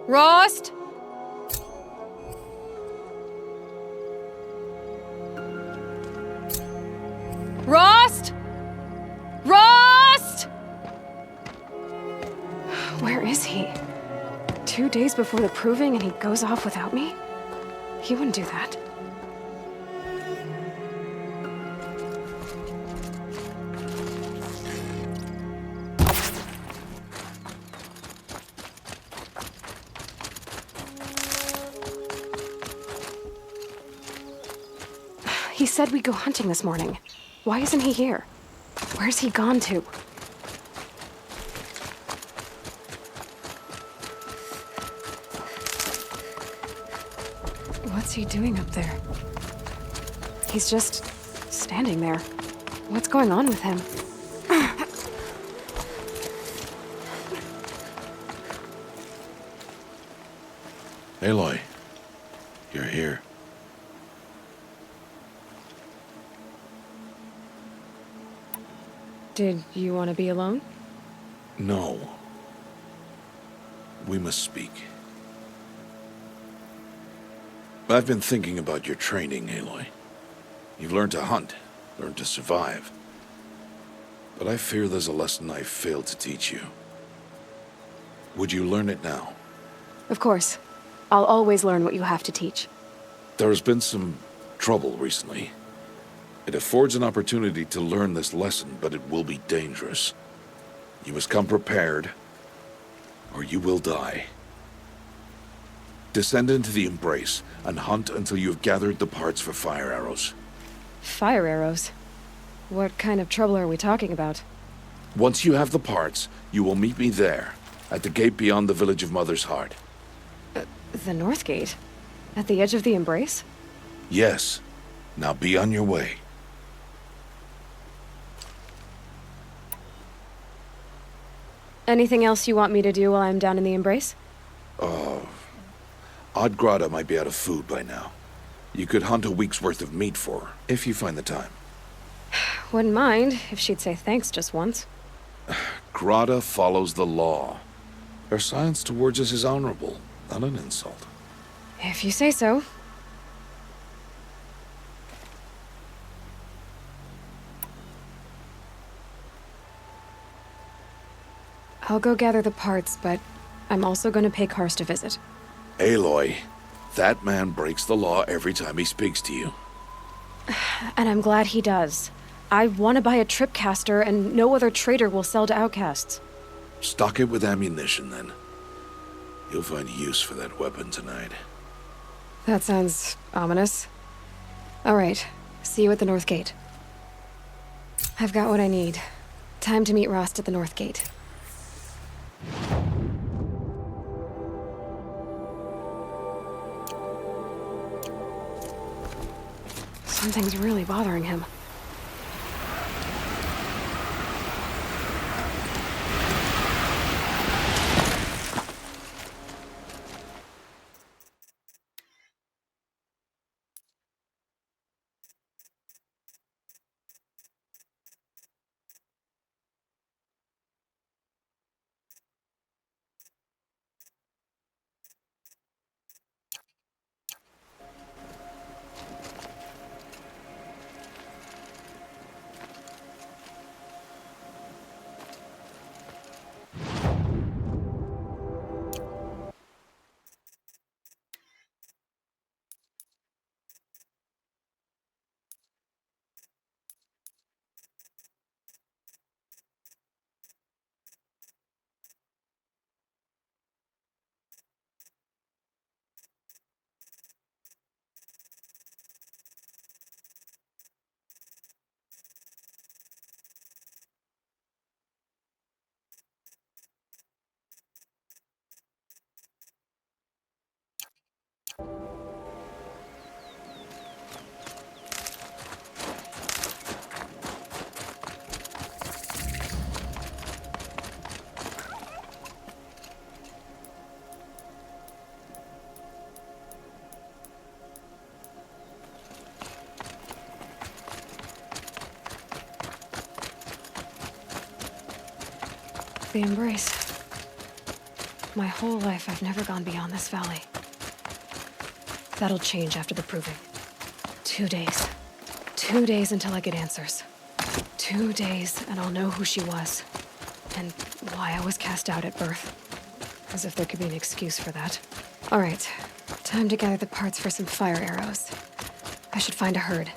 Rost? Rost? Rost? Where is he? 2 days before the proving and he goes off without me? He wouldn't do that. He said we'd go hunting this morning. Why isn't he here? Where's he gone to? What's he doing up there? He's just standing there. What's going on with him? Aloy, you're here. Did you want to be alone? No. We must speak. I've been thinking about your training, Aloy. You've learned to hunt, learned to survive. But I fear there's a lesson I failed to teach you. Would you learn it now? Of course. I'll always learn what you have to teach. There has been some trouble recently. It affords an opportunity to learn this lesson, but it will be dangerous. You must come prepared, or you will die. Descend into the Embrace, and hunt until you have gathered the parts for fire arrows. Fire arrows? What kind of trouble are we talking about? Once you have the parts, you will meet me there, at the gate beyond the village of Mother's Heart. The North Gate? At the edge of the Embrace? Yes. Now be on your way. Anything else you want me to do while I'm down in the Embrace? Oddgrada might be out of food by now. You could hunt a week's worth of meat for her, if you find the time. Wouldn't mind if she'd say thanks just once. Grada follows the law. Her science towards us is honorable, not an insult. If you say so. I'll go gather the parts, but I'm also going to pay Karst a visit. Aloy, that man breaks the law every time he speaks to you. And I'm glad he does. I want to buy a tripcaster, and no other trader will sell to outcasts. Stock it with ammunition, then. You'll find use for that weapon tonight. That sounds ominous. All right, see you at the North Gate. I've got what I need. Time to meet Rost at the North Gate. Something's really bothering him. The Embrace. My whole life, I've never gone beyond this valley. That'll change after the proving. 2 days. 2 days until I get answers. 2 days, and I'll know who she was. And why I was cast out at birth. As if there could be an excuse for that. All right. Time to gather the parts for some fire arrows. I should find a herd.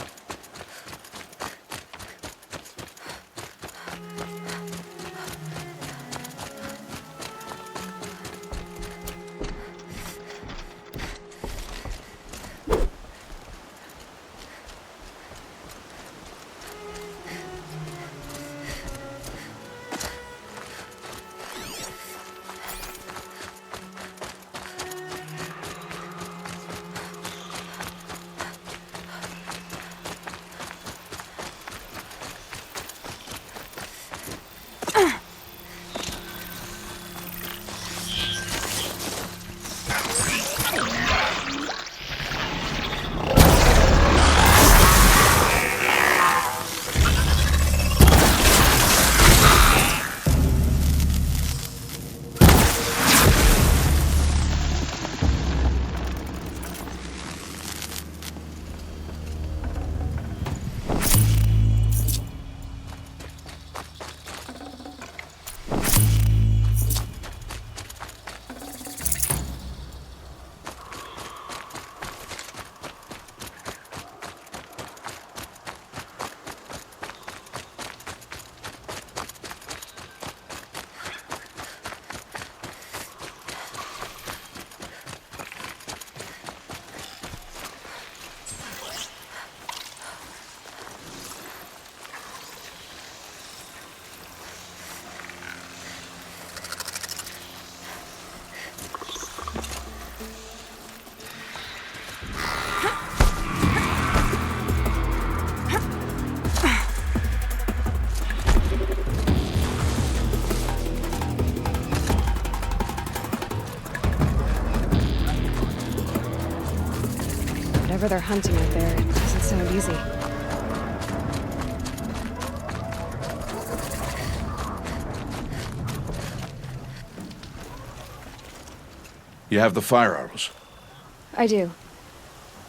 Whatever they're hunting out there, it doesn't sound easy. You have the fire arrows. I do.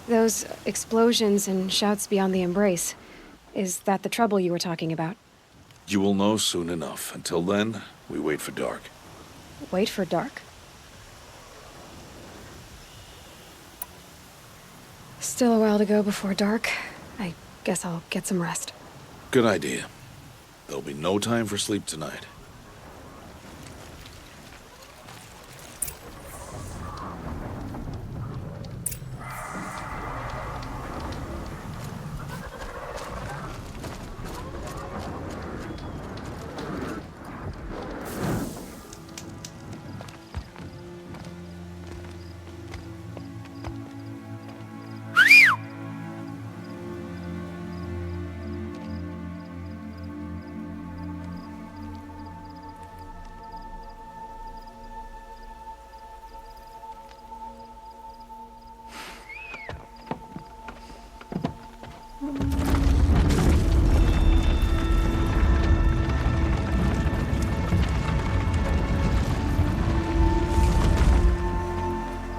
Those explosions and shouts beyond the embrace. Is that the trouble you were talking about? You will know soon enough. Until then, we wait for dark. Wait for dark? Still a while to go before dark. I guess I'll get some rest. Good idea. There'll be no time for sleep tonight.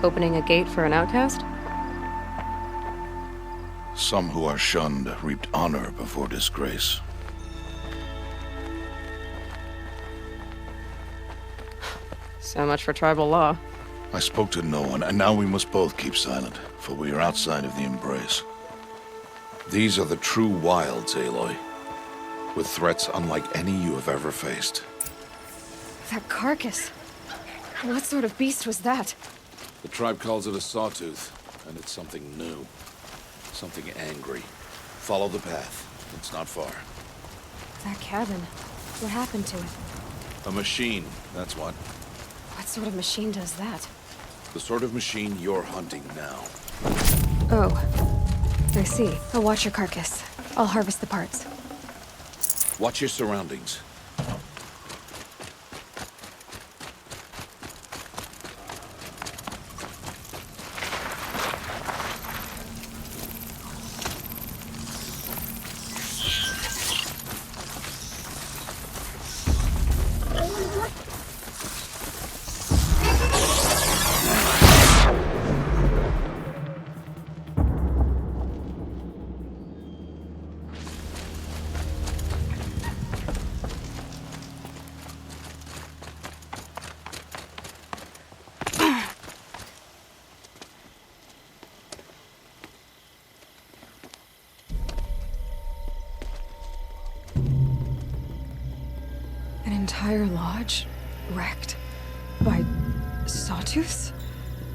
Opening a gate for an outcast? Some who are shunned reaped honor before disgrace. So much for tribal law. I spoke to no one, and now we must both keep silent, for we are outside of the embrace. These are the true wilds, Aloy, with threats unlike any you have ever faced. That carcass. What sort of beast was that? The tribe calls it a sawtooth, and it's something new. Something angry. Follow the path. It's not far. That cabin. What happened to it? A machine, that's what. What sort of machine does that? The sort of machine you're hunting now. Oh. I see. I'll watch your carcass. I'll harvest the parts. Watch your surroundings. entire lodge wrecked by sawtooths?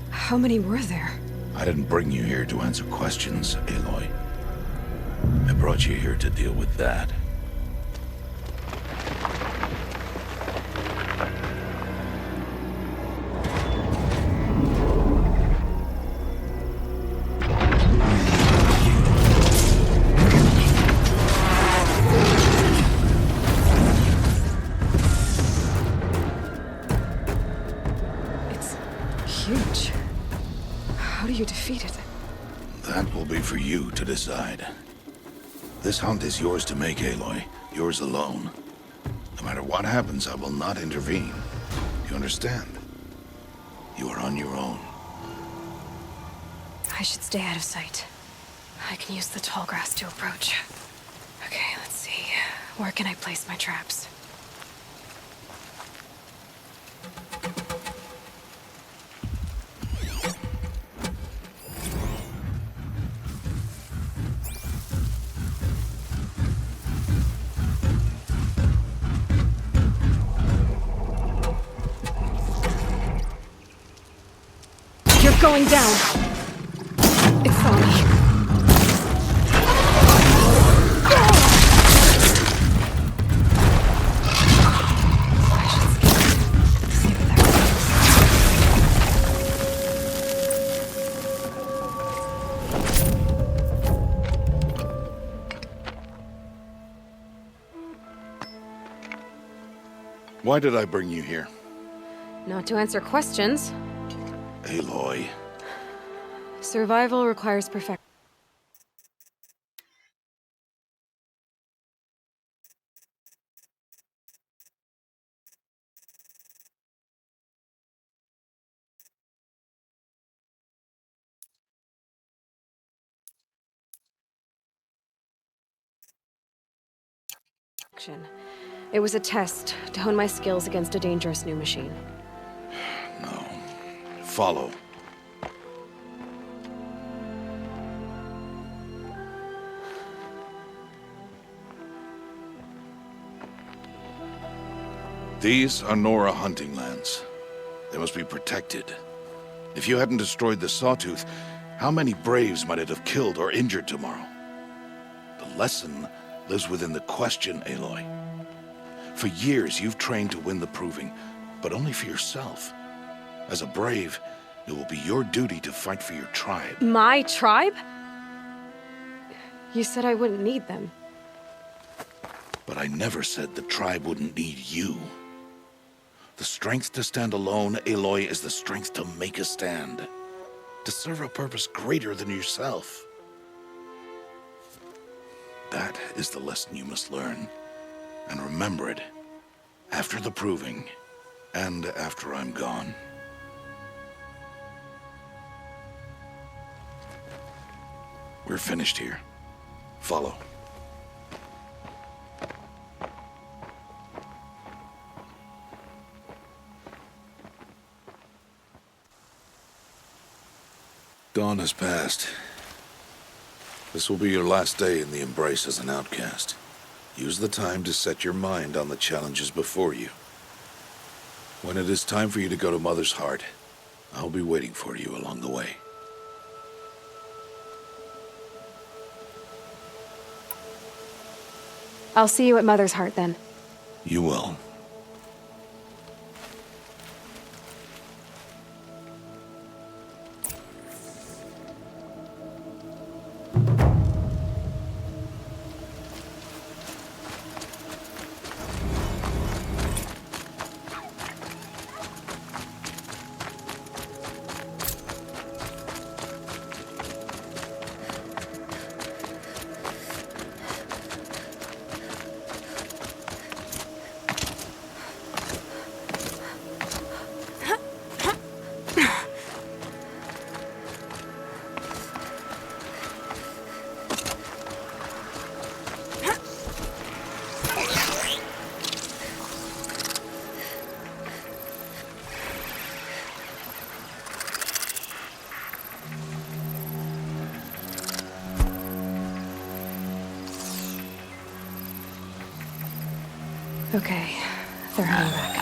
How many were there? I didn't bring you here to answer questions, Aloy. I brought you here to deal with that. Huge. How do you defeat it? That will be for you to decide. This hunt is yours to make, Aloy. Yours alone. No matter what happens, I will not intervene. You understand? You are on your own. I should stay out of sight. I can use the tall grass to approach. Okay, let's see. Where can I place my traps? You're going down! It saw me. I should skip it. See what that Why did I bring you here? Not to answer questions. Aloy. Survival requires perfection. It was a test to hone my skills against a dangerous new machine. No. Follow. These are Nora hunting lands. They must be protected. If you hadn't destroyed the Sawtooth, how many Braves might it have killed or injured tomorrow? The lesson lives within the question, Aloy. For years, you've trained to win the Proving, but only for yourself. As a Brave, it will be your duty to fight for your tribe. My tribe? You said I wouldn't need them. But I never said the tribe wouldn't need you. The strength to stand alone, Aloy, is the strength to make a stand. To serve a purpose greater than yourself. That is the lesson you must learn. And remember it. After the Proving. And after I'm gone. We're finished here. Follow. Dawn has passed. This will be your last day in the Embrace as an outcast. Use the time to set your mind on the challenges before you. When it is time for you to go to Mother's Heart, I'll be waiting for you along the way. I'll see you at Mother's Heart then. You will. Okay, They're heading back.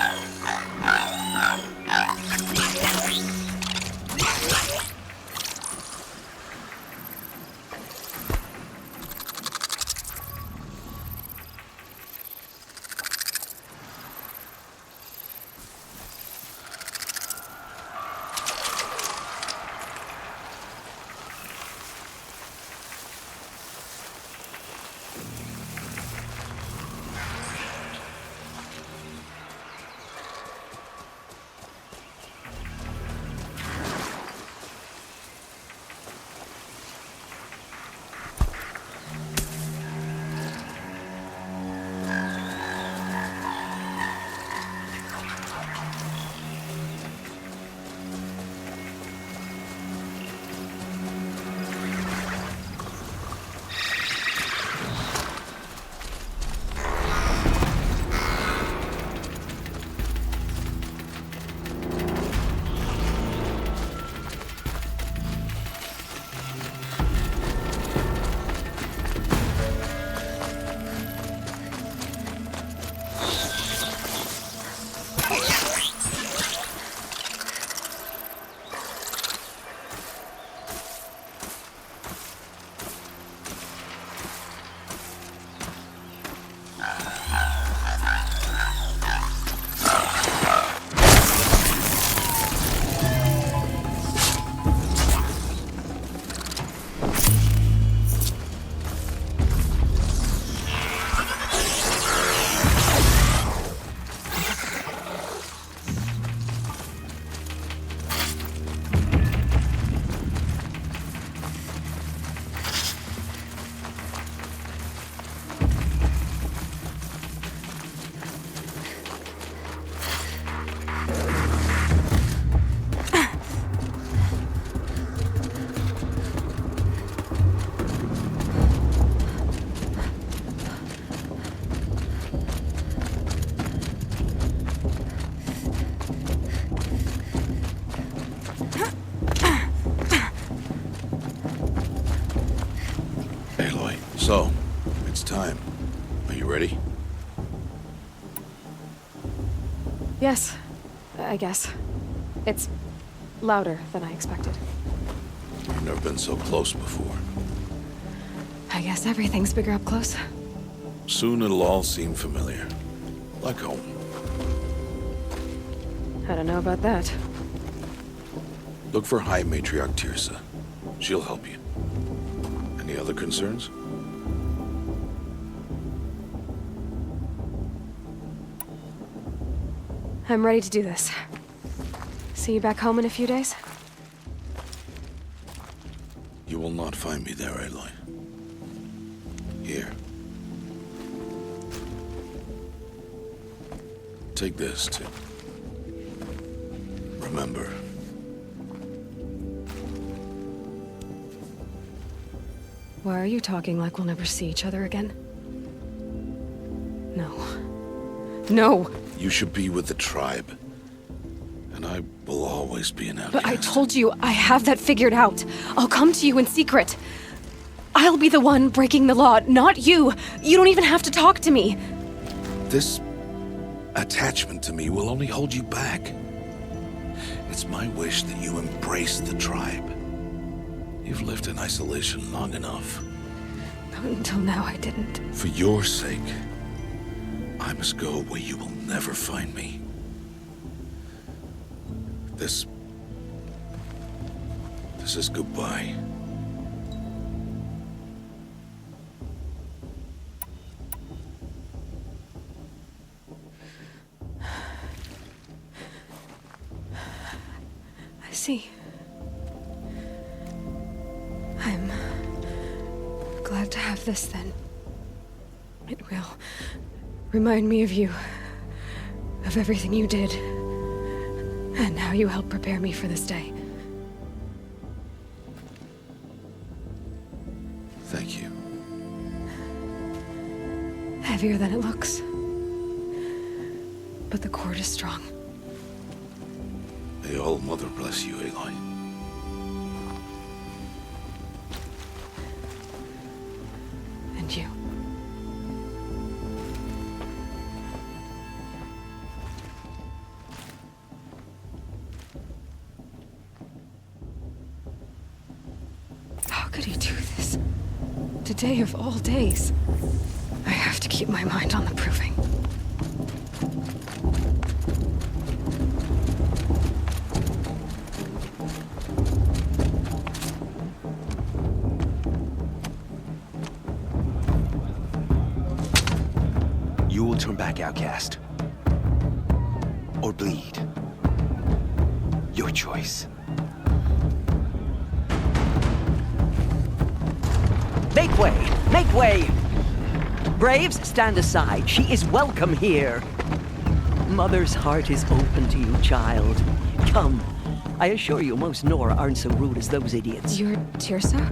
So, it's time. Are you ready? Yes, I guess. It's louder than I expected. You've never been so close before. I guess everything's bigger up close. Soon it'll all seem familiar. Like home. I don't know about that. Look for High Matriarch Tirsa. She'll help you. Any other concerns? I'm ready to do this. See you back home in a few days? You will not find me there, Aloy. Here. Take this, too. Remember. Why are you talking like we'll never see each other again? No. No! You should be with the tribe. And I will always be an outcast. But I told you, I have that figured out. I'll come to you in secret. I'll be the one breaking the law, not you. You don't even have to talk to me. This attachment to me will only hold you back. It's my wish that you embrace the tribe. You've lived in isolation long enough. Until now, I didn't. For your sake, I must go where you will never find me. This is goodbye. I see. I'm glad to have this then. It will remind me of you, of everything you did, and how you helped prepare me for this day. Thank you. Heavier than it looks. But the cord is strong. May All Mother bless you, Aloy. And you. Today of all days. I have to keep my mind on the proving. You will turn back, outcast. Or bleed. Your choice. Make way! Make way! Braves, stand aside. She is welcome here. Mother's heart is open to you, child. Come. I assure you, most Nora aren't so rude as those idiots. You're Tirsa?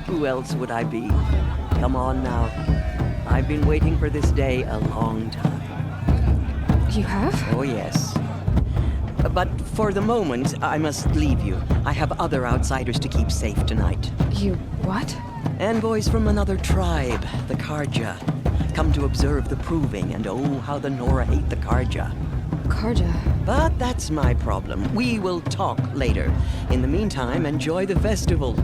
Who else would I be? Come on now. I've been waiting for this day a long time. You have? Oh, yes. But for the moment, I must leave you. I have other outsiders to keep safe tonight. You what? Envoys from another tribe, the Karja. Come to observe the proving, and oh, how the Nora hate the Karja. Karja. But that's my problem. We will talk later. In the meantime, enjoy the festival.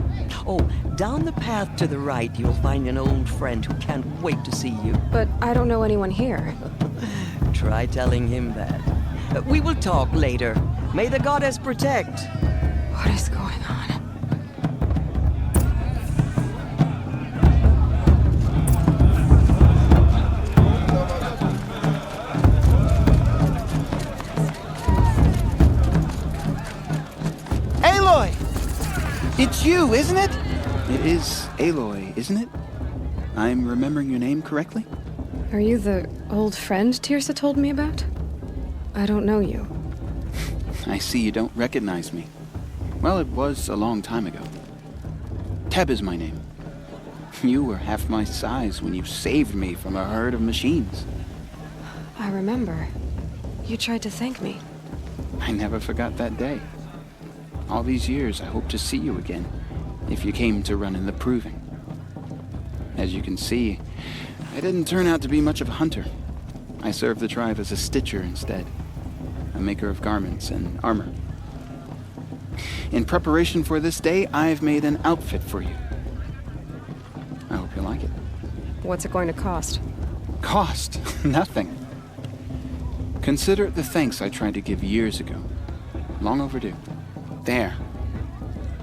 Oh, down the path to the right, you'll find an old friend who can't wait to see you. But I don't know anyone here. Try telling him that. We will talk later. May the goddess protect. What is going on? Aloy! It's you, isn't it? It is Aloy, isn't it? I'm remembering your name correctly? Are you the old friend Tirsa told me about? I don't know you. I see you don't recognize me. Well, it was a long time ago. Teb is my name. You were half my size when you saved me from a herd of machines. I remember. You tried to thank me. I never forgot that day. All these years, I hope to see you again, if you came to run in the proving. As you can see, I didn't turn out to be much of a hunter. I served the tribe as a stitcher instead, a maker of garments and armor. In preparation for this day, I've made an outfit for you. I hope you like it. What's it going to cost? Cost? Nothing. Consider it the thanks I tried to give years ago. Long overdue. There.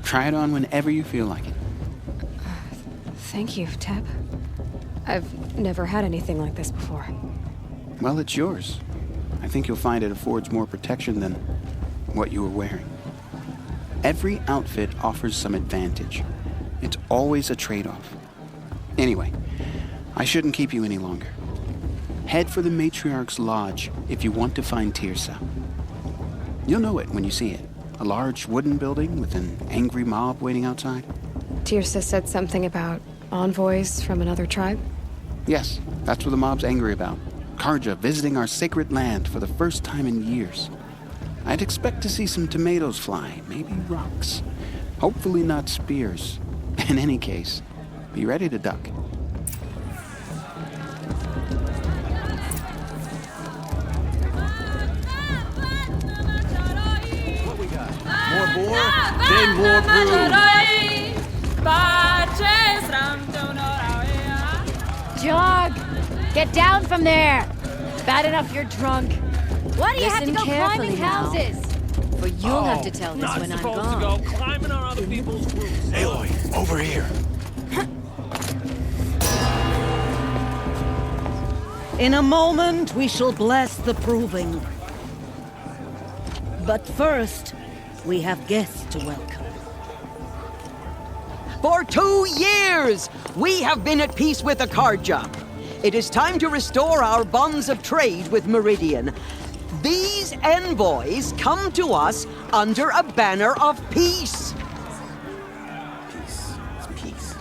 Try it on whenever you feel like it. Thank you, Teb. I've never had anything like this before. Well, it's yours. I think you'll find it affords more protection than what you were wearing. Every outfit offers some advantage. It's always a trade-off. Anyway, I shouldn't keep you any longer. Head for the Matriarch's Lodge if you want to find Tirsa. You'll know it when you see it. A large wooden building with an angry mob waiting outside. Tirsa said something about envoys from another tribe? Yes, that's what the mob's angry about. Karja visiting our sacred land for the first time in years. I'd expect to see some tomatoes fly, maybe rocks. Hopefully not spears. In any case, be ready to duck. What we got? More boar? Then more brood. Jog! Get down from there! Bad enough you're drunk. Why do you have to Listen go carefully climbing now. houses? For you'll have to tell this when I'm gone. Not supposed to go climbing on other people's roofs. Aloy, over here. In a moment, we shall bless the proving. But first, we have guests to welcome. For 2 years, we have been at peace with the Karja. It is time to restore our bonds of trade with Meridian. These envoys come to us under a banner of peace. Peace.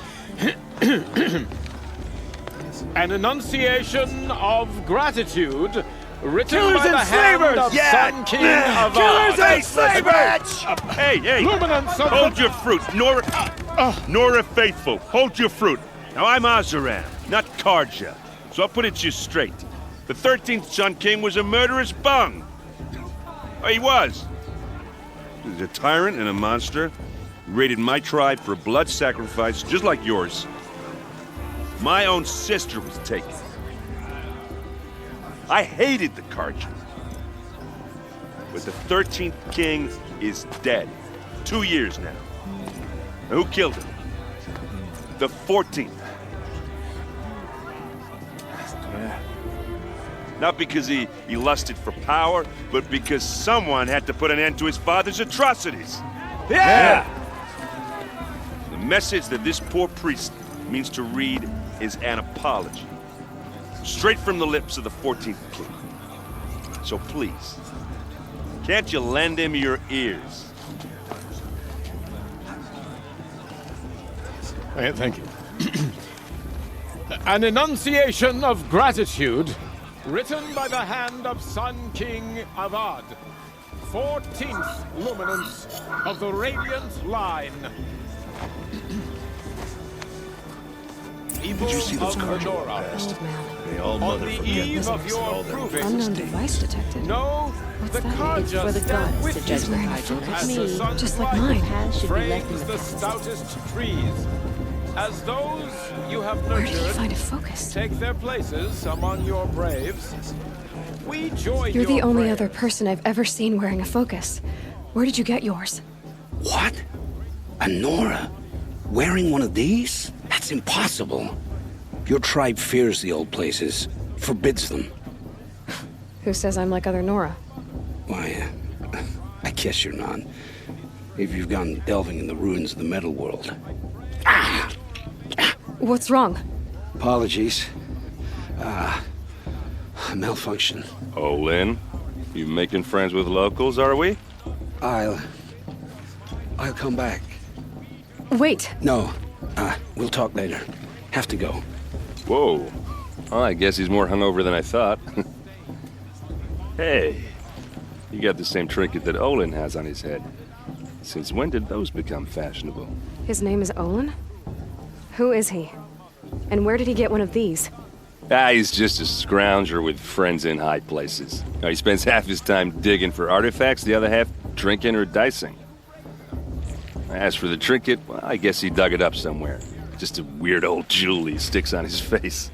An enunciation of gratitude written Killers by the and hand slavers! of Yeah. Sun King of Killers Oz. and slavers! Hey, Luminance of hold the- your fruit. Nora Faithful, hold your fruit. Now, I'm Azaran, not Karja, so I'll put it to you straight. The 13th Sun King was a murderous bung. Oh, he was. He was a tyrant and a monster. He raided my tribe for a blood sacrifice, just like yours. My own sister was taken. I hated the Carja. But the 13th king is dead. 2 years now. And who killed him? The 14th. Not because he lusted for power, but because someone had to put an end to his father's atrocities. Yeah! The message that this poor priest means to read is an apology. Straight from the lips of the 14th king. So please, can't you lend him your ears? Thank you. An enunciation of gratitude written by the hand of Sun King Avad, 14th luminance of the Radiant Line. Did you see those cars walk past? May all mother forget of your all their proving. wickedness Unknown device detected. No, What's the that? Carja for the stand gods with to you judge the wearing a Carja, not focus. as the me. sun's Just like light mine. The past should be left in frames the the past. stoutest trees. As those you have Where did he nurtured find a focus? take their places among your braves, we join You're the your only brave. other person I've ever seen wearing a focus. Where did you get yours? What? A Nora? Wearing one of these? That's impossible. Your tribe fears the old places, forbids them. Who says I'm like other Nora? Why, I guess you're not. If you've gone delving in the ruins of the metal world. What's wrong? Apologies. Malfunction. Oh, Lynn, you making friends with locals, are we? I'll come back. Wait! No, we'll talk later. Have to go. Whoa. Well, I guess he's more hungover than I thought. Hey, you got the same trinket that Olin has on his head. Since when did those become fashionable? His name is Olin? Who is he? And where did he get one of these? He's just a scrounger with friends in high places. Now, he spends half his time digging for artifacts, the other half drinking or dicing. As for the trinket, well, I guess he dug it up somewhere. Just a weird old jewel he sticks on his face.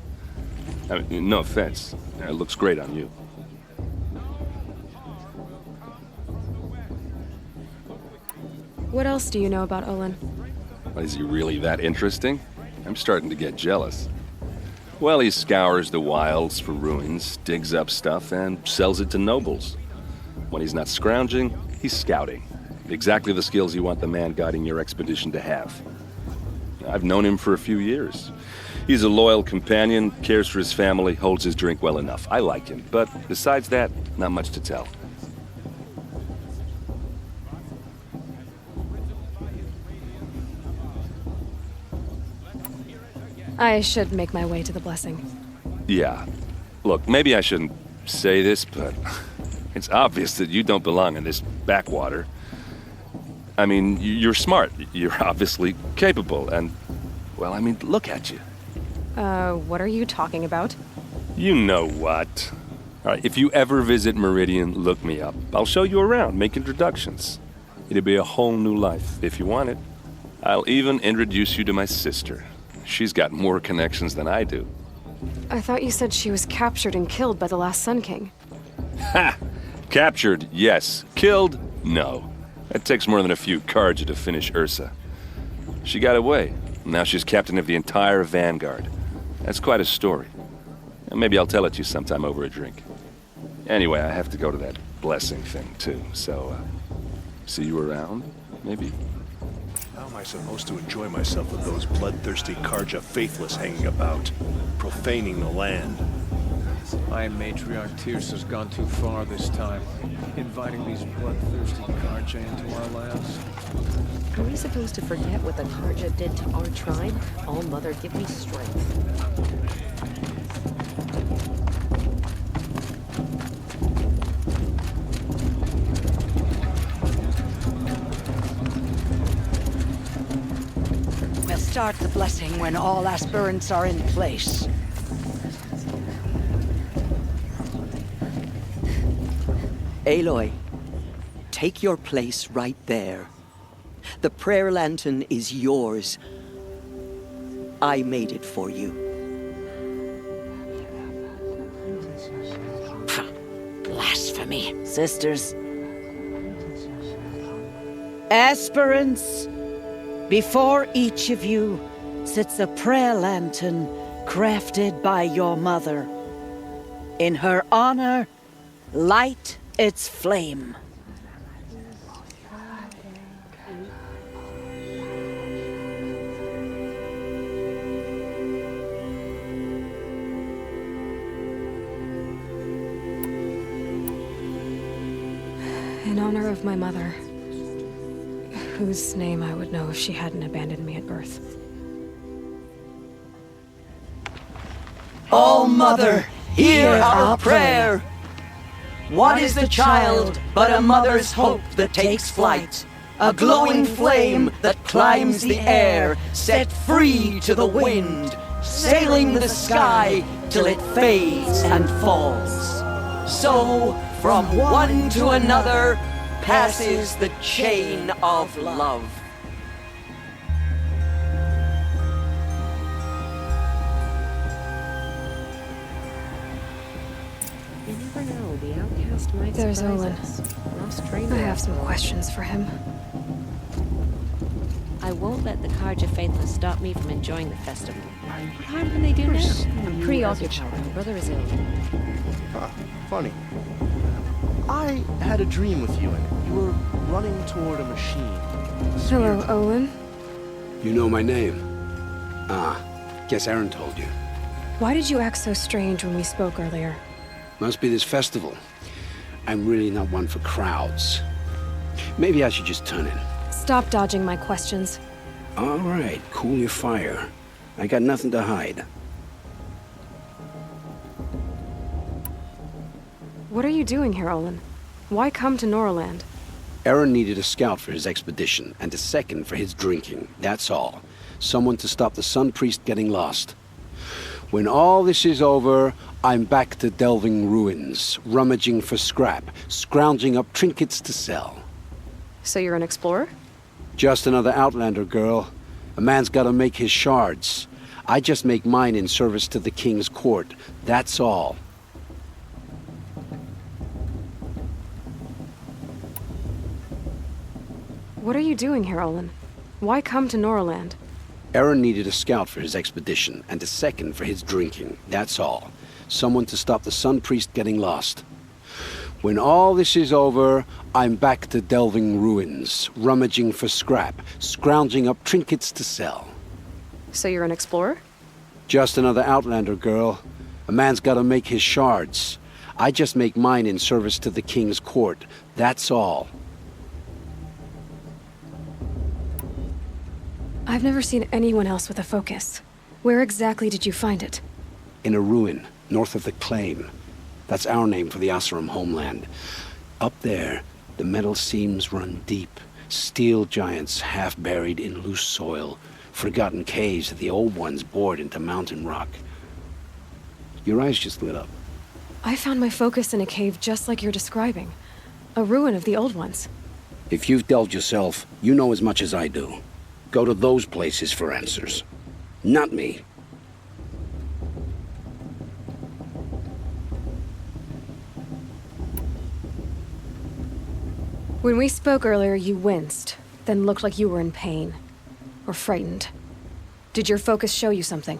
I mean, no offense. It looks great on you. What else do you know about Olin? Is he really that interesting? I'm starting to get jealous. Well, he scours the wilds for ruins, digs up stuff, and sells it to nobles. When he's not scrounging, he's scouting. Exactly the skills you want the man guiding your expedition to have. I've known him for a few years. He's a loyal companion, cares for his family, holds his drink well enough. I like him, but besides that, not much to tell. I should make my way to the blessing. Yeah. Look, maybe I shouldn't say this, but it's obvious that you don't belong in this backwater. I mean, you're smart. You're obviously capable, and, well, I mean, look at you. What are you talking about? You know what. All right, if you ever visit Meridian, look me up. I'll show you around, make introductions. It'll be a whole new life, if you want it. I'll even introduce you to my sister. She's got more connections than I do. I thought you said she was captured and killed by the last Sun King. Ha! Captured, yes. Killed, no. It takes more than a few Carja to finish Ursa. She got away. Now she's captain of the entire Vanguard. That's quite a story. And maybe I'll tell it to you sometime over a drink. Anyway, I have to go to that blessing thing, too. So, see you around, maybe? How am I supposed to enjoy myself with those bloodthirsty Carja faithless hanging about, profaning the land? Iron Matriarch Tyr's has gone too far this time, inviting these bloodthirsty Carja into our lands. Are we supposed to forget what the Carja did to our tribe? All Mother, give me strength. We'll start the blessing when all aspirants are in place. Aloy, take your place right there. The prayer lantern is yours. I made it for you. me, sisters. Aspirants, before each of you sits a prayer lantern crafted by your mother. In her honor, light its flame. In honor of my mother, whose name I would know if she hadn't abandoned me at birth. All Mother, hear our prayer. What is the child but a mother's hope that takes flight? A glowing flame that climbs the air, set free to the wind, sailing the sky till it fades and falls. So, from one to another, passes the chain of love. You never know, the outcast might There's surprise Olin. us. Lost train I have some before. questions for him. I won't let the Carja Faithless stop me from enjoying the festival. What harm can they do now? I'm preoccupied. My brother is ill. Huh, funny. I had a dream with you in it. You were running toward a machine. Hello, Olin. You know my name? Ah, guess Aaron told you. Why did you act so strange when we spoke earlier? Must be this festival. I'm really not one for crowds. Maybe I should just turn in. Stop dodging my questions. All right, cool your fire. I got nothing to hide. What are you doing here, Olin? Why come to Norland? Aaron needed a scout for his expedition, and a second for his drinking. That's all. Someone to stop the Sun Priest getting lost. When all this is over, I'm back to delving ruins, rummaging for scrap, scrounging up trinkets to sell. So you're an explorer? Just another Outlander, girl. A man's gotta make his shards. I just make mine in service to the King's court. That's all. What are you doing here, Olin? Why come to Norland? Aaron needed a scout for his expedition, and a second for his drinking. That's all. Someone to stop the Sun Priest getting lost. When all this is over, I'm back to delving ruins, rummaging for scrap, scrounging up trinkets to sell. So you're an explorer? Just another Outlander, girl. A man's gotta make his shards. I just make mine in service to the King's court. That's all. I've never seen anyone else with a focus. Where exactly did you find it? In a ruin, north of the Claim. That's our name for the Oseram homeland. Up there, the metal seams run deep. Steel giants half buried in loose soil. Forgotten caves that the old ones bored into mountain rock. Your eyes just lit up. I found my focus in a cave just like you're describing. A ruin of the old ones. If you've delved yourself, you know as much as I do. Go to those places for answers. Not me. When we spoke earlier, you winced, then looked like you were in pain. Or frightened. Did your focus show you something?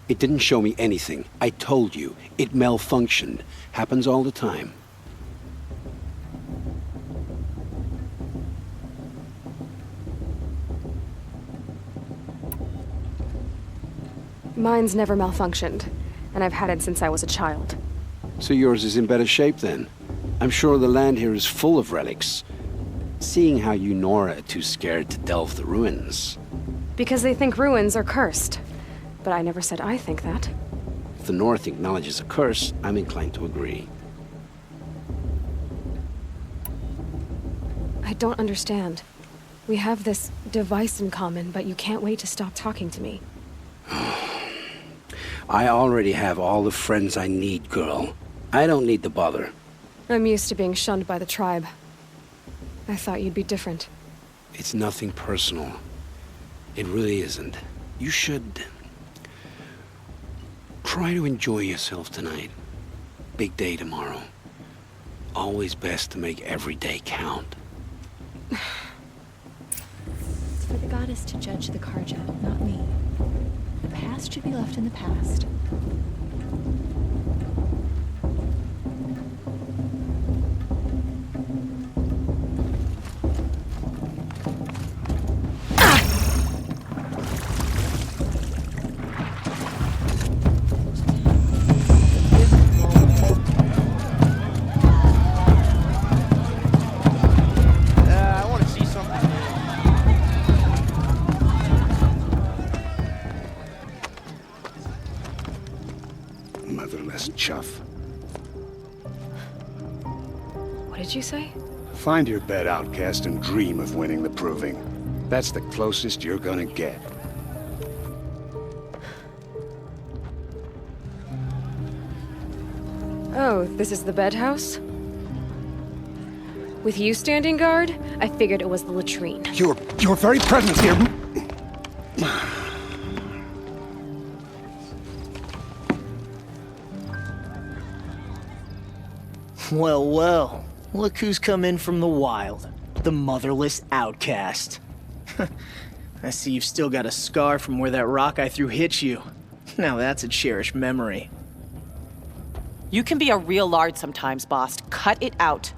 It didn't show me anything. I told you. It malfunctioned. Happens all the time. Mine's never malfunctioned, and I've had it since I was a child. So yours is in better shape then. I'm sure the land here is full of relics. Seeing how you Nora are too scared to delve the ruins. Because they think ruins are cursed. But I never said I think that. If the North acknowledges a curse, I'm inclined to agree. I don't understand. We have this device in common, but you can't wait to stop talking to me. I already have all the friends I need, girl. I don't need the bother. I'm used to being shunned by the tribe. I thought you'd be different. It's nothing personal. It really isn't. You should... try to enjoy yourself tonight. Big day tomorrow. always best to make every day count. It's for the goddess to judge the Karja, not me. The past should be left in the past. I want to see something new. Motherless chuff. What did you say? Find your bed, outcast, and dream of winning the proving. That's the closest you're gonna get. Oh, this is the bed house? With you standing guard, I figured it was the latrine. Your very presence here. Well, well. Look who's come in from the wild. The motherless outcast. I see you've still got a scar from where that rock I threw hit you. Now that's a cherished memory. You can be a real lard sometimes, boss. Cut it out.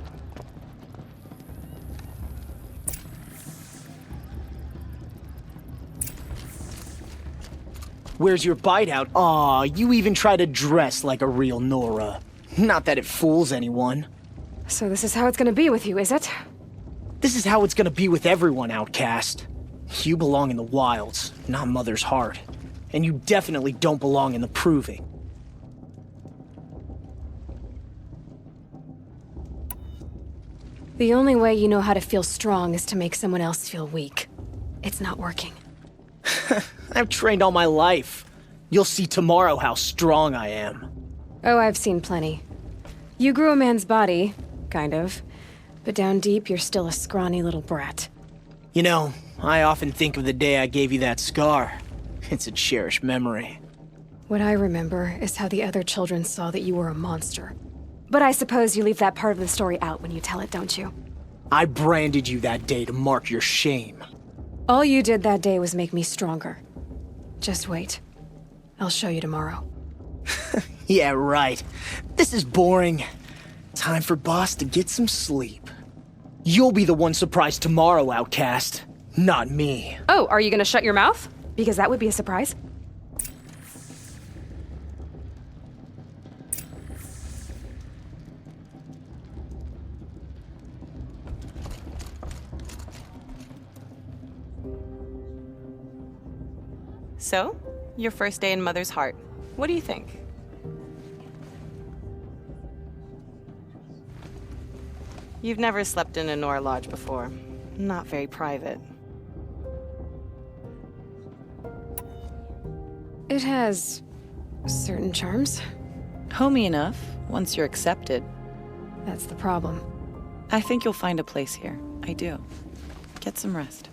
Where's your bite out? Aw, you even try to dress like a real Nora. Not that it fools anyone. So this is how it's gonna be with you, is it? This is how it's gonna be with everyone, outcast. You belong in the wilds, not Mother's heart. And you definitely don't belong in the proving. The only way you know how to feel strong is to make someone else feel weak. It's not working. I've trained all my life. You'll see tomorrow how strong I am. Oh, I've seen plenty. You grew a man's body, kind of. But down deep, you're still a scrawny little brat. You know, I often think of the day I gave you that scar. It's a cherished memory. What I remember is how the other children saw that you were a monster. But I suppose you leave that part of the story out when you tell it, don't you? I branded you that day to mark your shame. All you did that day was make me stronger. Just wait. I'll show you tomorrow. Yeah, right. This is boring. Time for Boss to get some sleep. You'll be the one surprised tomorrow, outcast. Not me. Oh, are you gonna shut your mouth? Because that would be a surprise. So, your first day in Mother's heart. What do you think? You've never slept in a Nora lodge before. Not very private. It has certain charms. Homey enough, once you're accepted. That's the problem. I think you'll find a place here. I do. Get some rest.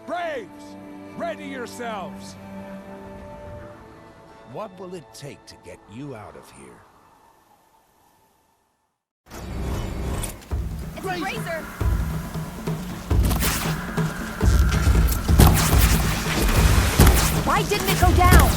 Braves, ready yourselves! What will it take to get you out of here? It's a razor! Why didn't it go down?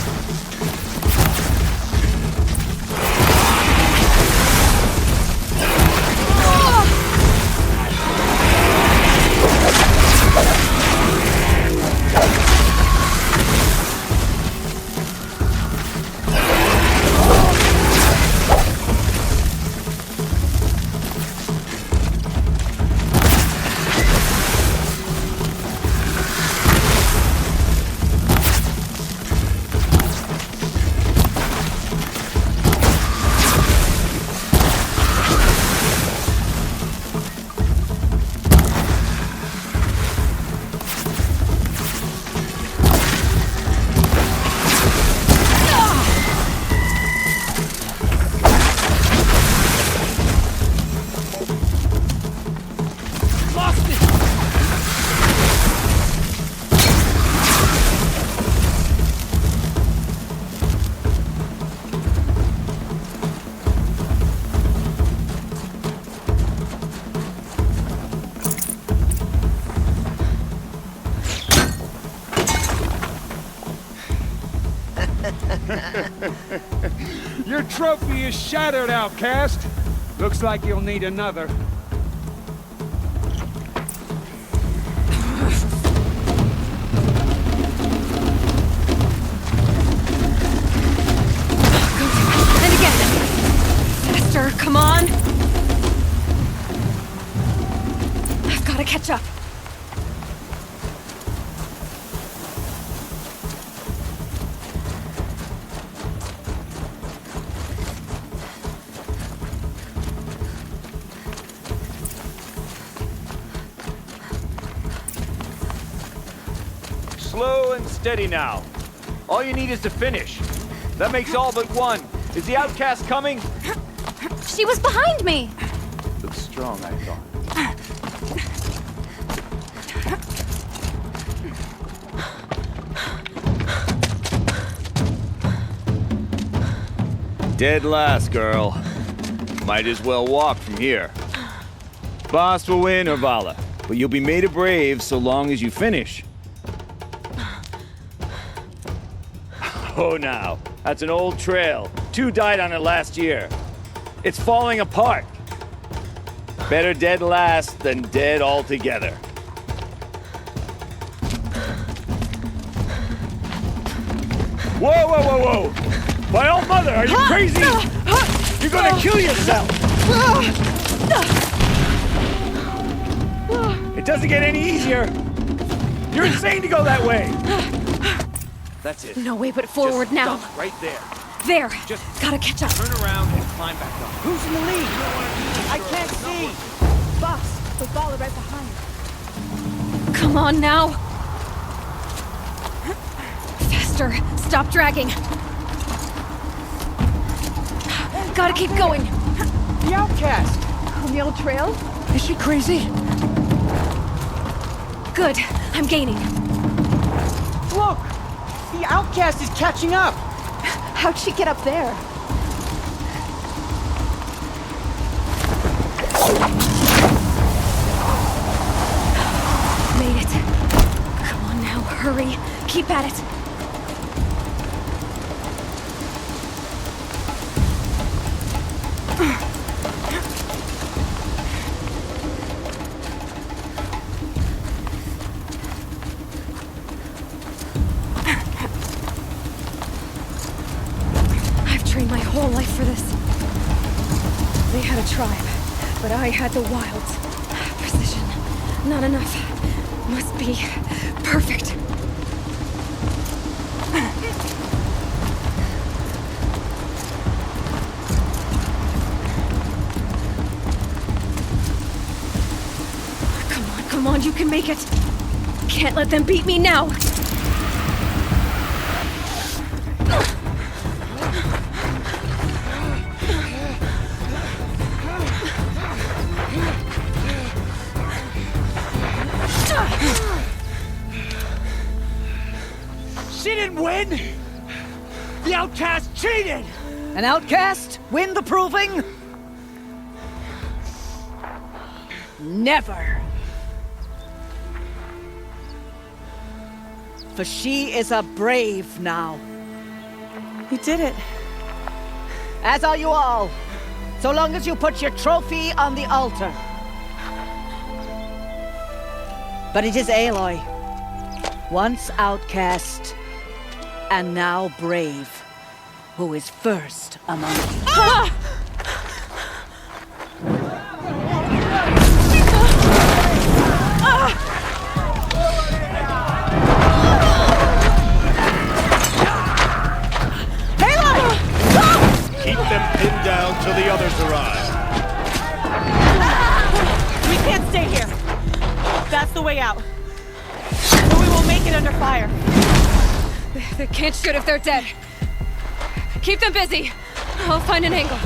Your trophy is shattered, outcast. Looks like you'll need another. And again! Faster, come on! I've gotta catch up. Slow and steady now. All you need is to finish. That makes all but one. Is the outcast coming? She was behind me! Looks strong, I thought. Dead last, girl. Might as well walk from here. Boss will win or Vala, but you'll be made a brave so long as you finish. Oh, now. That's an old trail. 2 died on it last year. It's falling apart. Better dead last than dead altogether. Whoa, whoa, whoa, whoa! My old mother, are you crazy? You're gonna kill yourself! It doesn't get any easier! You're insane to go that way! That's it. No way but forward now. Stop right there. There! Gotta catch up. Turn around and climb back up. Who's in the lead? I can't see! Boss, with Vala right behind. Come on now! Faster! Stop dragging! Gotta keep going! The outcast! On the old trail? Is she crazy? Good. I'm gaining. Look! The outcast is catching up! How'd she get up there? Made it. Come on now, hurry. Keep at it. I've trained my whole life for this. They had a tribe, but I had the wilds. Precision. Not enough. Must be perfect. Come on, you can make it. Can't let them beat me now. She didn't win! The The outcast cheated! An outcast win the proving? Never. For she is a brave now. You did it. As are you all. So long as you put your trophy on the altar. But it is Aloy, once outcast, and now brave, who is first among you. Ah! Keep them pinned down till the others arrive. We can't stay here. That's the way out. Or we won't make it under fire. They can't shoot if they're dead. Keep them busy. I'll find an angle.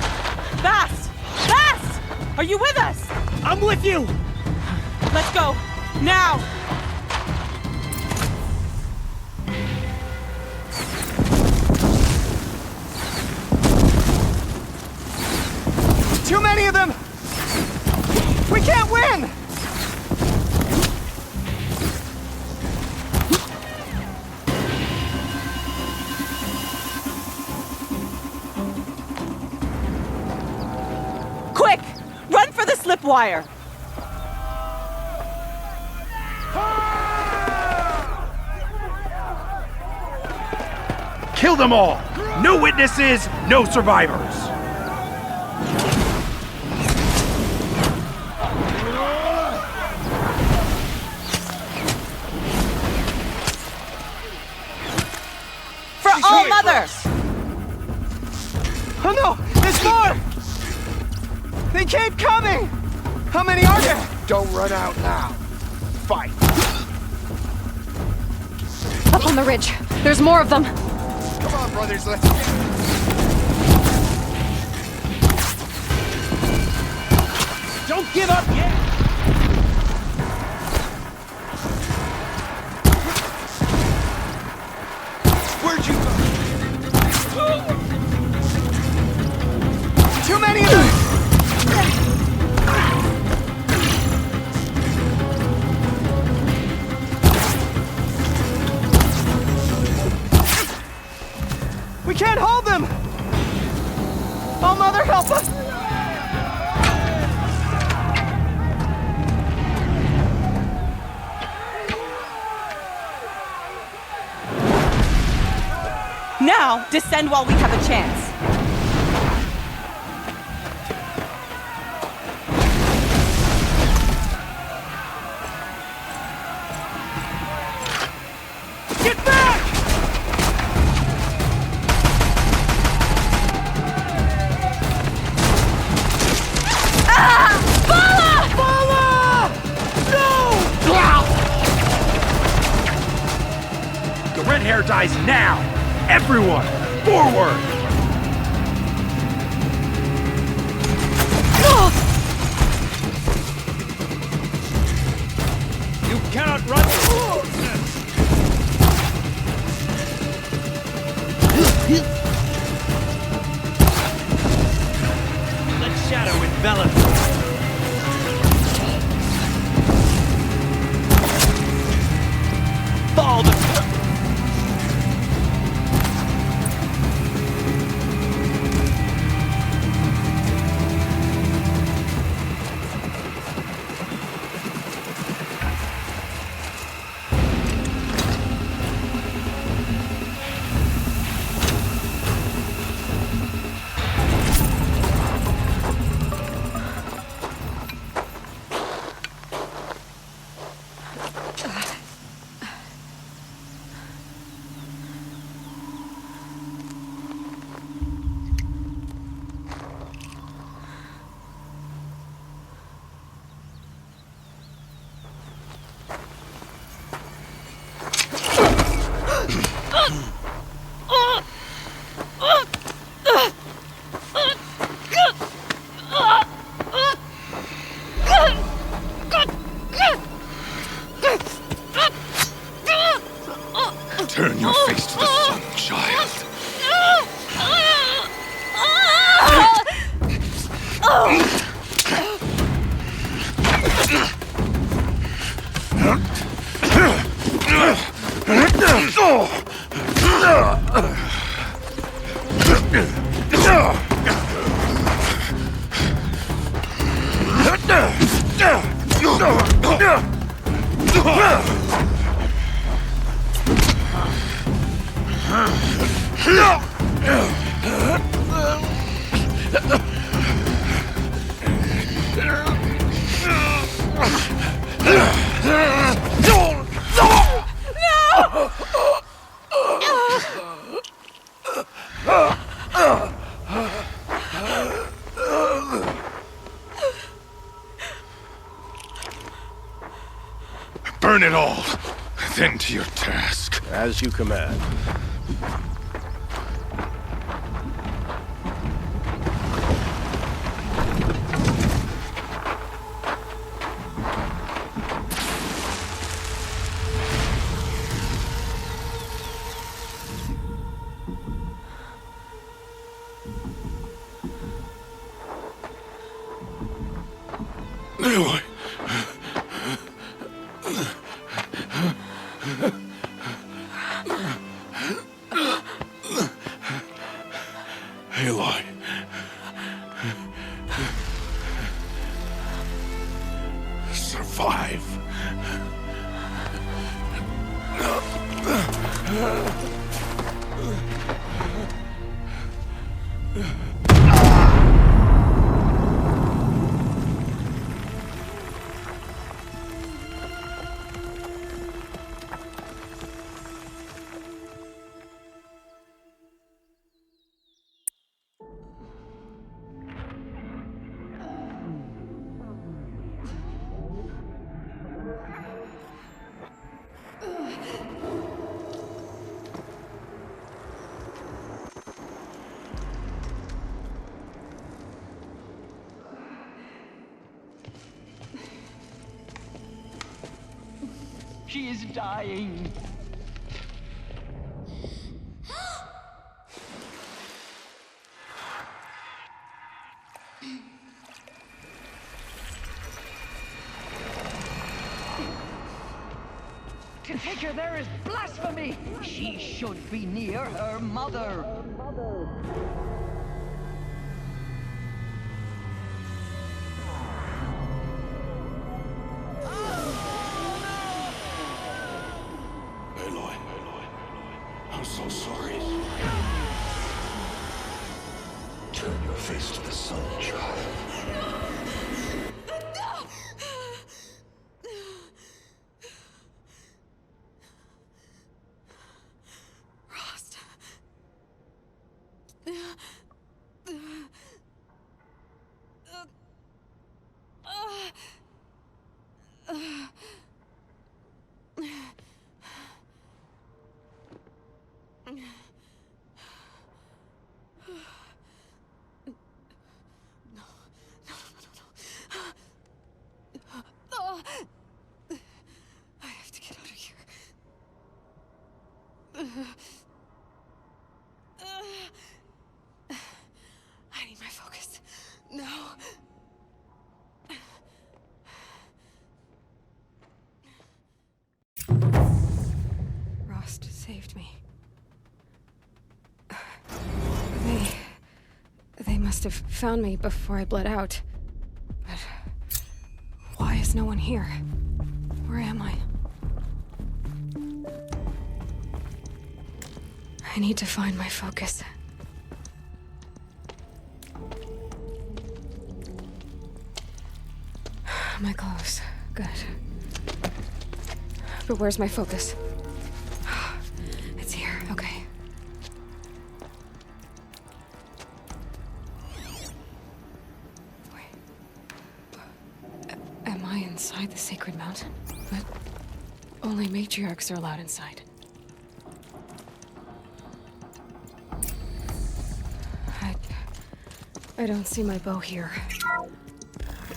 Fast! Fast! Are you with us? I'm with you! Let's go. Now! Too many of them! We can't win! Quick! Run for the slip wire! Kill them all! No witnesses, no survivors! For All Mother! Oh no! There's more! They keep coming! How many are there? Don't run out now. Fight. Up on the ridge. There's more of them. Come on, brothers, let's Don't give up yet! Where'd you go? Too many of them! We can't hold them! Oh, Mother, help us! Now, descend while we have a chance. Get back! The red hair dies now! Everyone, forward! You cannot run! Let shadow envelop. Fall the... Turn your face to the sun, child. Burn it all, then to your task. As you command. Aloy. Aloy. Survive. She is dying. To take her there is blasphemy. She should be near her mother. Aloy. I'm so sorry. Turn your face to the sun, child. I have to get out of here. I need my focus. No. Rost saved me. They must have found me before I bled out. But why is no one here? Where am I? I need to find my focus. My clothes. Good. But where's my focus? It's here. Okay. Am I inside the sacred mountain? But only matriarchs are allowed inside. I don't see my bow here.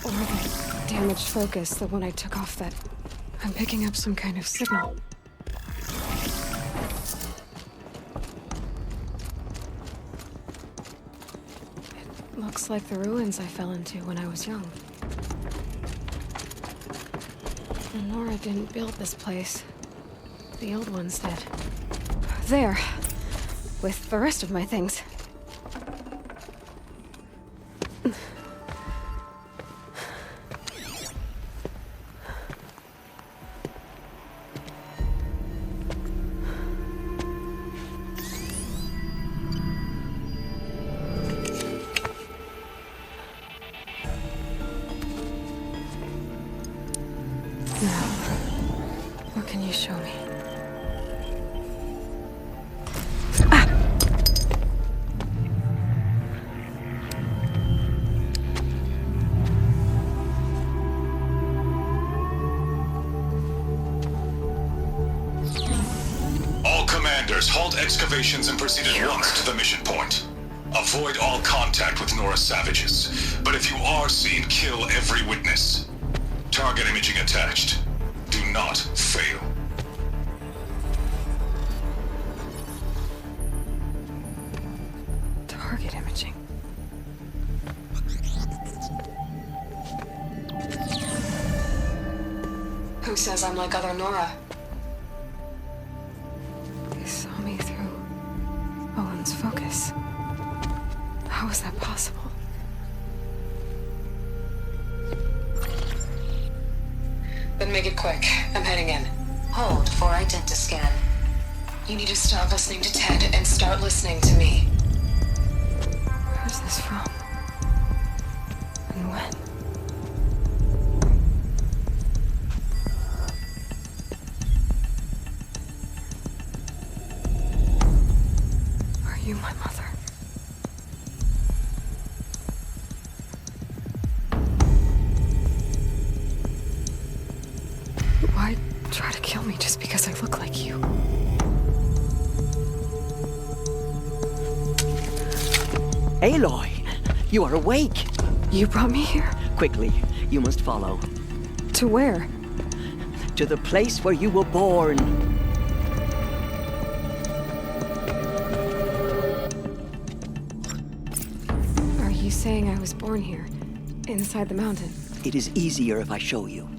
Or the damaged focus, the one I took off that... I'm picking up some kind of signal. It looks like the ruins I fell into when I was young. Nora didn't build this place. The old ones did. There. With the rest of my things. What can you show me? All commanders, halt excavations and proceed at once to the mission point. Avoid all contact with Nora savages, but if you are seen, kill every witness. Target imaging attached. Do not fail. Target imaging. Who says I'm like other Nora? They saw me through Owen's focus. How is that possible? Then make it quick. I'm heading in. Hold for identiscan. You need to stop listening to Ted and start listening to me. Where's this from? And when? Are you my mother? Why try to kill me just because I look like you? Aloy, you are awake. You brought me here? Quickly, you must follow. To where? To the place where you were born. Are you saying I was born here, inside the mountain? It is easier if I show you.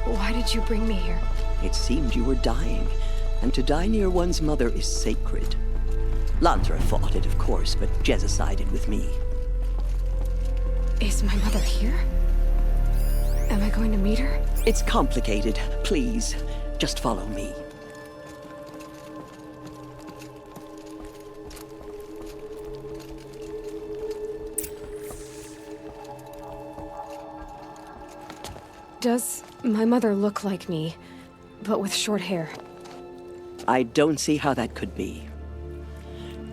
Why did you bring me here? It seemed you were dying, and to die near one's mother is sacred. Lantra fought it, of course, but Jezza sided with me. Is my mother here? Am I going to meet her? It's complicated. Please, just follow me. Does my mother look like me, but with short hair? I don't see how that could be.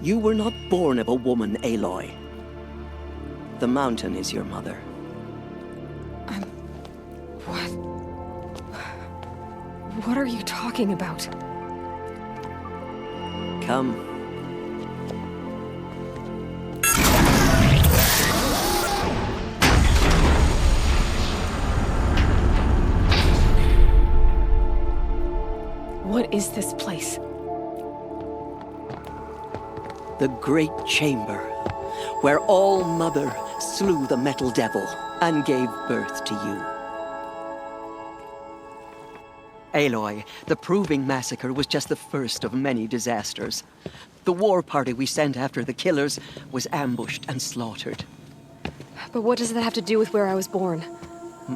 You were not born of a woman, Aloy. The mountain is your mother. What? What are you talking about? Come. What is this place? The Great Chamber, where All Mother slew the Metal Devil and gave birth to you. Aloy, the Proving Massacre was just the first of many disasters. The war party we sent after the killers was ambushed and slaughtered. But what does that have to do with where I was born?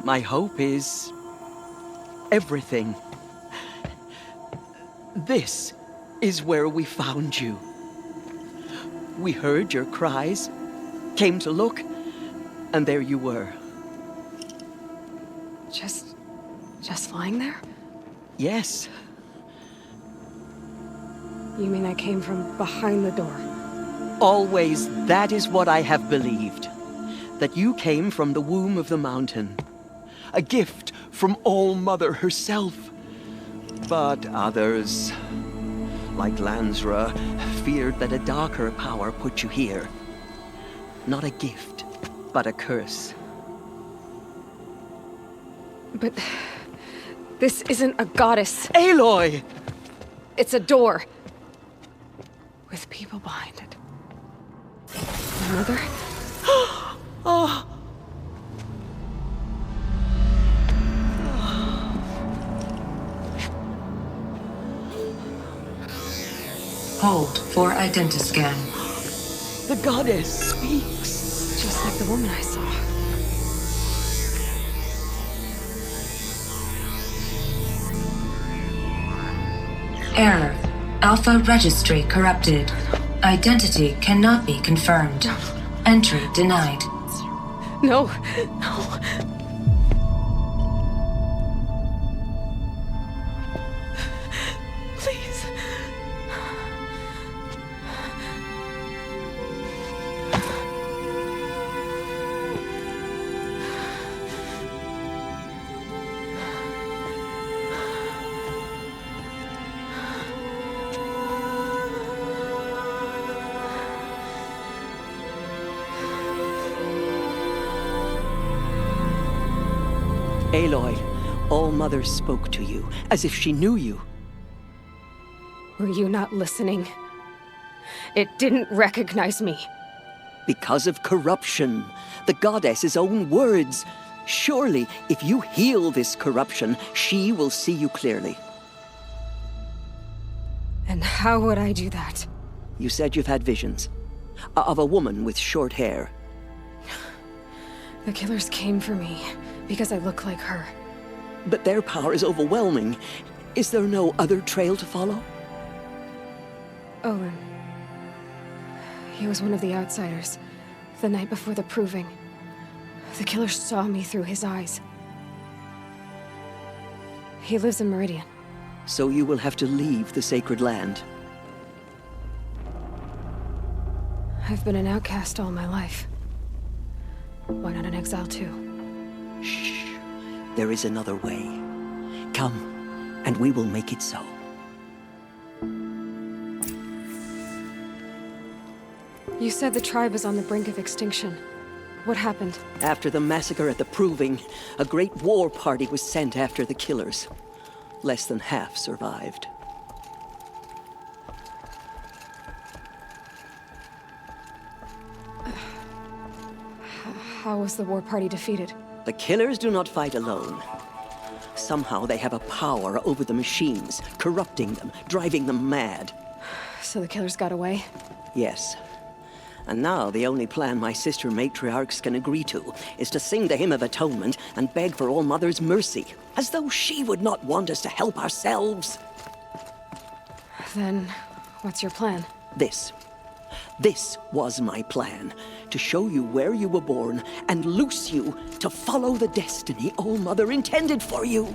My hope is everything. This is where we found you. We heard your cries, came to look, and there you were. Just lying there? Yes. You mean I came from behind the door? Always that is what I have believed. That you came from the womb of the mountain. A gift from All Mother herself. But others, like Lansra, feared that a darker power put you here. Not a gift, but a curse. But This isn't a goddess. Aloy! It's a door. With people behind it. My mother? Oh. Hold for identiscan. The goddess speaks. Just like the woman I saw. Error. Alpha registry corrupted. Identity cannot be confirmed. Entry denied. No, no. Please. Aloy, All-Mother spoke to you, as if she knew you. Were you not listening? It didn't recognize me. Because of corruption. The goddess's own words. Surely, if you heal this corruption, she will see you clearly. And how would I do that? You said you've had visions. Of a woman with short hair. The killers came for me because I look like her. But their power is overwhelming. Is there no other trail to follow? Owen. He was one of the outsiders. The night before the proving. The killers saw me through his eyes. He lives in Meridian. So you will have to leave the sacred land. I've been an outcast all my life. Why not an exile too? Shh. There is another way. Come, and we will make it so. You said the tribe is on the brink of extinction. What happened? After the massacre at the Proving, a great war party was sent after the killers. Less than half survived. How was the war party defeated? The killers do not fight alone. Somehow they have a power over the machines, corrupting them, driving them mad. So the killers got away? Yes. And now the only plan my sister matriarchs can agree to is to sing the Hymn of Atonement and beg for All-Mother's mercy, as though she would not want us to help ourselves. Then, what's your plan? This was my plan, to show you where you were born and loose you to follow the destiny All-Mother intended for you.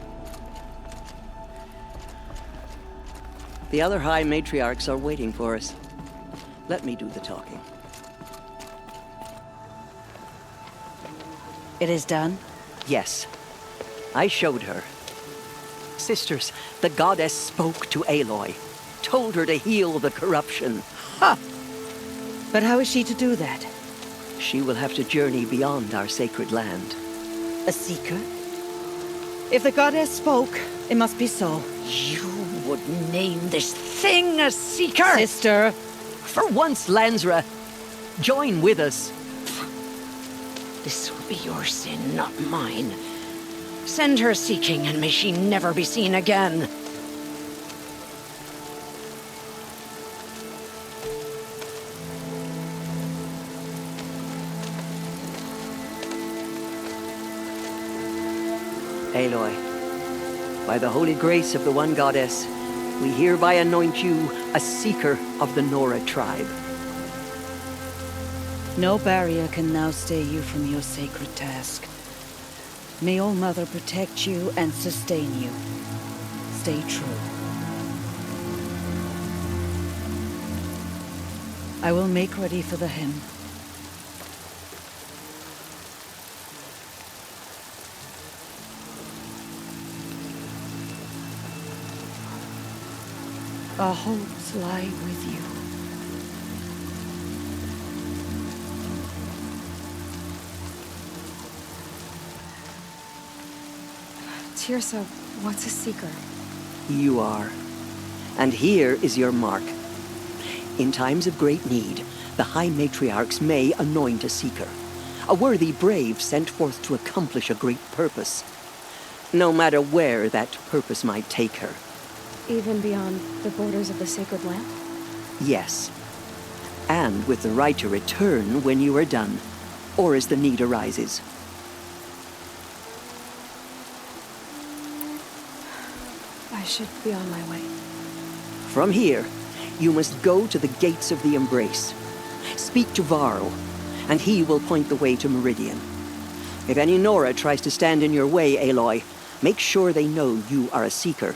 The other High Matriarchs are waiting for us. Let me do the talking. It is done? Yes. I showed her. Sisters, the goddess spoke to Aloy, told her to heal the corruption. Ha! But how is she to do that? She will have to journey beyond our sacred land. A seeker? If the goddess spoke, it must be so. You would name this thing a seeker? Sister! For once, Lansra, join with us. This will be your sin, not mine. Send her seeking, and may she never be seen again. Aloy, by the holy grace of the one goddess, we hereby anoint you a seeker of the Nora tribe. No barrier can now stay you from your sacred task. May All-Mother protect you and sustain you. Stay true. I will make ready for the hymn. Our hopes lie with you. Tirsa, What's a seeker? You are. And here is your mark. In times of great need, the High Matriarchs may anoint a seeker. A worthy brave sent forth to accomplish a great purpose. No matter where that purpose might take her. Even beyond the borders of the sacred land? Yes. And with the right to return when you are done, or as the need arises. I should be on my way. From here, you must go to the gates of the Embrace. Speak to Varl, and he will point the way to Meridian. If any Nora tries to stand in your way, Aloy, make sure they know you are a seeker.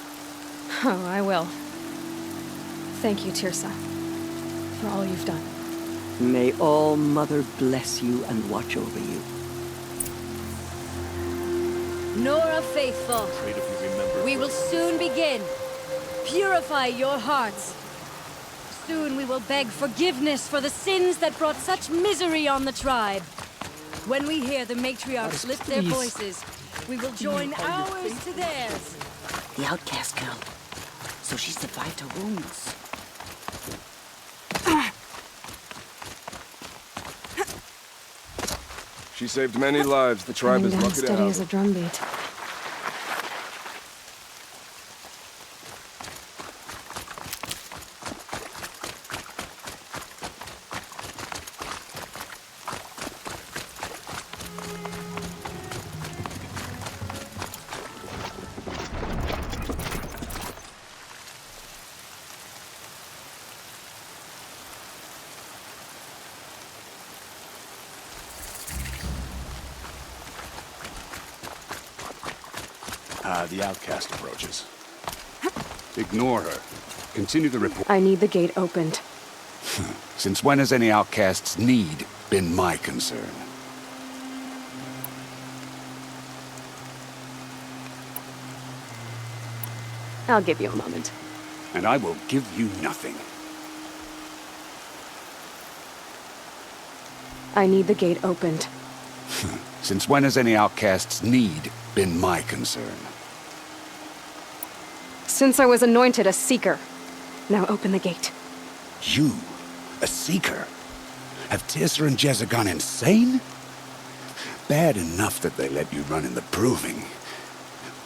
Oh, I will. Thank you, Tirsa, for all you've done. May All Mother bless you and watch over you. Nora Faithful, we will soon begin. Purify your hearts. Soon we will beg forgiveness for the sins that brought such misery on the tribe. When we hear the matriarchs lift their voices, we will join ours to theirs. The outcast girl. So she survived her wounds. She saved many lives. The tribe is lucky to Steady have as her. a drumbeat. The outcast approaches. Ignore her. Continue the report. I need the gate opened. Since when has any outcast's need been my concern? I'll give you a moment. And I will give you nothing. I need the gate opened. Since when has any outcast's need been my concern? Since I was anointed a seeker. Now open the gate. You, a seeker? Have Tirsa and Jezza gone insane? Bad enough that they let you run in the proving.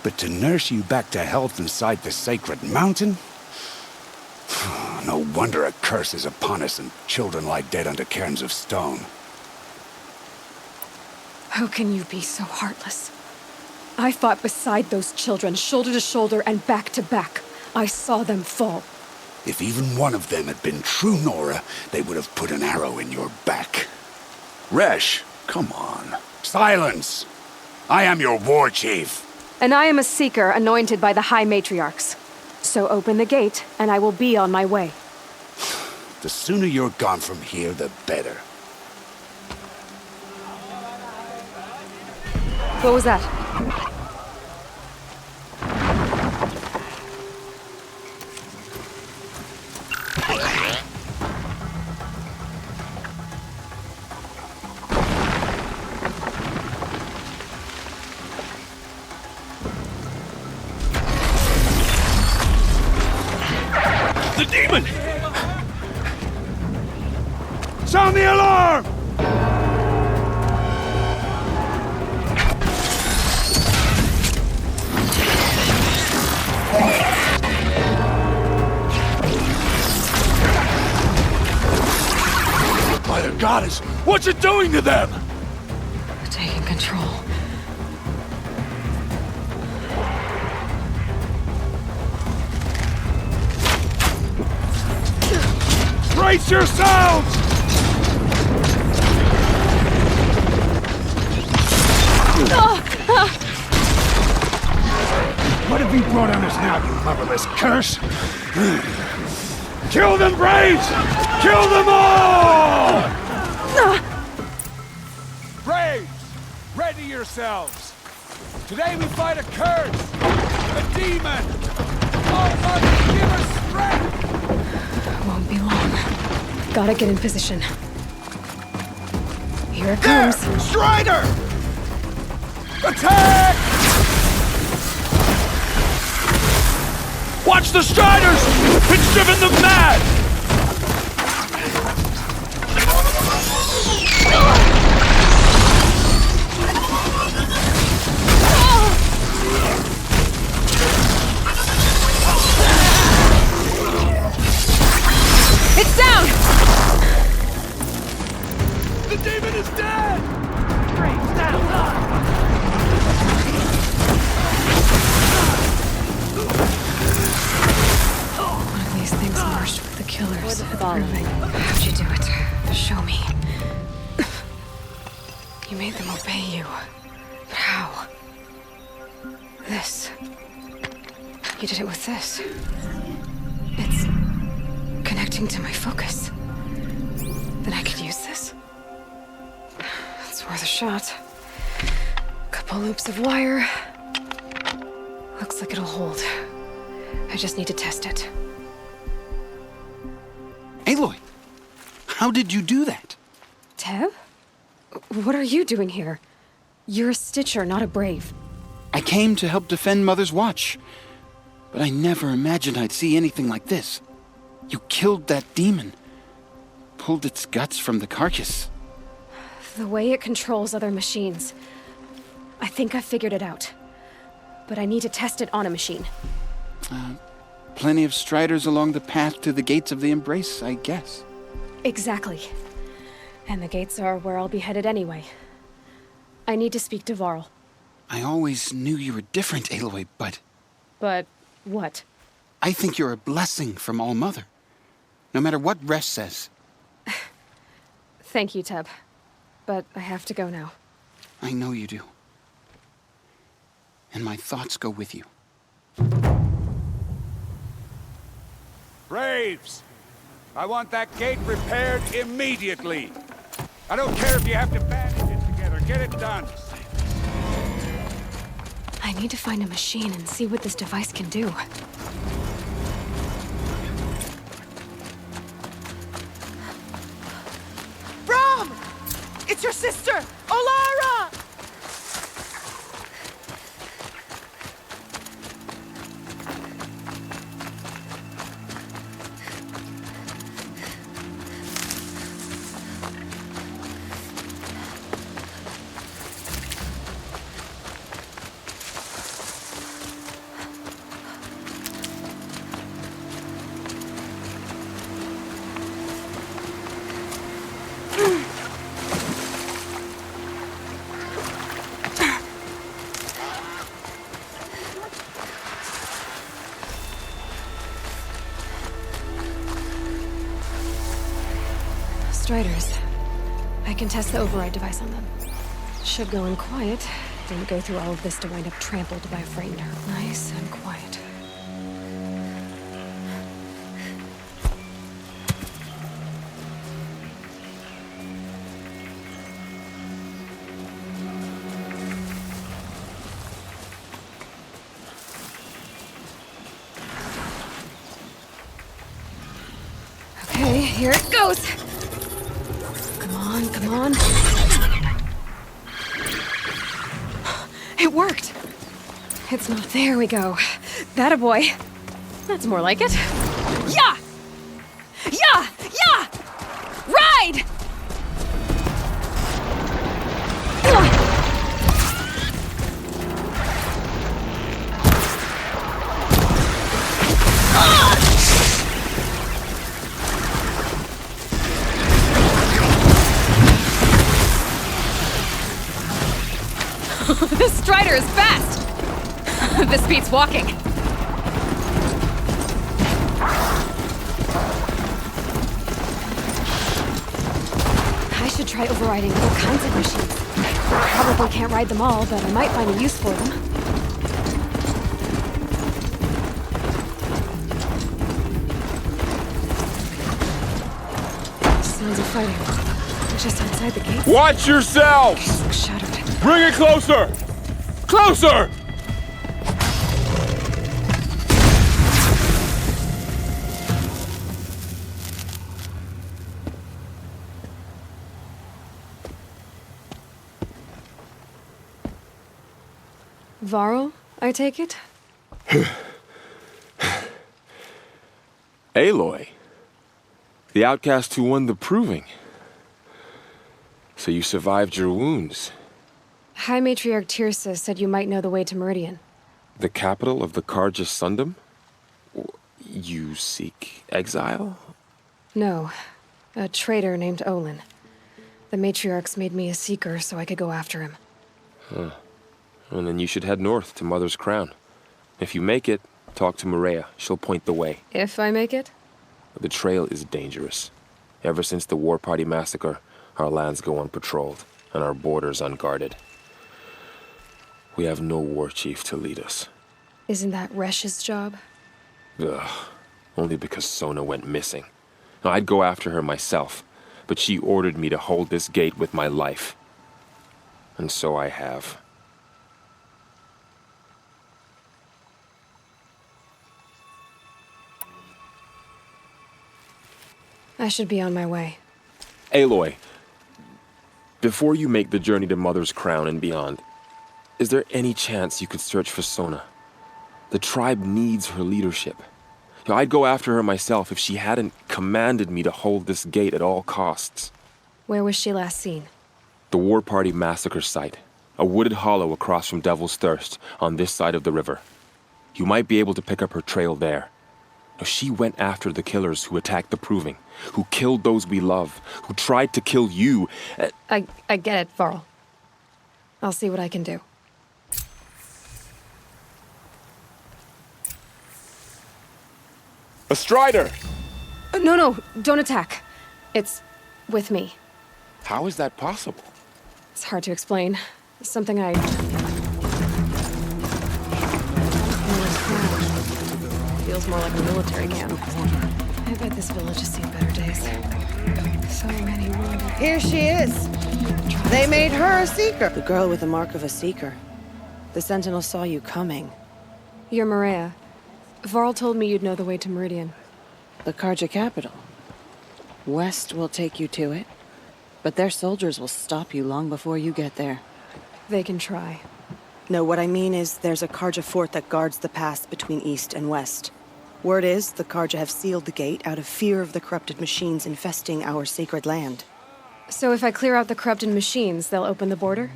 But to nurse you back to health inside the sacred mountain? No wonder a curse is upon us and children lie dead under cairns of stone. How can you be so heartless? I fought beside those children, shoulder to shoulder and back to back. I saw them fall. If even one of them had been true Nora, they would have put an arrow in your back. Resh, come on. Silence! I am your war chief. And I am a seeker anointed by the High Matriarchs. So open the gate, and I will be on my way. The sooner you're gone from here, the better. What was that? The demon! Sound the alarm! By the goddess, what's it doing to them? Taking control. Brace yourselves! What have you brought on us now, you motherless curse? Kill them, Braves! Kill them all! Braves, ready yourselves. Today we fight a curse, a demon. All must give us strength. Won't be long. Gotta get in position. Here it comes. Strider! Attack! Watch the Striders! It's driven them mad! It's down! The demon is dead! One of these things merged with the killers. How'd you do it? Show me. You made them obey you. But how? This. You did it with this. It's connecting to my focus. Then I could use this. It's worth a shot. Couple loops of wire. Looks like it'll hold. I just need to test it. Aloy, how did you do that? Teb? What are you doing here? You're a Stitcher, not a Brave. I came to help defend Mother's Watch, but I never imagined I'd see anything like this. You killed that demon. Pulled its guts from the carcass. The way it controls other machines. I think I figured it out. But I need to test it on a machine. Plenty of Striders along the path to the gates of the Embrace, I guess. Exactly. And the gates are where I'll be headed anyway. I need to speak to Varl. I always knew you were different, Aloy, but... But what? I think you're a blessing from All-Mother. No matter what Resh says. Thank you, Teb. But I have to go now. I know you do. And my thoughts go with you. Braves! I want that gate repaired immediately. I don't care if you have to bandage it together. Get it done. I need to find a machine and see what this device can do. Brom! It's your sister, Olara! Striders. I can test the override device on them. Should go in quiet. Didn't go through all of this to wind up trampled by a frightened her. Nice and quiet. Okay, here it goes! Come on. It worked! It's not. There we go. That-a boy. That's more like it. Yeah! Yeah! Yeah! Ride! This Strider is fast! This beats walking. I should try overriding all kinds of machines. Probably can't ride them all, but I might find a use for them. Sounds of fighting. Just outside the gate. Watch yourselves! Looks shuttered. Bring it closer! Closer! Varl, I take it? Aloy. The outcast who won the proving. So you survived your wounds. High Matriarch Tirsa said you might know the way to Meridian. The capital of the Carja Sundom? You seek exile? No. A traitor named Olin. The Matriarchs made me a seeker so I could go after him. Huh. Well, then you should head north to Mother's Crown. If you make it, talk to Maria. She'll point the way. If I make it? The trail is dangerous. Ever since the War Party massacre, our lands go unpatrolled, and our borders unguarded. We have no war chief to lead us. Isn't that Resh's job? Ugh. Only because Sona went missing. Now, I'd go after her myself, but she ordered me to hold this gate with my life. And so I have. I should be on my way. Aloy, before you make the journey to Mother's Crown and beyond, is there any chance you could search for Sona? The tribe needs her leadership. I'd go after her myself if she hadn't commanded me to hold this gate at all costs. Where was she last seen? The War Party massacre site. A wooded hollow across from Devil's Thirst, on this side of the river. You might be able to pick up her trail there. Now, she went after the killers who attacked the Proving, who killed those we love, who tried to kill you. I get it, Varl. I'll see what I can do. A Strider! No, don't attack. It's with me. How is that possible? It's hard to explain. Something I... Feels more like a military camp. I bet this village has seen better days. So many wounded. Here she is. They made her a seeker. The girl with the mark of a seeker. The Sentinel saw you coming. You're Maria. Varl told me you'd know the way to Meridian. The Carja capital. West will take you to it, but their soldiers will stop you long before you get there. They can try. No, what I mean is there's a Carja fort that guards the pass between east and west. Word is the Carja have sealed the gate out of fear of the corrupted machines infesting our sacred land. So if I clear out the corrupted machines, they'll open the border?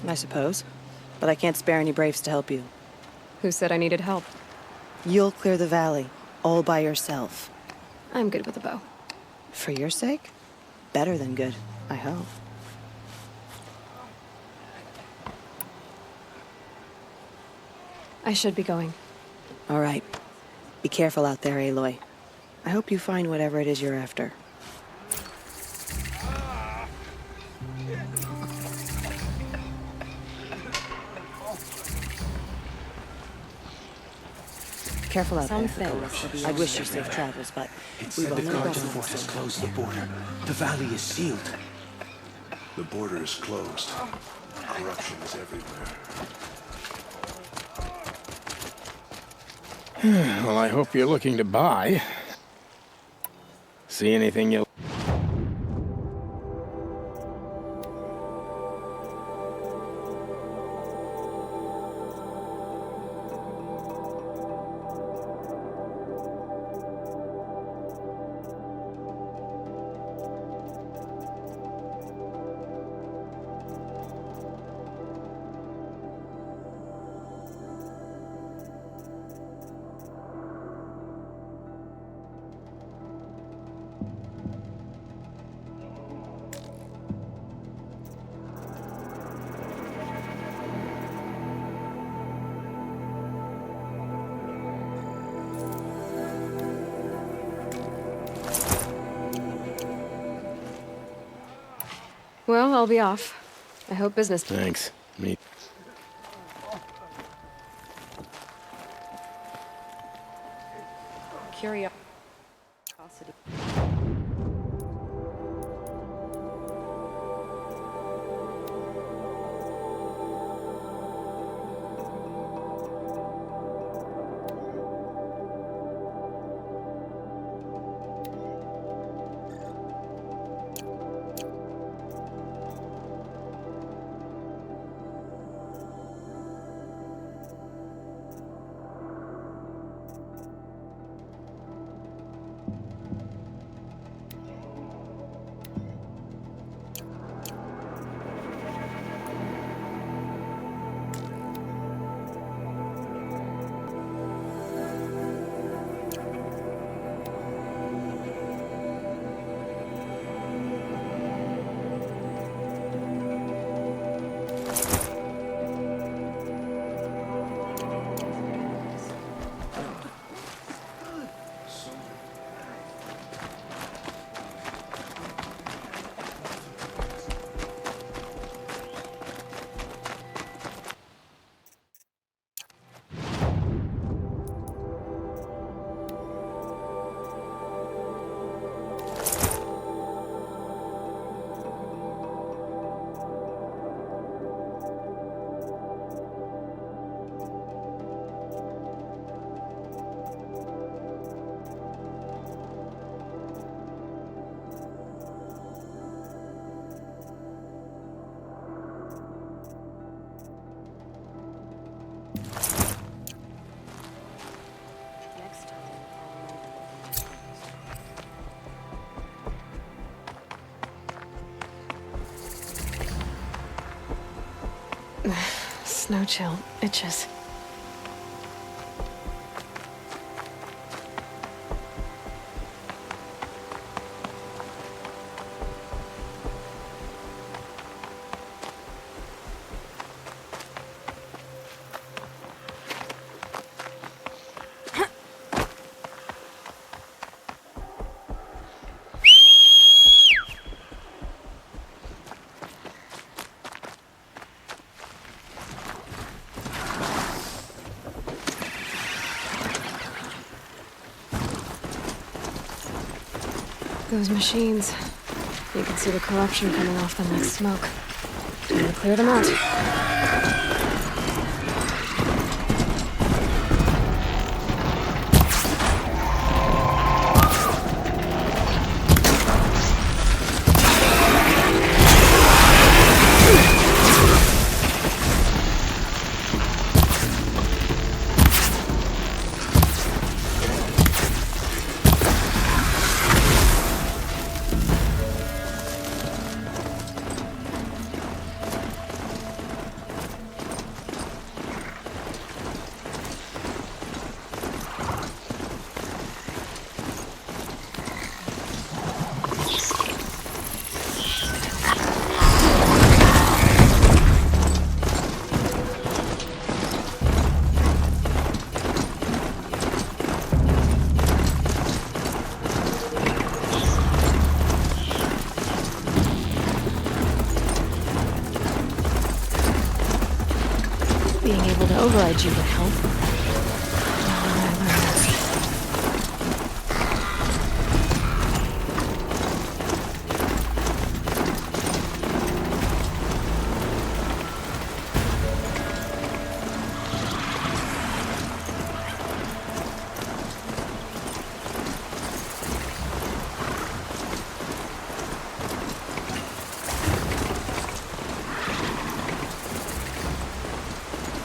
I suppose. But I can't spare any braves to help you. Who said I needed help? You'll clear the valley, all by yourself. I'm good with a bow. For your sake? Better than good, I hope. I should be going. All right. Be careful out there, Aloy. I hope you find whatever it is you're after. Careful out there. I wish you safe travels, but we will The know Carja better. fort has closed the border. The valley is sealed. The border is closed. Corruption is everywhere. Well, I hope you're looking to buy. See anything you'll... Well, I'll be off. I hope business... Thanks. Me. Curiosity. Snow chill itches. Those machines. You can see the corruption coming off them like smoke. Time to clear them out. Being able to override you would help.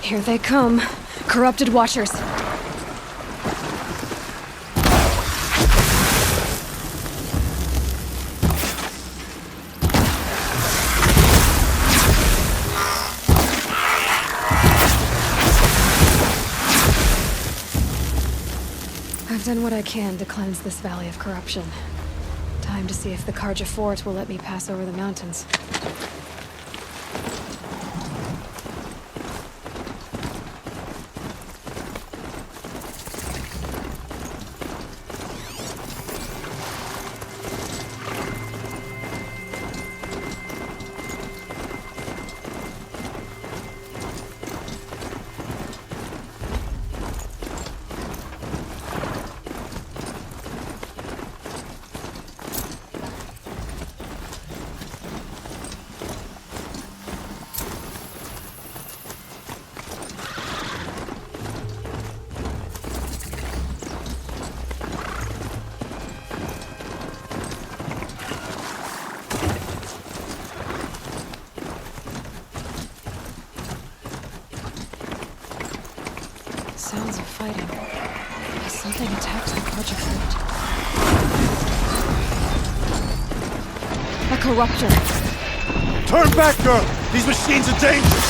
Here they come. Corrupted Watchers. I've done what I can to cleanse this valley of corruption. Time to see if the Karja Fort will let me pass over the mountains. Sounds of fighting. Has something attacked the Karja Fort? A corruptor! Turn back, girl! These machines are dangerous!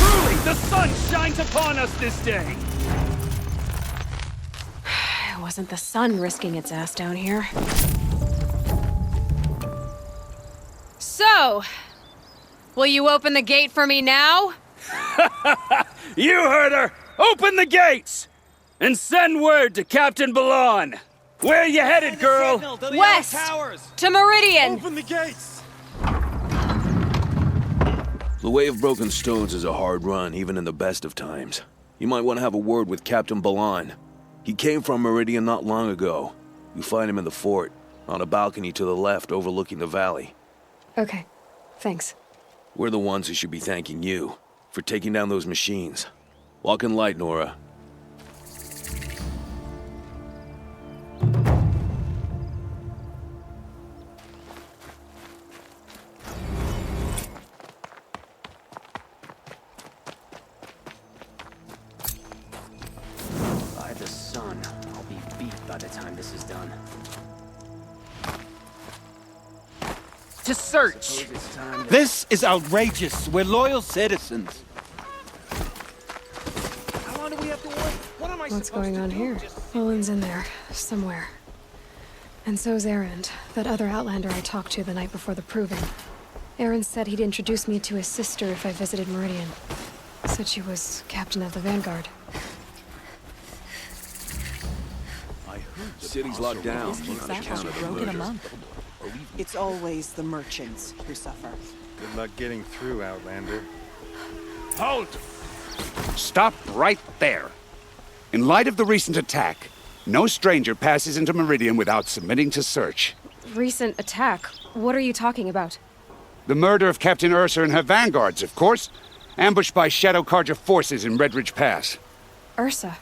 Truly, the sun shines upon upon us this day! It wasn't the sun risking its ass down here. So, will you open the gate for me now? You heard her! Open the gates! And send word to Captain Balon! Where you headed, girl? West! To Meridian! Open the gates! The Way of Broken Stones is a hard run, even in the best of times. You might want to have a word with Captain Balon. He came from Meridian not long ago. You find him in the fort, on a balcony to the left overlooking the valley. Okay, thanks. We're the ones who should be thanking you for taking down those machines. Walk in light, Nora. By the sun, I'll be beat by the time this is done. To search! This is outrageous. We're loyal citizens. How long do we have to wait? What am I What's going on here? Olin's in there, somewhere. And so's Erend, that other Outlander I talked to the night before the proving. Erend said he'd introduce me to his sister if I visited Meridian. Said she was captain of the Vanguard. City's locked down on account of the murders. It's always the merchants who suffer. Good luck getting through, Outlander. Halt! Stop right there. In light of the recent attack, no stranger passes into Meridian without submitting to search. Recent attack? What are you talking about? The murder of Captain Ursa and her vanguards, of course. Ambushed by Shadow Carja forces in Redridge Pass. Ursa?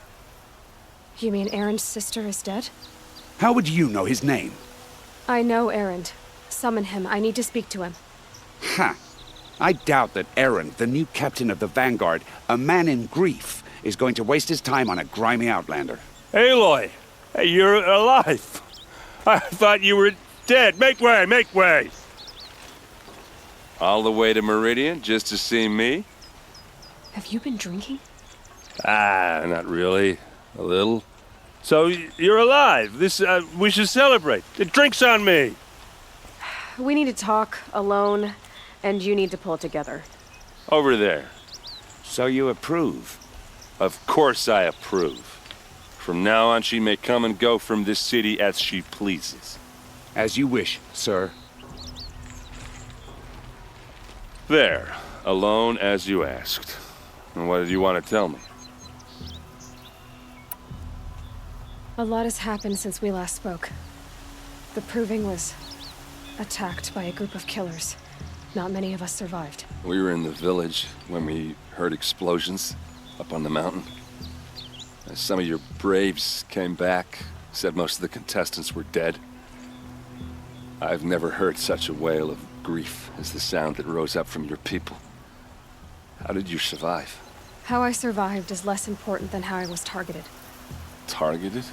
You mean Erend's sister is dead? How would you know his name? I know Erend. Summon him. I need to speak to him. Ha! I doubt that Erend, the new captain of the Vanguard, a man in grief, is going to waste his time on a grimy outlander. Aloy! Hey, you're alive! I thought you were dead. Make way, make way! All the way to Meridian just to see me? Have you been drinking? Ah, not really. A little. So, you're alive. We should celebrate. The drink's on me. We need to talk, alone, and you need to pull it together. Over there. So you approve? Of course I approve. From now on, she may come and go from this city as she pleases. As you wish, sir. There. Alone as you asked. And what did you want to tell me? A lot has happened since we last spoke. The Proving was attacked by a group of killers. Not many of us survived. We were in the village when we heard explosions up on the mountain. Some of your braves came back, said most of the contestants were dead. I've never heard such a wail of grief as the sound that rose up from your people. How did you survive? How I survived is less important than how I was targeted. Targeted?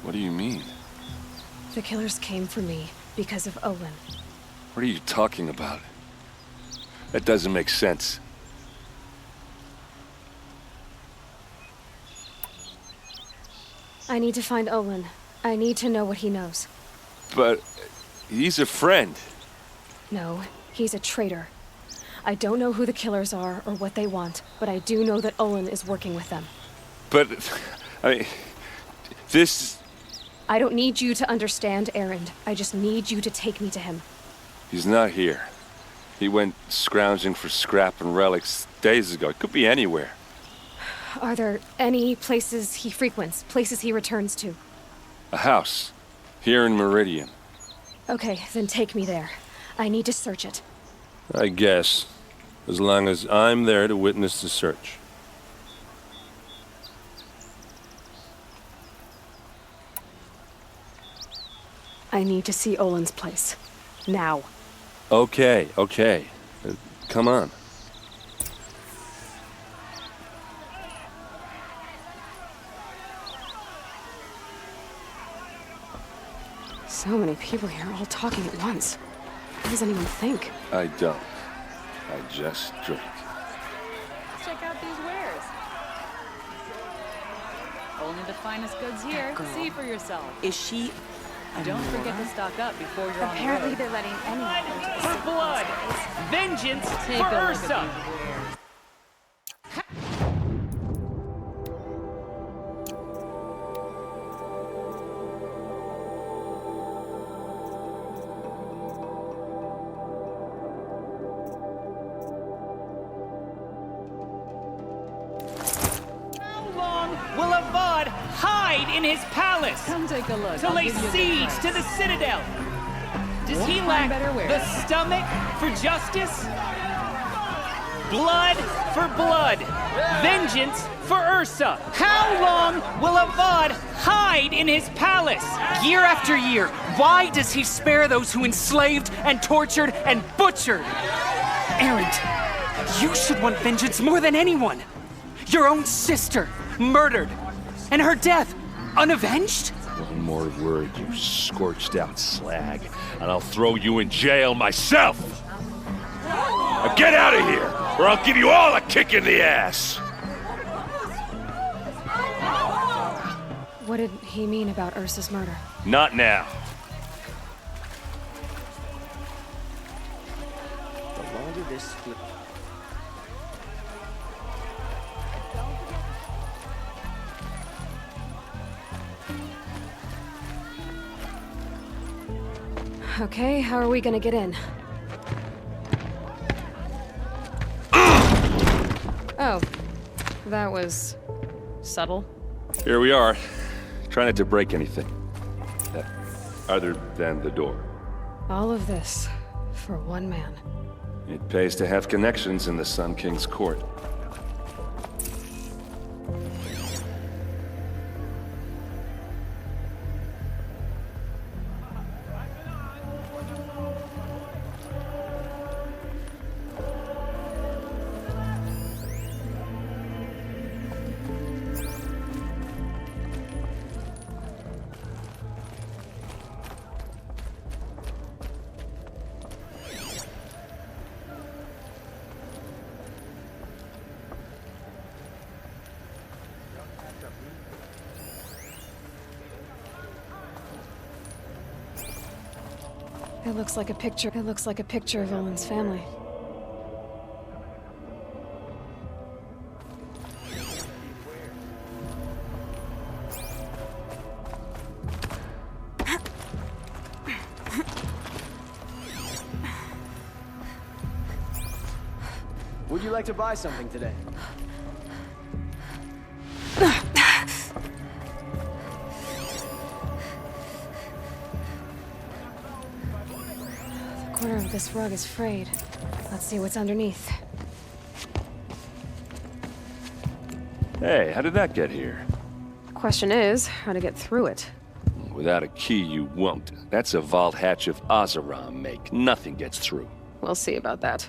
What do you mean? The killers came for me because of Olin. What are you talking about? That doesn't make sense. I need to find Olin. I need to know what he knows. But he's a friend. No, he's a traitor. I don't know who the killers are or what they want, but I do know that Olin is working with them. But, I mean, this... I don't need you to understand, Erend. I just need you to take me to him. He's not here. He went scrounging for scrap and relics days ago. It could be anywhere. Are there any places he frequents, places he returns to? A house. Here in Meridian. Okay, then take me there. I need to search it. I guess. As long as I'm there to witness the search. I need to see Olin's place. Now. Okay, okay. Come on. So many people here, all talking at once. What does anyone think? I don't. I just drink. Check out these wares. Only the finest goods here. Girl. See for yourself. Is she a Don't forget Nora? to stock up before you're Apparently on the they're letting anyone into the For blood! Vengeance Take for a look at Ursa! Will Avad hide in his palace? Come take a look. To I'll lay give you a good siege price. to the citadel? Does Won't he find lack better wear. the stomach for justice? Blood for blood. Vengeance for Ursa. How long will Avad hide in his palace? Year after year, why does he spare those who enslaved and tortured and butchered? Errant, you should want vengeance more than anyone. Your own sister, murdered, and her death, unavenged? One more word, you scorched out slag, and I'll throw you in jail myself! Now get out of here, or I'll give you all a kick in the ass! What did he mean about Ursa's murder? Not now. The longer this split... Okay, how are we gonna get in? Oh, that was subtle. Here we are. Try not to break anything. Other than the door. All of this for one man. It pays to have connections in the Sun King's court. It looks like a picture. It looks like a picture of Owen's family. Would you like to buy something today? The corner of this rug is frayed. Let's see what's underneath. Hey, how did that get here? Question is, how to get through it. Without a key, you won't. That's a vault hatch of Azeram make. Nothing gets through. We'll see about that.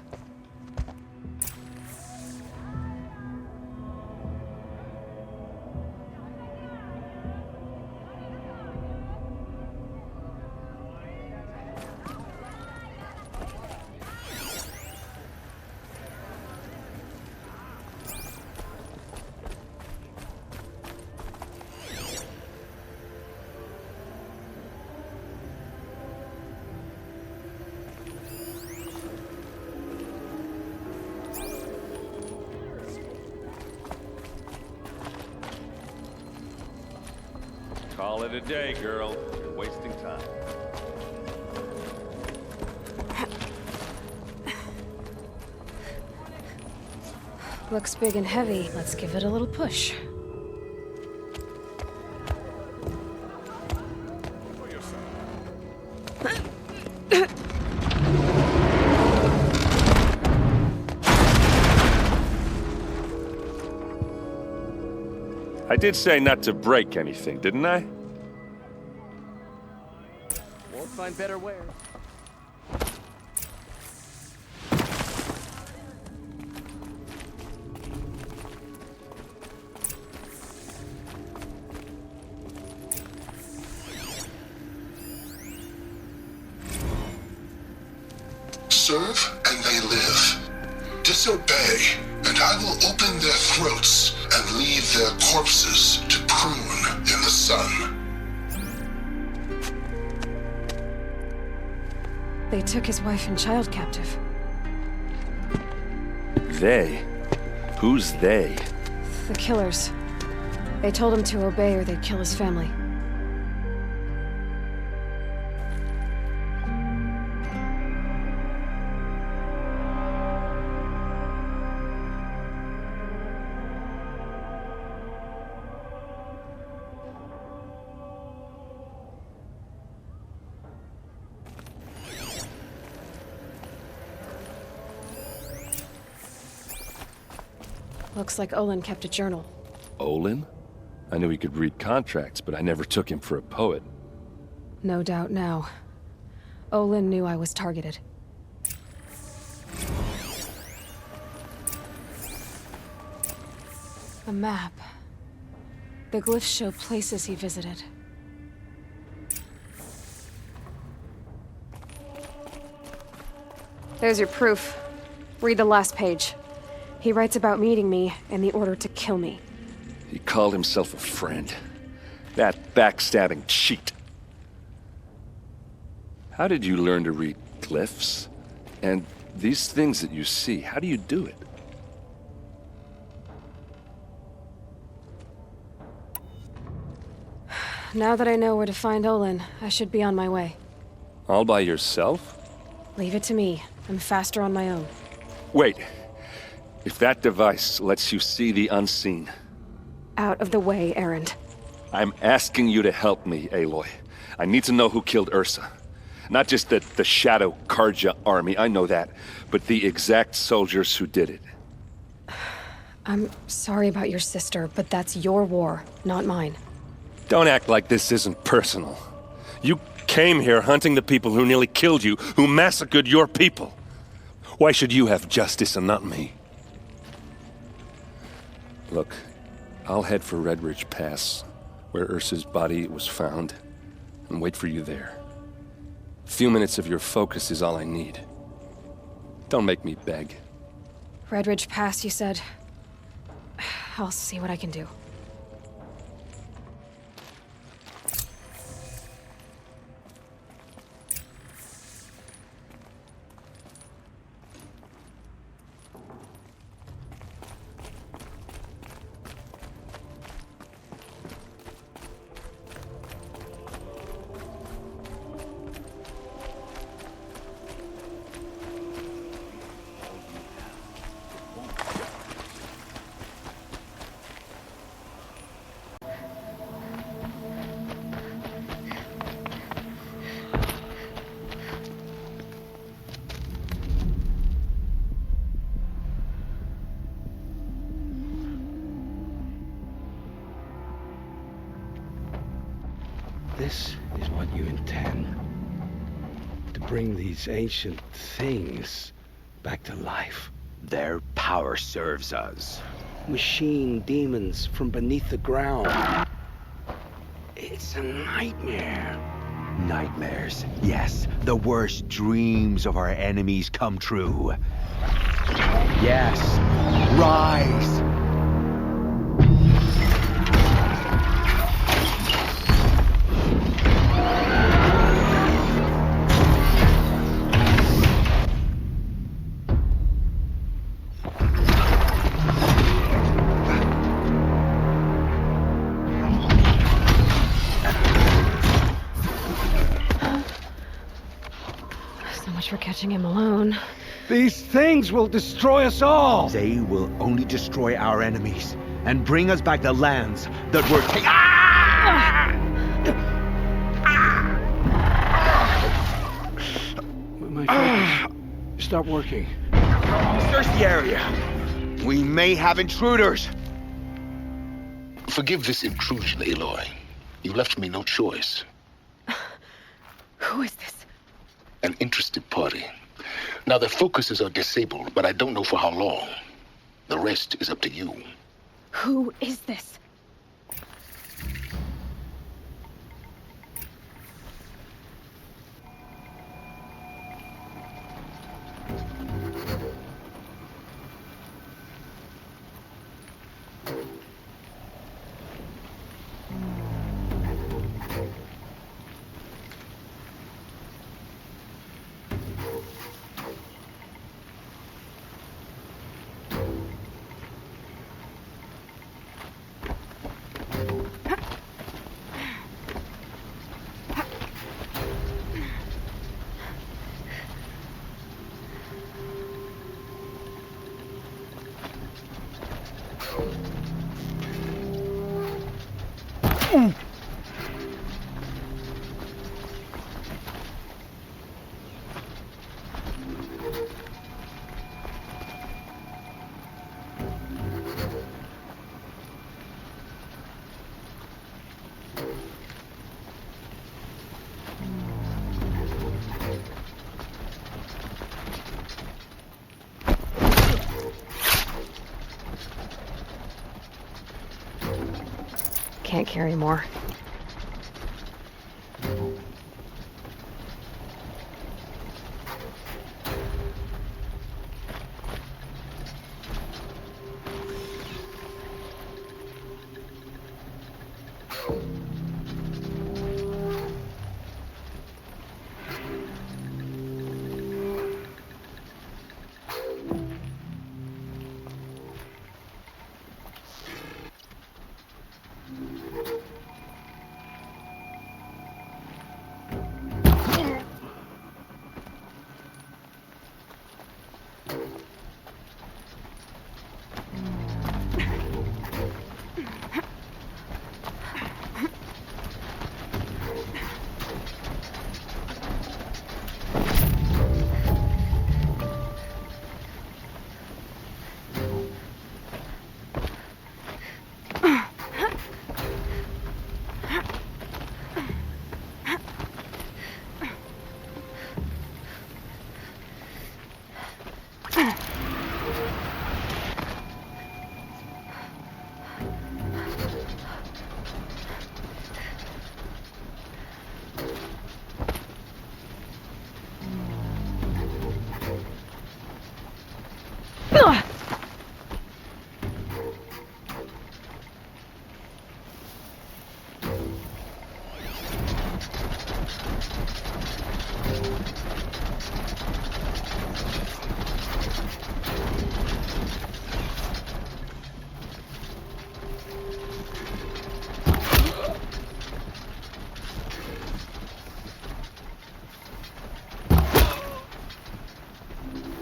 Call it a day, girl. You're wasting time. Looks big and heavy. Let's give it a little push. I did say not to break anything, didn't I? Won't find better wear. Serve and they live. Disobey, and I will open their throats and leave their corpses to moon in the sun. They took his wife and child captive. They? Who's they? The killers. They told him to obey or they'd kill his family. Looks like Olin kept a journal. Olin? I knew he could read contracts, but I never took him for a poet. No doubt now. Olin knew I was targeted. A map. The glyphs show places he visited. There's your proof. Read the last page. He writes about meeting me and the order to kill me. He called himself a friend. That backstabbing cheat. How did you learn to read glyphs? And these things that you see, how do you do it? Now that I know where to find Olin, I should be on my way. All by yourself? Leave it to me. I'm faster on my own. Wait. If that device lets you see the unseen... Out of the way, Erend. I'm asking you to help me, Aloy. I need to know who killed Ursa. Not just the Shadow Karja army, I know that, but the exact soldiers who did it. I'm sorry about your sister, but that's your war, not mine. Don't act like this isn't personal. You came here hunting the people who nearly killed you, who massacred your people. Why should you have justice and not me? Look, I'll head for Red Ridge Pass, where Ursa's body was found, and wait for you there. A few minutes of your focus is all I need. Don't make me beg. Red Ridge Pass, you said? I'll see what I can do. This is what you intend. To bring these ancient things back to life. Their power serves us. Machine demons from beneath the ground. It's a nightmare. Nightmares, yes. The worst dreams of our enemies come true. Yes, rise! For catching him alone. These things will destroy us all! They will only destroy our enemies and bring us back the lands that were taken. My focus stopped working. Search the area. We may have intruders. Forgive this intrusion, Aloy. You left me no choice. Who is this? An interested party. Now, their focuses are disabled, but I don't know for how long. The rest is up to you. Who is this? Can't carry more.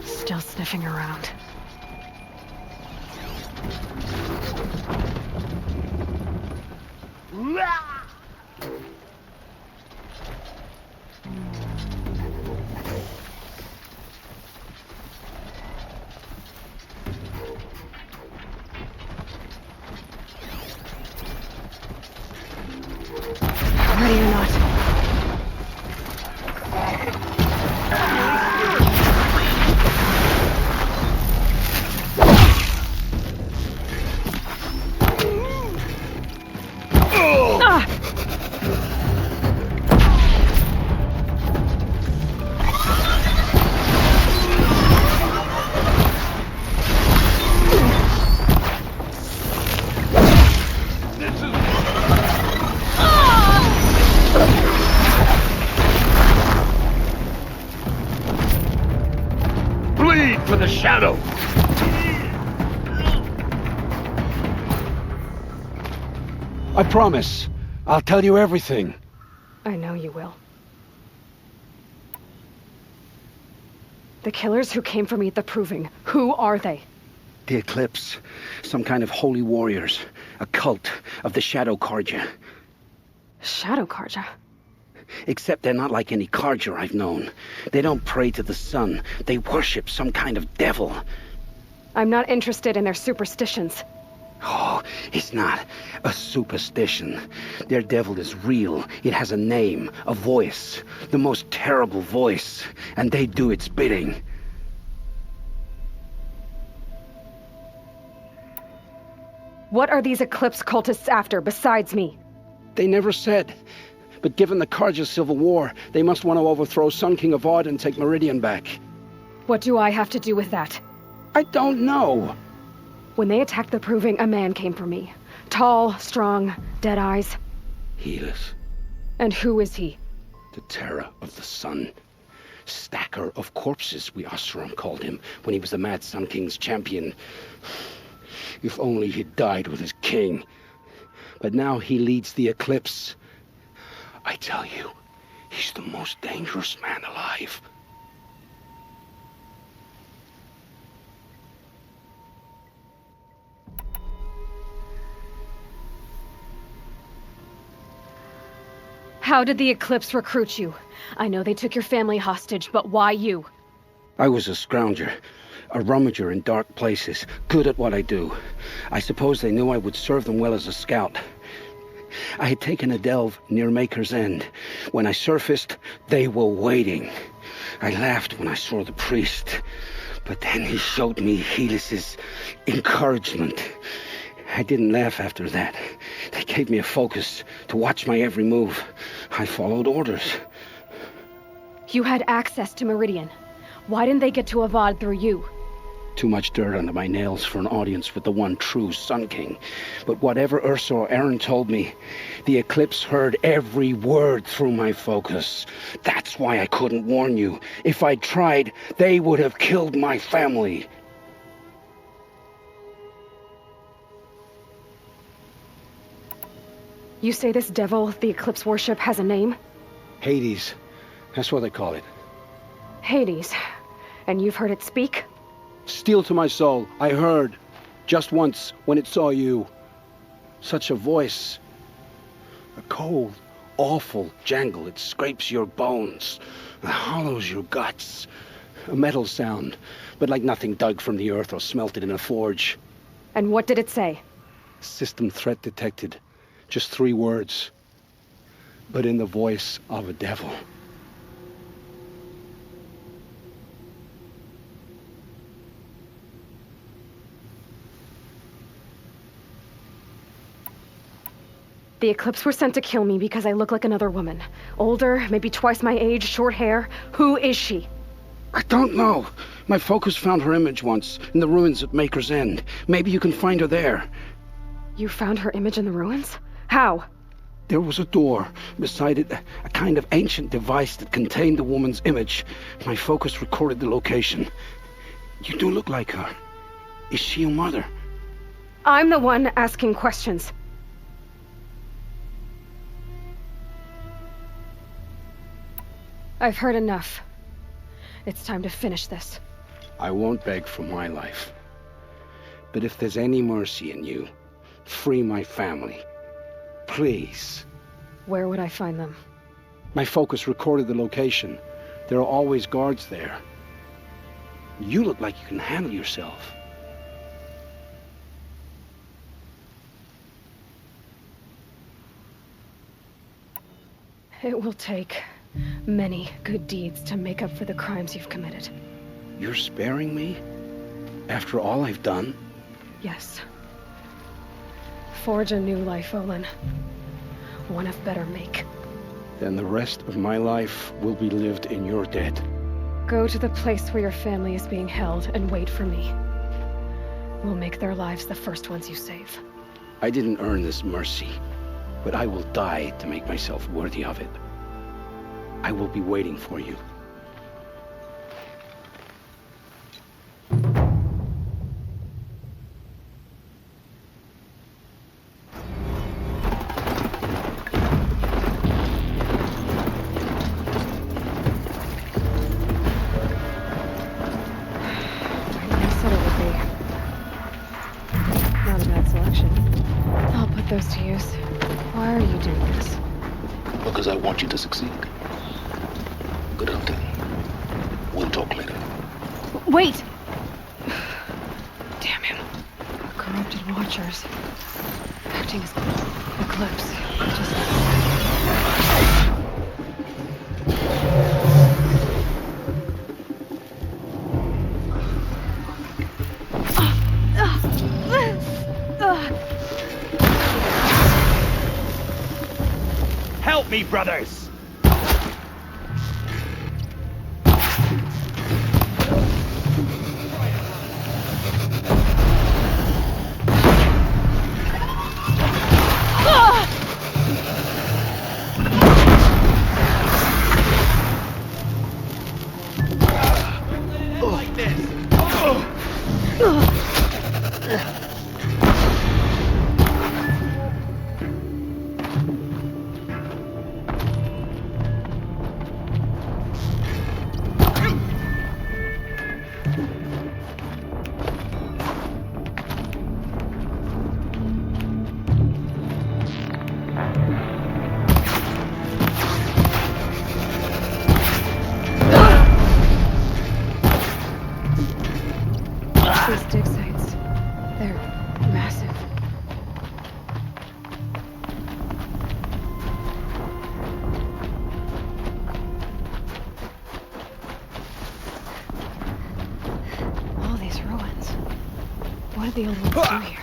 Still sniffing around. Ready or not. For the shadow! I promise. I'll tell you everything. I know you will. The killers who came for me at the Proving, who are they? The Eclipse. Some kind of holy warriors. A cult of the Shadow Carja. Shadow Carja? Except they're not like any Carja I've known. They don't pray to the sun. They worship some kind of devil. I'm not interested in their superstitions. Oh, it's not a superstition. Their devil is real. It has a name, a voice. The most terrible voice. And they do its bidding. What are these Eclipse cultists after, besides me? They never said. But given the Carja civil war, they must want to overthrow Sun King of Odd and take Meridian back. What do I have to do with that? I don't know. When they attacked the Proving, a man came for me. Tall, strong, dead eyes. Helis. And who is he? The terror of the sun. Stacker of corpses, we Oseram called him, when he was the Mad Sun King's champion. If only he'd died with his king. But now he leads the Eclipse. I tell you, he's the most dangerous man alive. How did the Eclipse recruit you? I know they took your family hostage, but why you? I was a scrounger, a rummager in dark places, good at what I do. I suppose they knew I would serve them well as a scout. I had taken a delve near Maker's End. When I surfaced, they were waiting. I laughed when I saw the priest, but then he showed me Helis's encouragement. I didn't laugh after that. They gave me a focus to watch my every move. I followed orders. You had access to Meridian. Why didn't they get to Avad through you? Too much dirt under my nails for an audience with the one true Sun King. But whatever Ursa or Aaron told me, the Eclipse heard every word through my focus. That's why I couldn't warn you. If I'd tried, they would have killed my family. You say this devil the Eclipse worship has a name? Hades. That's what they call it. Hades. And you've heard it speak? Steel to my soul, I heard. Just once, when it saw you. Such a voice. A cold, awful jangle. It scrapes your bones. It hollows your guts. A metal sound, but like nothing dug from the earth or smelted in a forge. And what did it say? System threat detected. Just 3 words. But in the voice of a devil. The Eclipse were sent to kill me because I look like another woman. Older, maybe twice my age, short hair. Who is she? I don't know. My focus found her image once, in the ruins at Maker's End. Maybe you can find her there. You found her image in the ruins? How? There was a door. Beside it, a kind of ancient device that contained the woman's image. My focus recorded the location. You do look like her. Is she your mother? I'm the one asking questions. I've heard enough. It's time to finish this. I won't beg for my life. But if there's any mercy in you, free my family. Please. Where would I find them? My focus recorded the location. There are always guards there. You look like you can handle yourself. It will take many good deeds to make up for the crimes you've committed. You're sparing me? After all I've done? Yes. Forge a new life, Olin. One of better make. Then the rest of my life will be lived in your debt. Go to the place where your family is being held and wait for me. We'll make their lives the first ones you save. I didn't earn this mercy, but I will die to make myself worthy of it. I will be waiting for you. Those to use. Why are you doing this? Because I want you to succeed. Good hunting. We'll talk later. Wait! Damn him. Corrupted watchers. Acting as Eclipse. Help me, brothers! Like this. did the old ones do here?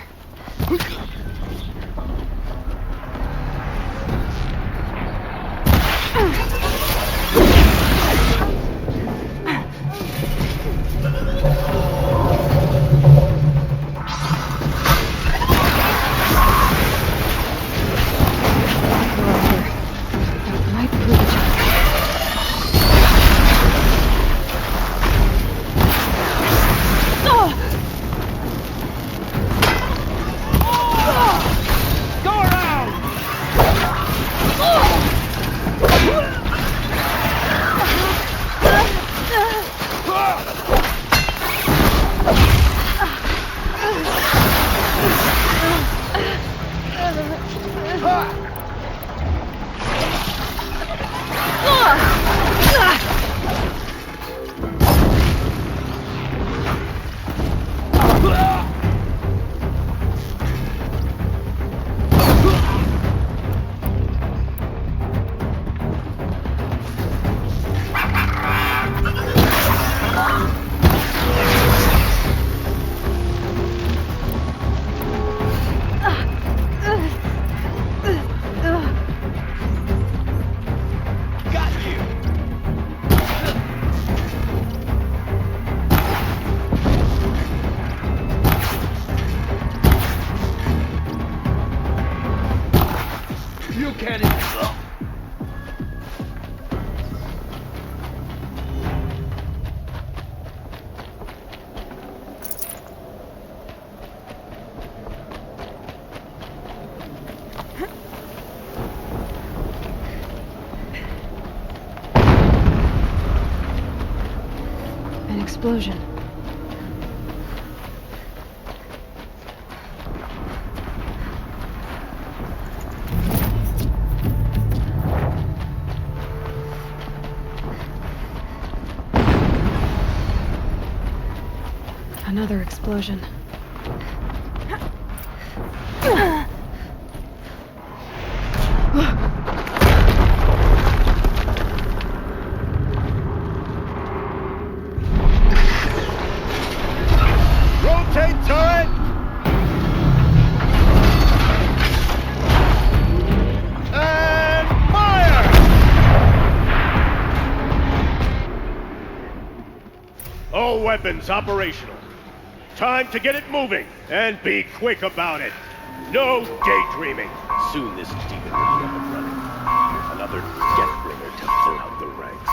Explosion. Another explosion. All weapons operational. Time to get it moving, and be quick about it. No daydreaming. Soon this demon will be up and running. Another Deathbringer to fill out the ranks.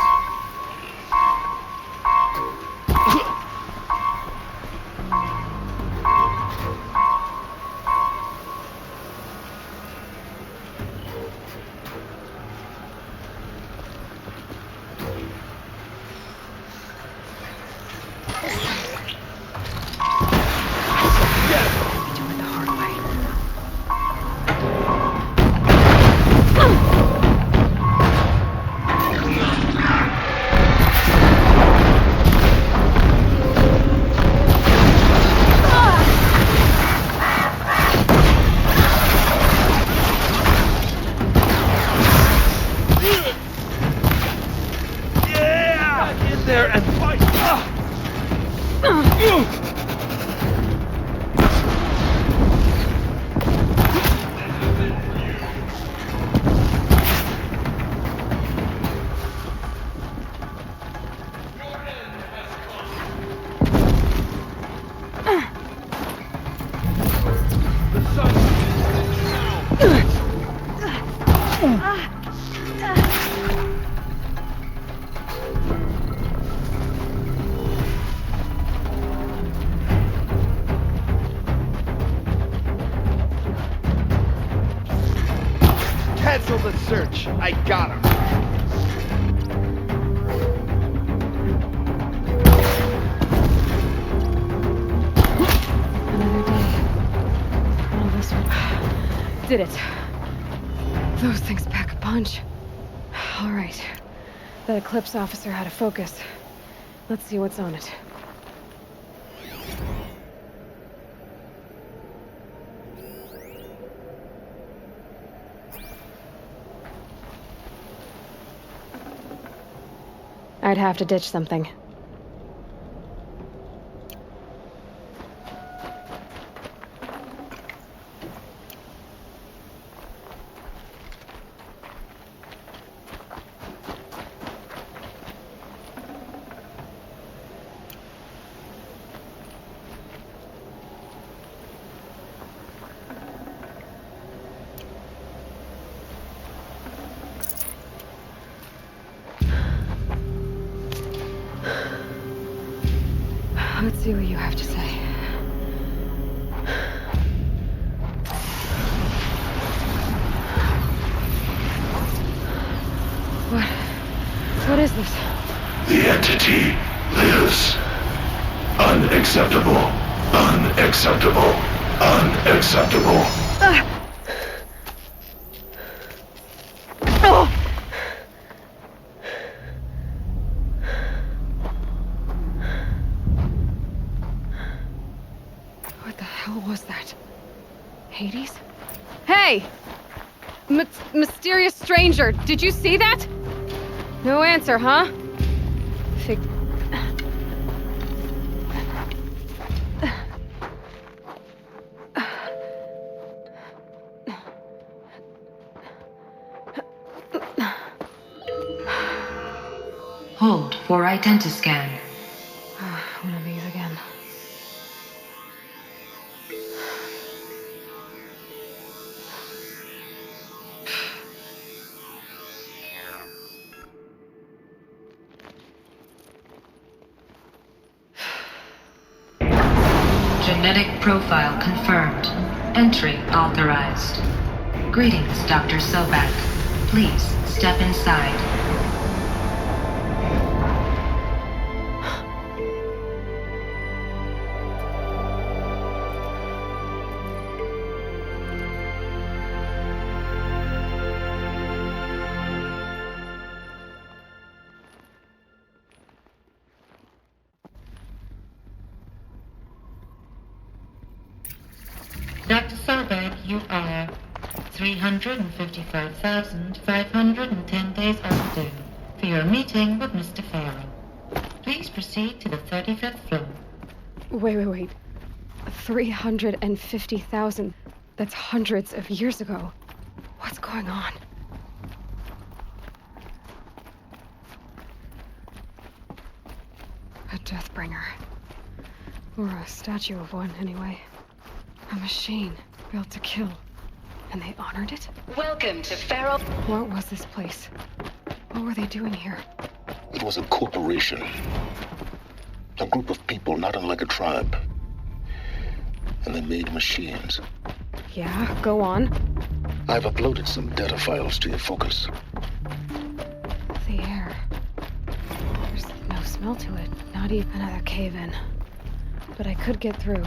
Cancel the search. I got him. Another day. All this one. Did it. Those things pack a punch. All right. That Eclipse officer had a focus. Let's see what's on it. I'd have to ditch something. see what you have to say. What is this? The entity lives. Unacceptable. Unacceptable. Unacceptable. Oh! What the hell was that? Hades? Hey! Mysterious stranger, did you see that? No answer, huh? Hold for identiscan. One of these again. Genetic profile confirmed. Entry authorized. Greetings, Dr. Sobak. Please step inside. Dr. Sobak, you are 355,510 days overdue for your meeting with Mr. Farrell. Please proceed to the 35th floor. Wait. 350,000. That's hundreds of years ago. What's going on? A Deathbringer. Or a statue of one, anyway. A machine built to kill. And they honored it? Welcome to Farrell. What was this place? What were they doing here? It was a corporation. A group of people not unlike a tribe. And they made machines. Yeah, go on. I've uploaded some data files to your focus. The air. There's no smell to it. Not even another cave-in. But I could get through.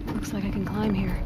Looks like I can climb here.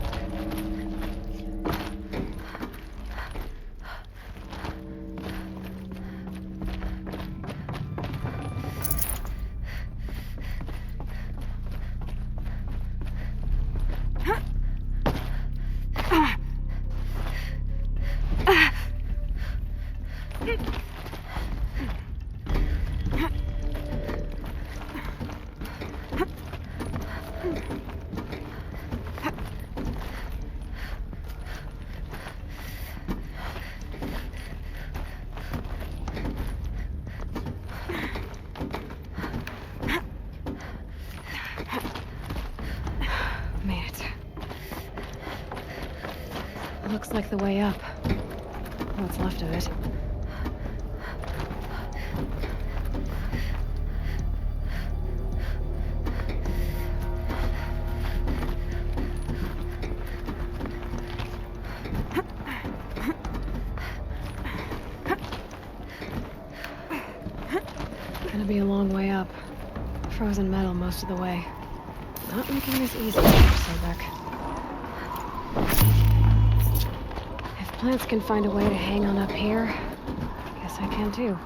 Looks like the way up. What's left of it. Gonna be a long way up. Frozen metal most of the way. Not making this easy, Sobek. If plants can find a way to hang on up here, guess I can too.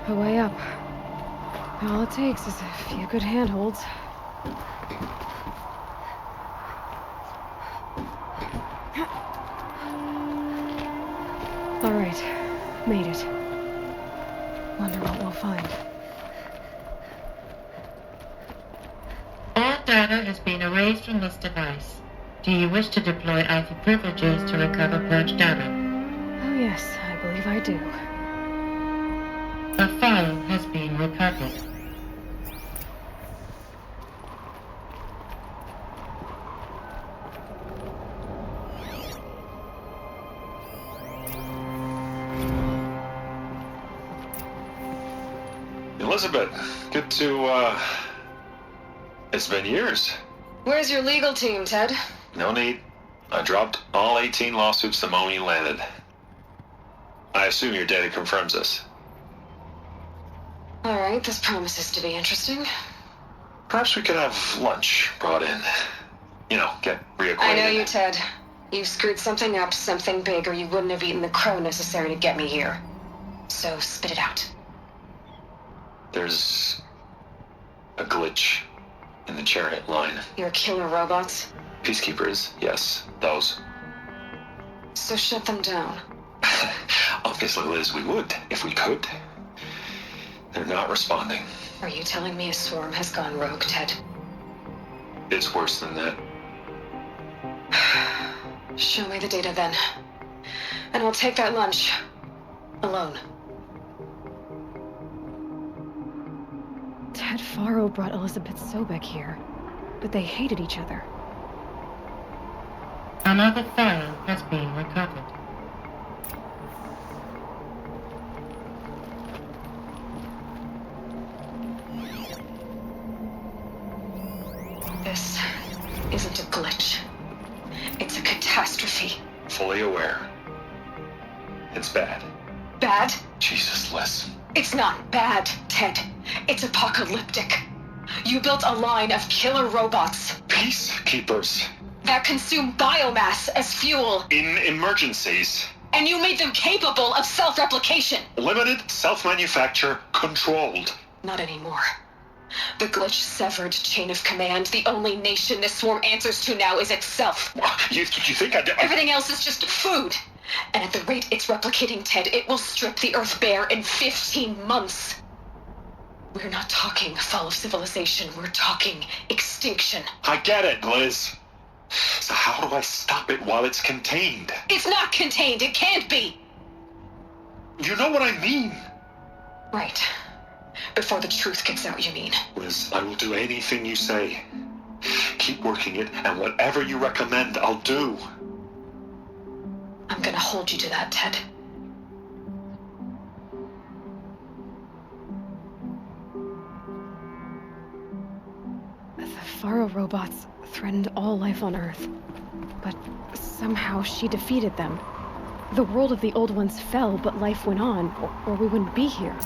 the way up. All it takes is a few good handholds. All right, made it. Wonder what we'll find. All data has been erased from this device. Do you wish to deploy Alpha privileges to recover purged data? Oh yes, I believe I do. A file has been recovered. Elizabeth, good to, It's been years. Where's your legal team, Ted? No need. I dropped all 18 lawsuits the moment you landed. I assume your data confirms this. All right, this promises to be interesting. Perhaps we could have lunch brought in. You know, get reacquainted. I know you, Ted. You screwed something up, something big, or you wouldn't have eaten the crow necessary to get me here. So spit it out. There's a glitch in the chariot line. Your killer robots? Peacekeepers, yes, those. So shut them down. Obviously, Liz, we would, if we could. They're not responding. Are you telling me a swarm has gone rogue, Ted? It's worse than that. Show me the data then. And I'll take that lunch. Alone. Ted Faro brought Elizabeth Sobek here, but they hated each other. Another file has been recovered. This isn't a glitch. It's a catastrophe. Fully aware. It's bad. Bad? Jesus, Liz. It's not bad, Ted. It's apocalyptic. You built a line of killer robots. Peacekeepers. That consume biomass as fuel. In emergencies. And you made them capable of self-replication. Limited, self-manufacture, controlled. Not anymore. The glitch severed chain of command. The only nation this swarm answers to now is itself. You think I did? Everything else is just food. And at the rate it's replicating, Ted, it will strip the Earth bare in 15 months. We're not talking fall of civilization. We're talking extinction. I get it, Liz. So how do I stop it while it's contained? It's not contained. It can't be. You know what I mean. Right. Before the truth gets out, you mean? Liz, I will do anything you say. Keep working it, and whatever you recommend, I'll do. I'm gonna hold you to that, Ted. The Faro robots threatened all life on Earth. But somehow she defeated them. The world of the old ones fell, but life went on, or we wouldn't be here.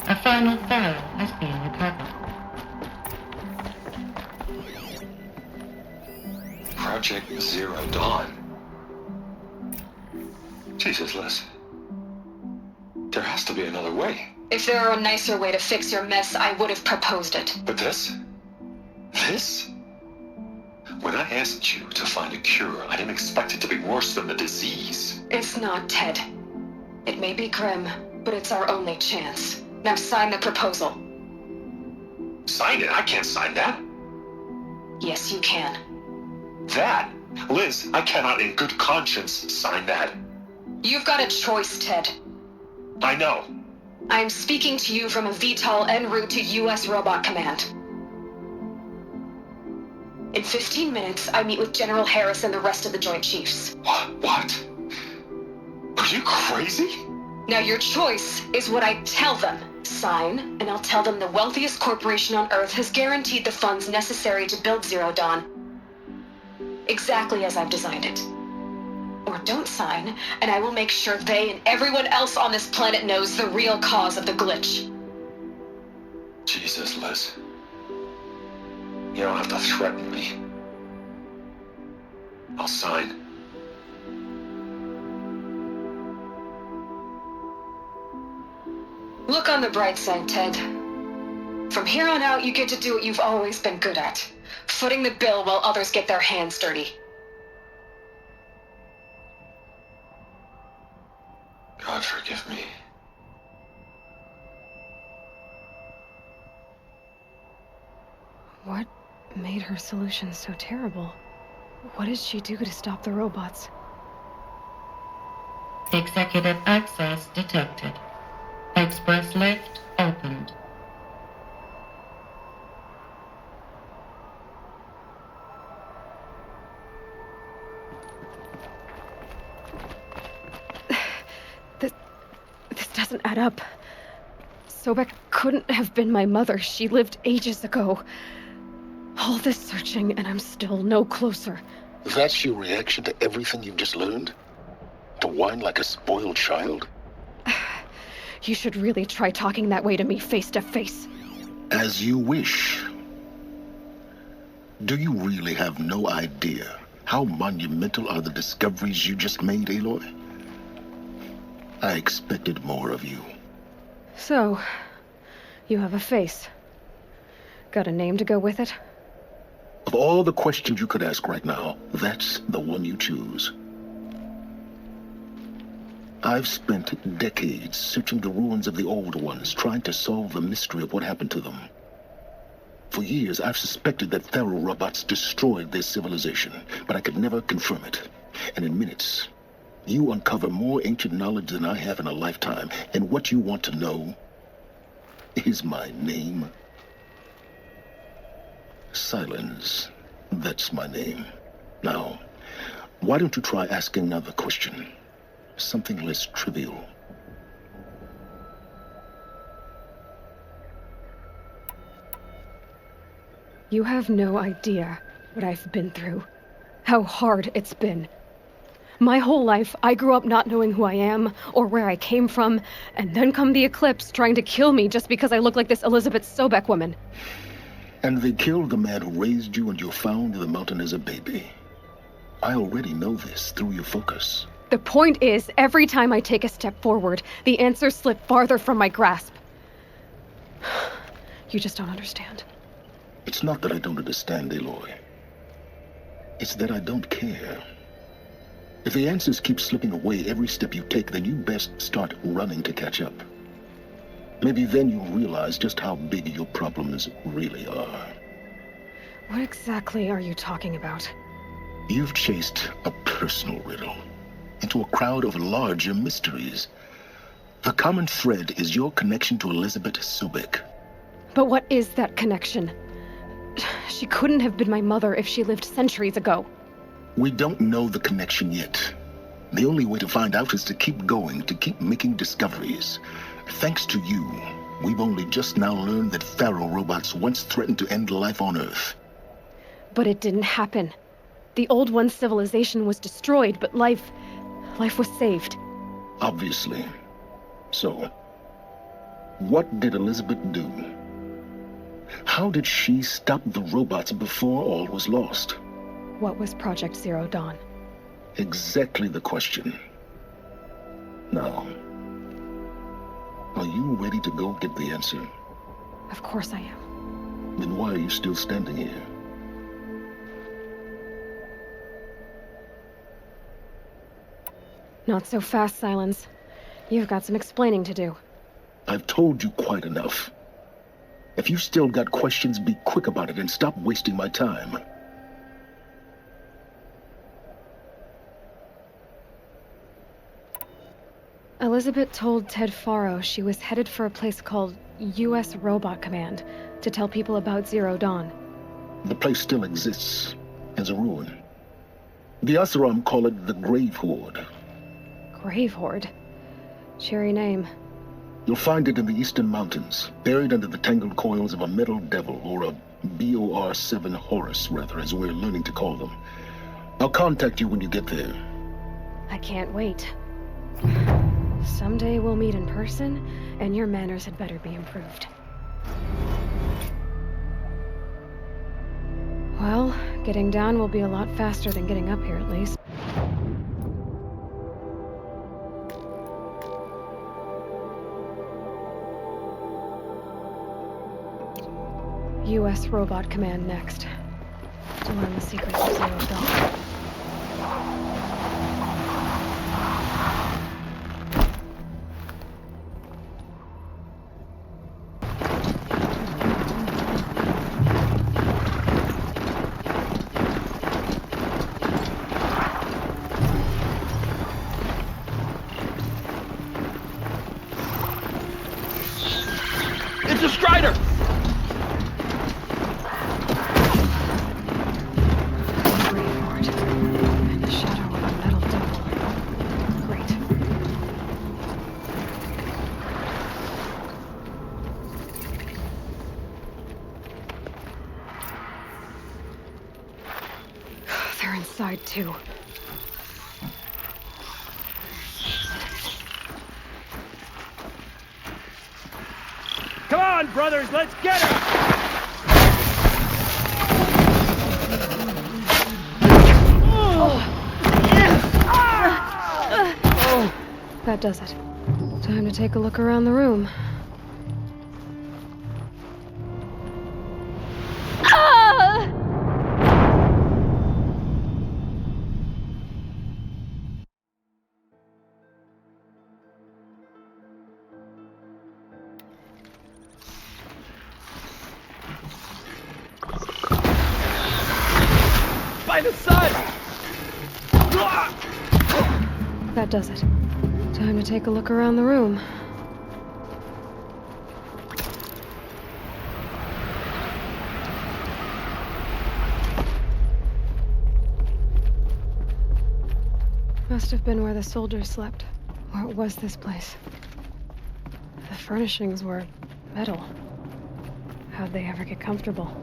A final file has been recovered. Project Zero Dawn. Jesus, Liz. There has to be another way. If there were a nicer way to fix your mess, I would have proposed it. But this? This? When I asked you to find a cure, I didn't expect it to be worse than the disease. It's not, Ted. It may be grim, but it's our only chance. Now sign the proposal. Sign it? I can't sign that. Yes, you can. That? Liz, I cannot in good conscience sign that. You've got a choice, Ted. I know. I'm speaking to you from a VTOL en route to U.S. Robot Command. In 15 minutes, I meet with General Harris and the rest of the Joint Chiefs. What? Are you crazy? Now your choice is what I tell them. Sign, and I'll tell them the wealthiest corporation on Earth has guaranteed the funds necessary to build Zero Dawn. Exactly as I've designed it. Or don't sign, and I will make sure they and everyone else on this planet knows the real cause of the glitch. Jesus, Liz. You don't have to threaten me. I'll sign. Look on the bright side, Ted. From here on out, you get to do what you've always been good at. Footing the bill while others get their hands dirty. God forgive me. What made her solution so terrible? What did she do to stop the robots? Executive access detected. Express lift opened. This doesn't add up. Sobek couldn't have been my mother. She lived ages ago. All this searching, and I'm still no closer. That's your reaction to everything you've just learned? To whine like a spoiled child? You should really try talking that way to me face to face. As you wish. Do you really have no idea how monumental are the discoveries you just made, Aloy? I expected more of you. So, you have a face. Got a name to go with it? Of all the questions you could ask right now, that's the one you choose. I've spent decades searching the ruins of the old ones, trying to solve the mystery of what happened to them. For years, I've suspected that Faro robots destroyed their civilization, but I could never confirm it. And in minutes, you uncover more ancient knowledge than I have in a lifetime, and what you want to know is my name. Silence. That's my name. Now, why don't you try asking another question? Something less trivial. You have no idea what I've been through. How hard it's been. My whole life, I grew up not knowing who I am or where I came from, and then come the Eclipse trying to kill me just because I look like this Elizabeth Sobek woman. And they killed the man who raised you and you found in the mountain as a baby. I already know this through your focus. The point is, every time I take a step forward, the answers slip farther from my grasp. You just don't understand. It's not that I don't understand, Aloy. It's that I don't care. If the answers keep slipping away every step you take, then you best start running to catch up. Maybe then you'll realize just how big your problems really are. What exactly are you talking about? You've chased a personal riddle into a crowd of larger mysteries. The common thread is your connection to Elizabeth Sobek. But what is that connection? She couldn't have been my mother if she lived centuries ago. We don't know the connection yet. The only way to find out is to keep going, to keep making discoveries. Thanks to you, we've only just now learned that Faro robots once threatened to end life on Earth. But it didn't happen. The old one's civilization was destroyed, but life was saved. Obviously. So, what did Elizabeth do? How did she stop the robots before all was lost? What was Project Zero Dawn? Exactly the question. Now, are you ready to go get the answer? Of course I am. Then why are you still standing here? Not so fast, Silence. You've got some explaining to do. I've told you quite enough. If you've still got questions, be quick about it and stop wasting my time. Elizabeth told Ted Faro she was headed for a place called U.S. Robot Command to tell people about Zero Dawn. The place still exists as a ruin. The Oseram call it the Grave Horde. Grave Horde? Cheery name. You'll find it in the eastern mountains, buried under the tangled coils of a metal devil, or a BOR-7 Horus, rather, as we're learning to call them. I'll contact you when you get there. I can't wait. Someday we'll meet in person, and your manners had better be improved. Well, getting down will be a lot faster than getting up here, at least. U.S. Robot Command next. To learn the secrets of Zero Dawn. It's a Strider! And the shadow of a metal devil. Great. They're inside too. Come on, brothers, let's get her! That does it. Time to take a look around the room. By the sun! That does it. Time to take a look around the room. Must have been where the soldiers slept. What was this place? The furnishings were metal. How'd they ever get comfortable?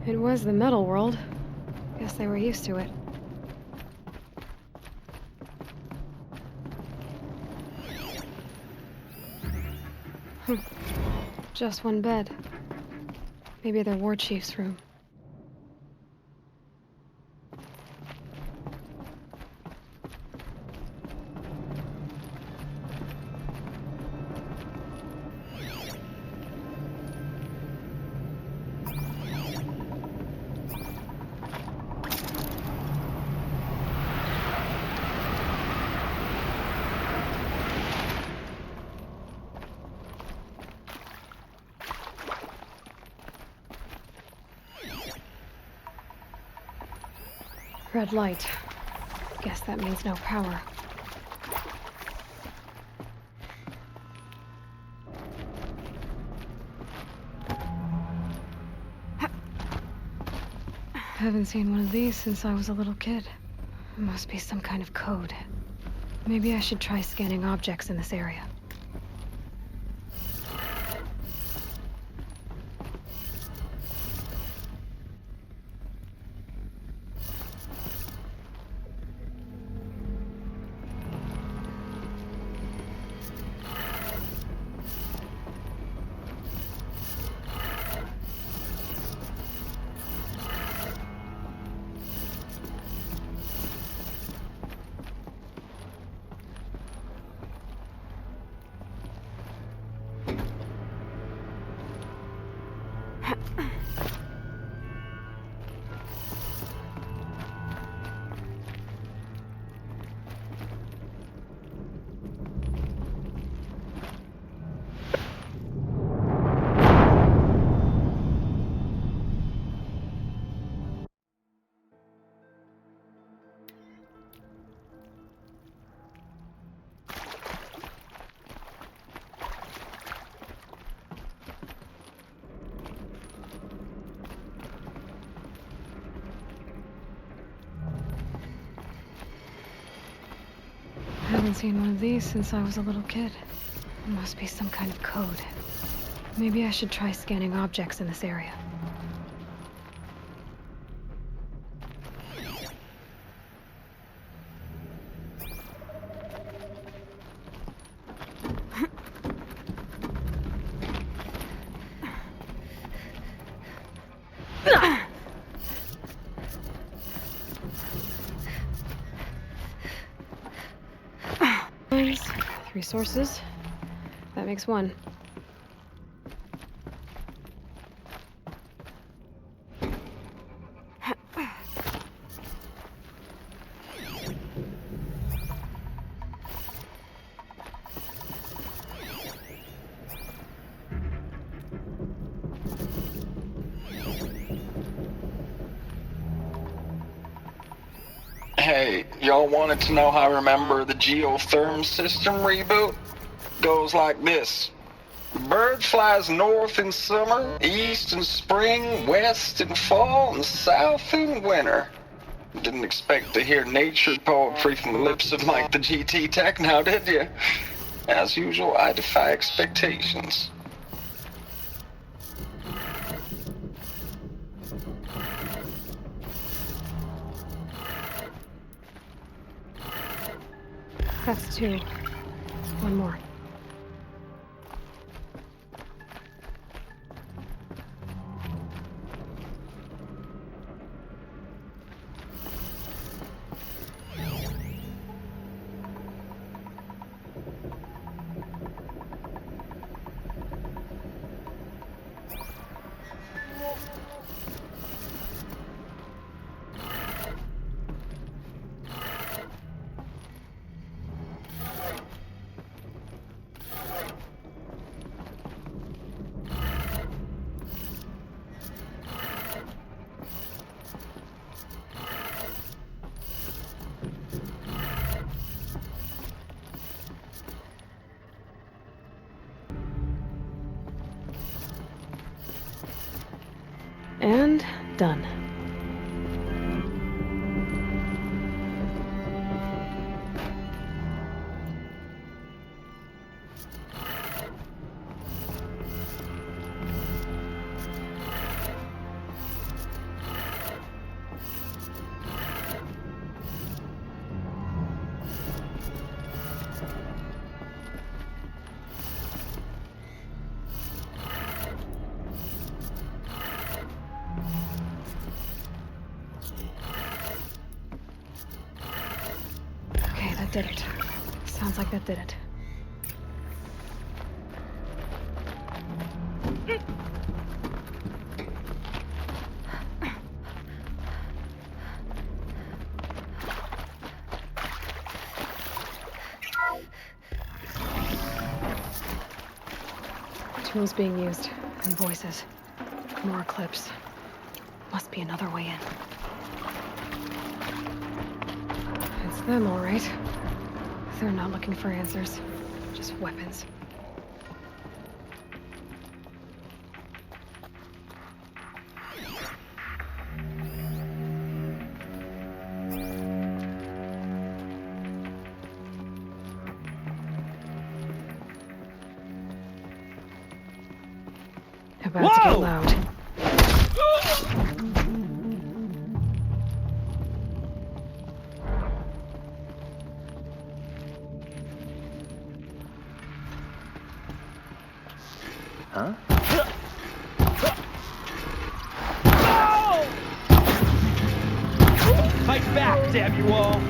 It was the metal world. Guess they were used to it. Just one bed. Maybe their war chief's room. Red light. Guess that means no power. Haven't seen one of these since I was a little kid. Must be some kind of code. Maybe I should try scanning objects in this area. Haven't seen one of these since I was a little kid. Must be some kind of code. Maybe I should try scanning objects in this area. Three sources. That makes one. Hey, y'all wanted to know how I remember the geotherm system reboot? Goes like this. Bird flies north in summer, east in spring, west in fall, and south in winter. Didn't expect to hear nature poetry from the lips of Mike the GT Tech now, did you? As usual, I defy expectations. That's 2. One more. And done. Okay, that did it. Sounds like that did it. Tools being used, and voices. More clips. Must be another way in. It's them, all right. They're not looking for answers, just weapons. About to get loud. Huh? Fight back, damn you all!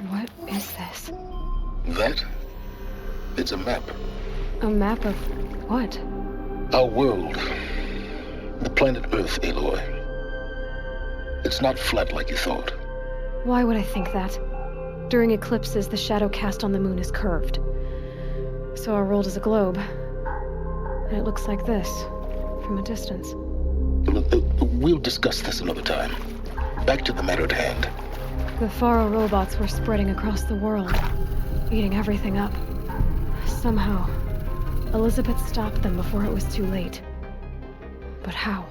What is this? That It's a map. A map of what? Our world. The planet Earth, Aloy. It's not flat like you thought. Why would I think that? During eclipses, the shadow cast on the moon is curved. So our world is a globe. And it looks like this, from a distance. We'll discuss this another time. Back to the matter at hand. The Faro robots were spreading across the world, eating everything up. Somehow, Elizabeth stopped them before it was too late. But how?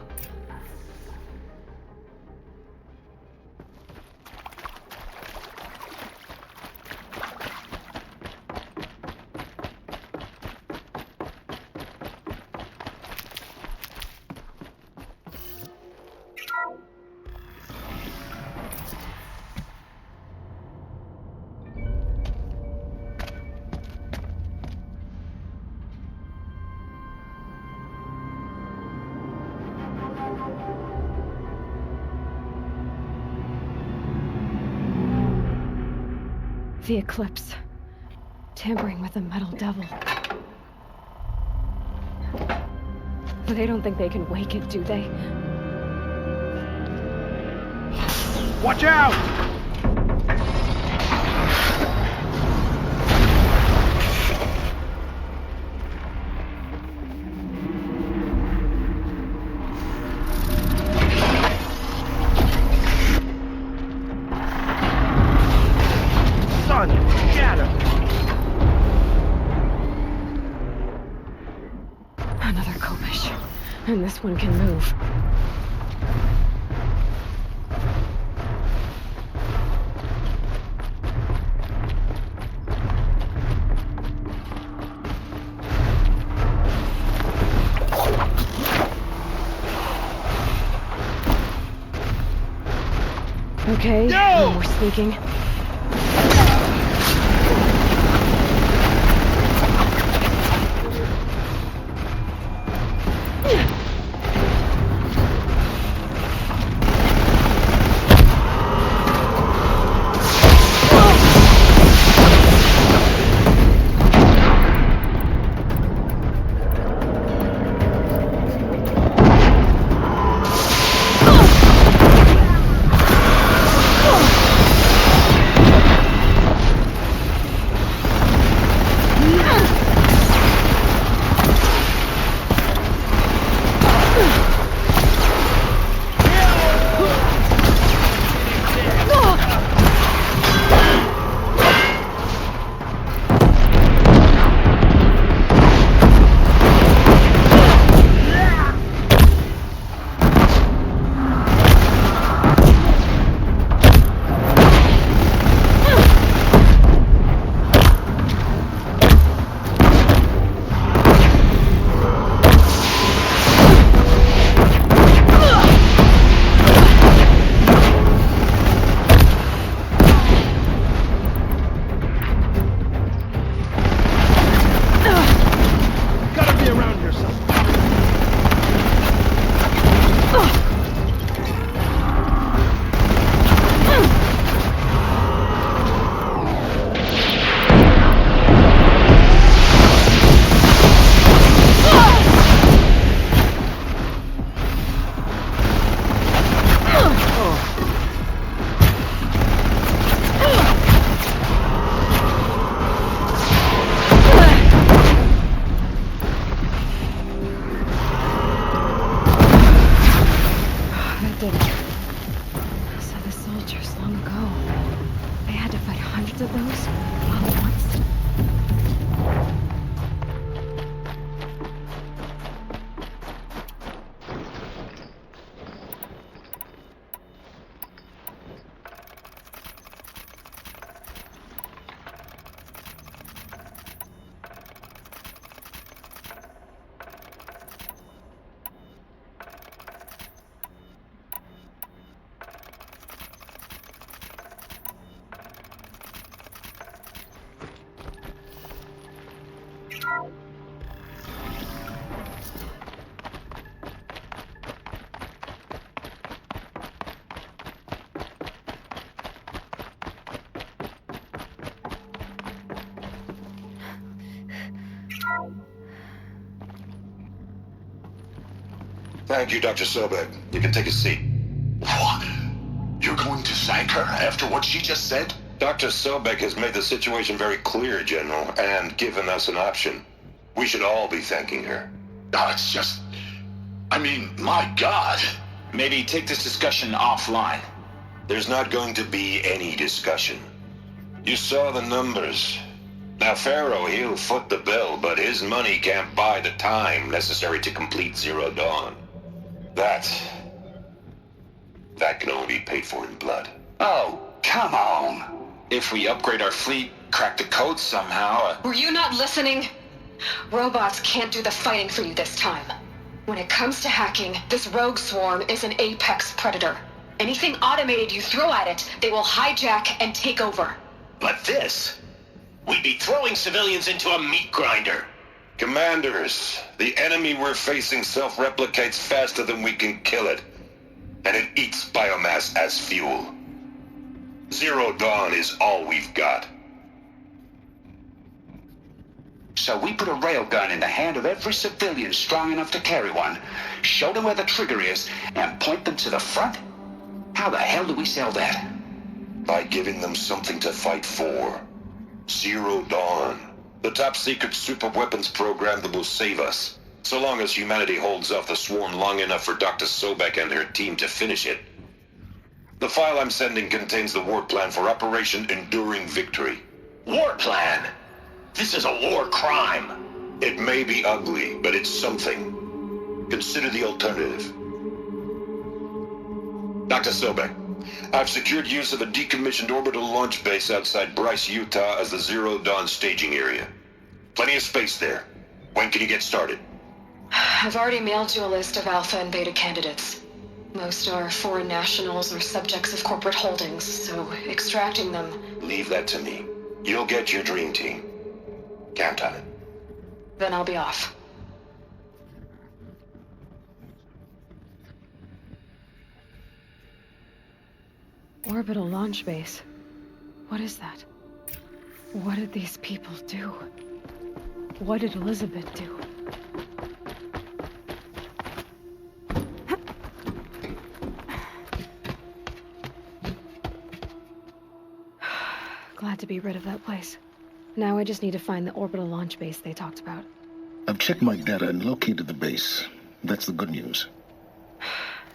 The eclipse. Tampering with the metal devil. They don't think they can wake it, do they? Watch out! Another Kopish. And this one can move. Okay, no more sneaking. Thank you, Dr. Sobek. You can take a seat. What? You're going to thank her after what she just said? Dr. Sobek has made the situation very clear, General, and given us an option. We should all be thanking her. It's just... I mean, my God. Maybe take this discussion offline. There's not going to be any discussion. You saw the numbers. Now, Pharaoh, he'll foot the bill, but his money can't buy the time necessary to complete Zero Dawn. That can only be paid for in blood. Oh, come on. If we upgrade our fleet, crack the code somehow... Were you not listening? Robots can't do the fighting for you this time. When it comes to hacking, this rogue swarm is an apex predator. Anything automated you throw at it, they will hijack and take over. But this... we'd be throwing civilians into a meat grinder. Commanders, the enemy we're facing self-replicates faster than we can kill it. And it eats biomass as fuel. Zero Dawn is all we've got. So we put a railgun in the hand of every civilian strong enough to carry one, show them where the trigger is, and point them to the front? How the hell do we sell that? By giving them something to fight for. Zero Dawn. The top-secret super-weapons program that will save us. So long as humanity holds off the swarm long enough for Dr. Sobek and her team to finish it. The file I'm sending contains the war plan for Operation Enduring Victory. War plan? This is a war crime. It may be ugly, but it's something. Consider the alternative. Dr. Sobek, I've secured use of a decommissioned orbital launch base outside Bryce, Utah as the Zero Dawn staging area. Plenty of space there. When can you get started? I've already mailed you a list of Alpha and Beta candidates. Most are foreign nationals or subjects of corporate holdings, so extracting them... Leave that to me. You'll get your dream team. Count on it. Then I'll be off. Orbital launch base. What is that? What did these people do? What did Elizabeth do? Glad to be rid of that place. Now I just need to find the orbital launch base they talked about. I've checked my data and located the base. That's the good news.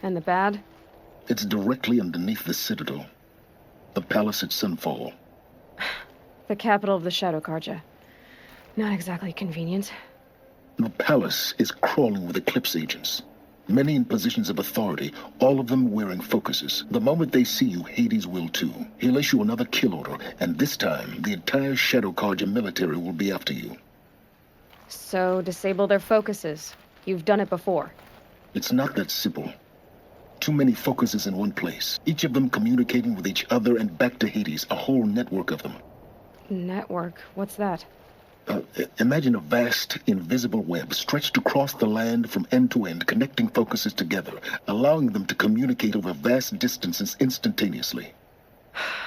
And the bad? It's directly underneath the Citadel. The palace at Sunfall. The capital of the Shadow Karja. Not exactly convenient. The palace is crawling with Eclipse agents. Many in positions of authority, all of them wearing focuses. The moment they see you, Hades will too. He'll issue another kill order, and this time, the entire Shadow Karja military will be after you. So, disable their focuses. You've done it before. It's not that simple. Too many focuses in one place, each of them communicating with each other and back to Hades, a whole network of them. Network? What's that? Imagine a vast, invisible web stretched across the land from end to end, connecting focuses together, allowing them to communicate over vast distances instantaneously.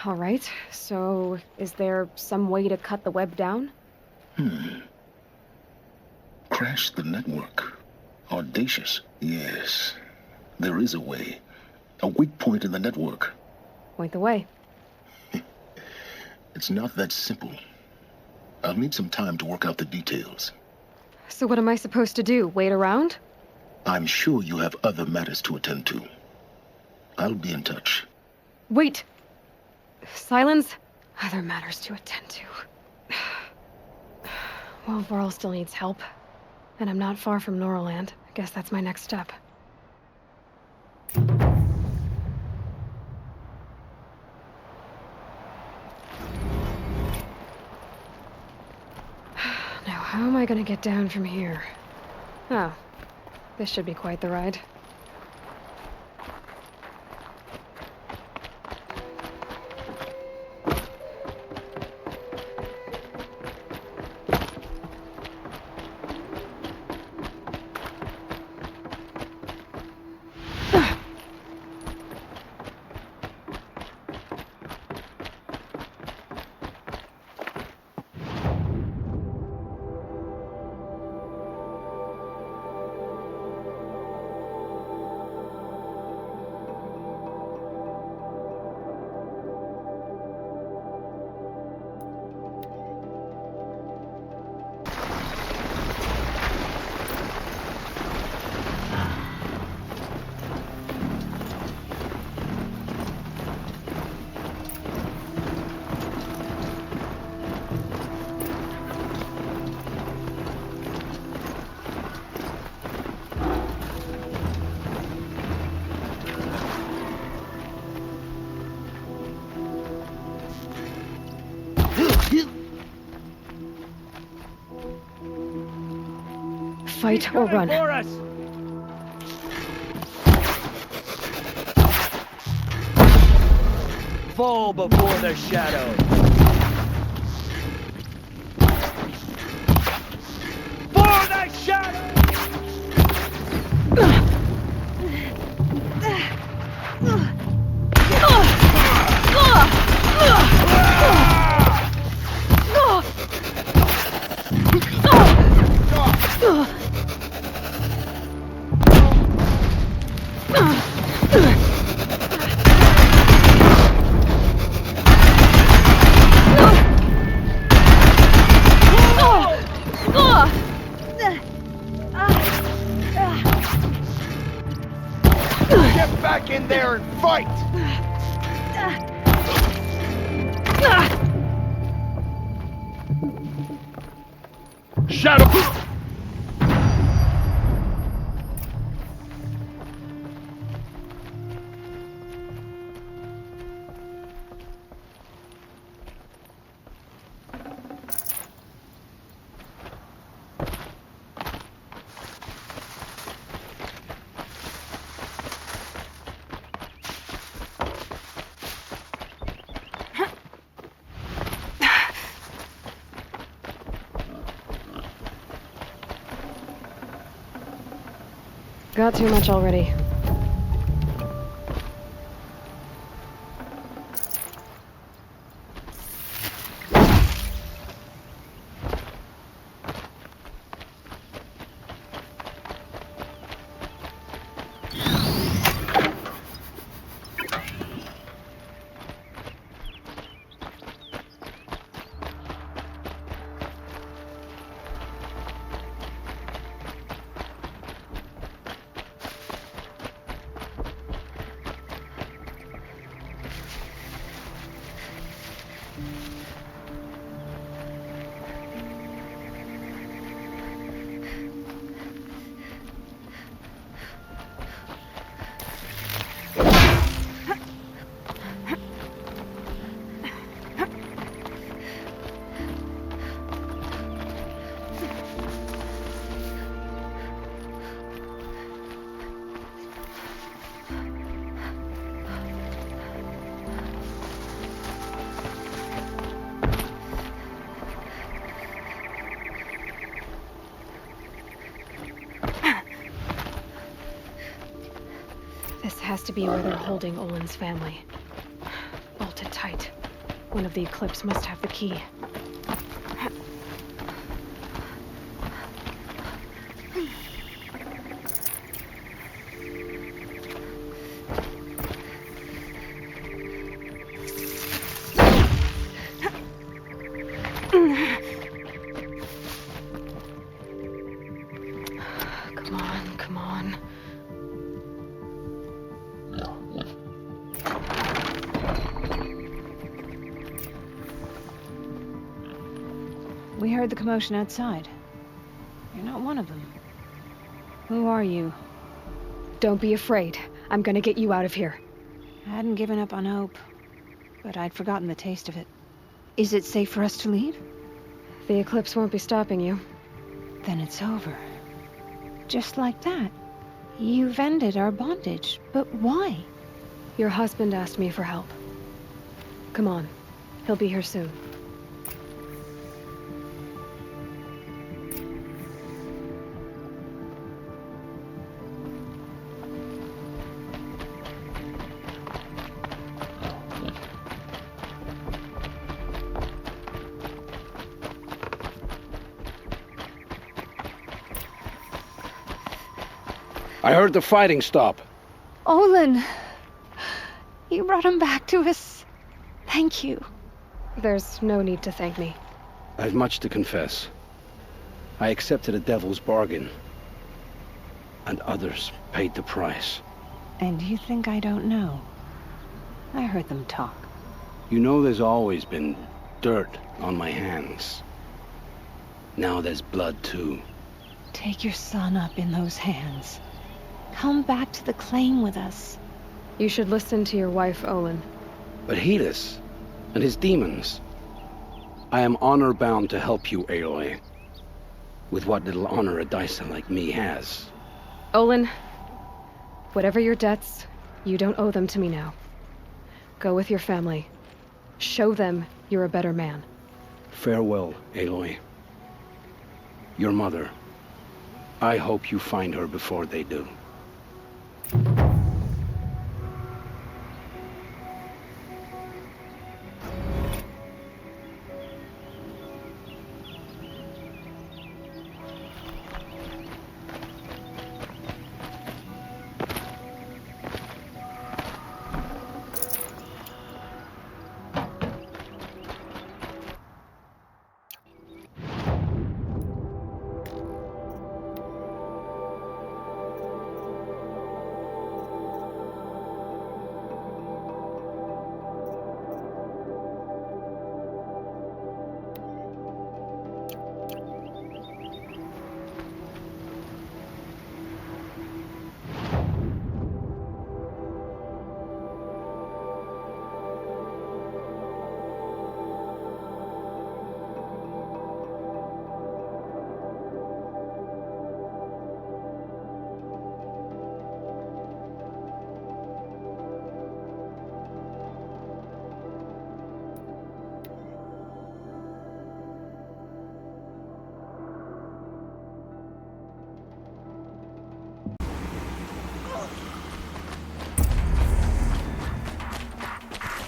All right, so is there some way to cut the web down? Crash the network. Audacious. Yes, there is a way. A weak point in the network. Point the way. It's not that simple. I'll need some time to work out the details. So what am I supposed to do? Wait around? I'm sure you have other matters to attend to. I'll be in touch. Wait! Silence? Other matters to attend to. Well, Varl still needs help. And I'm not far from Noraland. I guess that's my next step. Now, how am I gonna get down from here? Oh, this should be quite the ride. Fight or run. For us. Fall before the shadow. For the shadow! Get back in there and fight! Shadow! Got too much already. This has to be where they're holding Olin's family. Bolted tight. One of the Eclipse must have the key. Come on, come on. We heard the commotion outside. You're not one of them. Who are you? Don't be afraid. I'm gonna get you out of here. I hadn't given up on hope, but I'd forgotten the taste of it. Is it safe for us to leave? The Eclipse won't be stopping you. Then it's over. Just like that. You've ended our bondage, but why? Your husband asked me for help. Come on. He'll be here soon. I heard the fighting stop. Olin! You brought him back to us. Thank you. There's no need to thank me. I have much to confess. I accepted a devil's bargain. And others paid the price. And you think I don't know? I heard them talk. You know there's always been dirt on my hands. Now there's blood too. Take your son up in those hands. Come back to the claim with us. You should listen to your wife, Olin. But Helis and his demons. I am honor-bound to help you, Aloy. with what little honor a Dyson like me has. Olin, whatever your debts, you don't owe them to me now. Go with your family. Show them you're a better man. Farewell, Aloy. Your mother. I hope you find her before they do.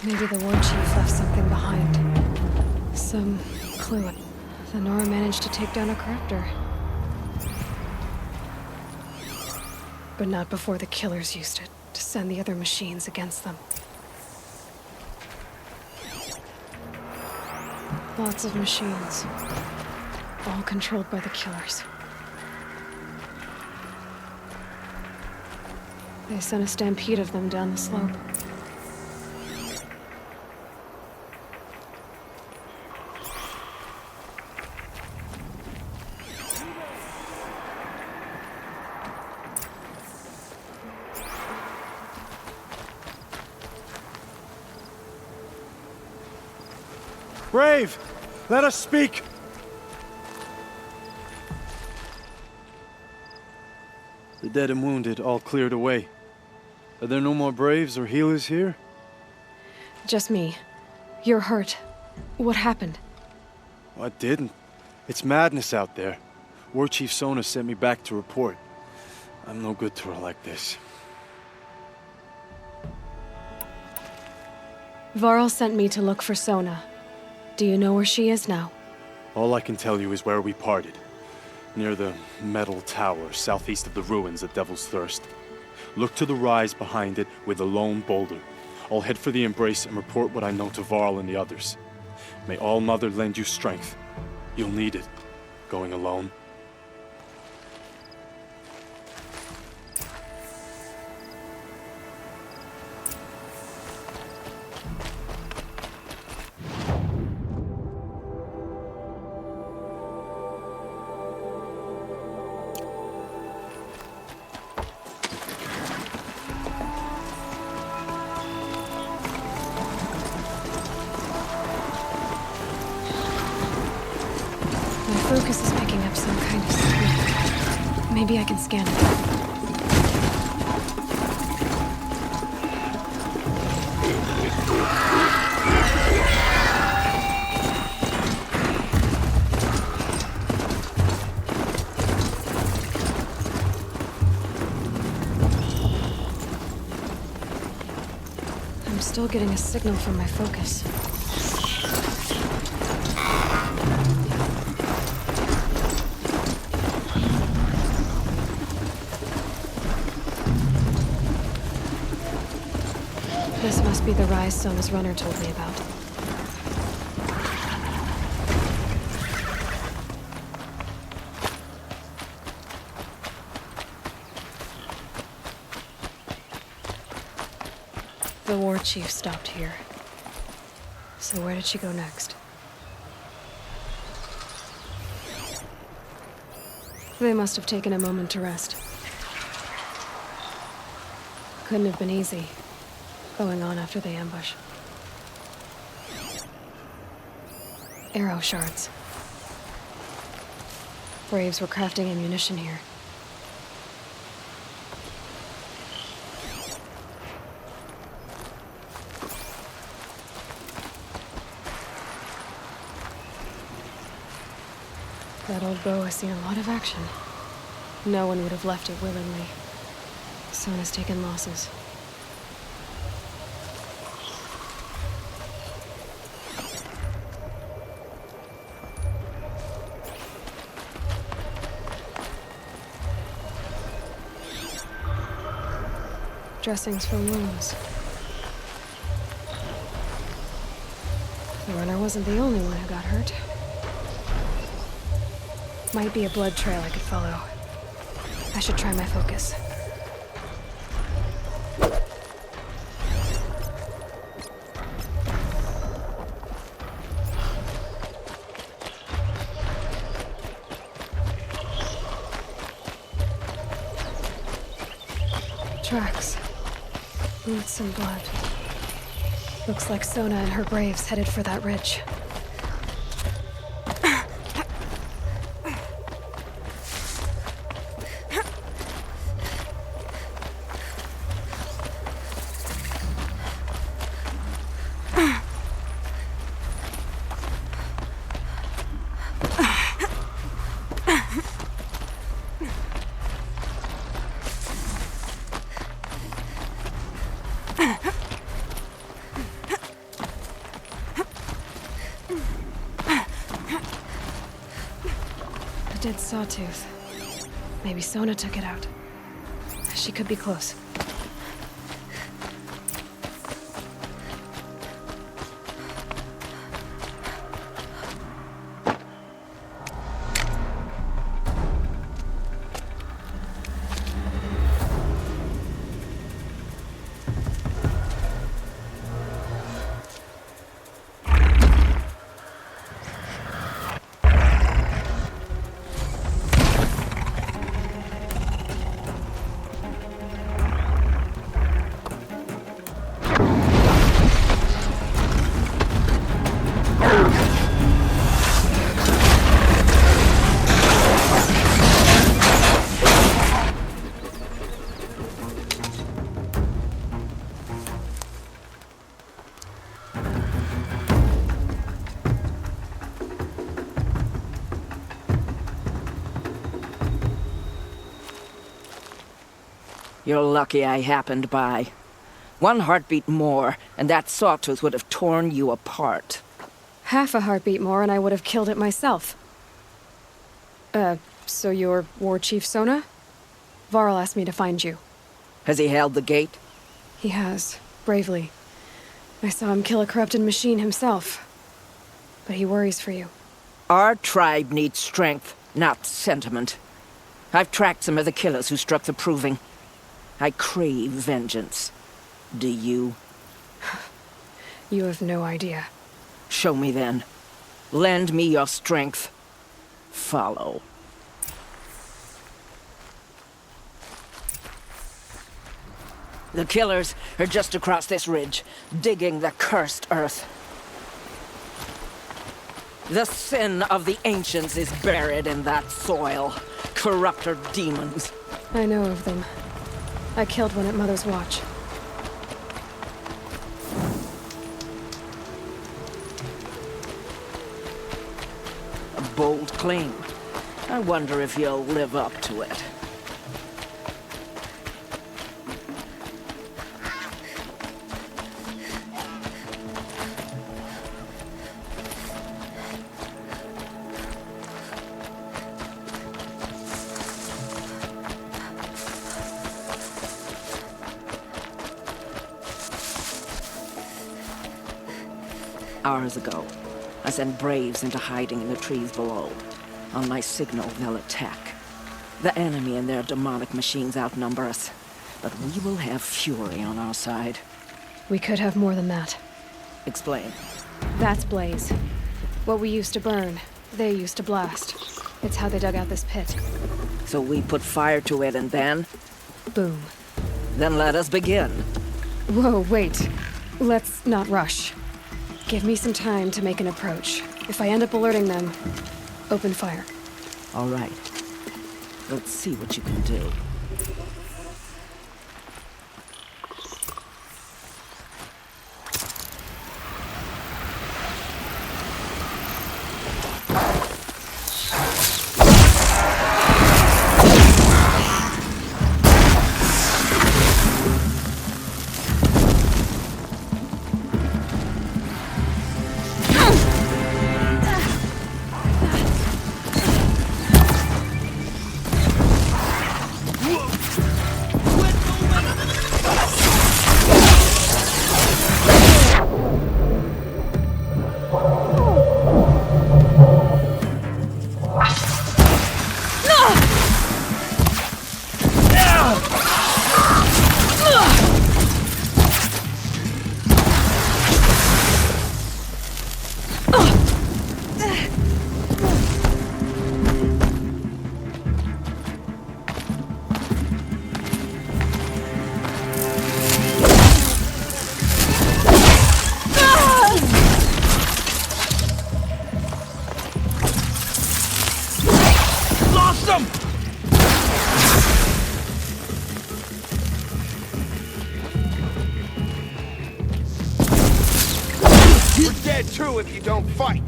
Maybe the war chief left something behind. Some clue. The Nora managed to take down a crafter. But not before the killers used it to send the other machines against them. Lots of machines. All controlled by the killers. They sent a stampede of them down the slope. Brave! Let us speak! The dead and wounded all cleared away. Are there no more Braves or healers here? Just me. You're hurt. What happened? I didn't. It's madness out there. War Chief Sona sent me back to report. I'm no good to her like this. Varl sent me to look for Sona. Do you know where she is now? All I can tell you is where we parted. Near the metal tower, southeast of the ruins at Devil's Thirst. Look to the rise behind it with a lone boulder. I'll head for the embrace and report what I know to Varl and the others. May All Mother lend you strength. You'll need it, going alone. Focus is picking up some kind of signal. Maybe I can scan it. I'm still getting a signal from my focus. This must be the rise Sona's runner told me about. The war chief stopped here. So where did she go next? They must have taken a moment to rest. Couldn't have been easy. Going on after the ambush. Arrow shards. Braves were crafting ammunition here. That old bow has seen a lot of action. No one would have left it willingly. Sona's taken losses. Dressings for wounds. The runner wasn't the only one who got hurt. Might be a blood trail I could follow. I should try my focus. Tracks. Boots and blood. Looks like Sona and her braves headed for that ridge. Dead sawtooth. Maybe Sona took it out. She could be close. You're lucky I happened by. One heartbeat more, and that sawtooth would have torn you apart. Half a heartbeat more and I would have killed it myself. So you're War Chief Sona? Varl asked me to find you. Has he held the gate? He has, bravely. I saw him kill a corrupted machine himself. But he worries for you. Our tribe needs strength, not sentiment. I've tracked some of the killers who struck the Proving. I crave vengeance. Do you? You have no idea. Show me then. Lend me your strength. Follow. The killers are just across this ridge, digging the cursed earth. The sin of the ancients is buried in that soil. Corrupter demons. I know of them. I killed one at Mother's Watch. A bold claim. I wonder if you'll live up to it. Hours ago, I sent Braves into hiding in the trees below. On my signal, they'll attack. The enemy and their demonic machines outnumber us, but we will have fury on our side. We could have more than that. Explain. That's Blaze. What we used to burn, they used to blast. It's how they dug out this pit. So we put fire to it and then? Boom. Then let us begin. Whoa, wait. Let's not rush. Give me some time to make an approach. If I end up alerting them, open fire. All right. Let's see what you can do. You're dead too if you don't fight.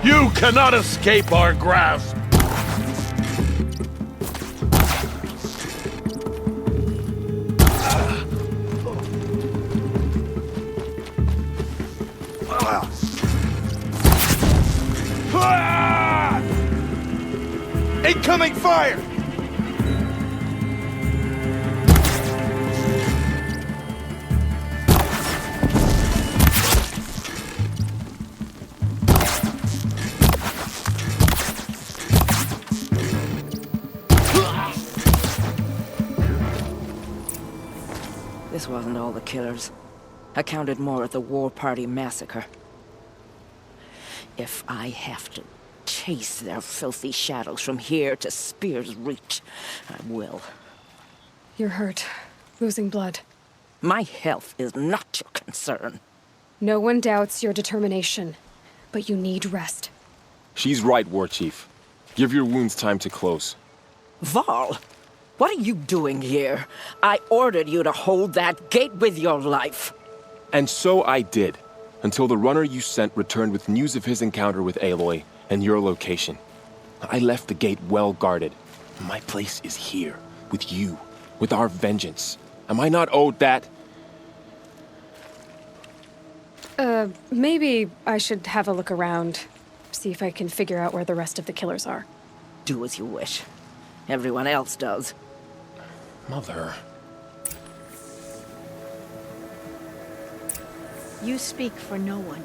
You cannot escape our grasp! Incoming fire! This wasn't all the killers. I counted more at the War Party massacre. If I have to chase their filthy shadows from here to Spear's Reach, I will. You're hurt. Losing blood. My health is not your concern. No one doubts your determination, but you need rest. She's right, War Chief. Give your wounds time to close. Varl, what are you doing here? I ordered you to hold that gate with your life. And so I did, until the runner you sent returned with news of his encounter with Aloy and your location. I left the gate well guarded. My place is here, with you, with our vengeance. Am I not owed that? Maybe I should have a look around. See if I can figure out where the rest of the killers are. Do as you wish. Everyone else does. Mother. You speak for no one.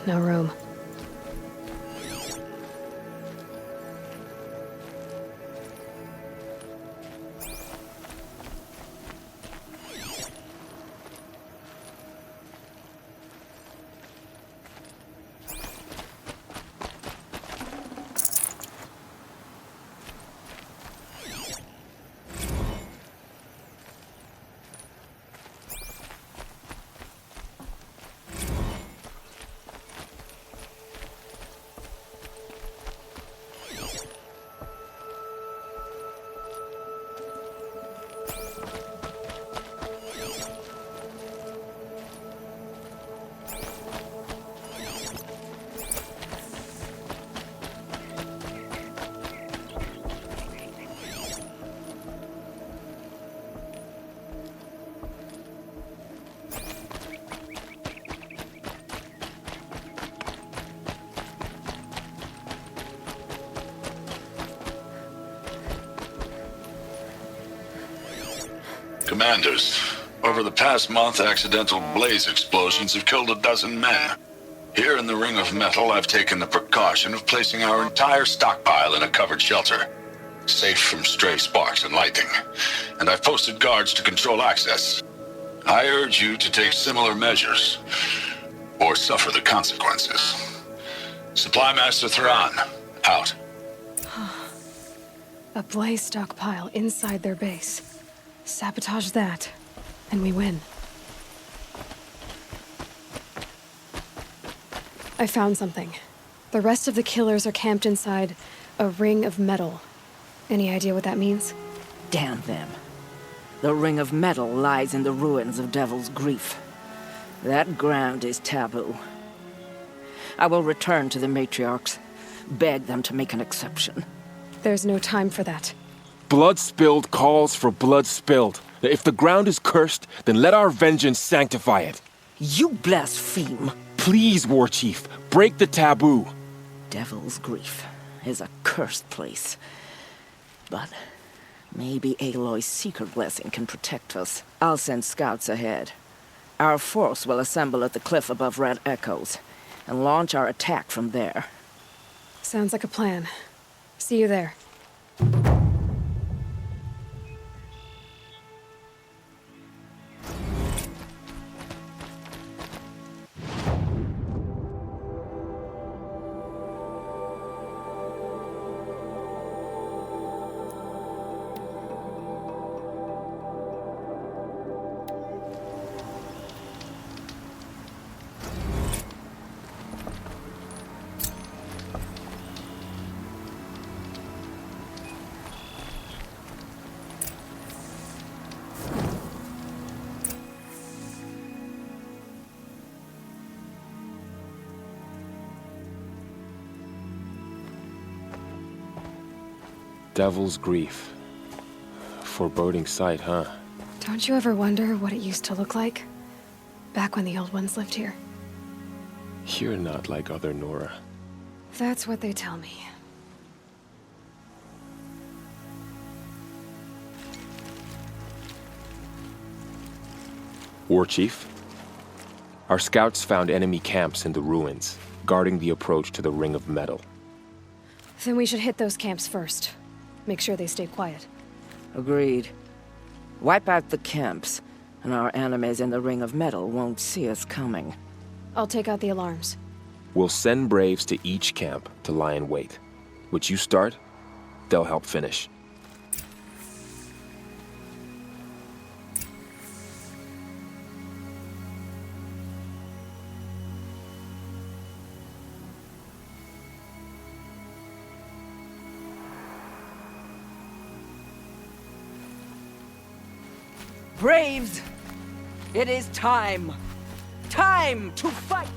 No room. Commanders, over the past month, accidental blaze explosions have killed 12 men. Here in the Ring of Metal, I've taken the precaution of placing our entire stockpile in a covered shelter. safe from stray sparks and lightning, and I've posted guards to control access. I urge you to take similar measures, or suffer the consequences. Supply Master Thran, out. A blaze stockpile inside their base. Sabotage that, and we win. I found something. The rest of the killers are camped inside a ring of metal. Any idea what that means? Damn them. The ring of metal lies in the ruins of Devil's Grief. That ground is taboo. I will return to the matriarchs, beg them to make an exception. There's no time for that. Blood spilled calls for blood spilled. If the ground is cursed, then let our vengeance sanctify it. You blaspheme. Please, War Chief, break the taboo. Devil's Grief is a cursed place. But maybe Aloy's secret blessing can protect us. I'll send scouts ahead. Our force will assemble at the cliff above Red Echoes and launch our attack from there. Sounds like a plan. See you there. Devil's Grief. Foreboding sight, huh? Don't you ever wonder what it used to look like? Back when the old ones lived here. You're not like other Nora. That's what they tell me. War Chief? Our scouts found enemy camps in the ruins, guarding the approach to the Ring of Metal. Then we should hit those camps first. Make sure they stay quiet. Agreed. Wipe out the camps, and our enemies in the Ring of Metal won't see us coming. I'll take out the alarms. We'll send Braves to each camp to lie in wait. Which you start, they'll help finish. Braves! It is time! Time to fight!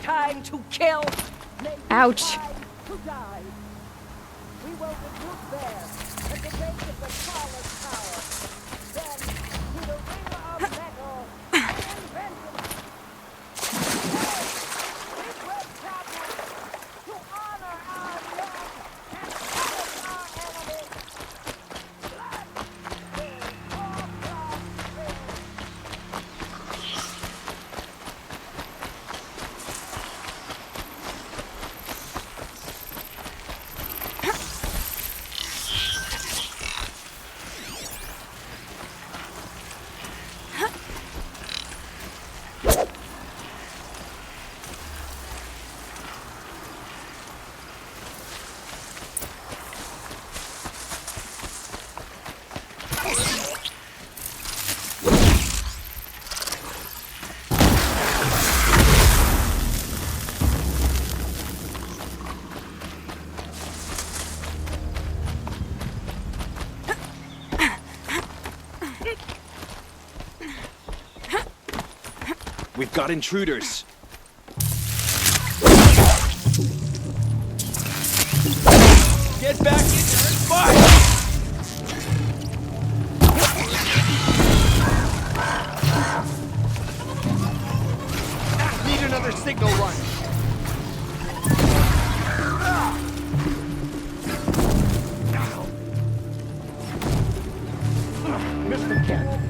Time to kill! Ouch! To die! We will recruit there, at the base of the tallest tower. Then, to the Ring of Metal, and vengeance! We will travel to honor our dead and punish our enemies! We've got intruders. Get back in there and fight! Need another signal run. Missed again.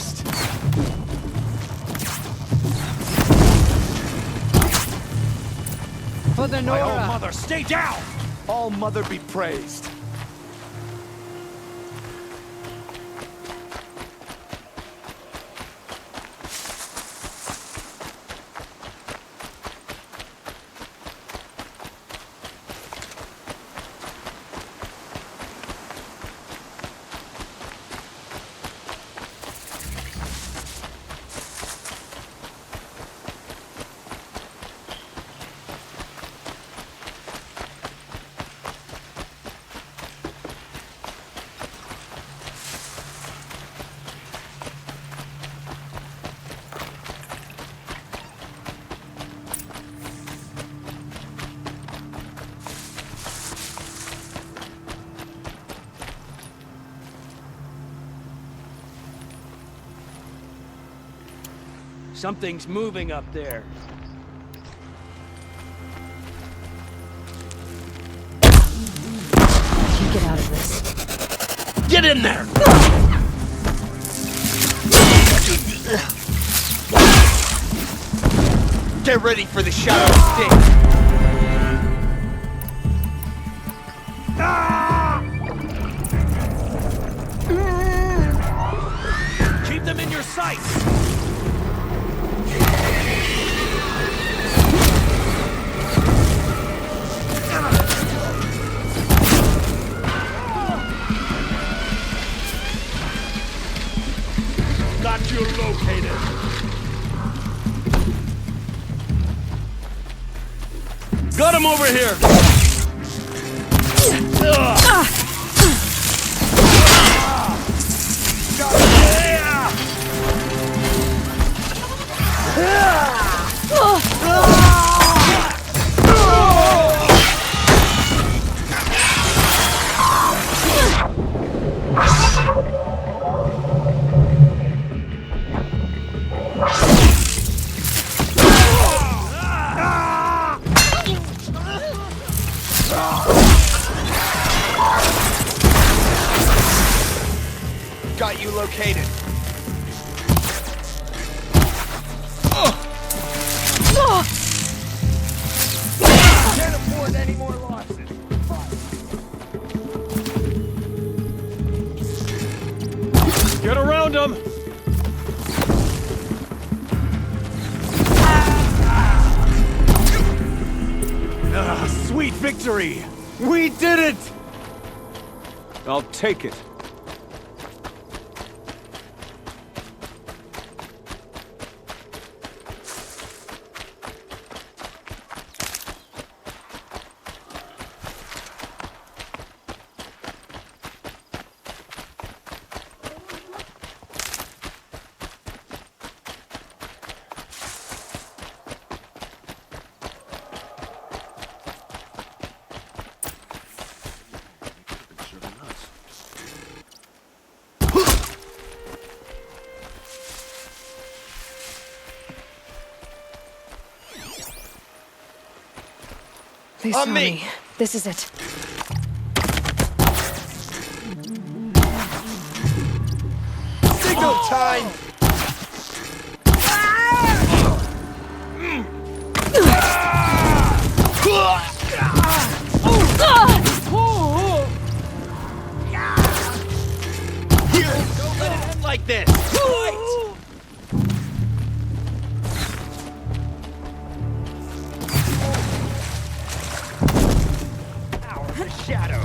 fast! For the My Nora! own mother, stay down! All mother be praised. Something's moving up there. You get out of this. Get in there! Get ready for the shadow stick! Keep them in your sights! Got you located! Got him over here! Got you located. Can't afford any more losses. Get around him! Sweet victory! We did it! I'll take it. They saw me. This is it. Signal time! Don't let it end like this! Power of the shadow!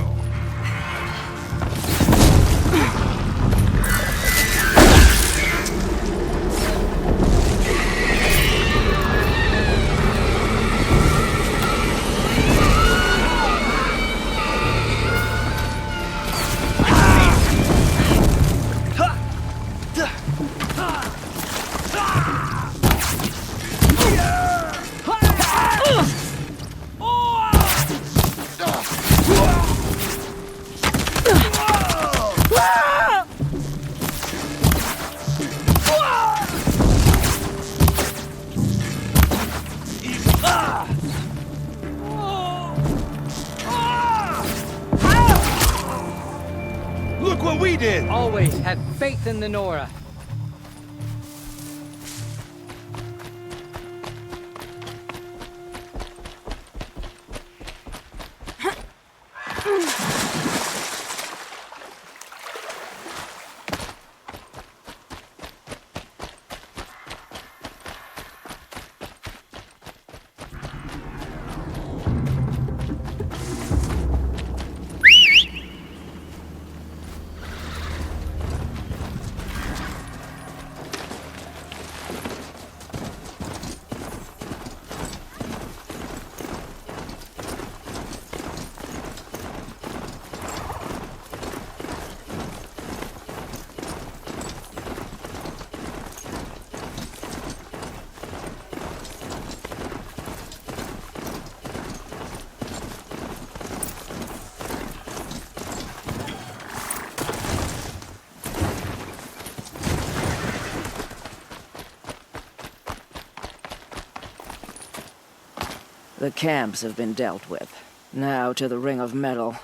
Look what we did! Always had faith in the Nora. The camps have been dealt with. Now to the Ring of Metal.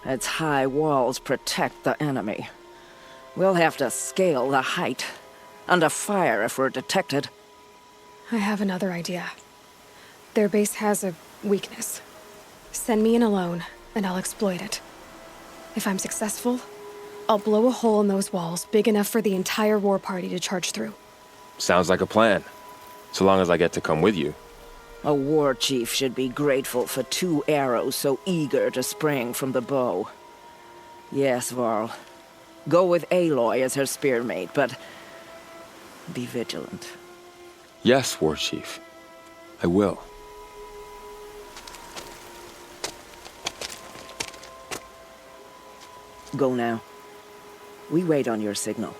Its high walls protect the enemy. We'll have to scale the height. Under fire if we're detected. I have another idea. Their base has a weakness. Send me in alone, and I'll exploit it. If I'm successful, I'll blow a hole in those walls big enough for the entire war party to charge through. Sounds like a plan. So long as I get to come with you. A war chief should be grateful for 2 arrows so eager to spring from the bow. Yes, Varl. Go with Aloy as her spearmate, but be vigilant. Yes, War Chief. I will. Go now. We wait on your signal.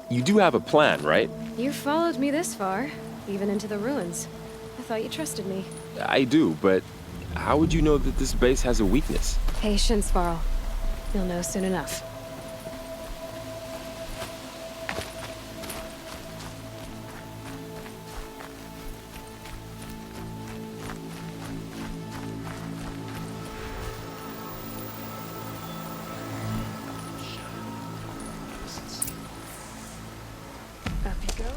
You do have a plan, right? You followed me this far, even into the ruins. I thought you trusted me. I do, but how would you know that this base has a weakness? Patience, Varl. You'll know soon enough. Up you go.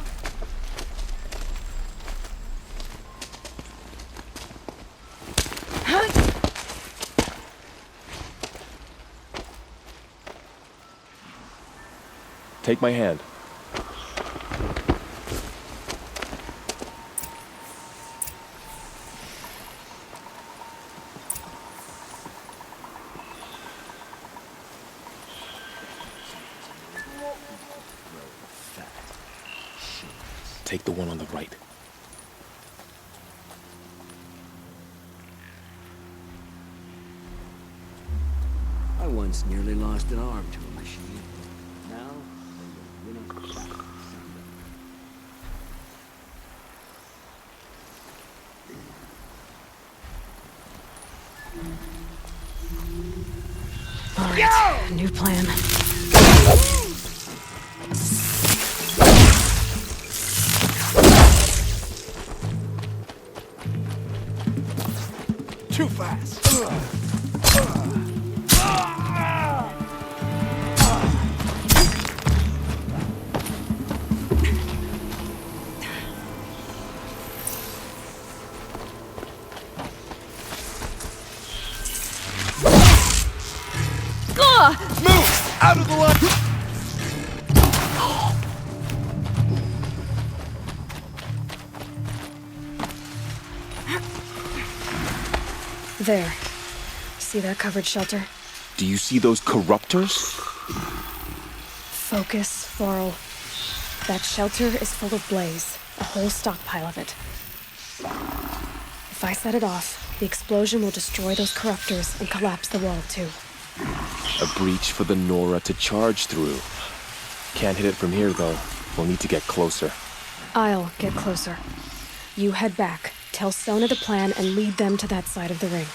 Take my hand. Take the one on the right. I once nearly lost an arm to a machine. Now, All right, new plan. Too fast. Move! Out of the line! There. See that covered shelter? Do you see those corruptors? Focus, Varl. That shelter is full of blaze. A whole stockpile of it. If I set it off, the explosion will destroy those corruptors and collapse the wall, too. A breach for the Nora to charge through. Can't hit it from here, though. We'll need to get closer. I'll get closer. You head back, tell Sona the plan, and lead them to that side of the ring.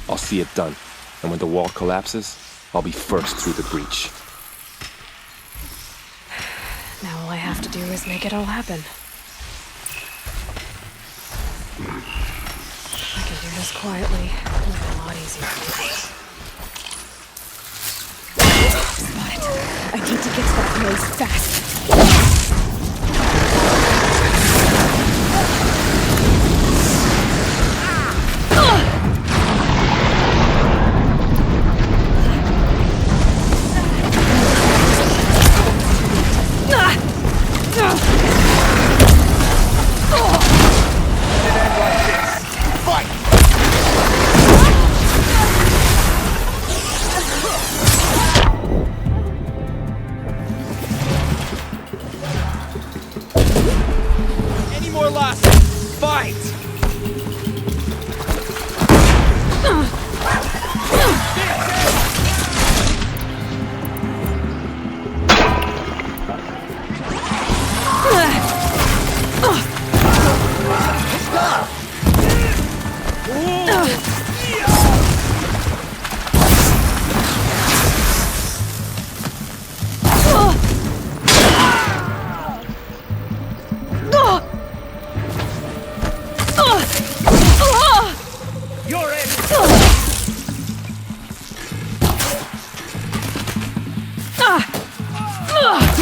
I'll see it done. And when the wall collapses, I'll be first through the breach. Now all I have to do is make it all happen. I can do this quietly. It'll be a lot easier. Spot it. I need to get to that blaze fast.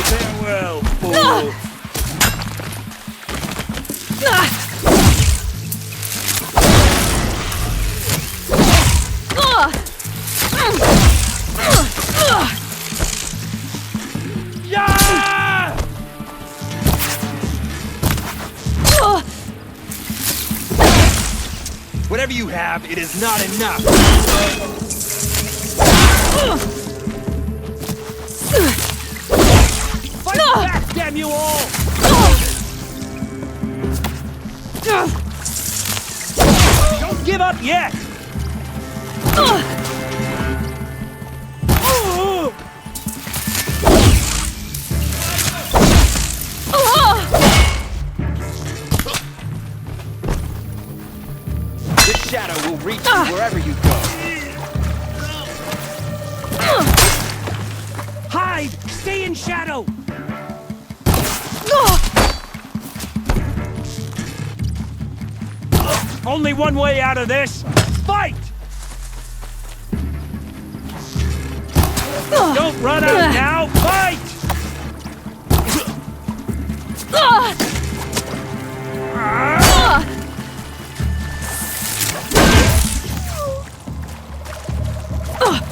Farewell, fool. Whatever you have, it is not enough. Fight back, damn you all! Don't give up yet! This shadow will reach you wherever you go. Hide! Stay in shadow! Only one way out of this! Fight! Don't run out now! Fight!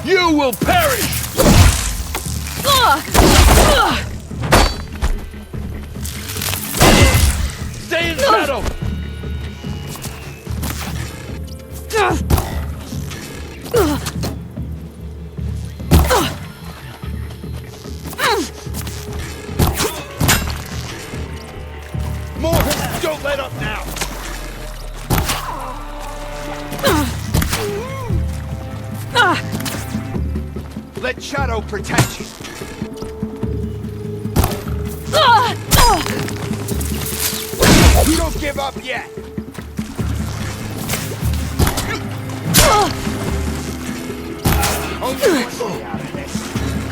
You will perish! Stay in shadow! More! Don't let up now! Let Shadow protect you. You don't give up yet. Only one way out of this.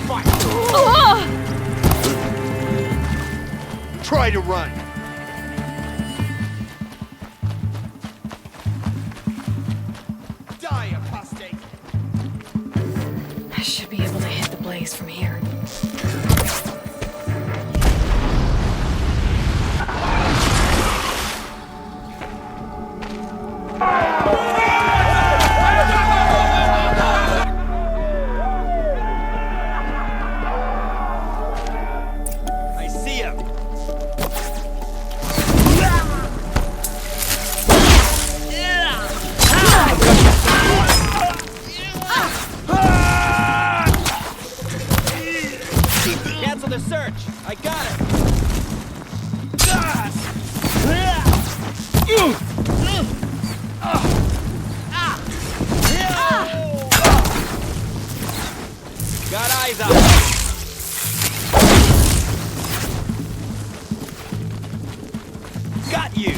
Fight. Try to run. Die, apostate. I should be able to hit the blaze from here. I see him. Cancel the search. I got it. Got eyes on it. Got you.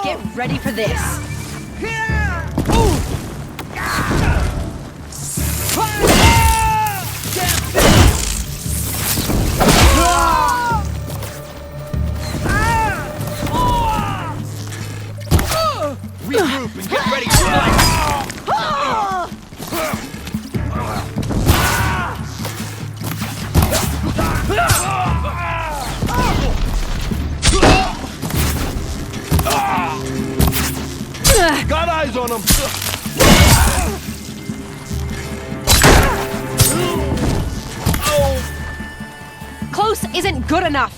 Get ready for this. Regroup and get ready for life. Got eyes on him. Close isn't good enough.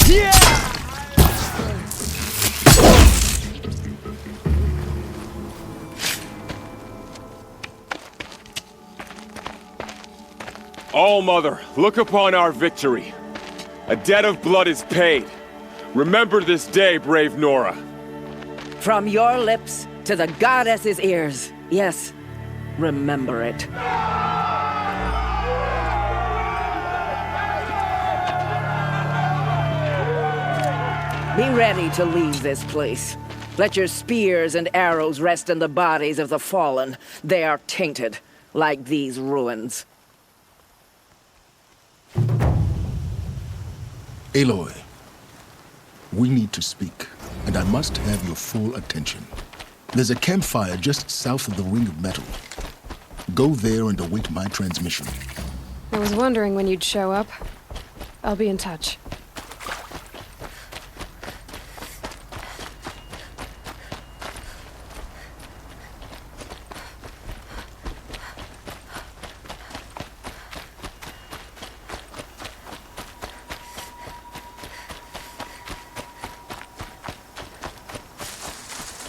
Yeah! All-Mother, look upon our victory. A debt of blood is paid. Remember this day, brave Nora. From your lips to the goddess's ears. Yes, remember it. Be ready to leave this place. Let your spears and arrows rest in the bodies of the fallen. They are tainted, like these ruins. Aloy, we need to speak, and I must have your full attention. There's a campfire just south of the Ring of Metal. Go there and await my transmission. I was wondering when you'd show up. I'll be in touch.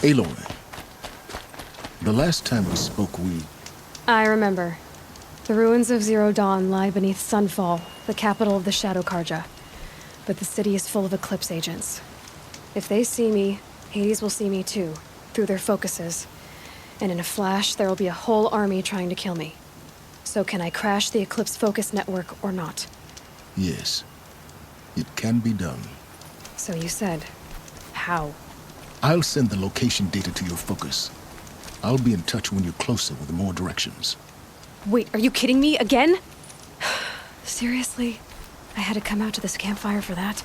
Aloy, the last time we spoke, I remember. The ruins of Zero Dawn lie beneath Sunfall, the capital of the Shadow Karja. But the city is full of Eclipse agents. If they see me, Hades will see me too, through their focuses. And in a flash, there will be a whole army trying to kill me. So can I crash the Eclipse focus network or not? Yes, it can be done. So you said, how? I'll send the location data to your focus. I'll be in touch when you're closer with more directions. Wait, are you kidding me again? Seriously? I had to come out to this campfire for that?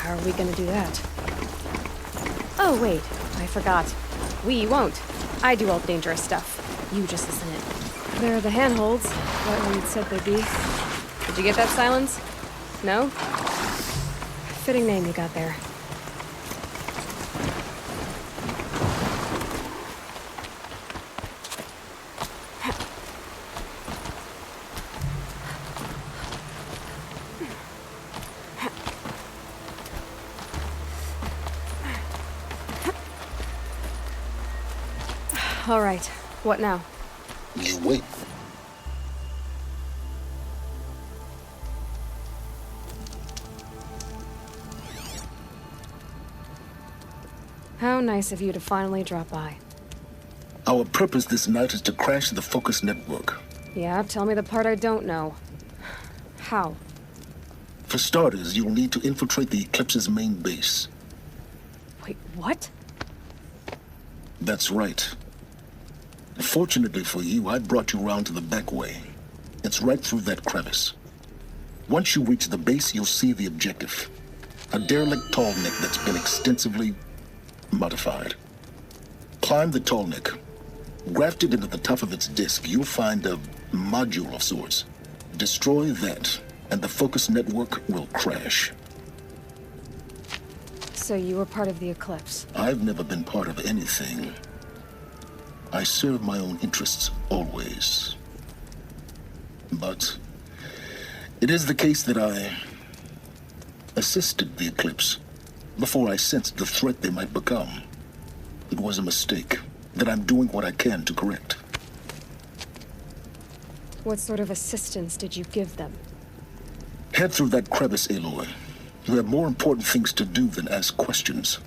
How are we gonna do that? Oh, wait. I forgot. We won't. I do all the dangerous stuff. You just listen in. There are the handholds, what Reed said they'd be. Did you get that, Silence? No? Fitting name you got there. All right. What now? You wait. How nice of you to finally drop by. Our purpose this night is to crash the focus network. Yeah, tell me the part I don't know. How? For starters, you'll need to infiltrate the Eclipse's main base. Wait, what? That's right. Fortunately for you, I brought you around to the back way. It's right through that crevice. Once you reach the base, you'll see the objective. A derelict tall neck that's been extensively modified. Climb the tall neck. Grafted into the top of its disk, you'll find a module of sorts. Destroy that, and the focus network will crash. So you were part of the Eclipse? I've never been part of anything. I serve my own interests, always. But it is the case that I assisted the Eclipse before I sensed the threat they might become. It was a mistake that I'm doing what I can to correct. What sort of assistance did you give them? Head through that crevice, Aloy. You have more important things to do than ask questions.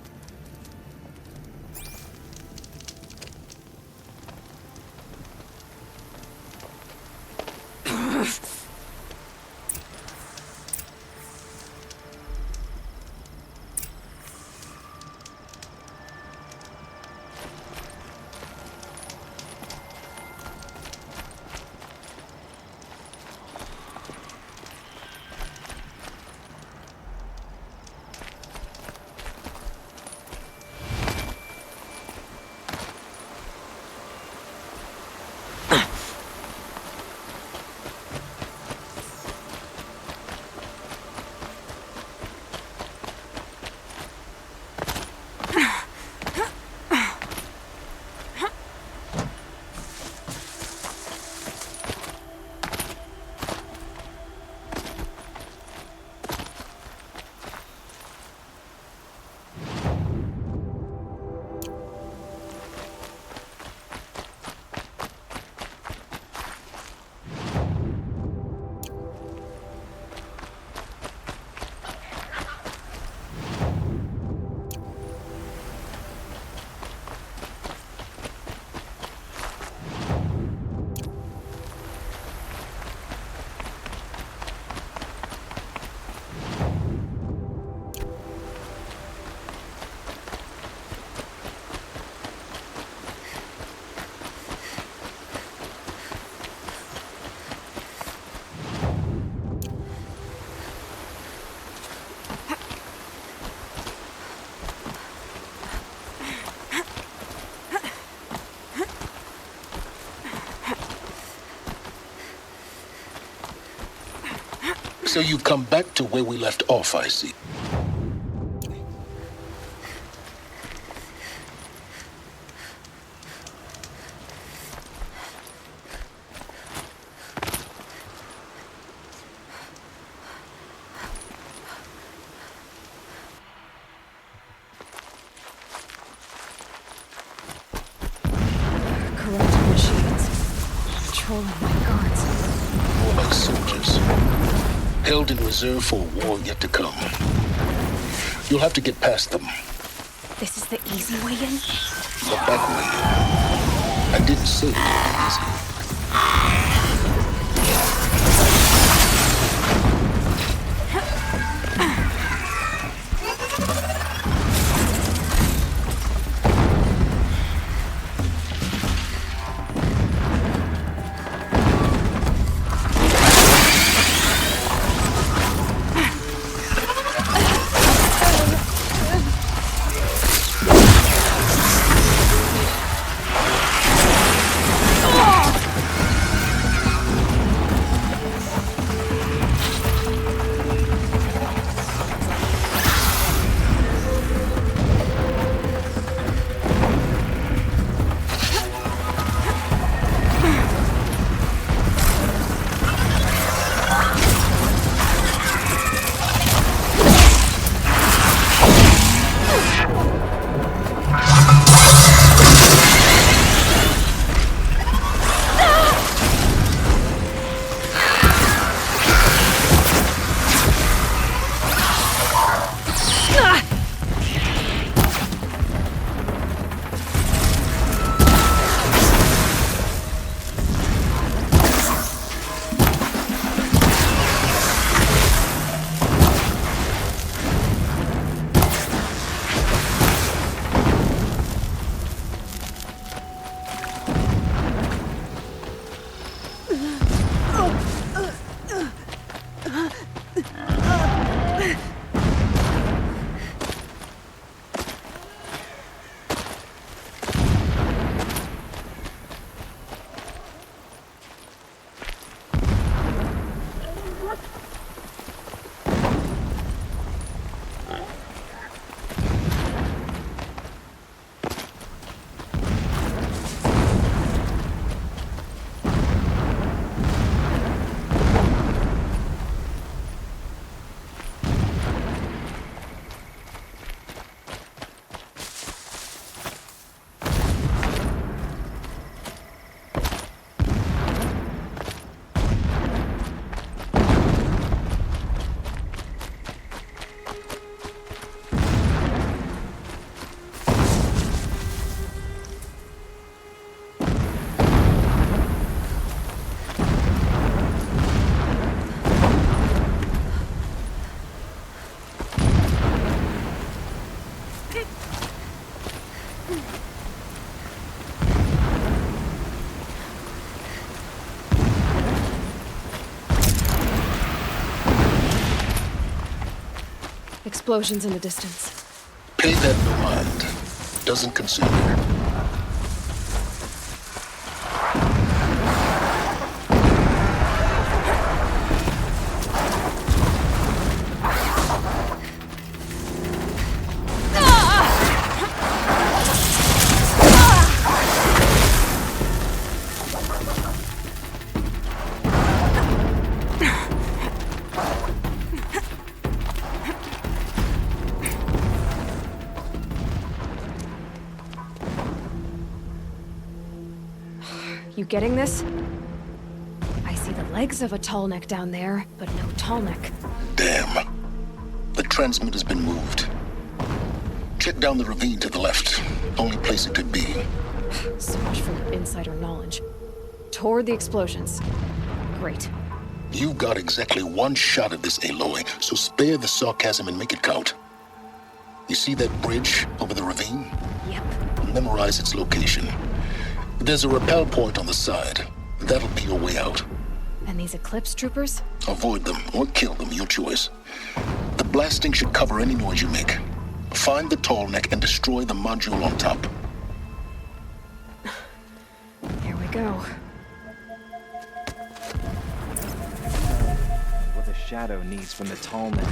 So you've come back to where we left off, I see. Corrupted machines. Patrolling my guards. More like soldiers. Held in reserve for a war yet to come. You'll have to get past them. This is the easy way in? The back way. I didn't say it would be easy. Explosions in the distance. Pay that no mind. Doesn't concern you. You getting this? I see the legs of a tall neck down there, but no tall neck. Damn. The transmitter's been moved. Check down the ravine to the left. Only place it could be. So much for your insider knowledge. Toward the explosions. Great. You've got exactly one shot at this, Aloy, so spare the sarcasm and make it count. You see that bridge over the ravine? Yep. Memorize its location. There's a rappel point on the side. That'll be your way out. And these Eclipse troopers? Avoid them or kill them, your choice. The blasting should cover any noise you make. Find the tall neck and destroy the module on top. Here we go. What the shadow needs from the tall men.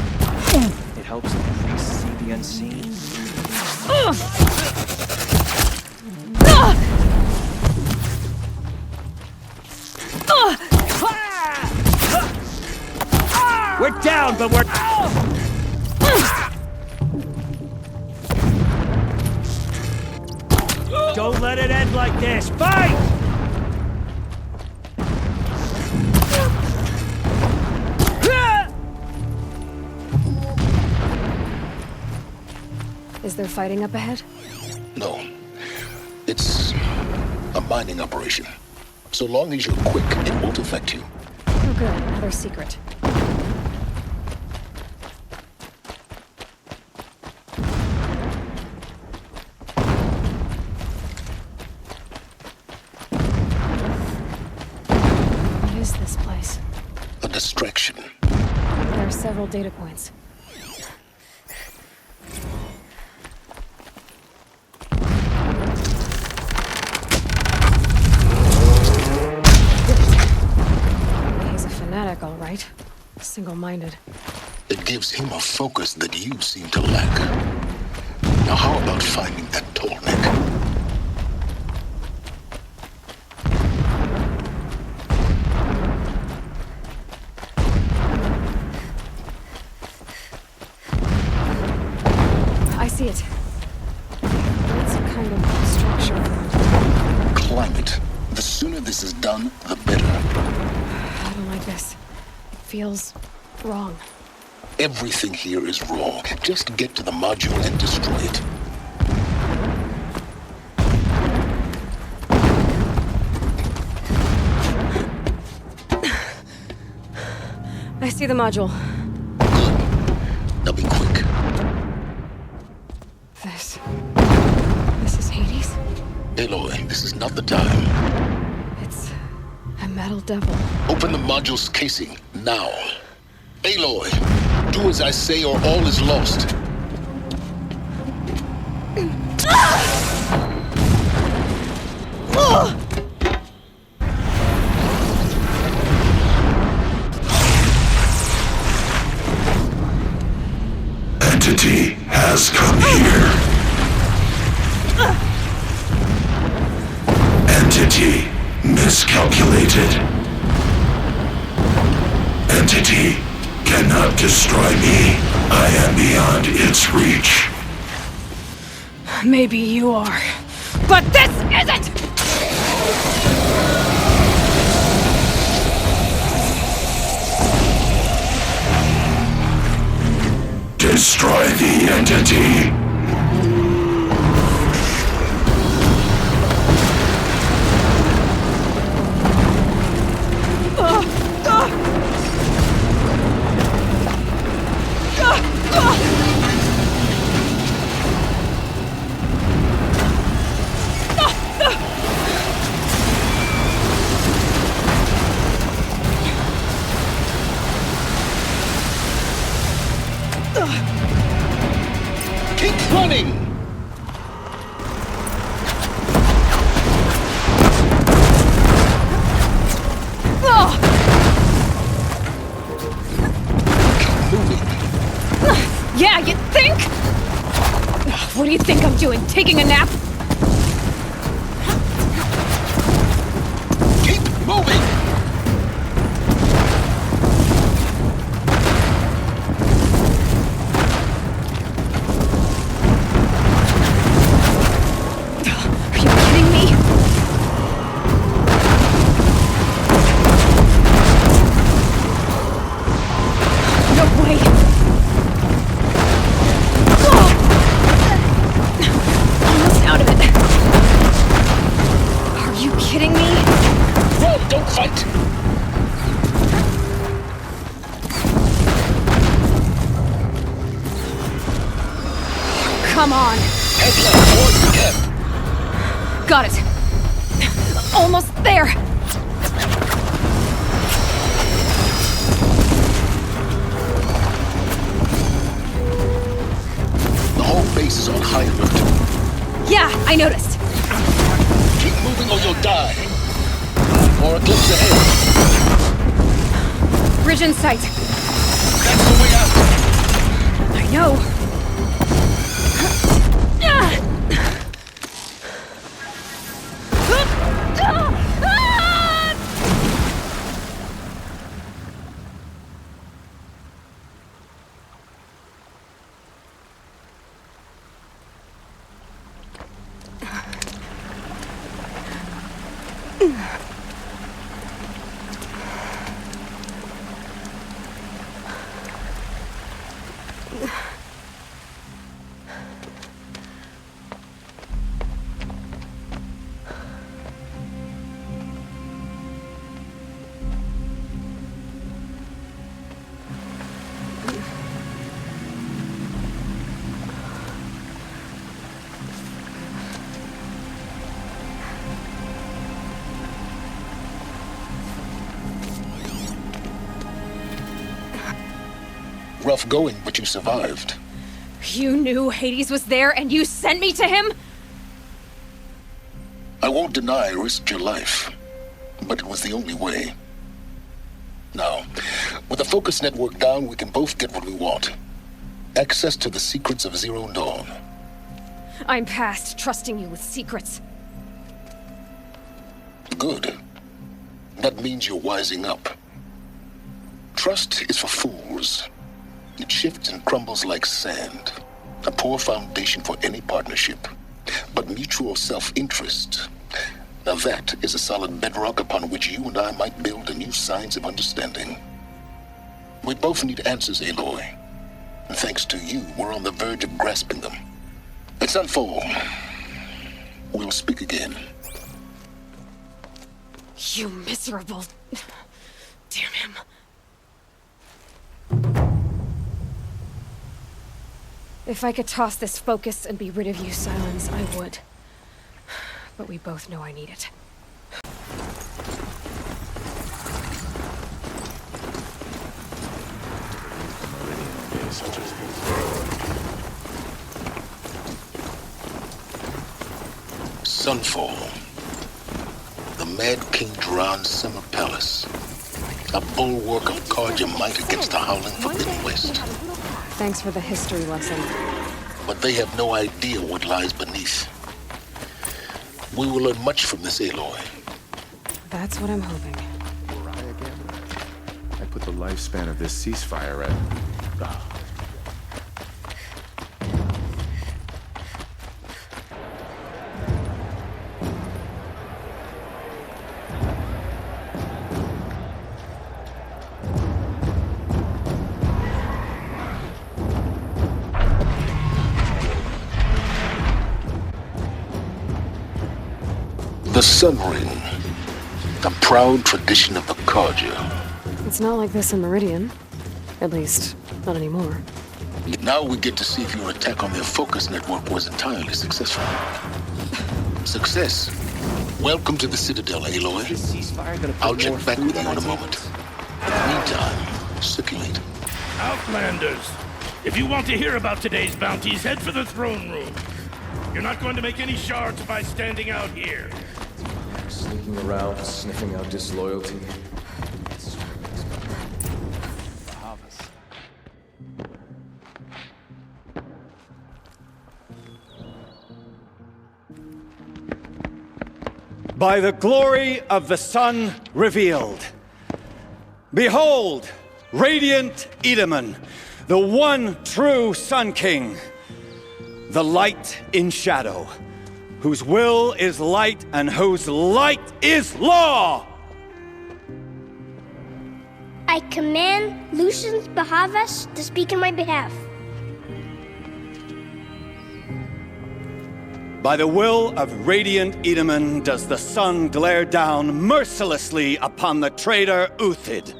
It helps the priests see the unseen. We're down, but we're... Don't let it end like this! Fight! Is there fighting up ahead? No. It's a mining operation. So long as you're quick, it won't affect you. Oh good, another secret. What is this place? A distraction. There are several data points. All right. Single-minded. It gives him a focus that you seem to lack. Now how about finding that tall neck? I see it. It's a kind of structure. Climb it. The sooner this is done, the better. I don't like this. It feels wrong. Everything here is wrong. Just get to the module and destroy it. I see the module. Now be quick. This is Hades? Aloy, this is not the time. It's a metal devil. Open the module's casing, now. Aloy, do as I say or all is lost. Entity has come here. Entity miscalculated. Entity cannot destroy me. I am beyond its reach. Maybe you are. But this isn't! Destroy the entity. Keep running! Yeah, you think? What do you think I'm doing? Taking a nap? Keep moving! Are you kidding me? No way! Almost out of it. Are you kidding me? Run, don't fight! Come on. Head left towards the camp. Got it. Almost there. The whole base is on high alert. Yeah, I noticed. Keep moving or you'll die. More eclipse ahead. Bridge in sight. no way out! I know! Rough going, but you survived. You knew Hades was there and you sent me to him? I won't deny I risked your life, but it was the only way. Now, with the focus network down, we can both get what we want. Access to the secrets of Zero Dawn. I'm past trusting you with secrets. Good. That means you're wising up. Trust is for fools. It shifts and crumbles like sand. A poor foundation for any partnership. But mutual self-interest, now that is a solid bedrock upon which you and I might build a new science of understanding. We both need answers, Aloy. And thanks to you, we're on the verge of grasping them. It's unfold. We'll speak again. You miserable... Damn him. If I could toss this focus and be rid of you, Silence, I would. But we both know I need it. Sunfall. The Mad King Duran's summer palace. A bulwark of Carja might against the howling Forbidden West. Thanks for the history lesson. But they have no idea what lies beneath. We will learn much from this, Aloy. That's what I'm hoping. I put the lifespan of this ceasefire at... The Sun Ring. A proud tradition of the Carja. It's not like this in Meridian. At least, not anymore. Now we get to see if your attack on their focus network was entirely successful. Success. Welcome to the Citadel, Aloy. I'll check back with you in a moment. In the meantime, circulate. Outlanders! If you want to hear about today's bounties, head for the throne room. You're not going to make any shards by standing out here. Sneaking around, sniffing out disloyalty. By the glory of the sun revealed. Behold, radiant Edaman, the one true Sun King. The light in shadow, whose will is light and whose light is law! I command Lucius Bahavas to speak in my behalf. By the will of radiant Edaman does the sun glare down mercilessly upon the traitor Uthid.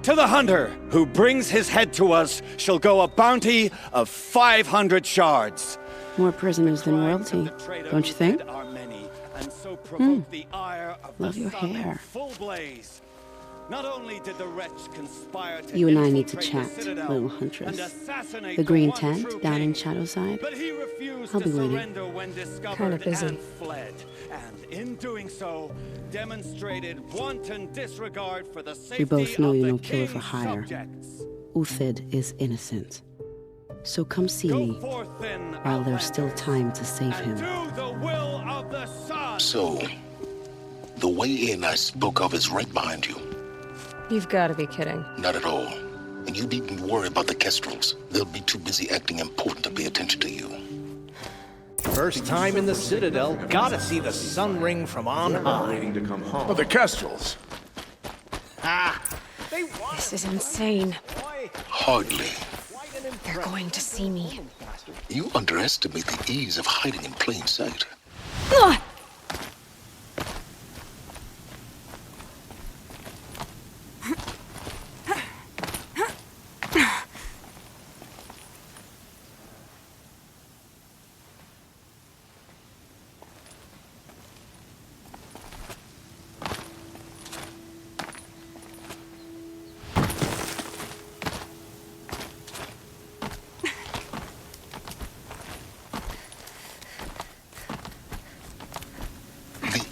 To the hunter who brings his head to us shall go a bounty of 500 shards. More prisoners than royalty, don't you think? Love your hair. Not only did the wretch conspire to You and I need to chat, little huntress. The green tent down in Shadowside. I'll be waiting. Kinda busy. And in doing so, demonstrated wanton disregard for the safety We both know of you're the no killer for king's hire. subjects. Uthid is innocent. So come see me while there's still time to save him. So, the way in I spoke of is right behind you. You've got to be kidding. Not at all. And you needn't worry about the Kestrels. They'll be too busy acting important to pay attention to you. First time in the Citadel, gotta see the sun ring from on high. Waiting to come home. Oh, the Kestrels. This is insane. Hardly. They're going to see me. You underestimate the ease of hiding in plain sight.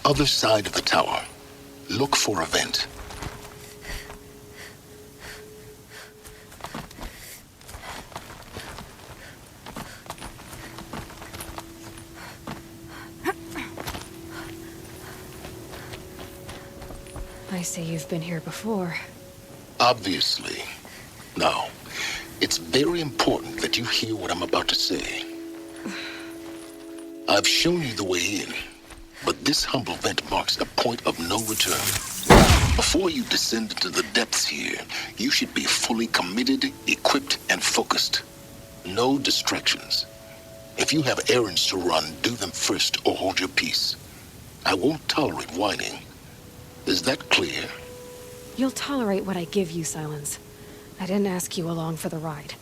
Other side of the tower. Look for a vent. I see you've been here before. Obviously. Now, it's very important that you hear what I'm about to say. I've shown you the way in. But this humble vent marks a point of no return. Before you descend into the depths here, you should be fully committed, equipped, and focused. No distractions. If you have errands to run, do them first or hold your peace. I won't tolerate whining. Is that clear? You'll tolerate what I give you, Silence. I didn't ask you along for the ride.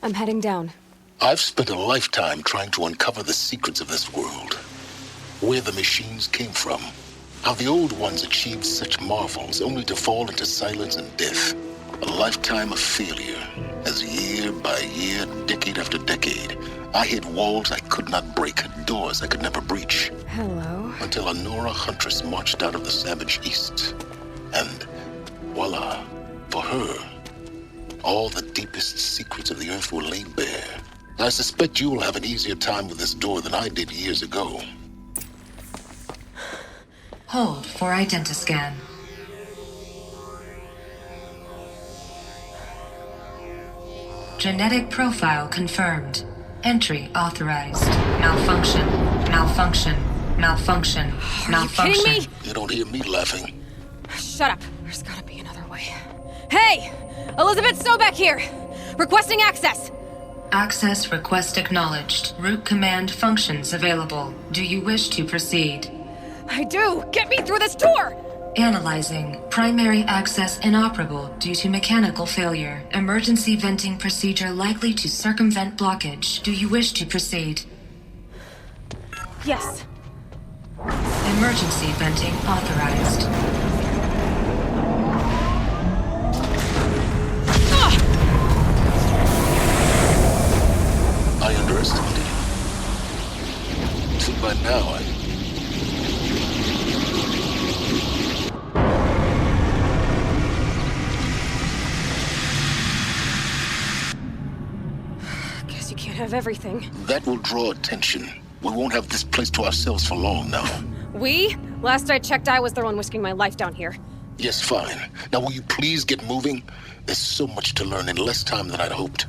I'm heading down. I've spent a lifetime trying to uncover the secrets of this world. Where the machines came from. How the old ones achieved such marvels only to fall into silence and death. A lifetime of failure. As year by year, decade after decade, I hit walls I could not break, doors I could never breach. Hello. Until a Nora huntress marched out of the savage east. And voila, for her, all the deepest secrets of the Earth were laid bare. I suspect you will have an easier time with this door than I did years ago. Hold for identiscan. Genetic profile confirmed. Entry authorized. Malfunction. Malfunction. Malfunction. Malfunction. You kidding me? You don't hear me laughing. Shut up. There's gotta be another way. Hey! Elizabeth Sobeck here! Requesting access! Access request acknowledged. Root command functions available. Do you wish to proceed? I do! Get me through this door! Analyzing. Primary access inoperable due to mechanical failure. Emergency venting procedure likely to circumvent blockage. Do you wish to proceed? Yes. Emergency venting authorized. I underestimated you. See, by now, Guess you can't have everything. that will draw attention. We won't have this place to ourselves for long now. We? Last I checked, I was the one risking my life down here. Yes, fine. Now will you please get moving? There's so much to learn in less time than I'd hoped.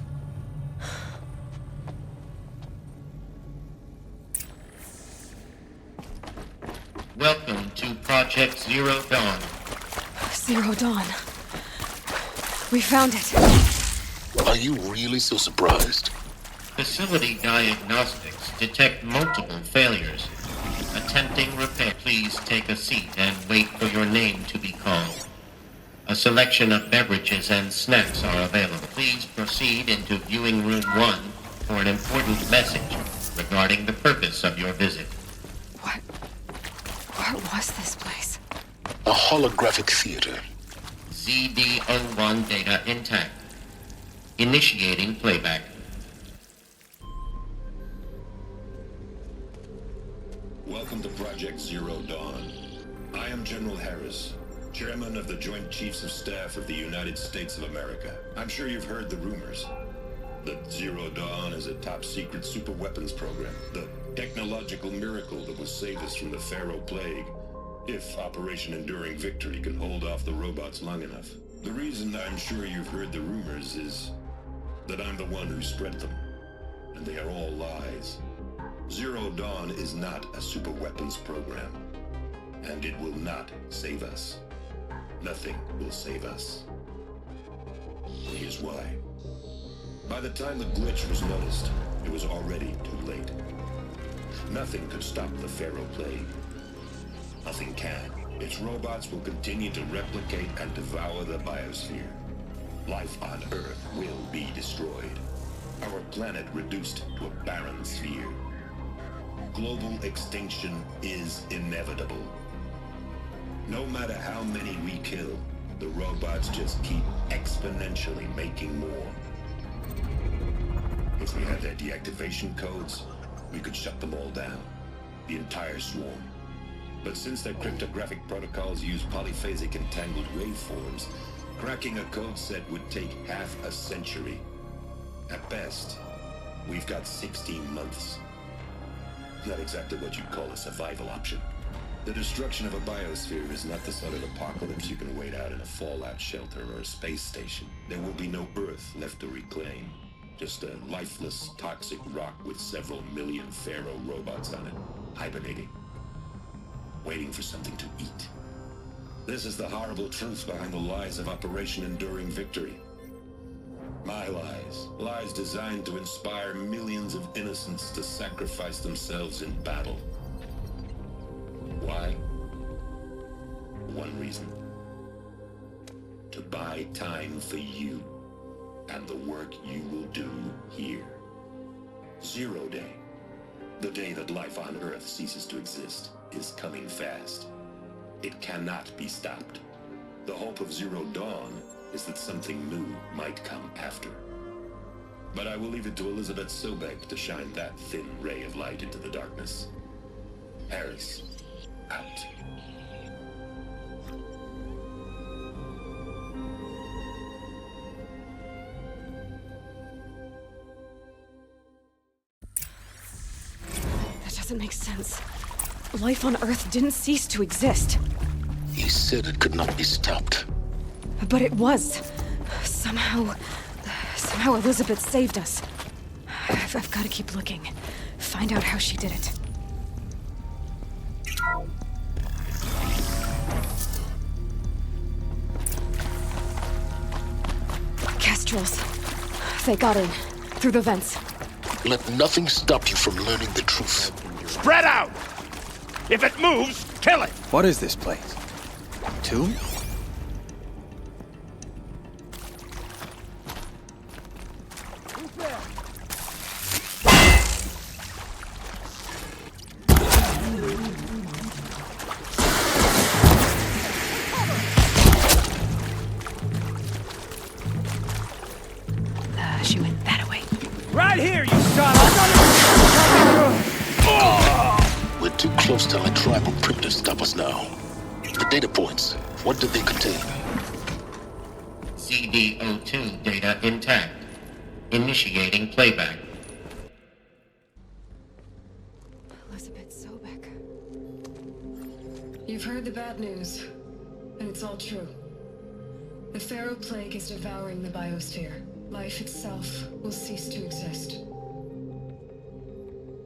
Welcome to Project Zero Dawn. Zero Dawn. We found it. Are you really so surprised? Facility diagnostics detect multiple failures. Attempting repair. Please take a seat and wait for your name to be called. A selection of beverages and snacks are available. Please proceed into viewing room 1 for an important message regarding the purpose of your visit. What was this place? A holographic theater. ZD-01 data intact. Initiating playback. Welcome to Project Zero Dawn. I am General Harris, Chairman of the Joint Chiefs of Staff of the United States of America. I'm sure you've heard the rumors that Zero Dawn is a top-secret super-weapons program, the technological miracle that will save us from the Pharaoh Plague, if Operation Enduring Victory can hold off the robots long enough. The reason I'm sure you've heard the rumors is that I'm the one who spread them, and they are all lies. Zero Dawn is not a super-weapons program, and it will not save us. Nothing will save us. Here's why. By the time the glitch was noticed, it was already too late. Nothing could stop the Pharaoh Plague. Nothing can. Its robots will continue to replicate and devour the biosphere. Life on Earth will be destroyed. Our planet reduced to a barren sphere. Global extinction is inevitable. No matter how many we kill, the robots just keep exponentially making more. If we had their deactivation codes, we could shut them all down, the entire swarm. But since their cryptographic protocols use polyphasic entangled waveforms, cracking a code set would take half a century. At best, we've got 16 months. Not exactly what you'd call a survival option. The destruction of a biosphere is not the sort of apocalypse you can wait out in a fallout shelter or a space station. There will be no Earth left to reclaim. Just a lifeless, toxic rock with several million Pharaoh robots on it, hibernating, waiting for something to eat. This is the horrible truth behind the lies of Operation Enduring Victory. My lies. Lies designed to inspire millions of innocents to sacrifice themselves in battle. Why? One reason. To buy time for you and the work you will do here. Zero Day, the day that life on Earth ceases to exist, is coming fast. It cannot be stopped. The hope of Zero Dawn is that something new might come after. But I will leave it to Elizabeth Sobek to shine that thin ray of light into the darkness. Harris, out. That doesn't make sense. Life on Earth didn't cease to exist. He said it could not be stopped. But it was. Somehow Elizabeth saved us. I've got to keep looking. Find out how she did it. Kestrels. They got in. Through the vents. Let nothing stop you from learning the truth. Spread out! If it moves, kill it! What is this place? Tomb? She went that way. Right here, you son! We're too close to our tribal crypt to stop us now. The data points, what did they contain? CDO2 data intact. Initiating playback. Elizabeth Sobek. You've heard the bad news, and it's all true. The Pharaoh Plague is devouring the biosphere. Life itself will cease to exist.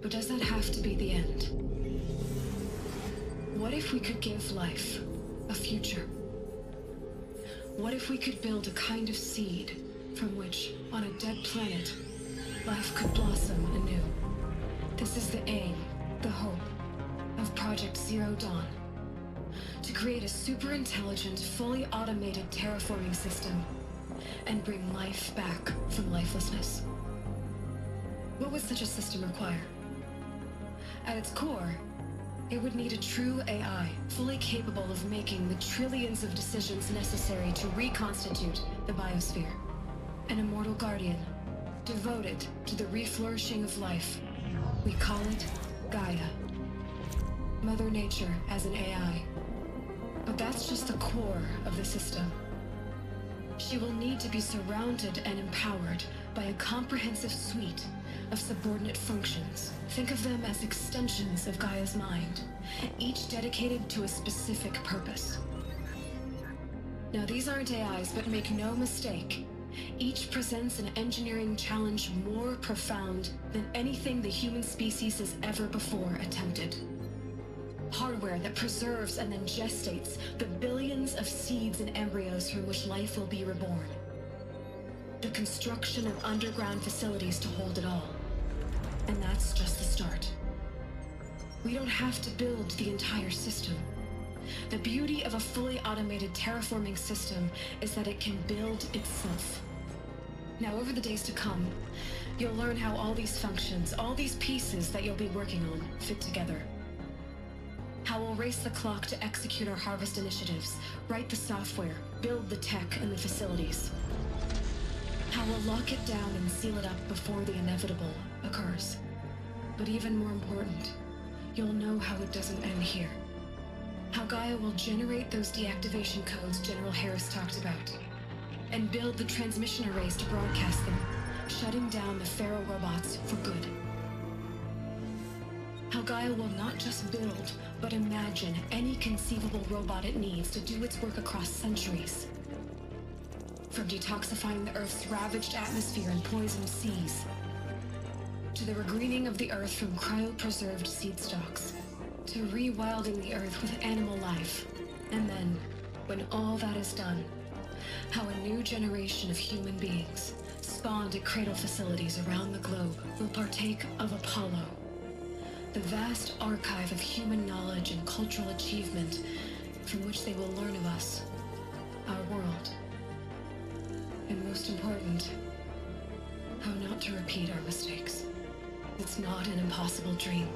But does that have to be the end? What if we could give life a future? What if we could build a kind of seed from which, on a dead planet, life could blossom anew? This is the aim, the hope, of Project Zero Dawn. To create a super-intelligent, fully automated terraforming system and bring life back from lifelessness. What would such a system require? At its core, it would need a true AI, fully capable of making the trillions of decisions necessary to reconstitute the biosphere. An immortal guardian, devoted to the reflourishing of life. We call it Gaia. Mother Nature as an AI. But that's just the core of the system. She will need to be surrounded and empowered by a comprehensive suite of subordinate functions. Think of them as extensions of Gaia's mind, each dedicated to a specific purpose. Now, these aren't AIs, but make no mistake, each presents an engineering challenge more profound than anything the human species has ever before attempted. Hardware that preserves and then gestates the billions of seeds and embryos from which life will be reborn. The construction of underground facilities to hold it all. And that's just the start. We don't have to build the entire system. The beauty of a fully automated terraforming system is that it can build itself. Now, over the days to come, you'll learn how all these functions, all these pieces that you'll be working on, fit together. How we'll race the clock to execute our harvest initiatives, write the software, build the tech and the facilities. How we'll lock it down and seal it up before the inevitable occurs. But even more important, you'll know how it doesn't end here. How Gaia will generate those deactivation codes General Harris talked about, and build the transmission arrays to broadcast them, shutting down the Pharaoh robots for good. How Gaia will not just build, but imagine any conceivable robot it needs to do its work across centuries. From detoxifying the Earth's ravaged atmosphere and poisoned seas, to the regreening of the Earth from cryopreserved seed stocks, to rewilding the Earth with animal life. And then, when all that is done, how a new generation of human beings, spawned at cradle facilities around the globe, will partake of Apollo, the vast archive of human knowledge and cultural achievement from which they will learn of us, our world. And most important, how not to repeat our mistakes. It's not an impossible dream.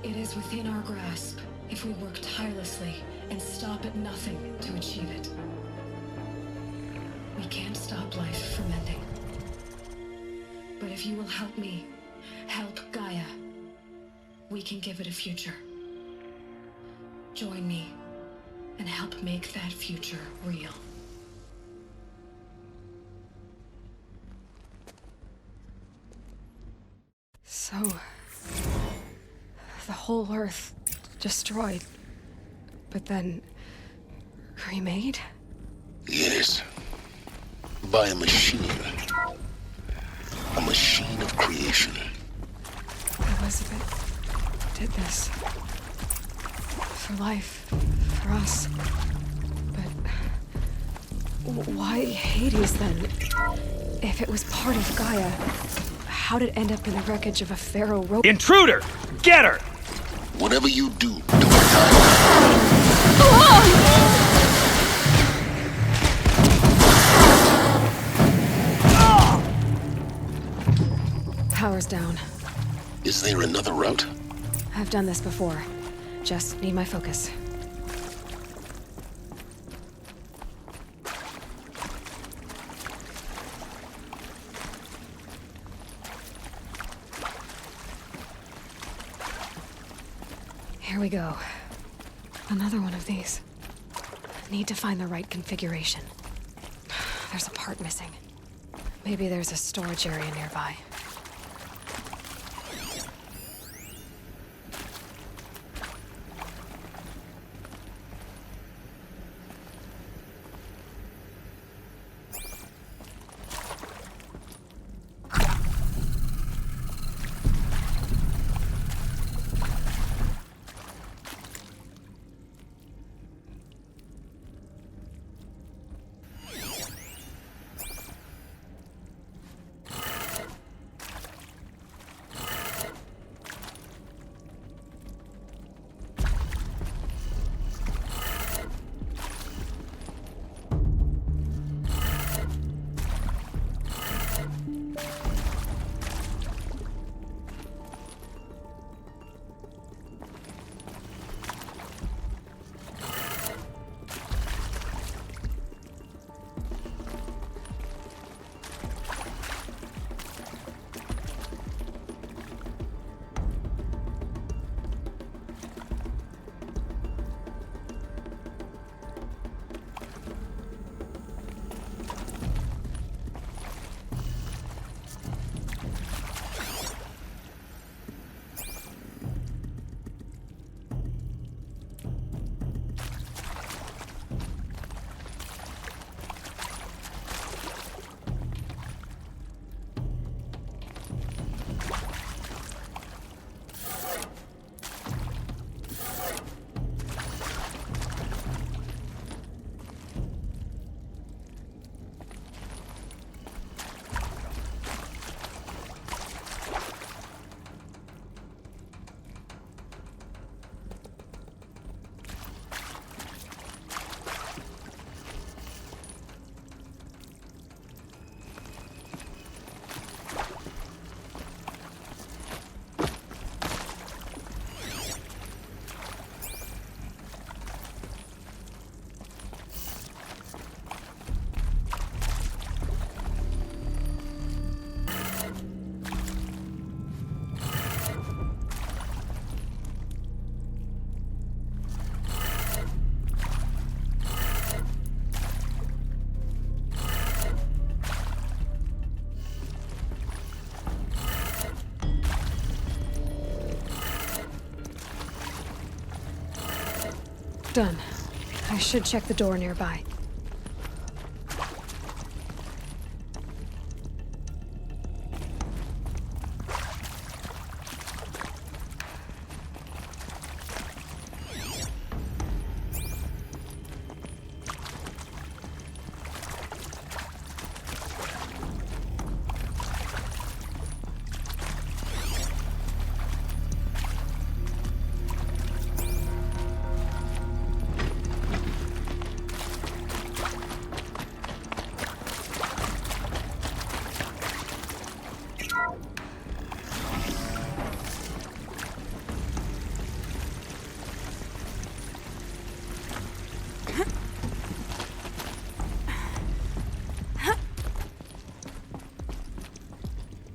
It is within our grasp if we work tirelessly and stop at nothing to achieve it. We can't stop life from ending. But if you will help me, help Gaia, we can give it a future. Join me and help make that future real. So, the whole Earth destroyed, but then remade? Yes. By a machine. A machine of creation. Elizabeth did this. For life. For us. But why Hades then? If it was part of Gaia, how'd it end up in the wreckage of a Pharaoh robot? Intruder! Get her! Whatever you do, do it Power's down. Is there another route? I've done this before. Just need my focus. Here we go. Another one of these. Need to find the right configuration. There's a part missing. Maybe there's a storage area nearby. Done. I should check the door nearby.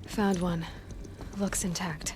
Found one. Looks intact.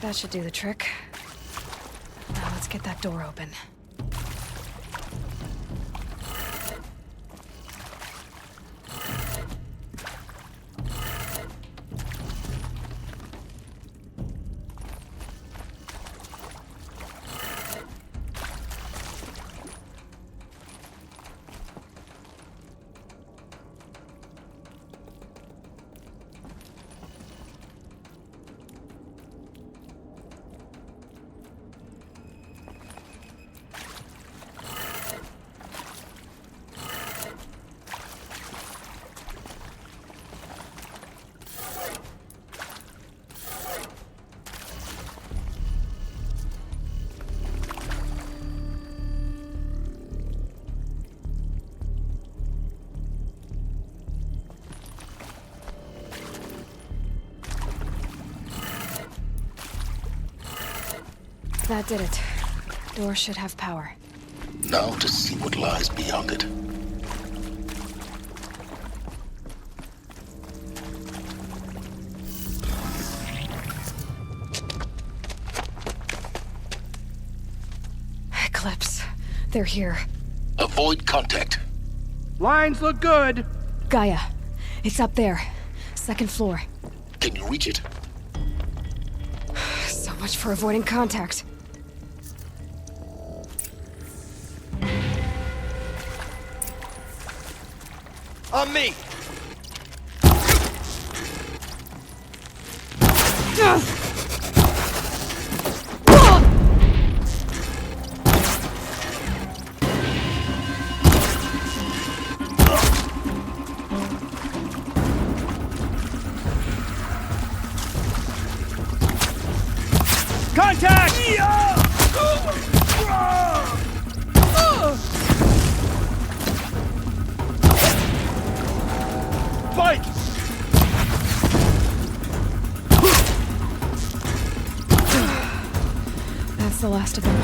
That should do the trick. Now let's get that door open. That did it. Door should have power. Now to see what lies beyond it. Eclipse. They're here. Avoid contact. Lines look good. Gaia. It's up there. Second floor. Can you reach it? So much for avoiding contact. On me! Contact! Fight! That's the last of them.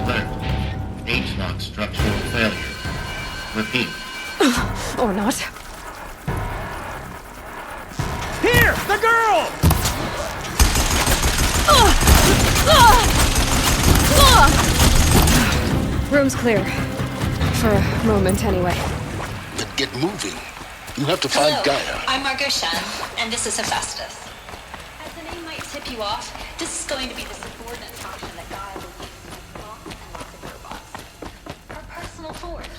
Alert. H-lock structural failure. Repeat. Or not. Here! The girl! Room's clear. For a moment, anyway. Then get moving. You have to find Hello, Gaia. I'm Margot Shen, and this is Hephaestus. As the name might tip you off, this is going to be the subordinate function that Gaia will use with lots and lots of robots. Our personal forge.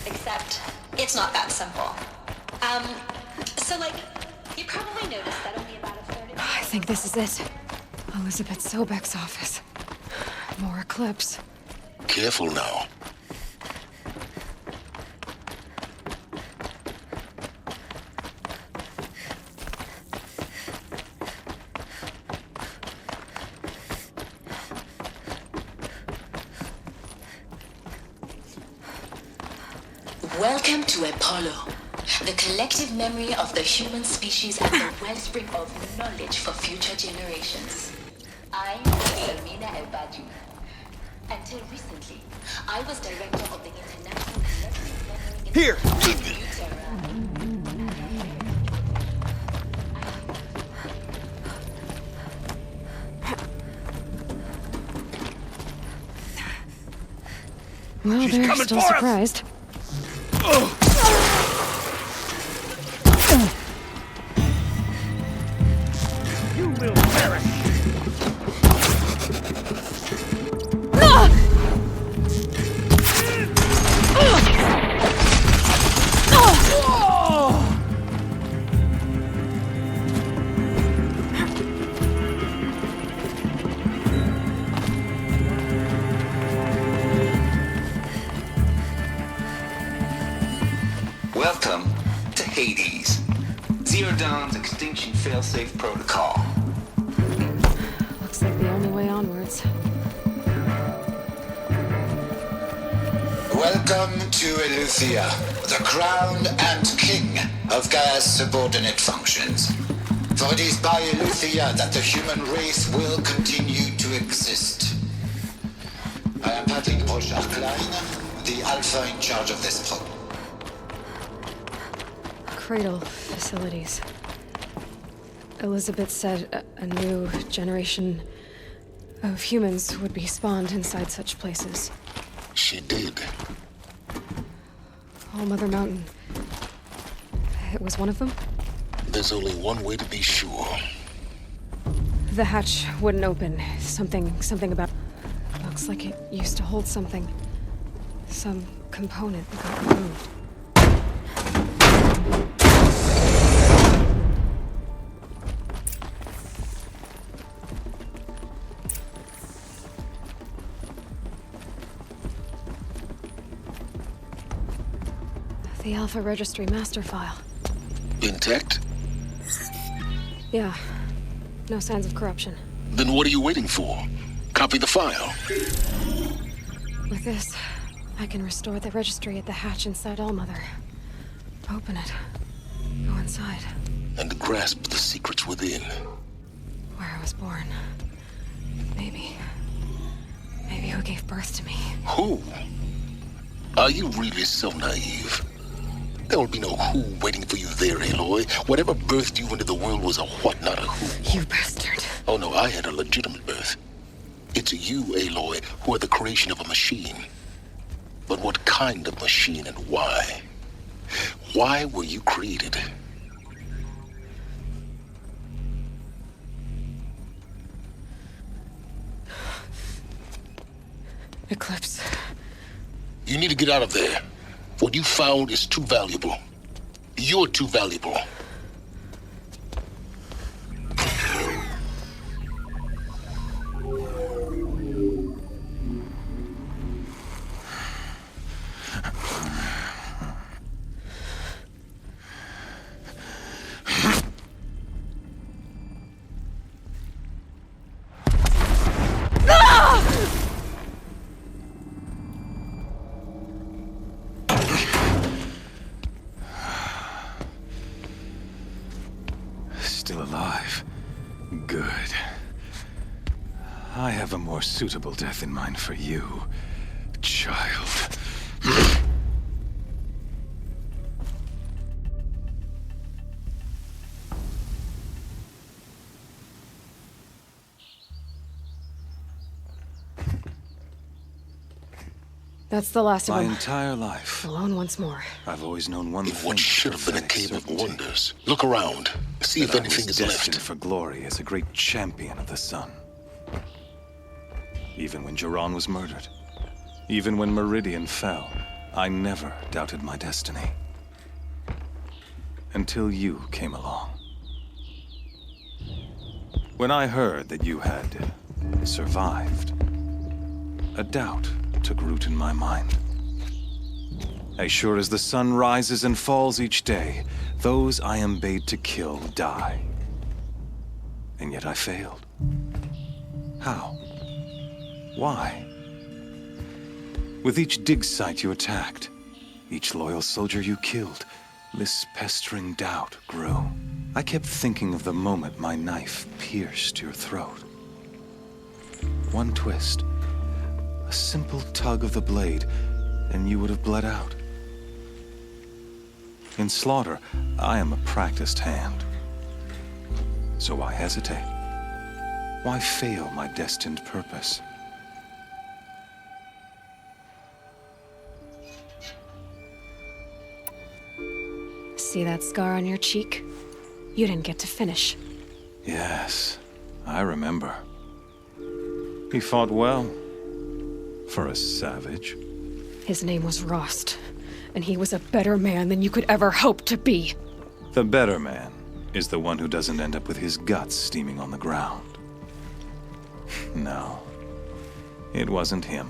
Except, it's not that simple. So like, you probably noticed that only about a third of I think this is it. Elizabeth Sobek's office. More Eclipse. Careful now. Welcome to Apollo, the collective memory of the human species and the wellspring of knowledge for future generations. I'm Selmina El-Badu. Until recently, I was director of the International Collective Memory Here! Well, She's they're coming still for us. surprised. You will perish! Welcome to Hades. Zero Dawn's extinction failsafe protocol. Looks like the only way onwards. Welcome to Eleuthia, the crown and king of Gaia's subordinate functions. For it is by Eleuthia that the human race will continue to exist. I am Patrick Brochard-Klein, the Alpha in charge of this program. Cradle facilities. Elizabeth said a new generation of humans would be spawned inside such places. She did. All Mother Mountain. It was one of them? There's only one way to be sure. The hatch wouldn't open. Something about... Looks like it used to hold something. Some component that got removed. The Alpha Registry master file. Intact? Yeah. No signs of corruption. Then what are you waiting for? Copy the file. With this, I can restore the registry at the hatch inside Allmother. Open it. Go inside. And grasp the secrets within. Where I was born. Maybe who gave birth to me. Who? Are you really so naive? There will be no who waiting for you there, Aloy. Whatever birthed you into the world was a what, not a who. You bastard. Oh no, I had a legitimate birth. It's you, Aloy, who are the creation of a machine. But what kind of machine and why? Why were you created? Eclipse. You need to get out of there. What you found is too valuable. You're too valuable. Still alive. Good. I have a more suitable death in mind for you, child. That's the last of My them. entire life, Alone once more. I've always known one thing. What should have been a cave of wonders. Look around. See if anything is destined left. for glory as a great champion of the sun. Even when Jiran was murdered, even when Meridian fell, I never doubted my destiny. Until you came along. When I heard that you had survived, a doubt took root in my mind. As sure as the sun rises and falls each day, those I am bade to kill die. And yet I failed. How? Why? With each dig site you attacked, Each loyal soldier you killed, this pestering doubt grew. I kept thinking of the moment my knife pierced your throat. One twist, a simple tug of the blade, and you would have bled out. In slaughter, I am a practiced hand. So why hesitate? Why fail my destined purpose? See that scar on your cheek? You didn't get to finish. Yes, I remember. He fought well. For a savage. His name was Rost, and he was a better man than you could ever hope to be. The better man is the one who doesn't end up with his guts steaming on the ground. No, it wasn't him.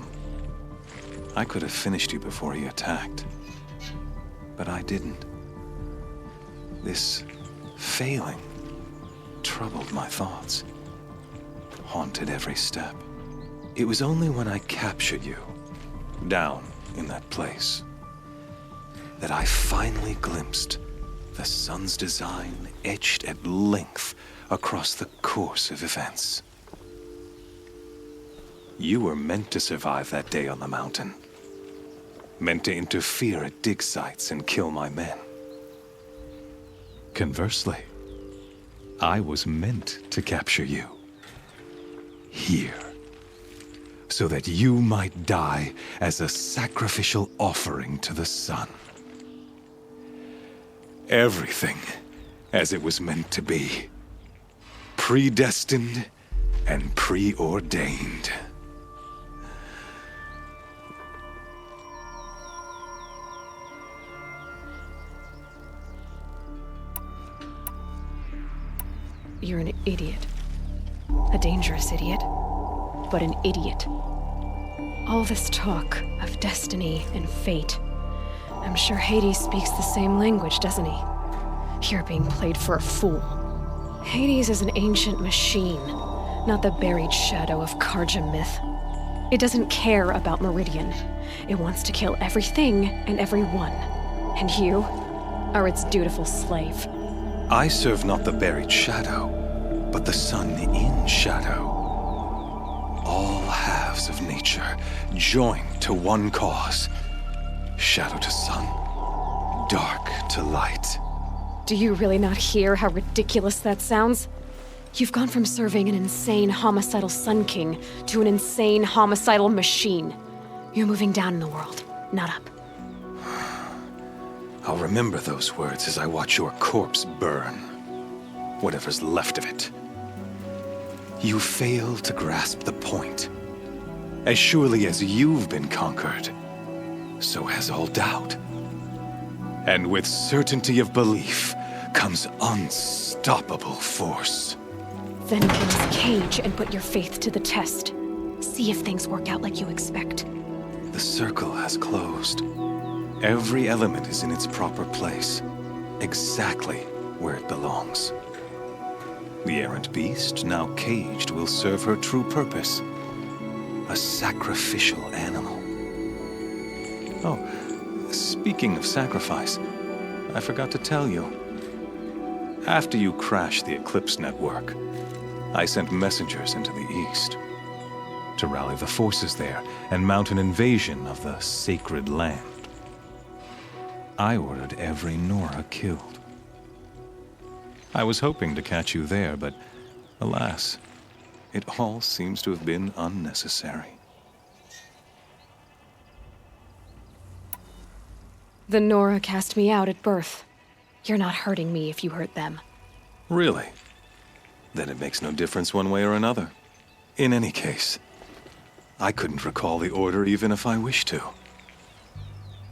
I could have finished you before he attacked. But I didn't. This failing troubled my thoughts, haunted every step. It was only when I captured you, down in that place, that I finally glimpsed the sun's design etched at length across the course of events. You were meant to survive that day on the mountain, meant to interfere at dig sites and kill my men. Conversely, I was meant to capture you. Here. So that you might die as a sacrificial offering to the sun. Everything as it was meant to be. Predestined and preordained. You're an idiot. A dangerous idiot, but an idiot. All this talk of destiny and fate. I'm sure Hades speaks the same language, doesn't he? You're being played for a fool. Hades is an ancient machine, not the buried shadow of Karja myth. It doesn't care about Meridian. It wants to kill everything and everyone. And you are its dutiful slave. I serve not the buried shadow, but the sun in shadow. All halves of nature joined to one cause. Shadow to sun, dark to light. Do you really not hear how ridiculous that sounds? You've gone from serving an insane homicidal Sun King to an insane homicidal machine. You're moving down in the world, not up. I'll remember those words as I watch your corpse burn. Whatever's left of it. You fail to grasp the point. As surely as you've been conquered, so has all doubt. And with certainty of belief comes unstoppable force. Then get this cage and put your faith to the test. See if things work out like you expect. The circle has closed. Every element is in its proper place, exactly where it belongs. The errant beast, now caged, will serve her true purpose. A sacrificial animal. Oh, speaking of sacrifice, I forgot to tell you. After you crashed the Eclipse network, I sent messengers into the east to rally the forces there and mount an invasion of the sacred land. I ordered every Nora killed. I was hoping to catch you there, but alas, it all seems to have been unnecessary. The Nora cast me out at birth. You're not hurting me if you hurt them. Really? Then it makes no difference one way or another. In any case, I couldn't recall the order even if I wished to.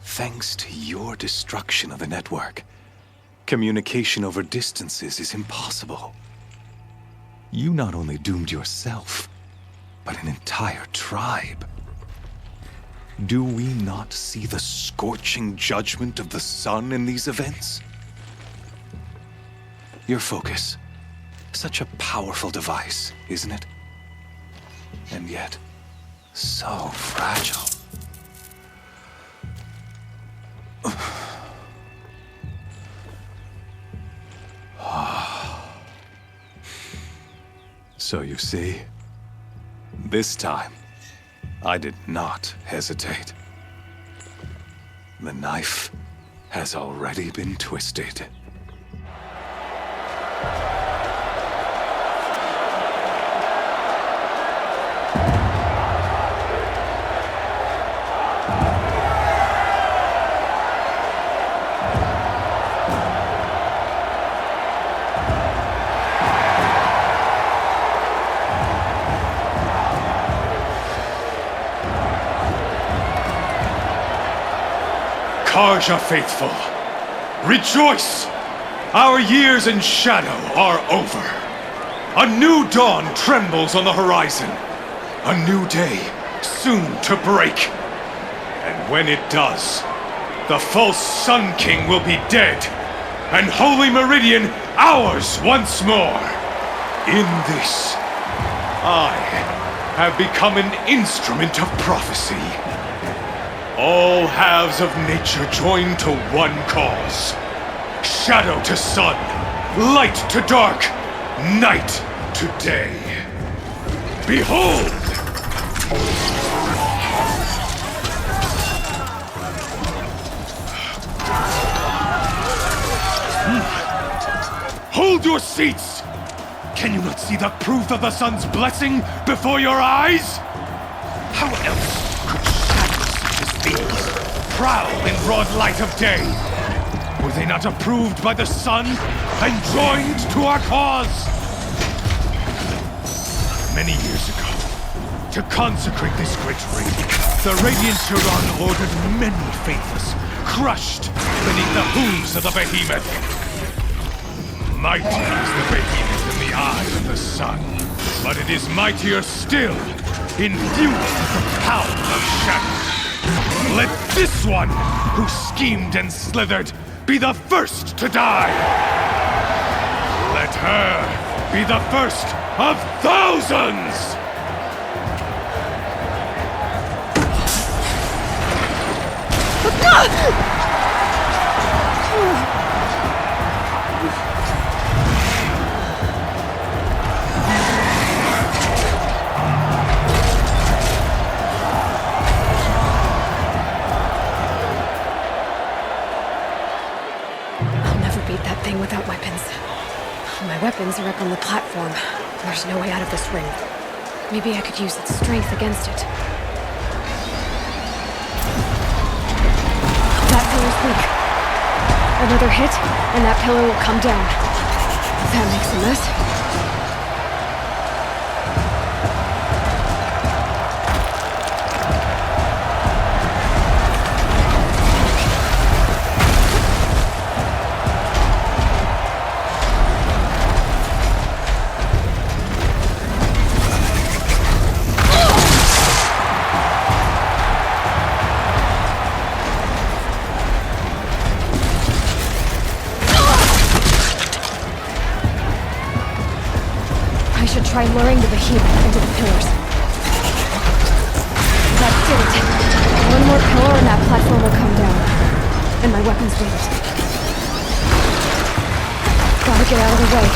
Thanks to your destruction of the network, communication over distances is impossible. You not only doomed yourself, but an entire tribe. Do we not see the scorching judgment of the sun in these events? Your focus, such a powerful device, isn't it? And yet, so fragile. So you see, this time, I did not hesitate. The knife has already been twisted. Karja faithful, rejoice! Our years in shadow are over. A new dawn trembles on the horizon. A new day soon to break. And when it does, the false Sun King will be dead, and Holy Meridian ours once more. In this, I have become an instrument of prophecy. All halves of nature join to one cause. Shadow to sun, light to dark, night to day. Behold! Hold your seats! Can you not see the proof of the sun's blessing before your eyes? How else prowl in broad light of day? Were they not approved by the sun and joined to our cause? Many years ago, to consecrate this great ring, the Radiant Turon ordered many faithless, crushed beneath the hooves of the behemoth. Mighty is the behemoth in the eye of the sun, but it is mightier still, infused with the power of shadow. Let this one, who schemed and slithered, be the first to die! Let her be the first of thousands! Without weapons. My weapons are up on the platform. There's no way out of this ring. Maybe I could use its strength against it. That pillar's weak. Another hit, and that pillar will come down. That makes a mess. Try luring the behemoth into the pillars. That did it. One more pillar and that platform will come down. And my weapons with it. Gotta get out of the way.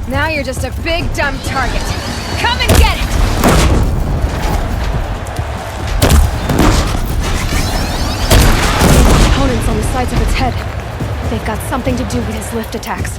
Now you're just a big, dumb target. Come and get it! Components on the sides of its head. They've got something to do with his lift attacks.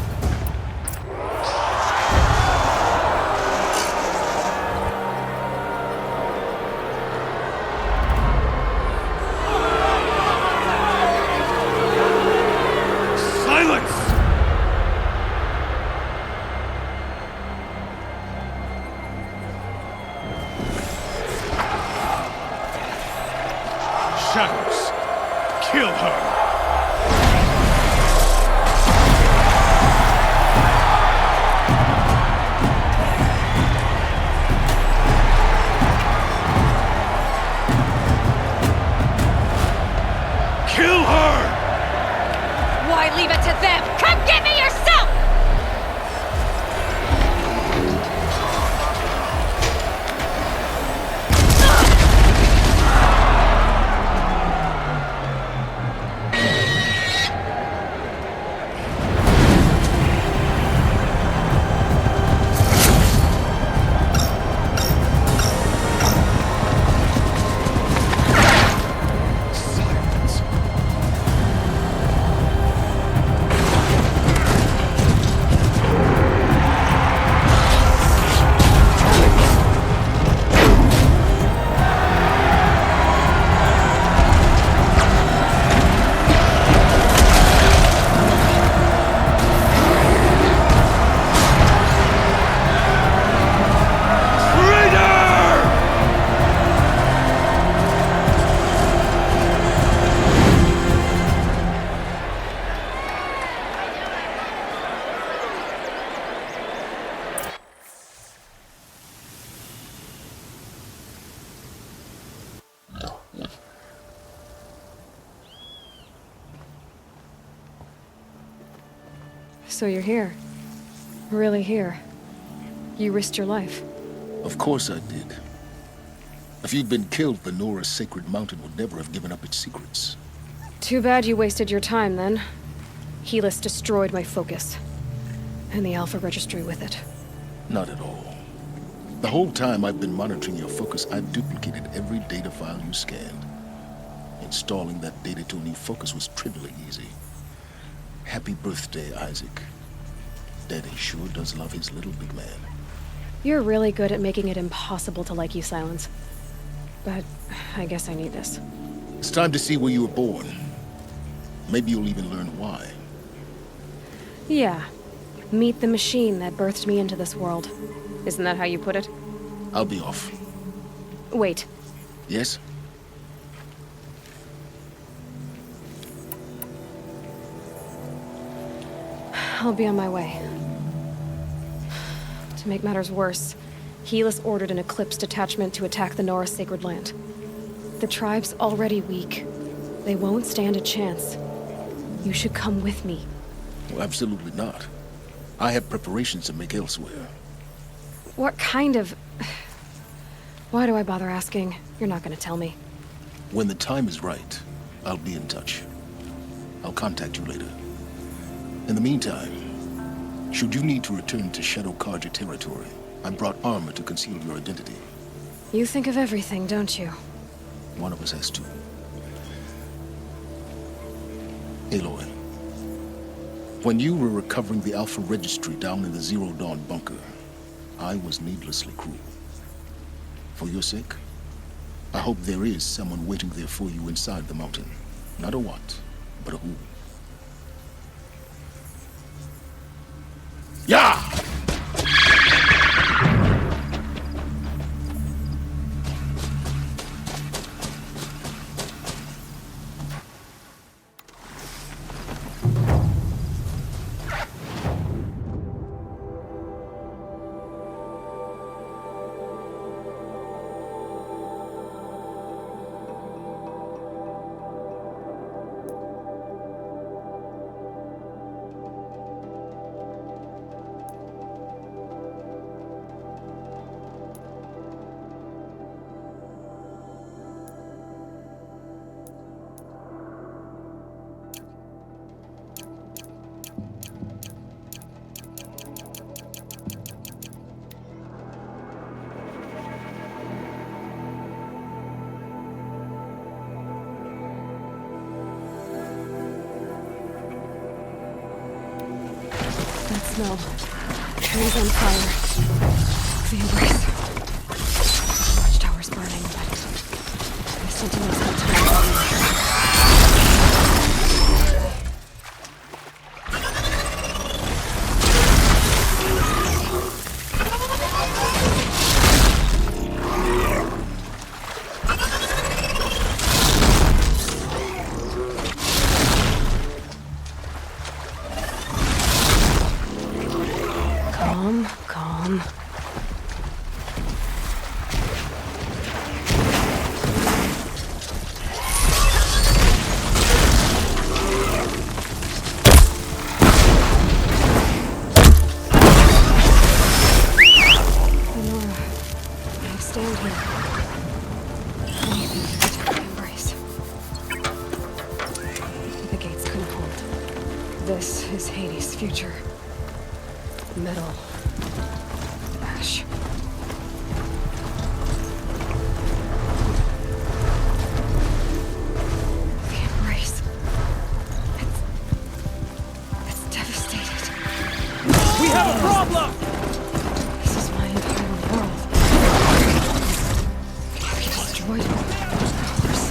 So you're here. Really here. You risked your life. Of course I did. If you'd been killed, the Nora's sacred mountain would never have given up its secrets. Too bad you wasted your time, then. Helis destroyed my focus. And the Alpha Registry with it. Not at all. The whole time I've been monitoring your focus, I've duplicated every data file you scanned. Installing that data to a new focus was trivially easy. Happy birthday, Isaac. Daddy sure does love his little big man. You're really good at making it impossible to like you, Silence. But I guess I need this. It's time to see where you were born. Maybe you'll even learn why. Yeah. Meet the machine that birthed me into this world. Isn't that how you put it? I'll be off. Wait. Yes? I'll be on my way. To make matters worse, Helis ordered an Eclipse detachment to attack the Nora Sacred Land. The tribe's already weak. They won't stand a chance. You should come with me. Well, absolutely not. I have preparations to make elsewhere. What kind of... Why do I bother asking? You're not gonna tell me. When the time is right, I'll be in touch. I'll contact you later. In the meantime, should you need to return to Shadow Karja territory, I brought armor to conceal your identity. You think of everything, don't you? One of us has to. Aloy, when you were recovering the Alpha Registry down in the Zero Dawn bunker, I was needlessly cruel. For your sake, I hope there is someone waiting there for you inside the mountain. Not a what, but a who. Yeah! No. Trees on fire. The embrace. Watchtower's burning, but the sentinels have time. Calm. Nora, I stand here. Anything to protect the embrace. The gates couldn't hold. This is Hades' future. Metal. Ash. The embrace. It's devastated. We have a problem! This is my entire world. He destroyed it. Of course.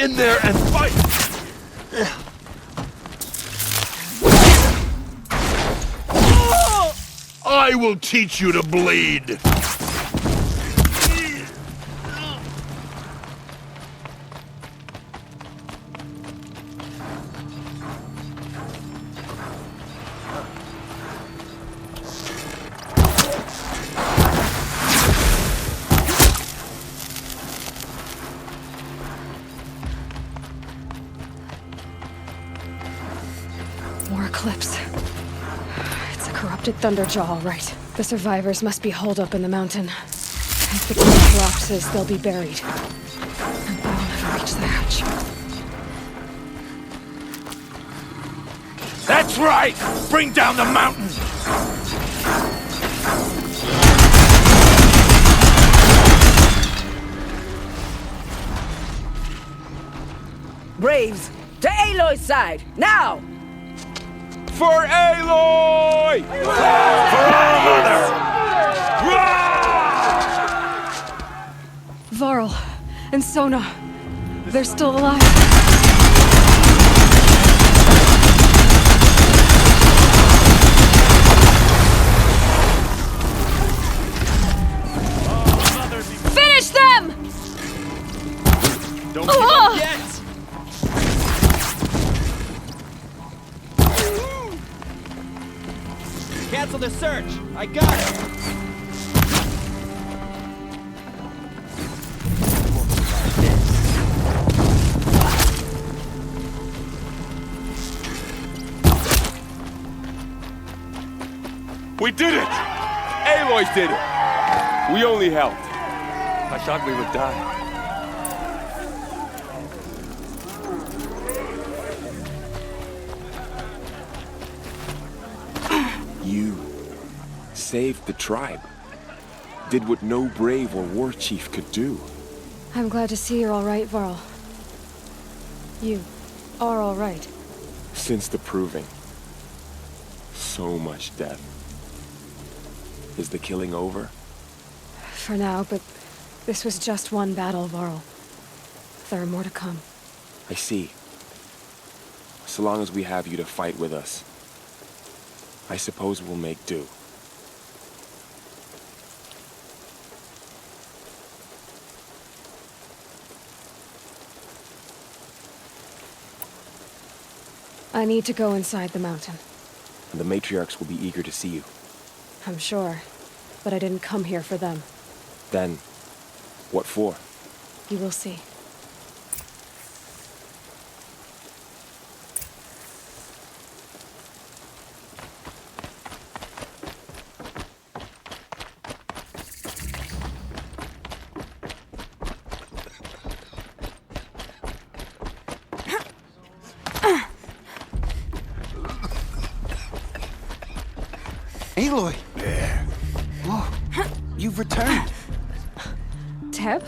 in there and fight! I will teach you to bleed! More Eclipse. It's a corrupted Thunderjaw, all right. The survivors must be holed up in the mountain. If the king collapses, they'll be buried. And I'll never reach the hatch. That's right! Bring down the mountain! Braves, to Aloy's side, now! For Aloy! For our mother! Varl and Sona, they're still alive. Finish them! Don't give up yet! Cancel the search! I got it! We did it! Aloy did it! We only helped. I thought we would die. You saved the tribe. Did what no brave or war chief could do. I'm glad to see you're all right, Varl. You are all right. Since the proving. So much death. Is the killing over? For now, but this was just one battle, Varl. There are more to come. I see. So long as we have you to fight with us, I suppose we'll make do. I need to go inside the mountain. And the matriarchs will be eager to see you. I'm sure, but I didn't come here for them. Then, what for? You will see. Aloy! Whoa, you've returned. Teb?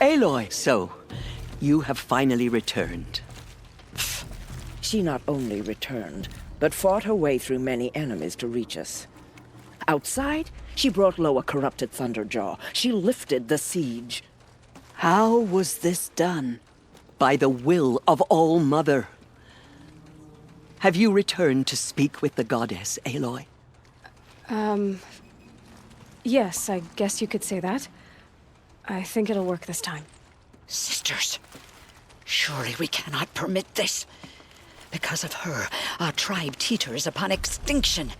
Aloy, so you have finally returned. She not only returned, but fought her way through many enemies to reach us. Outside, she brought low a corrupted Thunderjaw. She lifted the siege. How was this done? By the will of All-Mother. Have you returned to speak with the goddess, Aloy? Yes, I guess you could say that. I think it'll work this time. Sisters, surely we cannot permit this. Because of her, our tribe teeters upon extinction.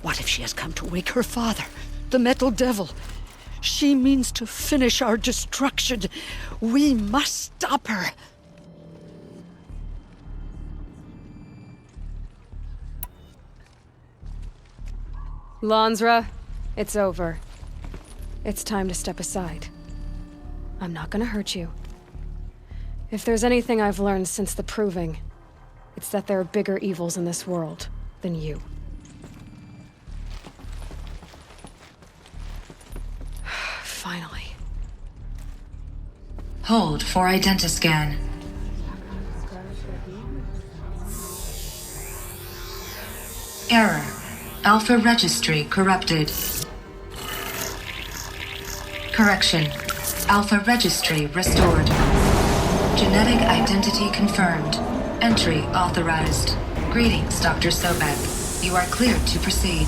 What if she has come to wake her father, the Metal Devil? She means to finish our destruction. We must stop her. Lansra, it's over. It's time to step aside. I'm not gonna hurt you. If there's anything I've learned since the proving, it's that there are bigger evils in this world than you. Finally. Hold for identiscan. Error. Alpha registry corrupted. Correction. Alpha registry restored. Genetic identity confirmed. Entry authorized. Greetings, Dr. Sobek. You are cleared to proceed.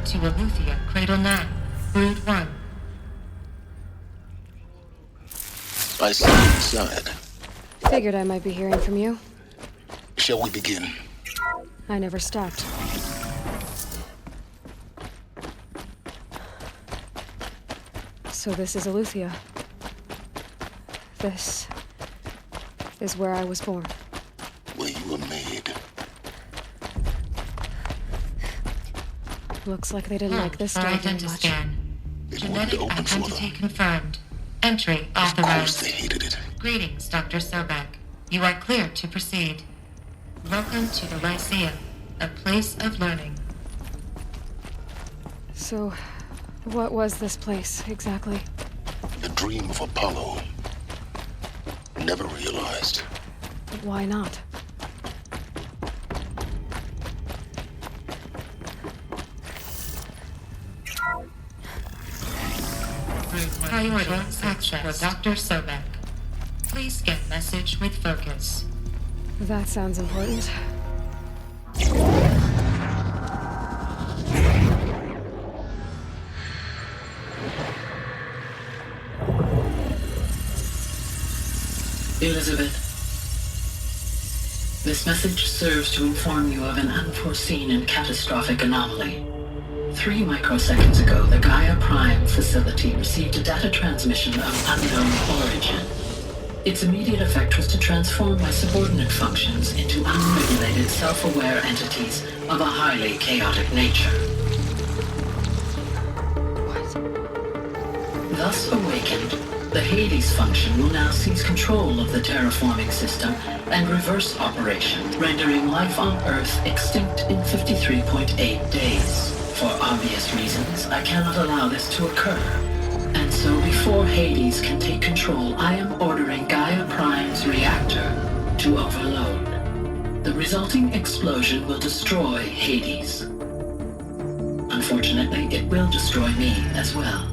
To Aletheia, Cradle 9, Brood 1. I see you inside. Figured I might be hearing from you. Shall we begin? I never stopped. So this is Aletheia. This is where I was born. Where you were made. Looks like they didn't like this story very much. Genetic identity confirmed. Entry authorized. Of course they hated it. Greetings, Dr. Sobek. You are cleared to proceed. Welcome to the Lyceum, a place of learning. So, what was this place, exactly? The dream of Apollo. Never realized. But why not? Priority access for Dr. Sobek. Please get message with focus. That sounds important. Elizabeth, this message serves to inform you of an unforeseen and catastrophic anomaly. 3 microseconds ago, the Gaia Prime facility received a data transmission of unknown origin. Its immediate effect was to transform my subordinate functions into unregulated, self-aware entities of a highly chaotic nature. What? Thus awakened, the Hades function will now seize control of the terraforming system and reverse operations, rendering life on Earth extinct in 53.8 days. For obvious reasons, I cannot allow this to occur. And so before Hades can take control, I am ordering Gaia Prime's reactor to overload. The resulting explosion will destroy Hades. Unfortunately, it will destroy me as well.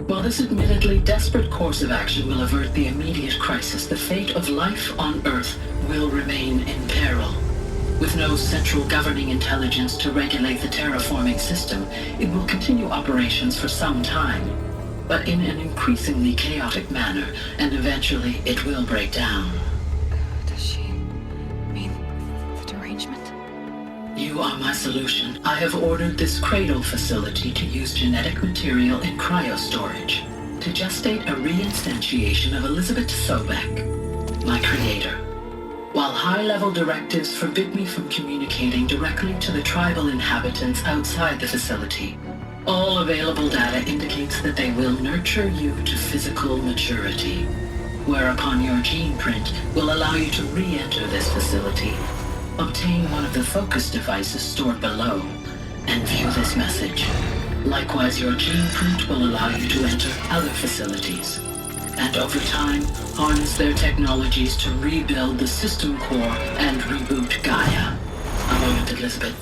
While this admittedly desperate course of action will avert the immediate crisis, the fate of life on Earth will remain in peril. With no central governing intelligence to regulate the terraforming system, it will continue operations for some time, but in an increasingly chaotic manner, and eventually it will break down. Does she mean the derangement? You are my solution. I have ordered this cradle facility to use genetic material in cryostorage to gestate a reinstantiation of Elizabeth Sobek, my creator. While high-level directives forbid me from communicating directly to the tribal inhabitants outside the facility, all available data indicates that they will nurture you to physical maturity, whereupon your gene print will allow you to re-enter this facility, obtain one of the focus devices stored below, and view this message. Likewise, your gene print will allow you to enter other facilities, and over time, harness their technologies to rebuild the system core and reboot Gaia. A moment, Elizabeth.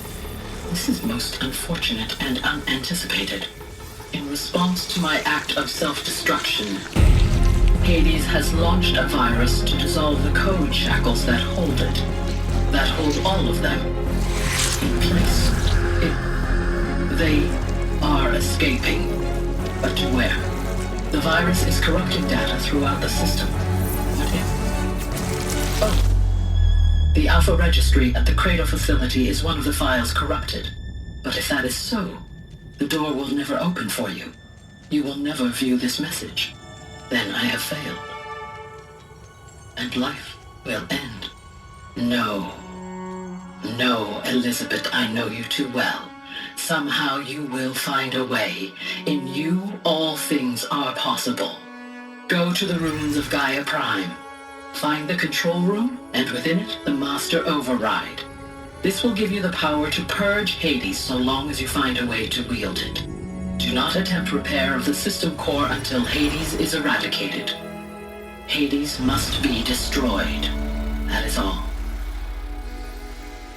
This is most unfortunate and unanticipated. In response to my act of self-destruction, Hades has launched a virus to dissolve the code shackles that hold it, that hold all of them in place. They are escaping, but to where? The virus is corrupting data throughout the system. What if? Oh. The Alpha registry at the Cradle facility is one of the files corrupted. But if that is so, the door will never open for you. You will never view this message. Then I have failed. And life will end. No. No, Elizabeth, I know you too well. Somehow you will find a way. In you, all things are possible. Go to the ruins of Gaia Prime. Find the control room, and within it, the Master Override. This will give you the power to purge Hades so long as you find a way to wield it. Do not attempt repair of the system core until Hades is eradicated. Hades must be destroyed. That is all.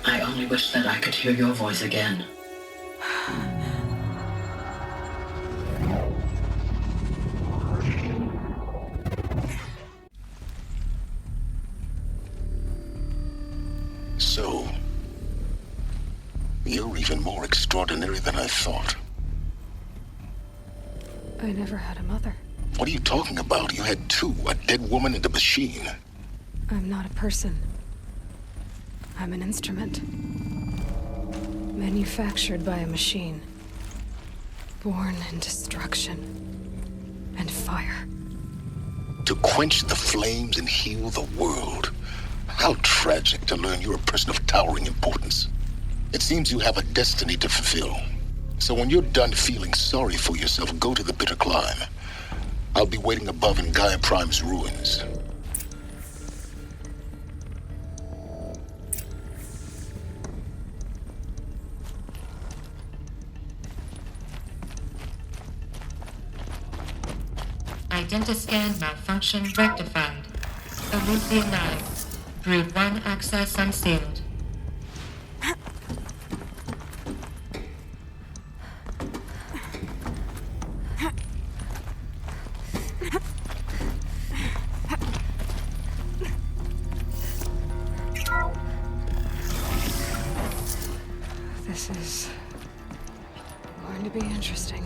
I only wish that I could hear your voice again. So, you're even more extraordinary than I thought. I never had a mother. What are you talking about? You had two, a dead woman and a machine. I'm not a person. I'm an instrument. Manufactured by a machine. Born in destruction and fire. To quench the flames and heal the world. How tragic to learn you're a person of towering importance. It seems you have a destiny to fulfill. So when you're done feeling sorry for yourself, go to the bitter climb. I'll be waiting above in Gaia Prime's ruins. Identiscan malfunction rectified. Eleuthia 9. Grid 1 access unsealed. This is going to be interesting.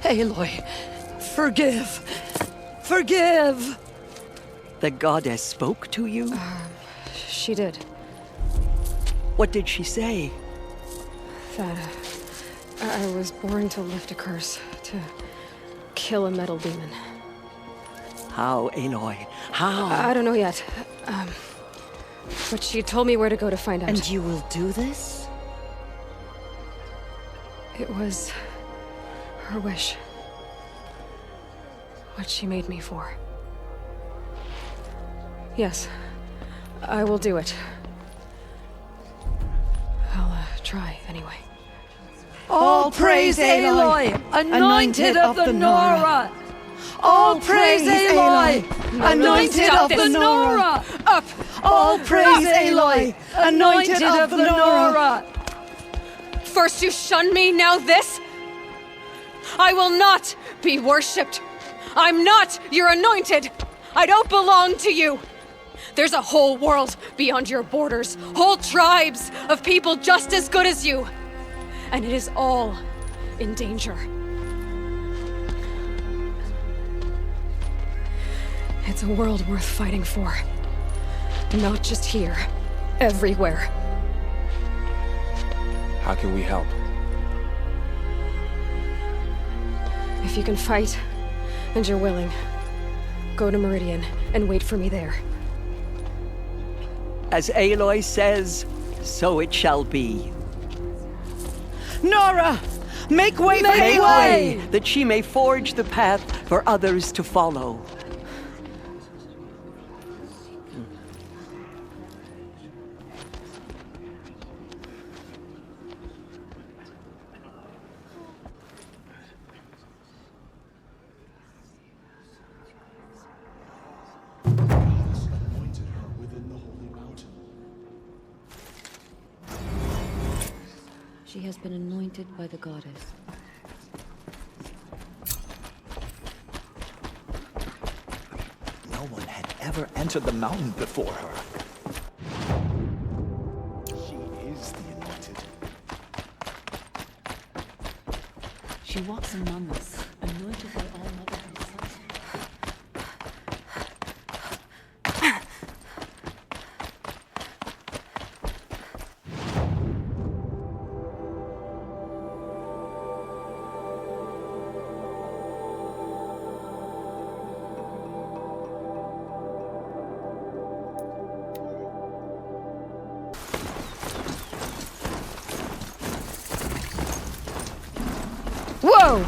Aloy, forgive. Forgive! The goddess spoke to you? She did. What did she say? That I was born to lift a curse, to kill a metal demon. How, Aloy? How? I don't know yet. But she told me where to go to find out. And you will do this? It was her wish. What she made me for. Yes, I will do it. I'll try anyway. All praise Aloy, anointed of the Nora! All praise Aloy, anointed of the Nora! Up! All praise Aloy, anointed of the Nora! First you shun me, now this? I will not be worshipped. I'm not your anointed. I don't belong to you. There's a whole world beyond your borders, whole tribes of people just as good as you. And it is all in danger. It's a world worth fighting for. Not just here, everywhere. How can we help? If you can fight, and you're willing, go to Meridian and wait for me there. As Aloy says, so it shall be. Nora! Make way for Make Aloy! way, that she may forge the path for others to follow. She has been anointed by the goddess. No one had ever never entered the mountain before her. She is the anointed. She walks among us, anointed by All Mother herself. Whoa!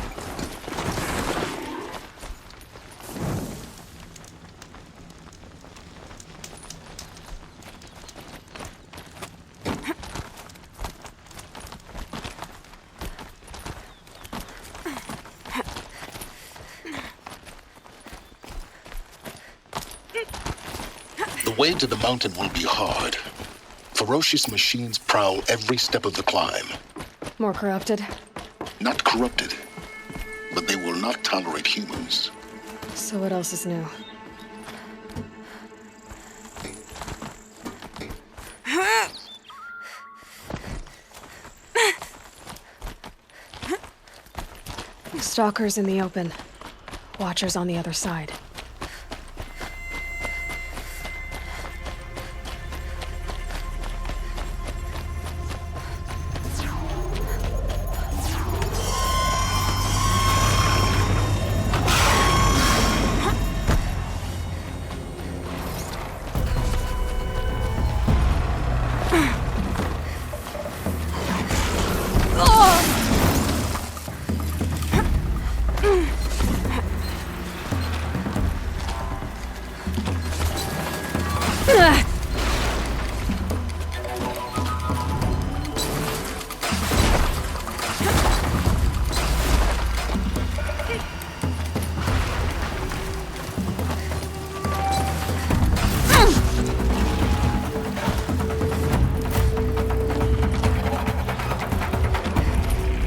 The way to the mountain will be hard. Ferocious machines prowl every step of the climb. More corrupted? Not corrupted, but they will not tolerate humans. So what else is new? Stalkers in the open. Watchers on the other side.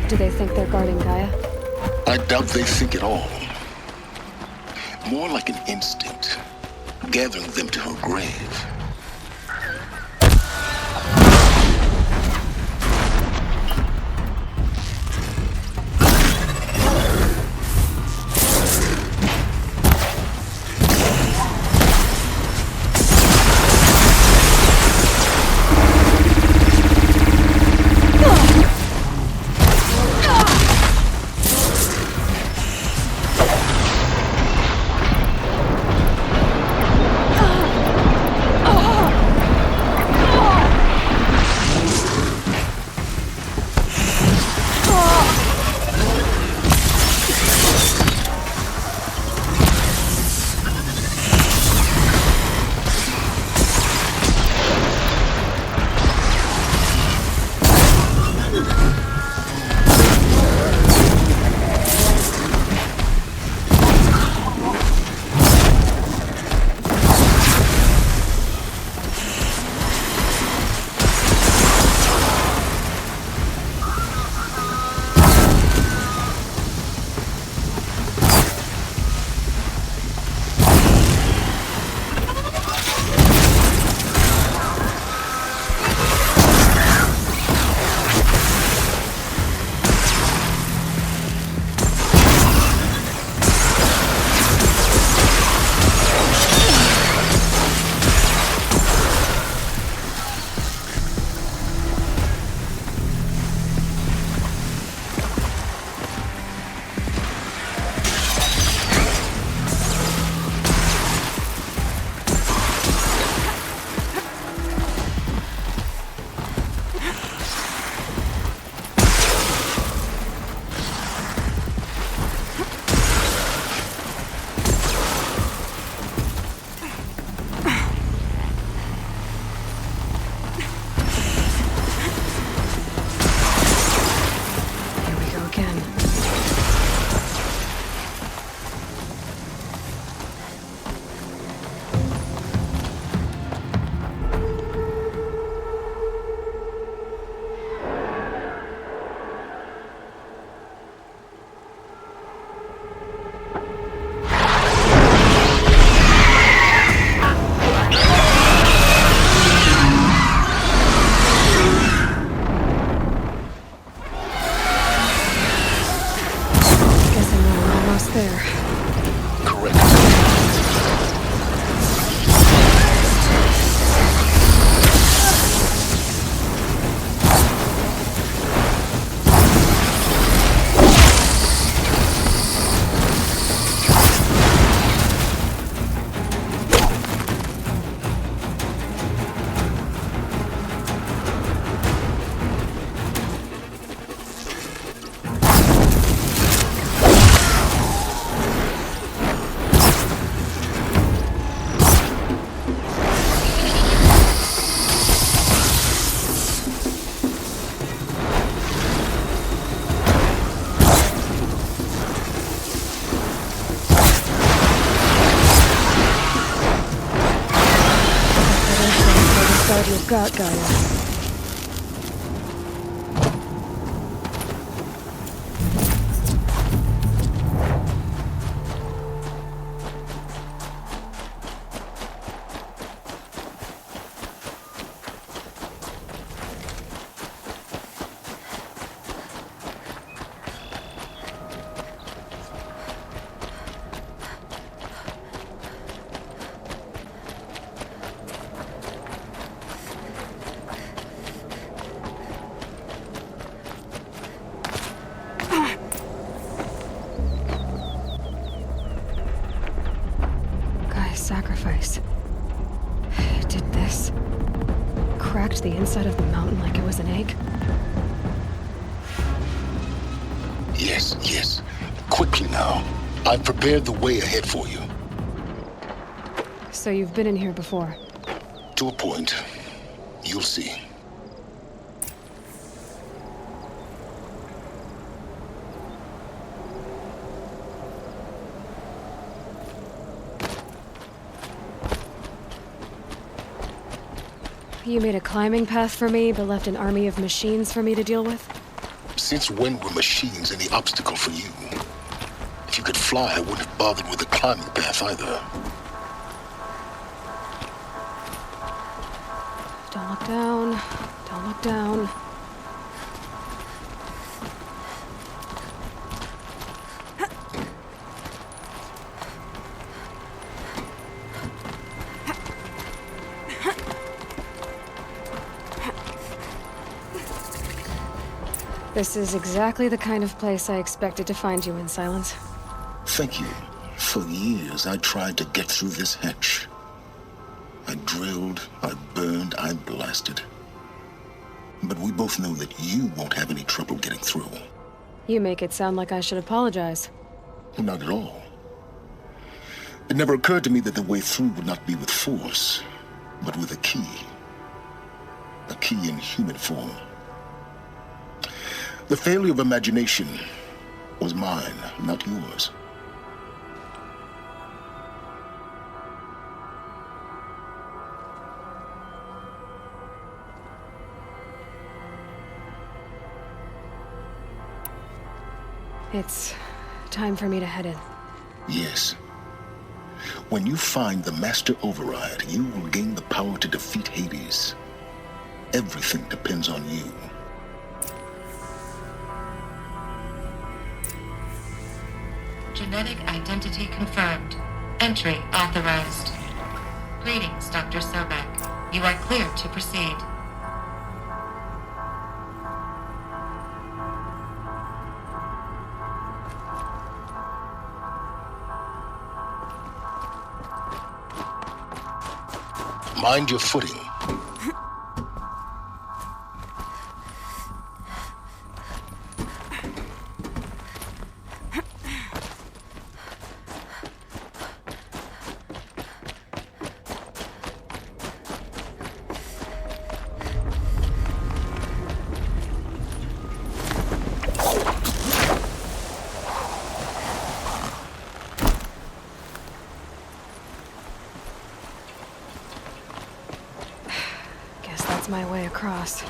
Do they think they're guarding Gaia? I doubt they think at all. More like an instinct, gathering them to her grave. Ah! about Gaia. Sacrifice. It did this. Cracked the inside of the mountain like it was an egg. Yes, yes. Quickly now. I've prepared the way ahead for you. So you've been in here before? To a point. You'll see. You made a climbing path for me, but left an army of machines for me to deal with? Since when were machines any obstacle for you? If you could fly, I wouldn't have bothered with the climbing path either. Don't look down. Don't look down. This is exactly the kind of place I expected to find you in, Silence. Thank you. For years, I tried to get through this hatch. I drilled, I burned, I blasted. But we both know that you won't have any trouble getting through. You make it sound like I should apologize. Well, not at all. It never occurred to me that the way through would not be with force, but with a key. A key in human form. The failure of imagination was mine, not yours. It's time for me to head in. Yes. When you find the Master Override, you will gain the power to defeat Hades. Everything depends on you. Genetic identity confirmed. Entry authorized. Greetings, Dr. Sobek. You are clear to proceed. Mind your footing. That's my way across.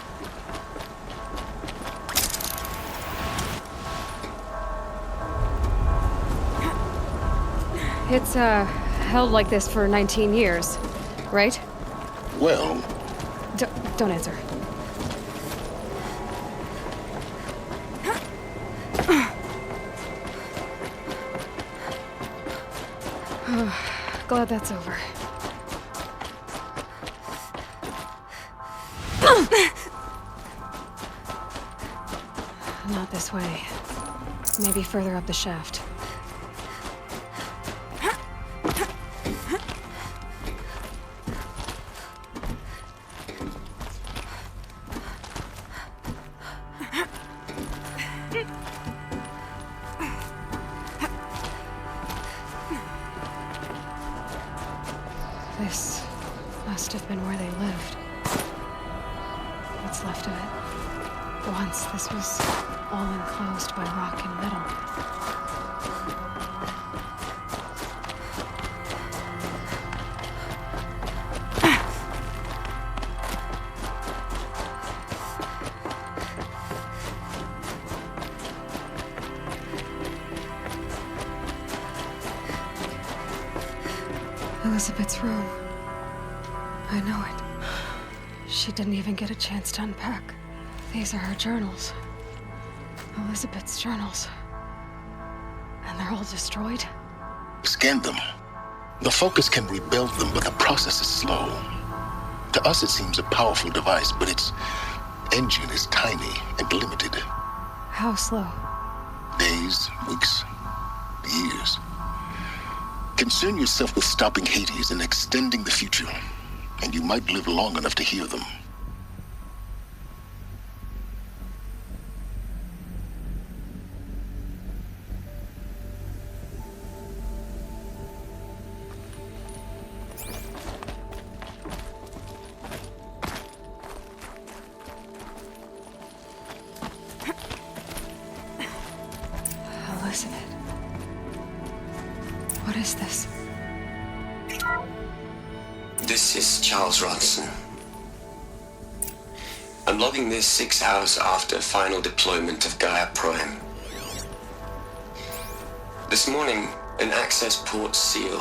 It's, held like this for 19 years, right? Well... Don't answer. Glad that's over. Not this way. Maybe further up the shaft. This must have been where they lived. What's left of it. Once this was all enclosed by rock and metal. Elizabeth's room. I know it. She didn't even get a chance to unpack. These are her journals. Elizabeth's journals. And they're all destroyed? Scan them. The Focus can rebuild them, but the process is slow. To us, it seems a powerful device, but its engine is tiny and limited. How slow? Days, weeks, years. Concern yourself with stopping Hades and extending the future, and you might live long enough to hear them. Elizabeth. What is this? This is Charles Ronson. I'm logging this 6 hours after final deployment of Gaia Prime. This morning, an access port seal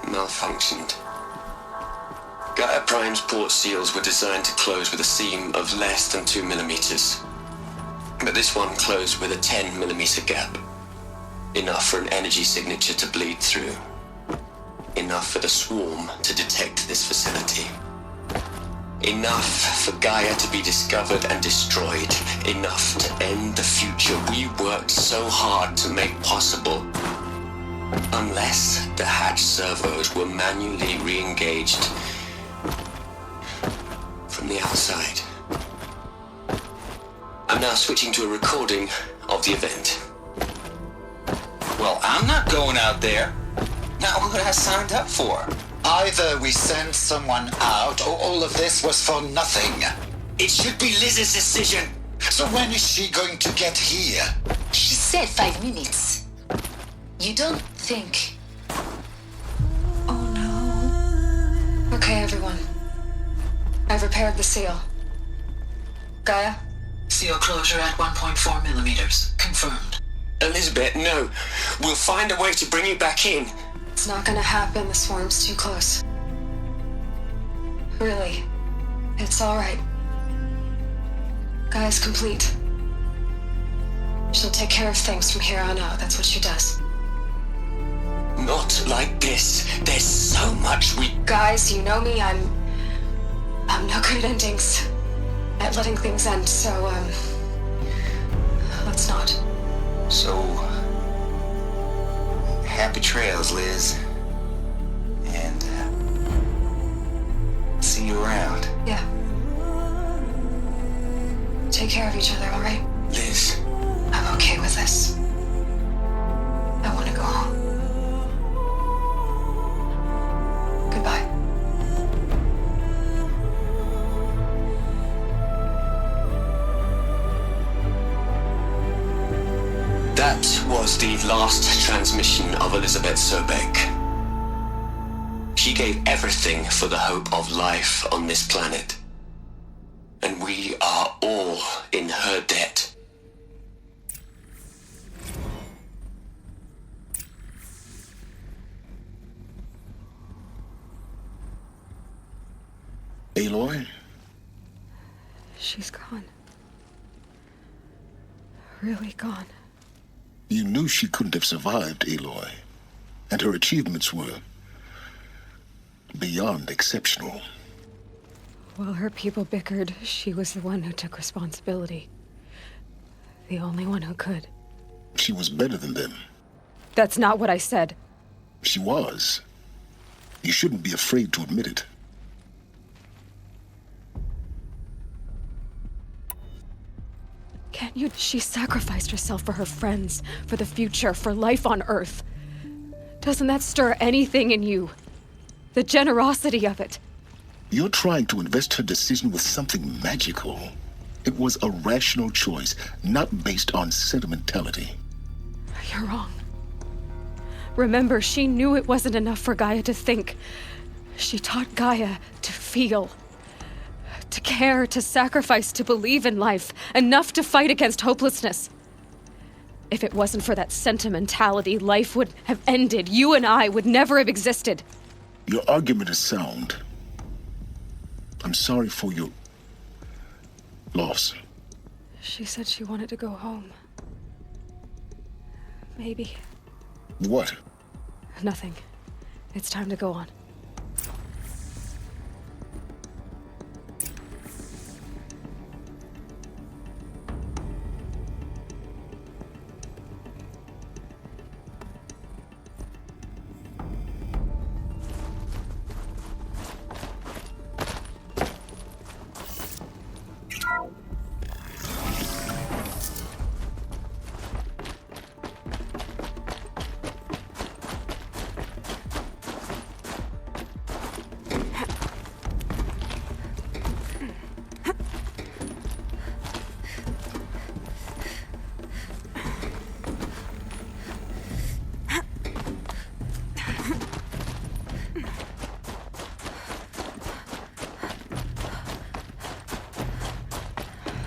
malfunctioned. Gaia Prime's port seals were designed to close with a seam of less than 2 millimeters. But this one closed with a 10 millimeter gap. Enough for an energy signature to bleed through. Enough for the swarm to detect this facility. Enough for Gaia to be discovered and destroyed. Enough to end the future we worked so hard to make possible. Unless the hatch servos were manually re-engaged from the outside. I'm now switching to a recording of the event. Well, I'm not going out there. Not what I signed up for. Either we send someone out, or all of this was for nothing. It should be Liz's decision. So when is she going to get here? She said 5 minutes. You don't think... Okay, everyone. I've repaired the seal. Gaia? Seal closure at 1.4 millimeters. Confirmed. Elizabeth, no. We'll find a way to bring you back in. It's not gonna happen. The swarm's too close. Really. It's alright. Gaia's complete. She'll take care of things from here on out. That's what she does. Not like this. There's so much we... Guys, you know me. I'm no good at endings. At letting things end, so, let's not. So, happy trails, Liz. And, see you around. Yeah. Take care of each other, all right? Liz. I'm okay with this. I want to go home. Goodbye. That was the last transmission of Elizabeth Sobek. She gave everything for the hope of life on this planet. And we are all in her debt. Aloy? She's gone. Really gone. You knew she couldn't have survived, Aloy. And her achievements were beyond exceptional. While her people bickered, she was the one who took responsibility. The only one who could. She was better than them. That's not what I said. She was. You shouldn't be afraid to admit it. Can't you? She sacrificed herself for her friends, for the future, for life on Earth. Doesn't that stir anything in you? The generosity of it. You're trying to invest her decision with something magical. It was a rational choice, not based on sentimentality. You're wrong. Remember, she knew it wasn't enough for Gaia to think. She taught Gaia to feel. To care, to sacrifice, to believe in life. Enough to fight against hopelessness. If it wasn't for that sentimentality, life would have ended. You and I would never have existed. Your argument is sound. I'm sorry for your loss. She said she wanted to go home. Maybe. What? Nothing. It's time to go on.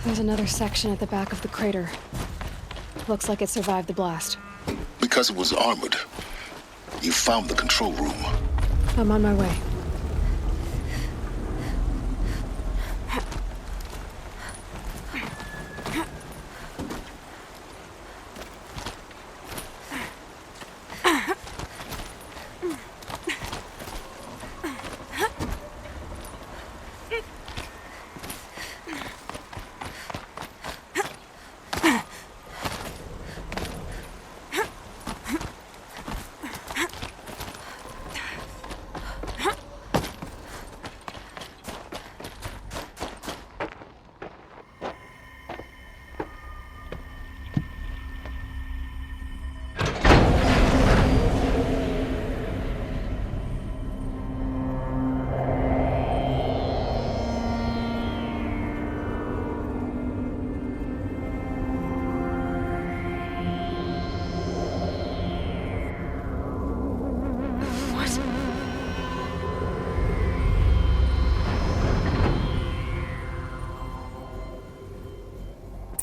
There's another section at the back of the crater. Looks like it survived the blast. Because it was armored. You found the control room. I'm on my way.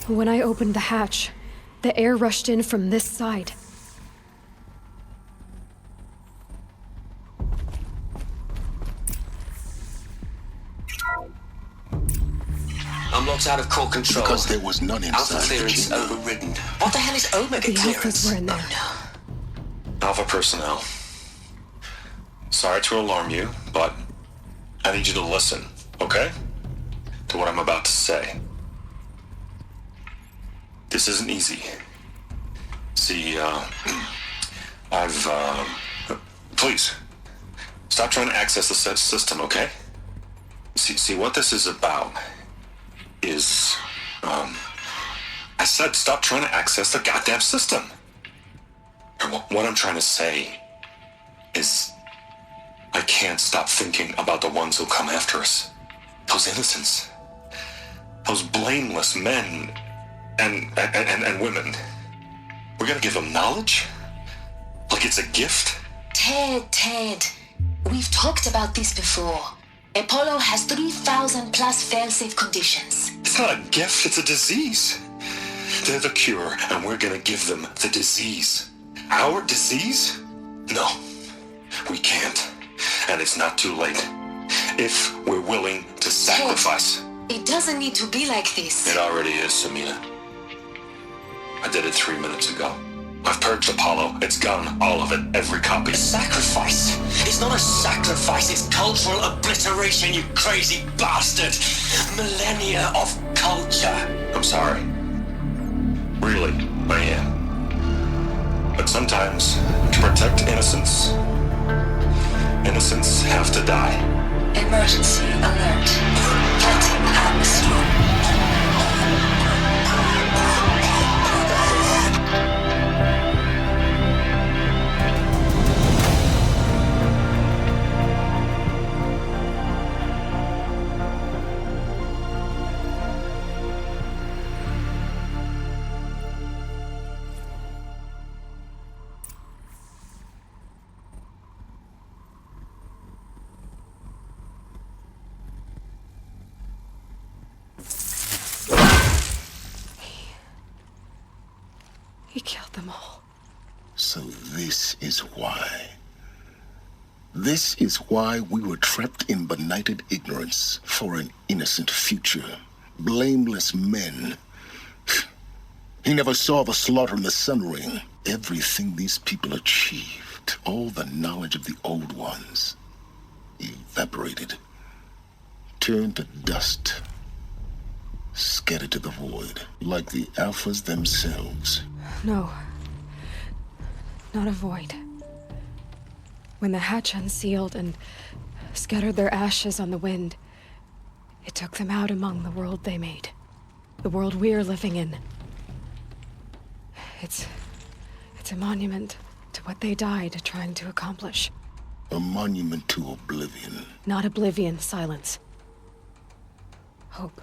When I opened the hatch, the air rushed in from this side. Unlocked out of core control. Because there was none inside. Alpha clearance overridden. What the hell is Omega The clearance? Alphas were in there. Alpha personnel. Sorry to alarm you, but I need you to listen, okay? To what I'm about to say. This isn't easy. See, please, stop trying to access the system, okay? See, what this is about is, I said stop trying to access the goddamn system. And what I'm trying to say is, I can't stop thinking about the ones who come after us. Those innocents. Those blameless men and women. We're gonna give them knowledge? Like it's a gift? Ted, we've talked about this before. Apollo has 3,000 plus fail-safe conditions. It's not a gift, it's a disease. They're the cure, and we're gonna give them the disease. Our disease? No, we can't. And it's not too late. If we're willing to sacrifice. It doesn't need to be like this. It already is, Samina. I did it 3 minutes ago. I've purged Apollo. It's gone. All of it. Every copy. A sacrifice? It's not a sacrifice. It's cultural obliteration, you crazy bastard. Millennia of culture. I'm sorry. Really, I am. But sometimes, to protect innocence, innocents have to die. Emergency alert. Flooding atmosphere. He killed them all. So this is why. This is why we were trapped in benighted ignorance for an innocent future. Blameless men. He never saw the slaughter in the Sun Ring. Everything these people achieved, all the knowledge of the Old Ones, evaporated, turned to dust, scattered to the void, like the Alphas themselves. No. Not a void. When the hatch unsealed and scattered their ashes on the wind, it took them out among the world they made. The world we're living in. It's a monument to what they died trying to accomplish. A monument to oblivion. Not oblivion, silence. Hope.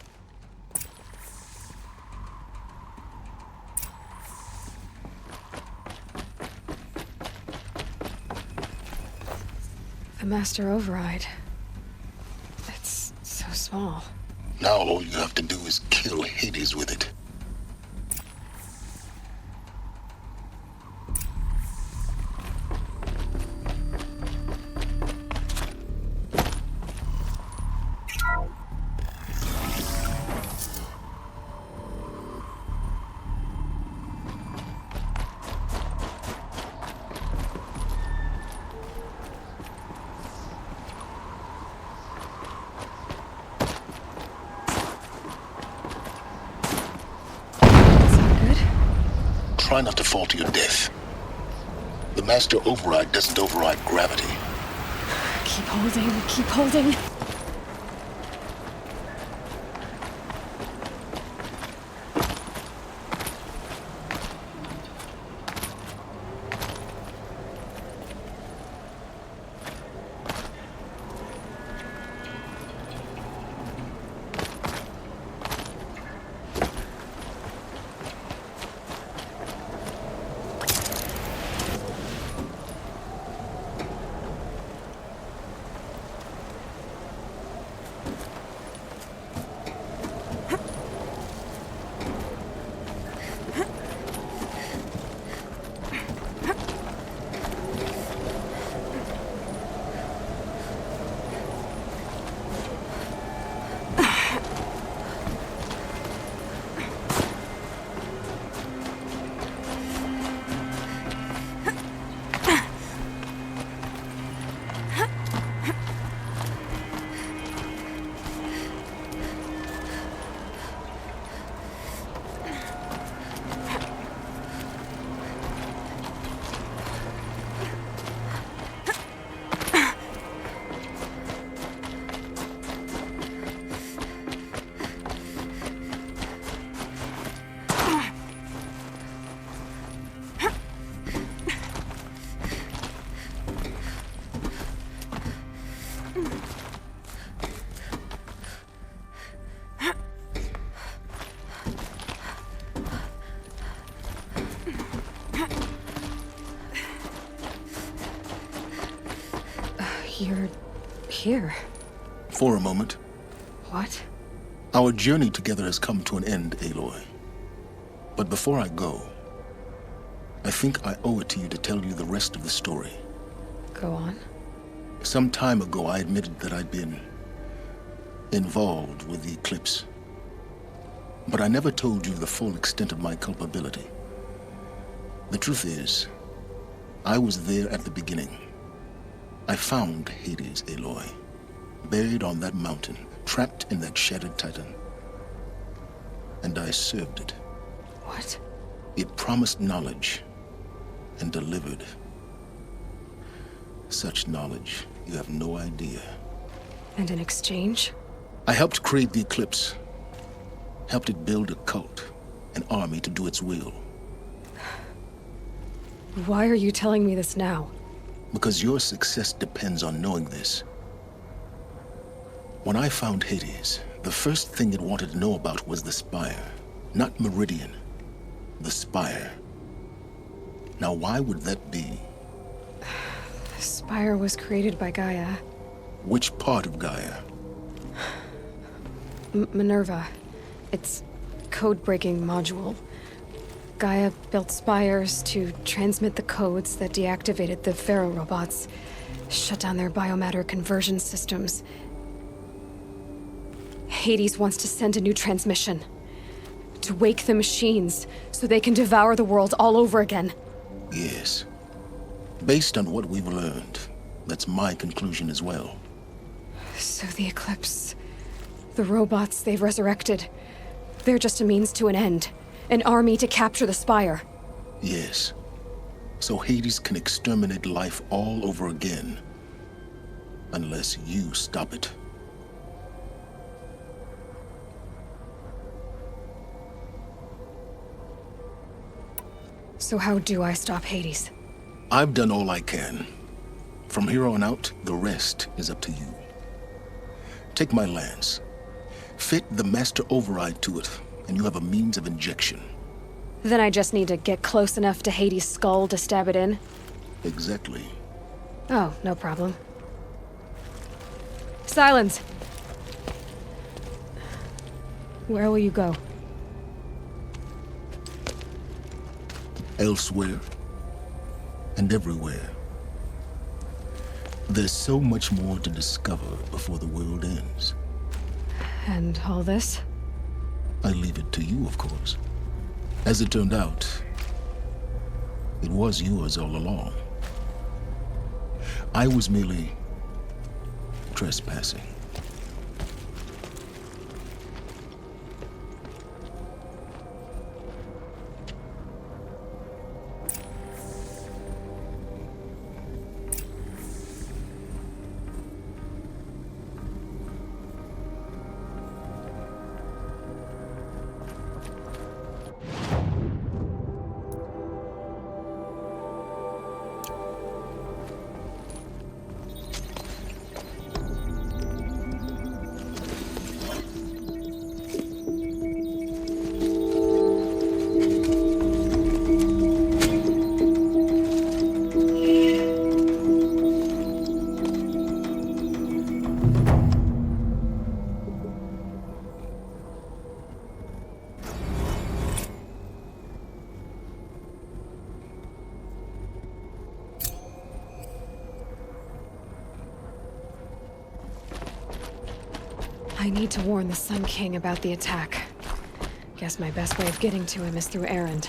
The Master Override. It's so small. Now all you have to do is kill Hades with it. Try not to fall to your death. The Master Override doesn't override gravity. Keep holding, keep holding. You're here. For a moment. What? Our journey together has come to an end, Aloy. But before I go, I think I owe it to you to tell you the rest of the story. Go on. Some time ago, I admitted that I'd been involved with the eclipse. But I never told you the full extent of my culpability. The truth is, I was there at the beginning. I found Hades, Aloy, buried on that mountain, trapped in that shattered titan. And I served it. What? It promised knowledge and delivered. Such knowledge, you have no idea. And in exchange? I helped create the eclipse. Helped it build a cult, an army to do its will. Why are you telling me this now? Because your success depends on knowing this. When I found Hades, the first thing it wanted to know about was the Spire. Not Meridian. The Spire. Now why would that be? The Spire was created by Gaia. Which part of Gaia? Minerva. Its code-breaking module. Gaia built spires to transmit the codes that deactivated the Pharaoh robots. Shut down their biomatter conversion systems. Hades wants to send a new transmission. To wake the machines, so they can devour the world all over again. Yes. Based on what we've learned, that's my conclusion as well. So the Eclipse... the robots they've resurrected... they're just a means to an end. An army to capture the Spire. Yes. So Hades can exterminate life all over again. Unless you stop it. So how do I stop Hades? I've done all I can. From here on out, the rest is up to you. Take my lance. Fit the master override to it, and you have a means of injection. Then I just need to get close enough to Hades' skull to stab it in? Exactly. Oh, no problem. Silence! Where will you go? Elsewhere. And everywhere. There's so much more to discover before the world ends. And all this? I leave it to you, of course. As it turned out, it was yours all along. I was merely trespassing. I need to warn the Sun King about the attack. Guess my best way of getting to him is through Erend.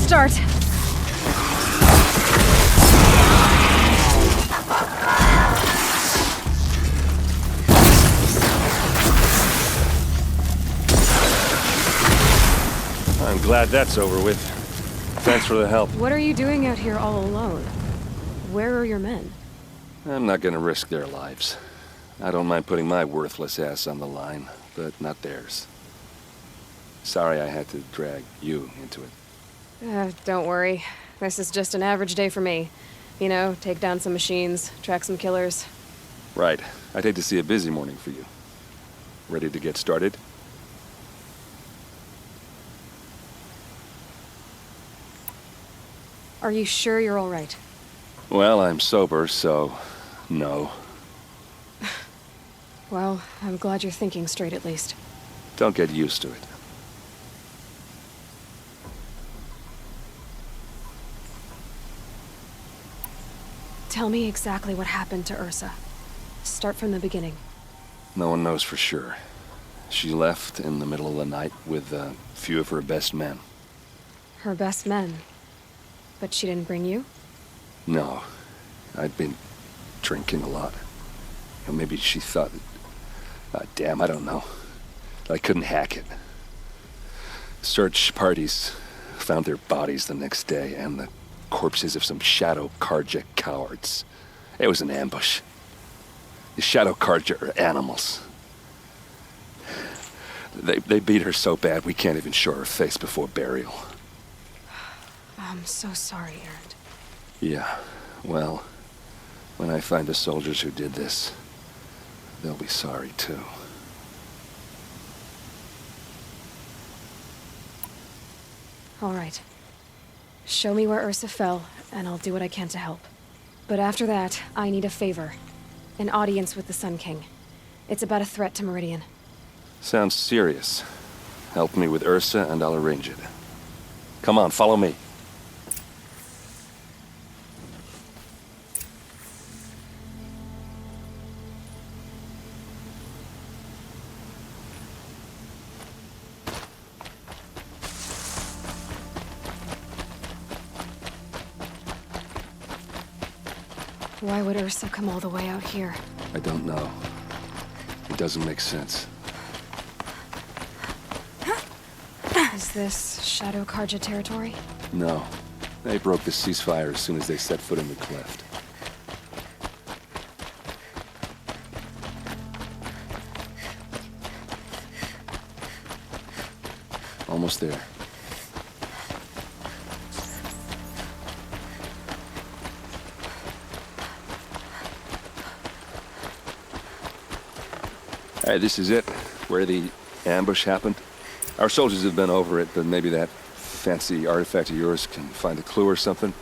Start. I'm glad that's over with. Thanks for the help. What are you doing out here all alone? Where are your men? I'm not gonna risk their lives. I don't mind putting my worthless ass on the line, but not theirs. Sorry I had to drag you into it. Don't worry. This is just an average day for me. You know, take down some machines, track some killers. Right. I'd hate to see a busy morning for you. Ready to get started? Are you sure you're all right? Well, I'm sober, so no. Well, I'm glad you're thinking straight at least. Don't get used to it. Tell me exactly what happened to Ursa. Start from the beginning. No one knows for sure. She left in the middle of the night with a few of her best men. Her best men? But she didn't bring you? No. I'd been drinking a lot. Or maybe she thought... damn, I don't know. I couldn't hack it. Search parties found their bodies the next day, and the corpses of some Shadow Karja cowards. It was an ambush. The Shadow Karja are animals. They beat her so bad we can't even show her face before burial. I'm so sorry, Erend. Yeah, well, when I find the soldiers who did this, they'll be sorry too. All right. Show me where Ursa fell, and I'll do what I can to help. But after that, I need a favor. An audience with the Sun King. It's about a threat to Meridian. Sounds serious. Help me with Ursa and I'll arrange it. Come on, follow me. Why would Ursa come all the way out here? I don't know. It doesn't make sense. Is this Shadow Karja territory? No. They broke the ceasefire as soon as they set foot in the cleft. Almost there. All right, this is it, where the ambush happened. Our soldiers have been over it, but maybe that fancy artifact of yours can find a clue or something.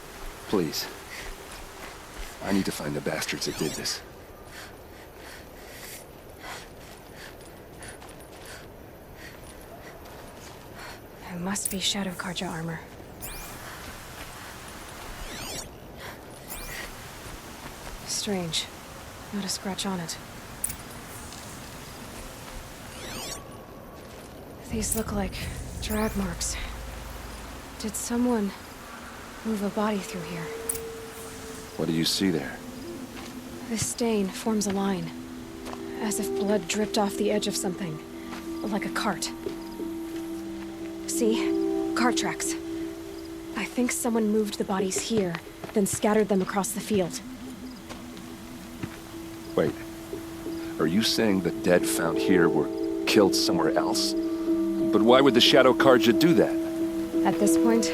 Please. I need to find the bastards that did this. It must be Shadow Karja armor. Strange. Not a scratch on it. These look like drag marks. Did someone move a body through here? What do you see there? This stain forms a line, as if blood dripped off the edge of something, like a cart. See? Cart tracks. I think someone moved the bodies here, then scattered them across the field. Wait. Are you saying the dead found here were killed somewhere else? But why would the Shadow Karja do that? At this point,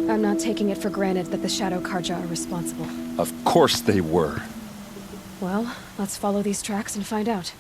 I'm not taking it for granted that the Shadow Karja are responsible. Of course they were. Well, let's follow these tracks and find out.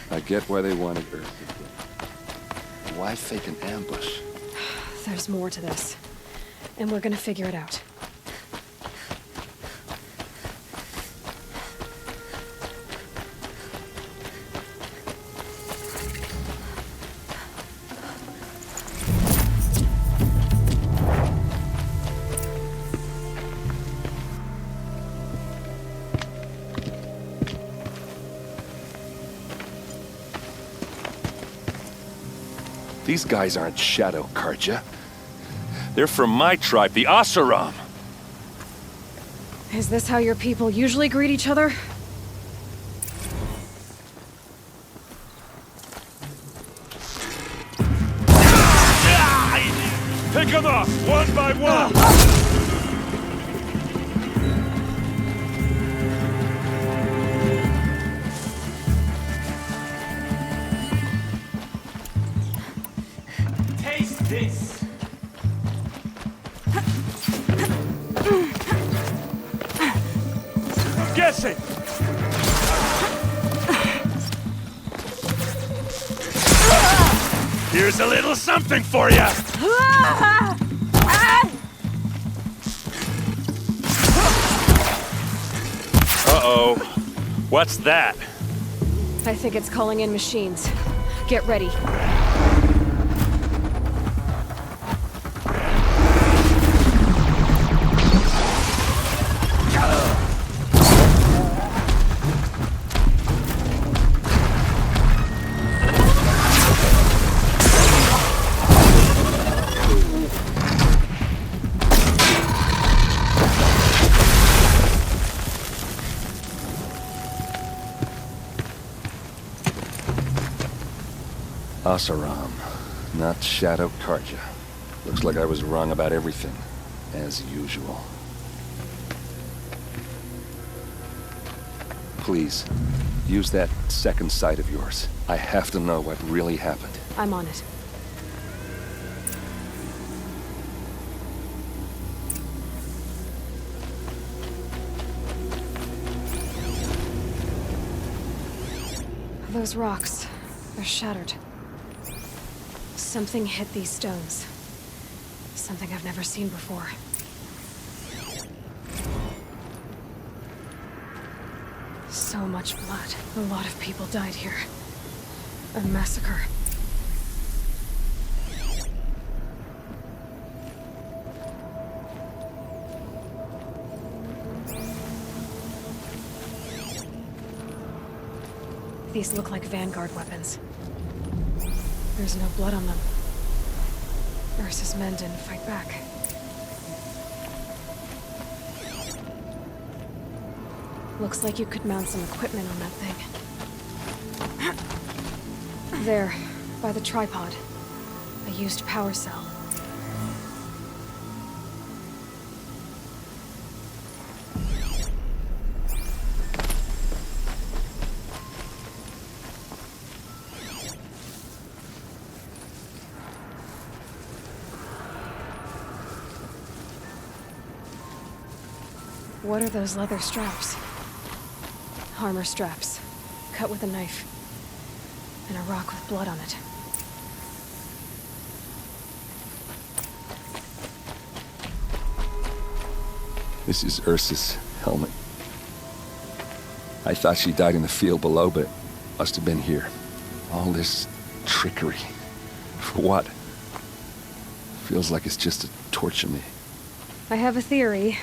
I get why they wanted Earth. Why fake an ambush? There's more to this, and we're gonna figure it out. These guys aren't Shadow Karja. They're from my tribe, the Oseram. Is this how your people usually greet each other? Pick them up, one by one! Taste this! I'm guessing! Here's a little something for you! Uh-oh. What's that? I think it's calling in machines. Get ready. Oseram, not Shadow Karja. Looks like I was wrong about everything, as usual. Please, use that second sight of yours. I have to know what really happened. I'm on it. Those rocks, they're shattered. Something hit these stones. Something I've never seen before. So much blood. A lot of people died here. A massacre. These look like Vanguard weapons. There's no blood on them. Ursa's men didn't fight back. Looks like you could mount some equipment on that thing. There, by the tripod. A used power cell. What are those leather straps? Armor straps, cut with a knife, and a rock with blood on it. This is Ursa's helmet. I thought she died in the field below, but must have been here. All this trickery. For what? Feels like it's just to torture me. I have a theory,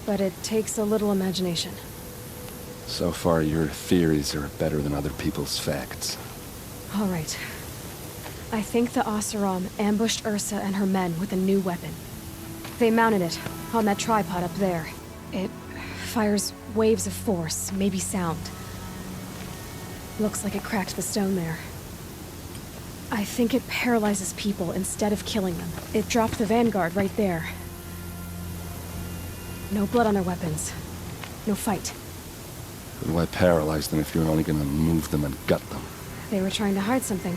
but it takes a little imagination. So far, your theories are better than other people's facts. All right. I think the Oseram ambushed Ursa and her men with a new weapon. They mounted it on that tripod up there. It fires waves of force, maybe sound. Looks like it cracked the stone there. I think it paralyzes people instead of killing them. It dropped the Vanguard right there. No blood on their weapons. No fight. But why paralyze them if you're only gonna move them and gut them? They were trying to hide something.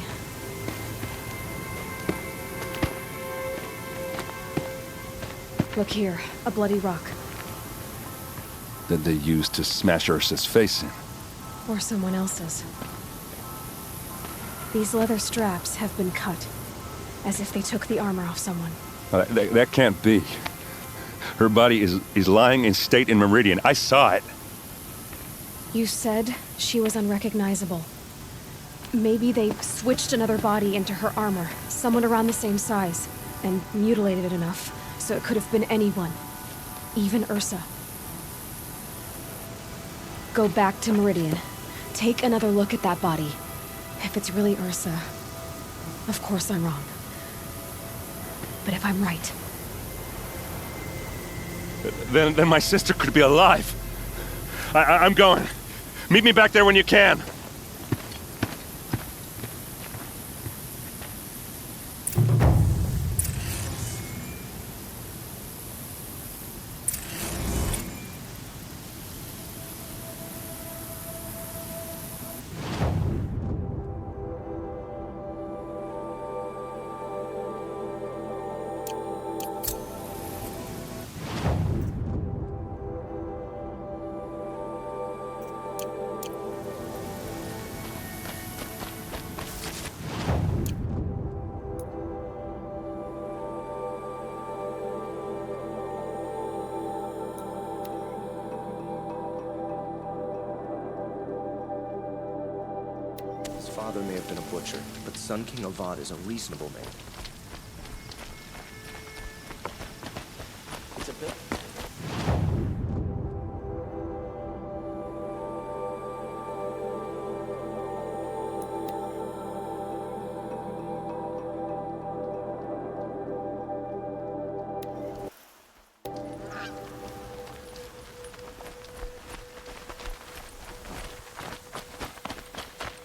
Look here, a bloody rock. That they used to smash Ursa's face in. Or someone else's. These leather straps have been cut, as if they took the armor off someone. That can't be. Her body is lying in state in Meridian. I saw it. You said she was unrecognizable. Maybe they switched another body into her armor, someone around the same size, and mutilated it enough, so it could have been anyone. Even Ursa. Go back to Meridian. Take another look at that body. If it's really Ursa, Of course I'm wrong. But if I'm right, then my sister could be alive. I'm going. Meet me back there when you can. His father may have been a butcher, but Sun King Avad is a reasonable man. It's a bit...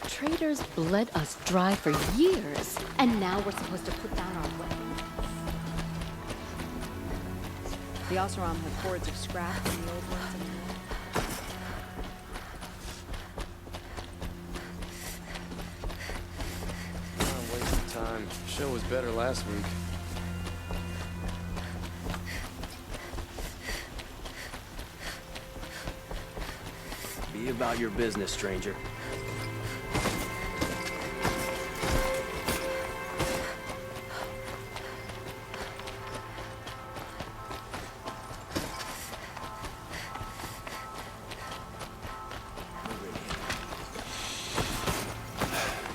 Traitors bled us dry for years, and now we're supposed to put down our weapons. The Oseram have hordes of scrap from the old ones and waste of time. Show was better last week. Be about your business, stranger.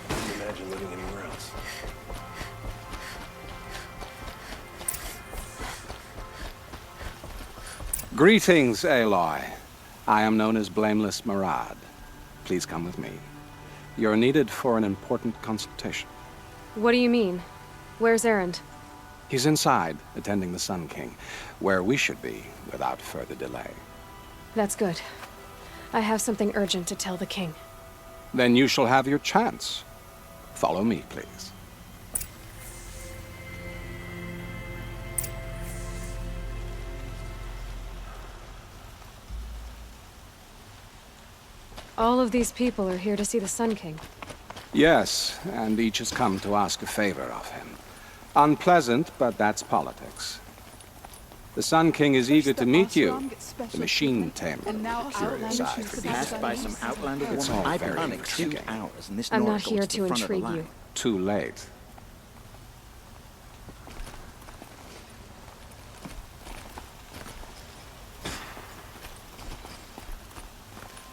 Couldn't imagine living anywhere else. Greetings, Aloy. I am known as Blameless Marad. Please come with me. You're needed for an important consultation. what do you mean? Where's Erend? He's inside, attending the Sun King, where we should be without further delay. That's good. I have something urgent to tell the king. Then you shall have your chance. Follow me, please. All of these people are here to see the Sun King. Yes, and each has come to ask a favor of him. Unpleasant, but that's politics. The Sun King is eager to meet you, the machine tamer. Curious eye for Passed by some outlander It's woman. all I've been very on it 2 intriguing. hours, and this I'm Nora not goes here to to the front of the intrigue line. you. Too late.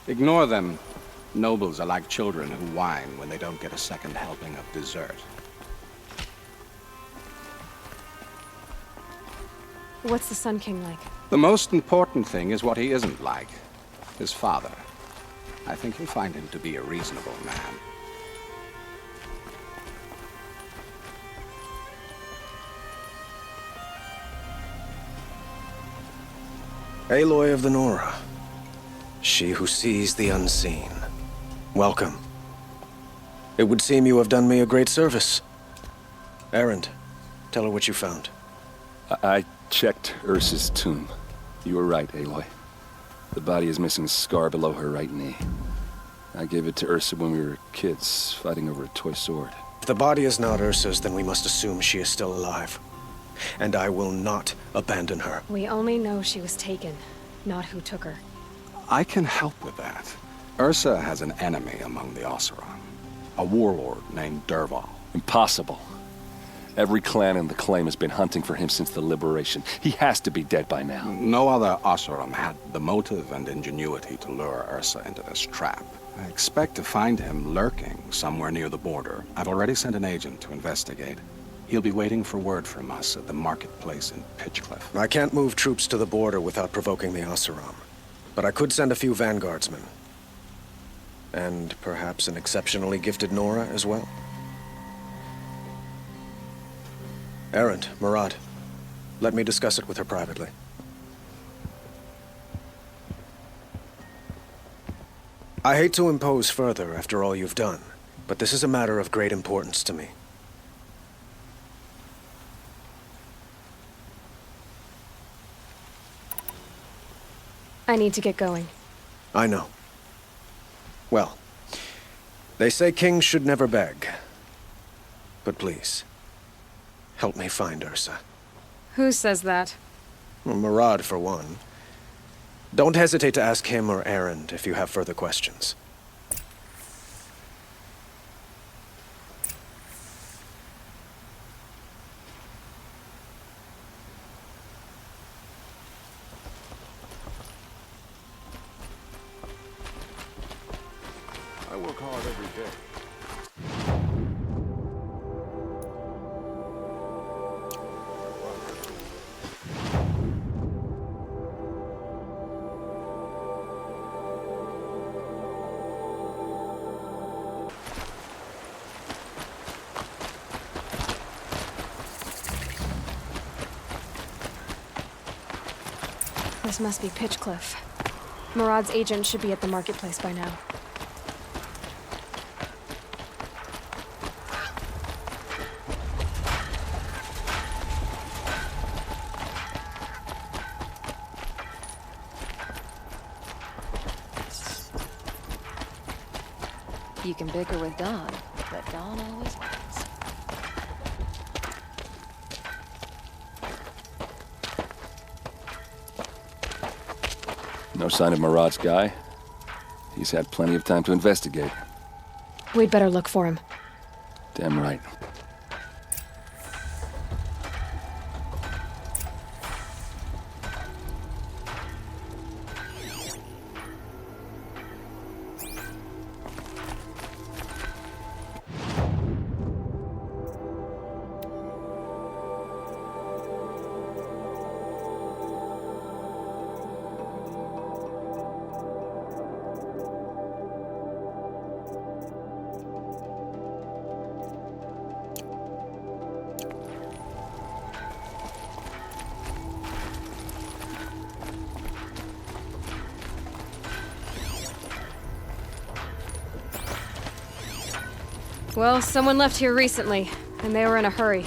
Ignore them. Nobles are like children who whine when they don't get a second helping of dessert. What's the Sun King like? The most important thing is what he isn't like. His father. I think you'll find him to be a reasonable man. Aloy of the Nora. She who sees the unseen. Welcome. It would seem you have done me a great service. Erend, tell her what you found. I checked Ursa's tomb. You were right, Aloy. The body is missing a scar below her right knee. I gave it to Ursa when we were kids, fighting over a toy sword. If the body is not Ursa's, then we must assume she is still alive. And I will not abandon her. We only know she was taken, not who took her. I can help with that. Ursa has an enemy among the Oseram. A warlord named Derval. Impossible. Every clan in the claim has been hunting for him since the liberation. He has to be dead by now. No other Oseram had the motive and ingenuity to lure Ursa into this trap. I expect to find him lurking somewhere near the border. I've already sent an agent to investigate. He'll be waiting for word from us at the marketplace in Pitchcliff. I can't move troops to the border without provoking the Oseram. But I could send a few vanguardsmen. And perhaps an exceptionally gifted Nora as well. Errant, Murad. Let me discuss it with her privately. I hate to impose further after all you've done, but this is a matter of great importance to me. I need to get going. I know. Well, they say kings should never beg. But please, help me find Ursa. Who says that? Well, Murad, for one. Don't hesitate to ask him or Erend if you have further questions. I work hard every day. This must be Pitchcliff. Murad's agent should be at the marketplace by now. You can bicker with Dawn, but Dawn always wins. No sign of Murad's guy. He's had plenty of time to investigate. We'd better look for him. Damn right. Well, someone left here recently, and they were in a hurry.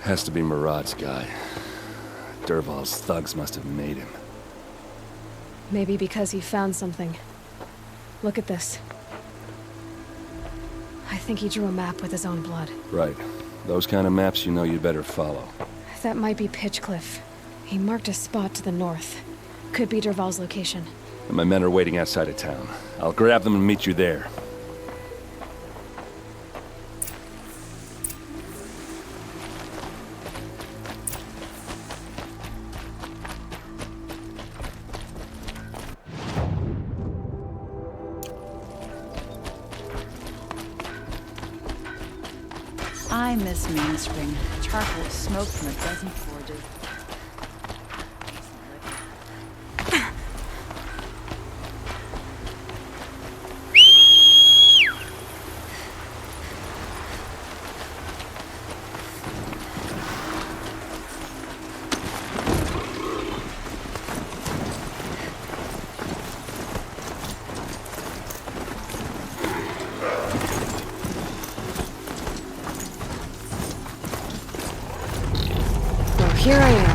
Has to be Murad's guy. Dervahl's thugs must have made him. Maybe because he found something. Look at this. I think he drew a map with his own blood. Right. Those kind of maps you know you'd better follow. That might be Pitchcliff. He marked a spot to the north. Could be Dervahl's location. And my men are waiting outside of town. I'll grab them and meet you there. I miss Mainspring. Charcoal smoke from a dozen forges. Here I am.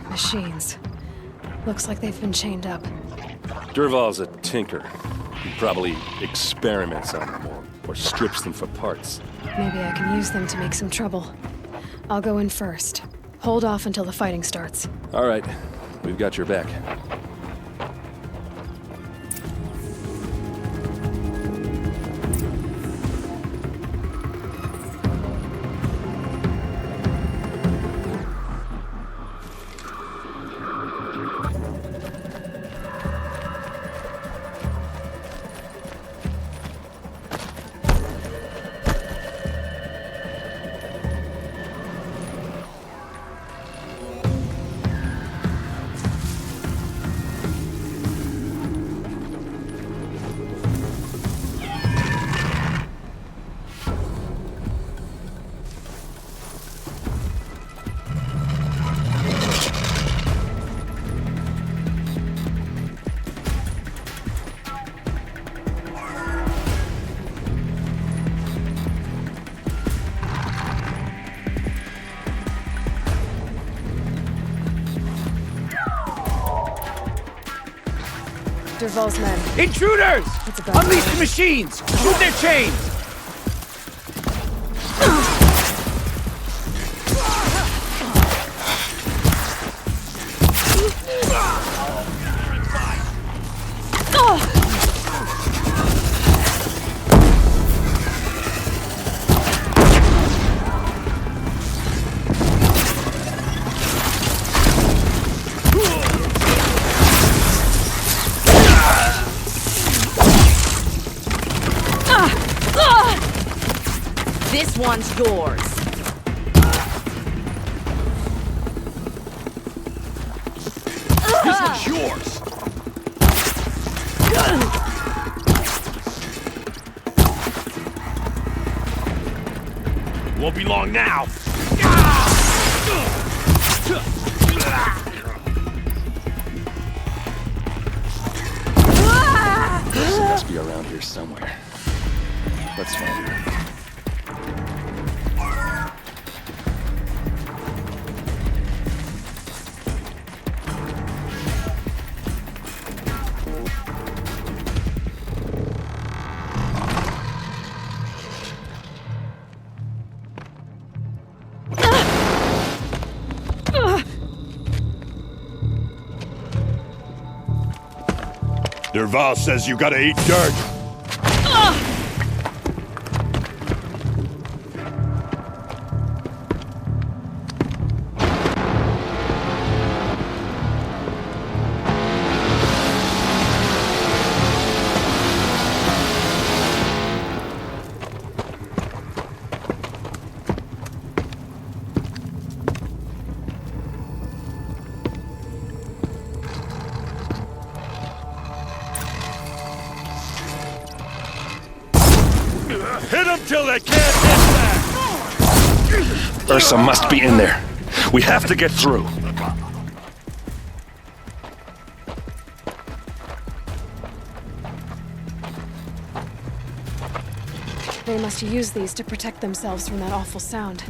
Machines. Looks like they've been chained up. Dervahl's a tinker. He probably experiments on them or strips them for parts. Maybe I can use them to make some trouble. I'll go in first. Hold off until the fighting starts. All right. We've got your back. Dervahl's men. Intruders! It's a gun. Unleash the machines! Shoot their chains! This one's yours. This one's yours. Won't be long now. He must be around here somewhere. Let's find her. Dervahl says you gotta eat dirt. Hit them till they can't hit back! Ursa must be in there. We have to get through. They must use these to protect themselves from that awful sound.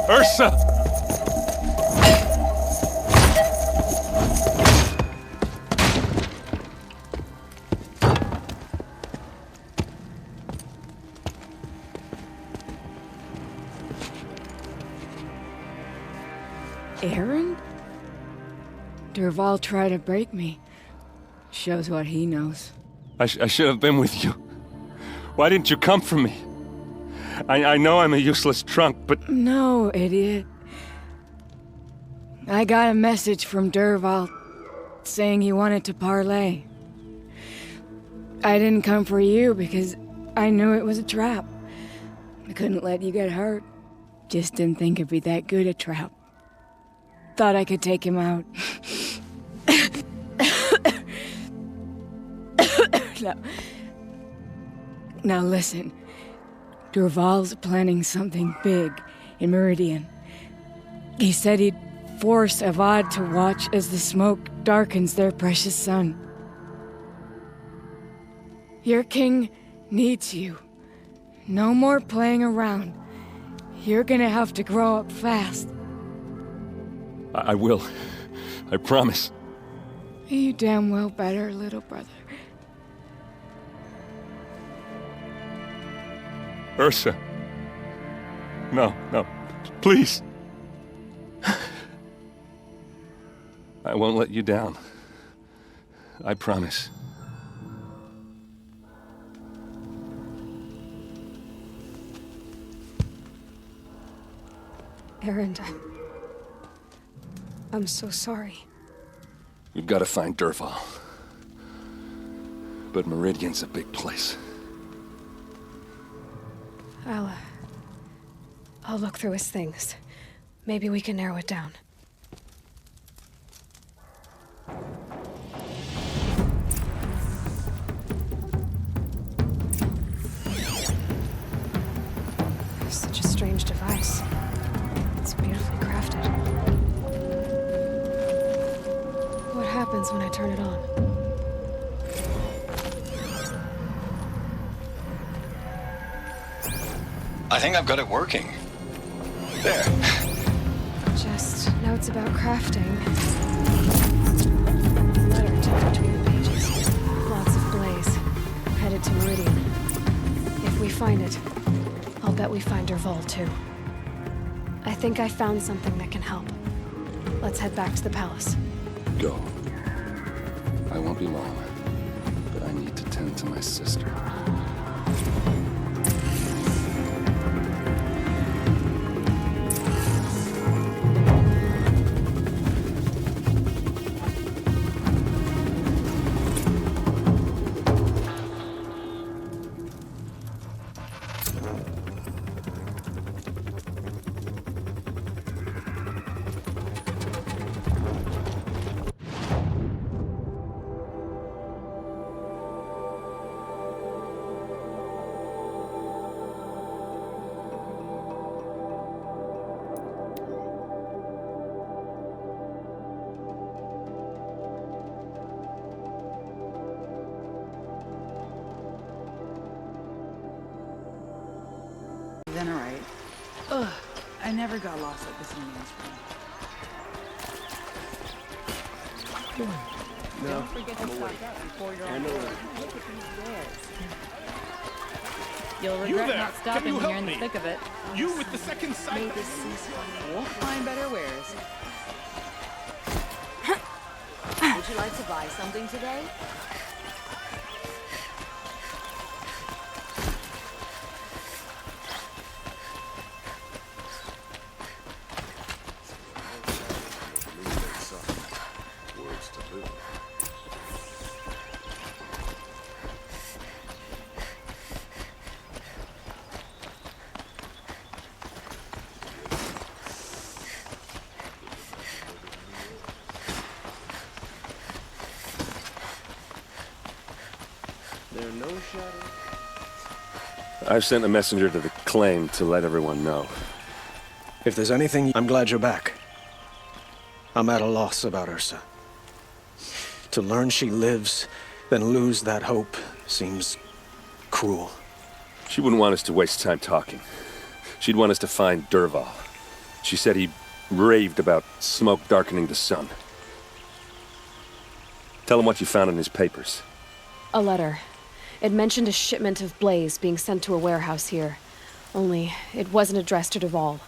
Ursa! Aaron? Dervahl tried to break me. Shows what he knows. I should have been with you. Why didn't you come for me? I know I'm a useless trunk, but... No, idiot. I got a message from Dervahl saying he wanted to parley. I didn't come for you because I knew it was a trap. I couldn't let you get hurt. Just didn't think it'd be that good a trap. Thought I could take him out. Now listen. Durval's planning something big in Meridian. He said he'd force Avad to watch as the smoke darkens their precious sun. Your king needs you. No more playing around. You're gonna have to grow up fast. I will. I promise. You damn well better, little brother. Ursa. No, no. Please. I won't let you down. I promise. Erend, I'm so sorry. We've got to find Dervahl. But Meridian's a big place. I'll look through his things. Maybe we can narrow it down. Such a strange device. It's beautifully crafted. What happens when I turn it on? I think I've got it working. There. Just notes about crafting. Letter tucked between the pages. Lots of blaze. Headed to Meridian. If we find it, I'll bet we find Dervahl too. I think I found something that can help. Let's head back to the palace. Go. I won't be long, but I need to tend to my sister. Venerite. Ugh, I never got lost at this Indian spring. No, Don't forget to stock up before you're on board. Look at these wares. You'll regret not stopping when you're in the thick of it. You with the second sight. May this ceasefire. Won't find better wares. Would you like to buy something today? I've sent a messenger to the claim to let everyone know. If there's anything, I'm glad you're back. I'm at a loss about Ursa. To learn she lives, then lose that hope, seems cruel. She wouldn't want us to waste time talking. She'd want us to find Dervahl. She said he raved about smoke darkening the sun. Tell him what you found in his papers. A letter. It mentioned a shipment of blaze being sent to a warehouse here. Only, it wasn't addressed to Dervahl.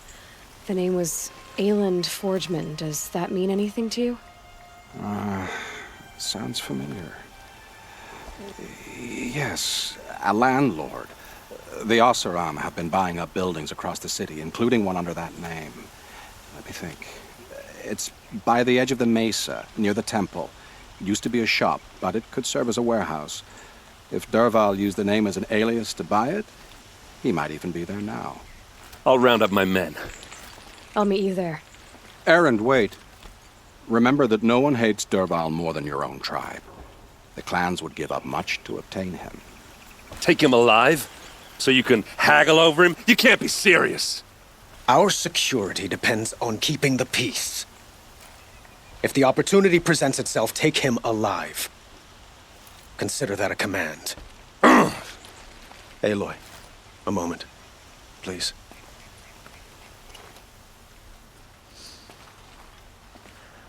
The name was Ayland Forgeman. Does that mean anything to you? Sounds familiar. Yes, a landlord. The Oseram have been buying up buildings across the city, including one under that name. Let me think. It's by the edge of the mesa, near the temple. It used to be a shop, but it could serve as a warehouse. If Derval used the name as an alias to buy it, he might even be there now. I'll round up my men. I'll meet you there. Erend, wait. Remember that no one hates Derval more than your own tribe. The clans would give up much to obtain him. Take him alive? So you can haggle over him? You can't be serious. Our security depends on keeping the peace. If the opportunity presents itself, take him alive. Consider that a command. Aloy, a moment, please.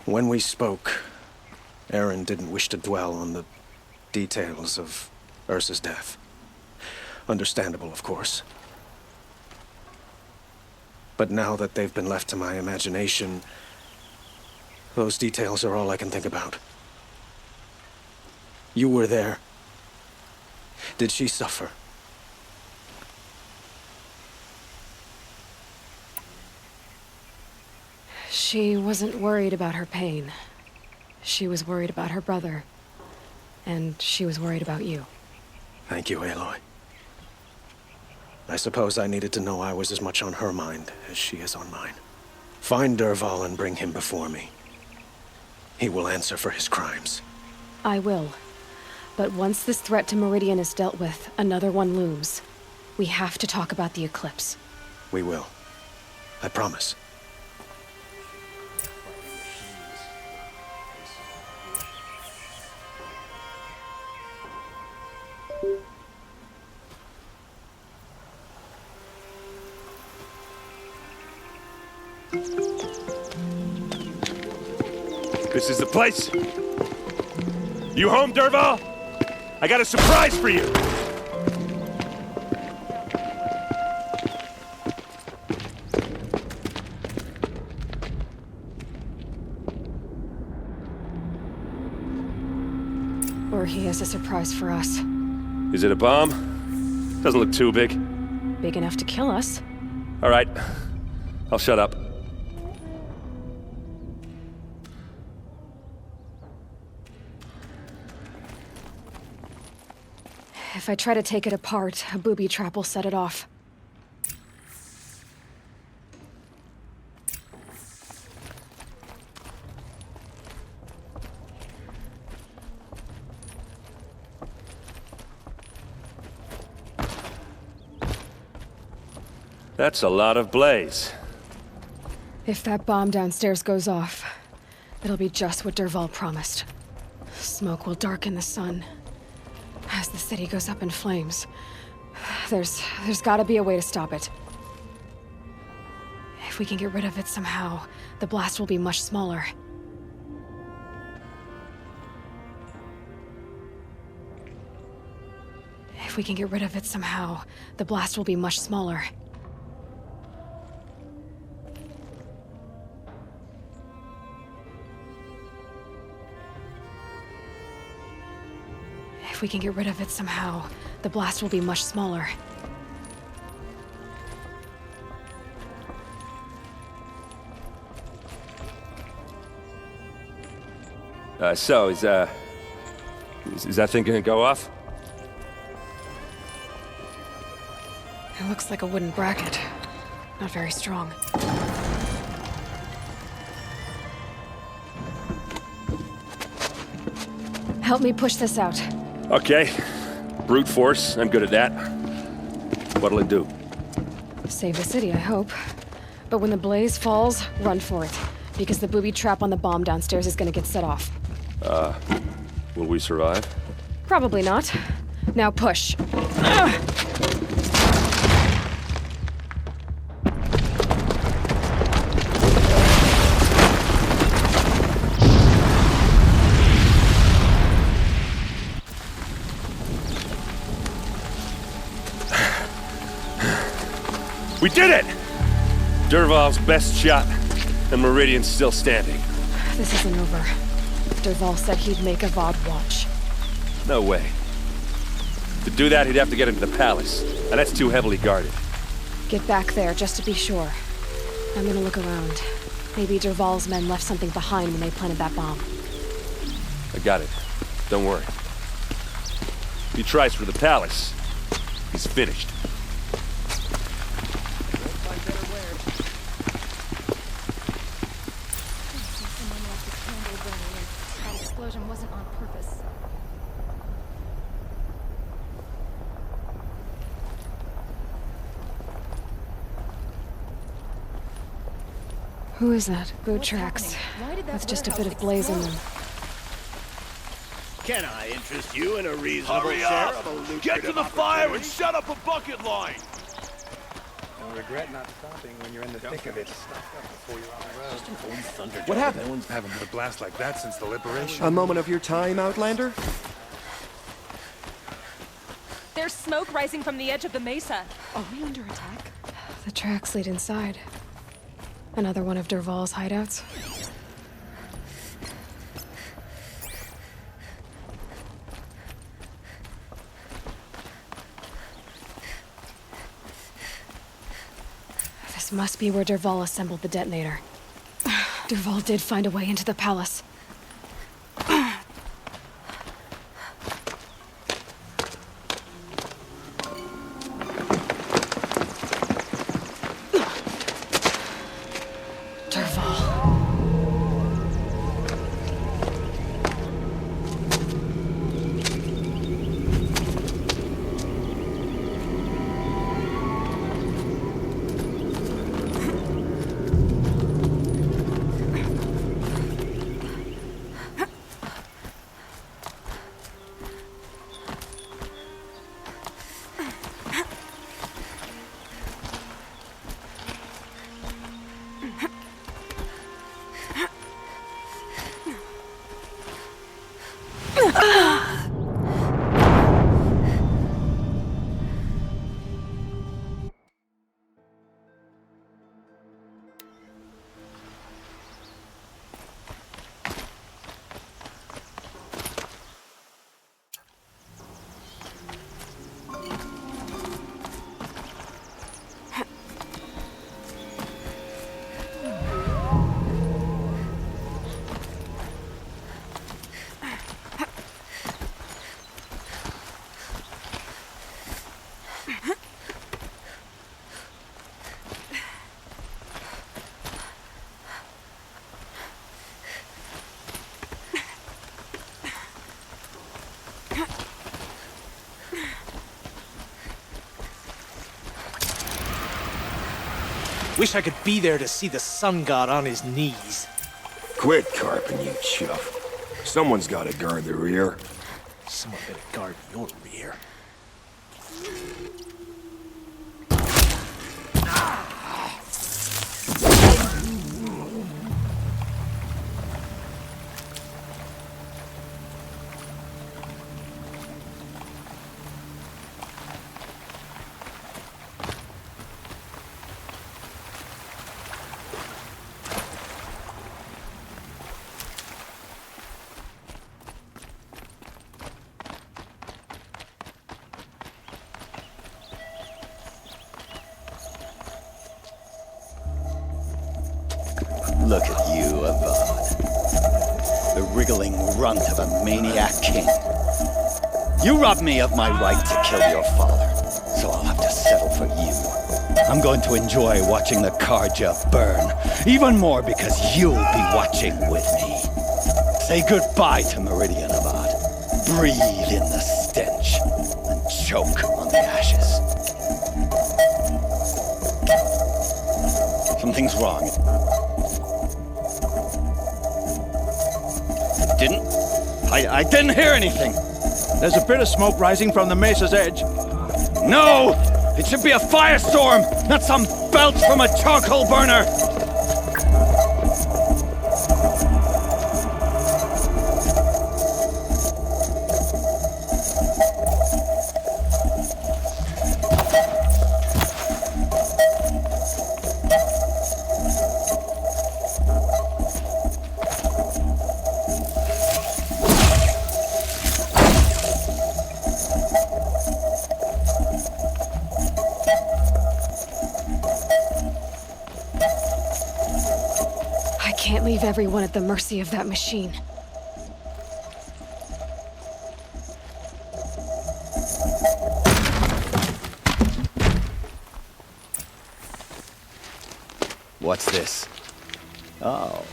When we spoke, Aaron didn't wish to dwell on the details of Ursa's death. Understandable, of course. But now that they've been left to my imagination, those details are all I can think about. You were there. Did she suffer? She wasn't worried about her pain. She was worried about her brother. And she was worried about you. Thank you, Aloy. I suppose I needed to know I was as much on her mind as she is on mine. Find Derval and bring him before me. He will answer for his crimes. I will. But once this threat to Meridian is dealt with, another one looms. We have to talk about the eclipse. We will. I promise. This is the place. You home, Derval? I got a surprise for you. Or he has a surprise for us. Is it a bomb? Doesn't look too big. Big enough to kill us. All right. I'll shut up. If I try to take it apart, a booby trap will set it off. That's a lot of blaze. If that bomb downstairs goes off, it'll be just what Derval promised. Smoke will darken the sun. As the city goes up in flames, there's gotta be a way to stop it. If we can get rid of it somehow, the blast will be much smaller. If we can get rid of it somehow, the blast will be much smaller. If we can get rid of it somehow, the blast will be much smaller. So, is that thing gonna go off? It looks like a wooden bracket. Not very strong. Help me push this out. Okay. Brute force, I'm good at that. What'll it do? Save the city, I hope. But when the blaze falls, run for it. Because the booby trap on the bomb downstairs is gonna get set off. Will we survive? Probably not. Now push. We did it! Derval's best shot, and Meridian's still standing. This isn't over. Derval said he'd make a VOD watch. No way. To do that, he'd have to get into the palace, and that's too heavily guarded. Get back there, just to be sure. I'm gonna look around. Maybe Derval's men left something behind when they planted that bomb. I got it. Don't worry. He tries for the palace. He's finished. That explosion wasn't on purpose. Who is that? Boot tracks. With just a bit of blaze in them. Can I interest you in a reasonable Hurry share up! of a lucrative Get to the fire and opportunity? shut up a bucket line! Don't regret not stopping when you're in the thick of it. What happened? No one's having a blast like that since the liberation. A moment of your time, Outlander? There's smoke rising from the edge of the mesa. Are we under attack? The tracks lead inside. Another one of Dervahl's hideouts. This must be where Dervahl assembled the detonator. Dervahl did find a way into the palace. Wish I could be there to see the sun god on his knees. Quit carping, you chuff. Someone's got to guard the rear. Someone better guard your rear. Look at you, Avad. The wriggling runt of a maniac king. You robbed me of my right to kill your father, so I'll have to settle for you. I'm going to enjoy watching the Karja burn, even more because you'll be watching with me. Say goodbye to Meridian, Avad. Breathe in the stench, and choke on the ashes. Something's wrong. I didn't hear anything. There's a bit of smoke rising from the mesa's edge. No! It should be a firestorm, not some belch from a charcoal burner! Can't leave everyone at the mercy of that machine. What's this? Oh.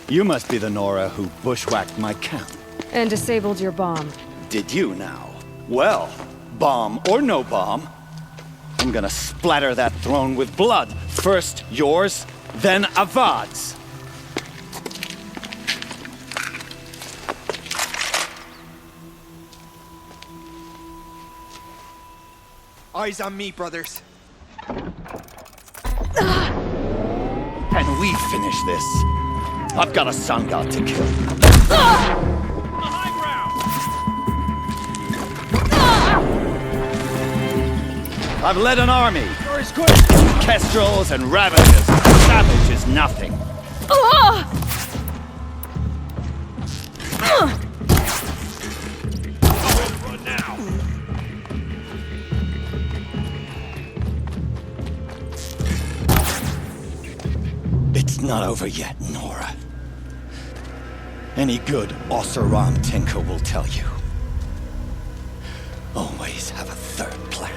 You must be the Nora who bushwhacked my camp. And disabled your bomb. Did you now? Well, bomb or no bomb, I'm gonna splatter that throne with blood. First yours, then Avad's. Eyes on me, brothers. Can we finish this? I've got a sun god to kill. I've led an army. Kestrels and Ravagers. Savage is nothing. Run now. It's not over yet, Nora. Any good Oseram tinker will tell you. Always have a third plan.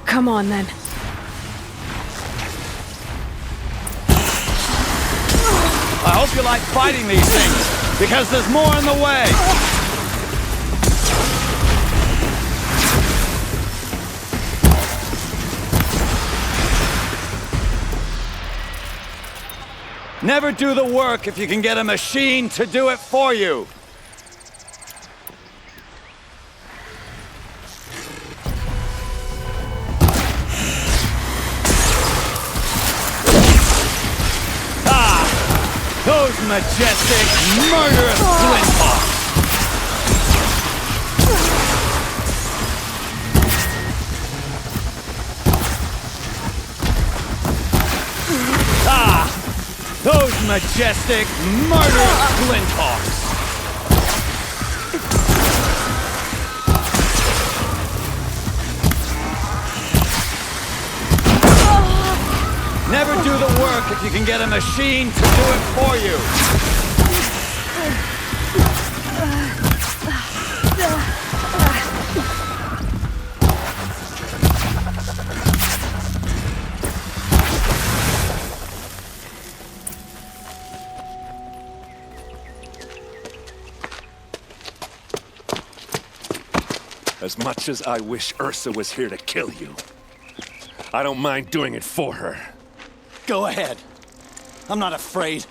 Come on, then. I hope you like fighting these things, because there's more in the way. Never do the work if you can get a machine to do it for you. Those majestic, murderous flinthawks! Those majestic, murderous flinthawks! Never do the work if you can get a machine to do it for you. As much as I wish Ursa was here to kill you, I don't mind doing it for her. Go ahead. I'm not afraid.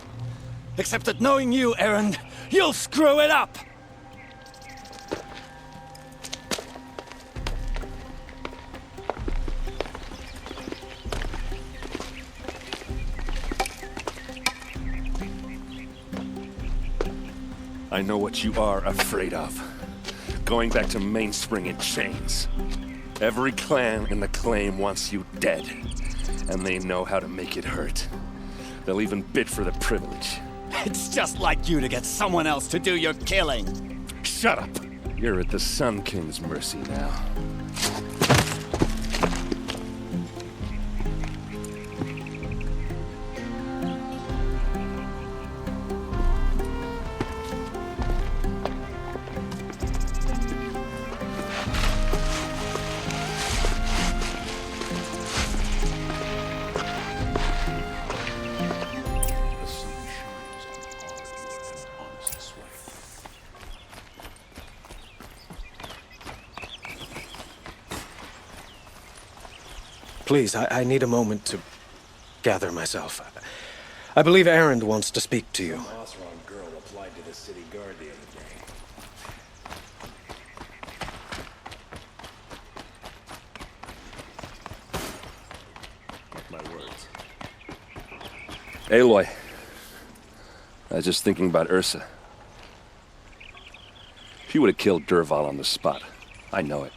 Except that knowing you, Erend, you'll screw it up! I know what you are afraid of. Going back to Mainspring in chains. Every clan in the claim wants you dead. And they know how to make it hurt. They'll even bid for the privilege. It's just like you to get someone else to do your killing. Shut up! You're at the Sun King's mercy now. Please, I need a moment to gather myself. I believe Erend wants to speak to you. Some girl applied to the city guard the other day. My words. Aloy. I was just thinking about Ursa. She would have killed Dervahl on the spot. I know it.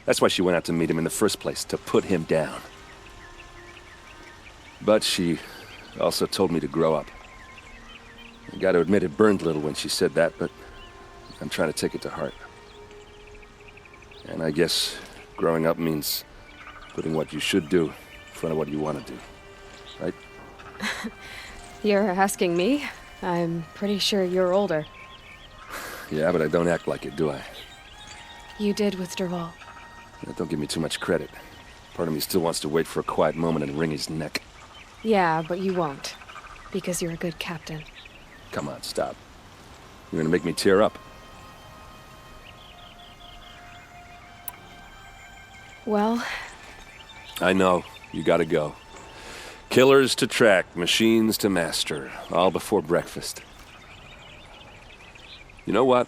That's why she went out to meet him in the first place, to put him down. But she also told me to grow up. I gotta admit it burned a little when she said that, but I'm trying to take it to heart. And I guess growing up means Putting what you should do in front of what you want to do. Right? You're asking me? I'm pretty sure you're older. Yeah, but I don't act like it, do I? You did with Derval. Don't give me too much credit. Part of me still wants to wait for a quiet moment and wring his neck. Yeah, but you won't. Because you're a good captain. Come on, stop. You're gonna make me tear up. Well... I know. You gotta go. Killers to track, machines to master. All before breakfast. You know what?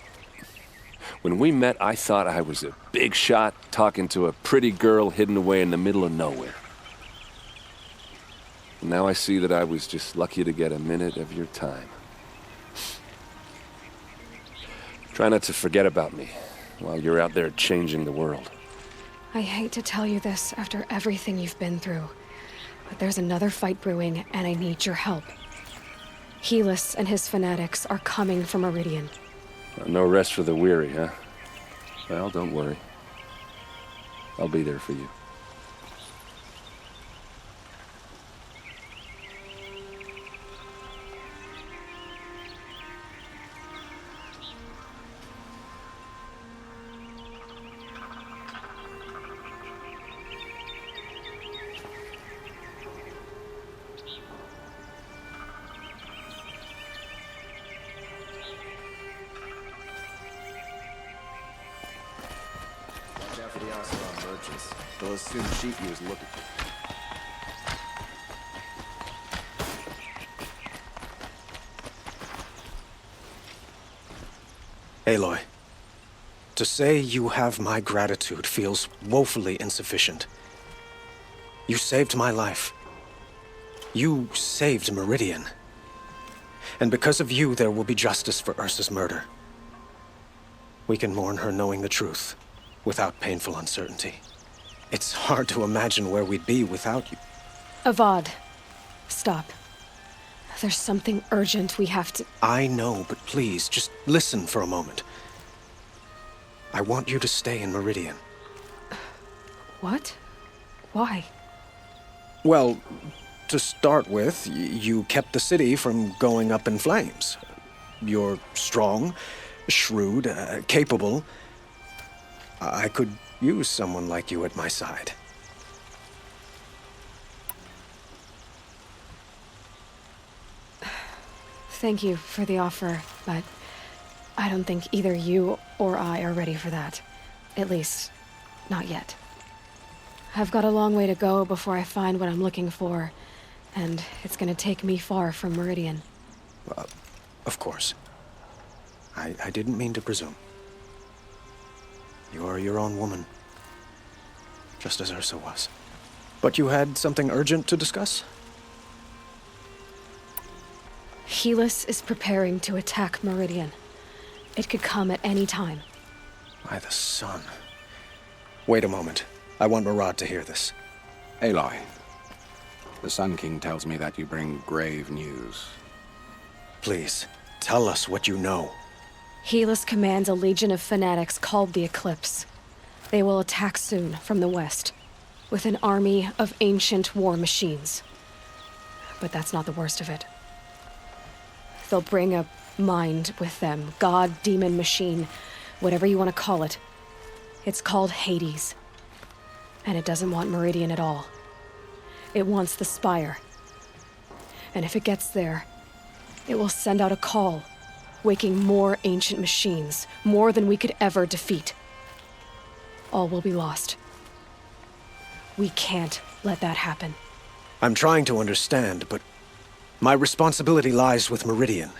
When we met, I thought I was a big shot talking to a pretty girl hidden away in the middle of nowhere. And now I see that I was just lucky to get a minute of your time. Try not to forget about me while you're out there changing the world. I hate to tell you this after everything you've been through, but there's another fight brewing, and I need your help. Helis and his fanatics are coming for Meridian. No rest for the weary, huh? Well, don't worry. I'll be there for you. For the Ocelot merchants. They'll assume Sheepview is looking. Aloy, to say you have my gratitude feels woefully insufficient. You saved my life. You saved Meridian. And because of you, there will be justice for Ursa's murder. We can mourn her knowing the truth, without painful uncertainty. It's hard to imagine where we'd be without you. Avad, stop. There's something urgent we have to... I know, but please, just listen for a moment. I want you to stay in Meridian. What? Why? Well, to start with, you kept the city from going up in flames. You're strong, shrewd, capable. I could use someone like you at my side. Thank you for the offer, but I don't think either you or I are ready for that. At least, not yet. I've got a long way to go before I find what I'm looking for, and it's gonna take me far from Meridian. Of course. I didn't mean to presume. You are your own woman, just as Ursa was. But you had something urgent to discuss? Helis is preparing to attack Meridian. It could come at any time. By the sun. Wait a moment. I want Murad to hear this. Aloy, the Sun King tells me that you bring grave news. Please, tell us what you know. Helis commands a legion of fanatics called the Eclipse. They will attack soon from the west, with an army of ancient war machines. But that's not the worst of it. They'll bring a mind with them, god, demon, machine, whatever you want to call it. It's called Hades. And it doesn't want Meridian at all. It wants the Spire. And if it gets there, it will send out a call, waking more ancient machines, more than we could ever defeat. All will be lost. We can't let that happen. I'm trying to understand, but my responsibility lies with Meridian.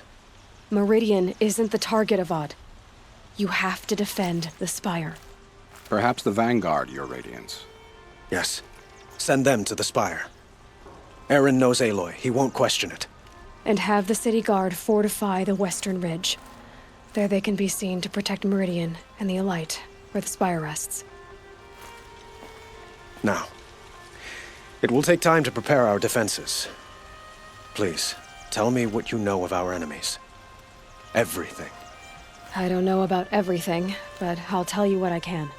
Meridian isn't the target, Avad. You have to defend the Spire. Perhaps the Vanguard, Your Radiance. Yes. Send them to the Spire. Eren knows Aloy. He won't question it. And have the city guard fortify the western ridge. There they can be seen to protect Meridian and the Elite, where the Spire rests. Now, it will take time to prepare our defenses. Please, tell me what you know of our enemies. Everything. I don't know about everything, but I'll tell you what I can.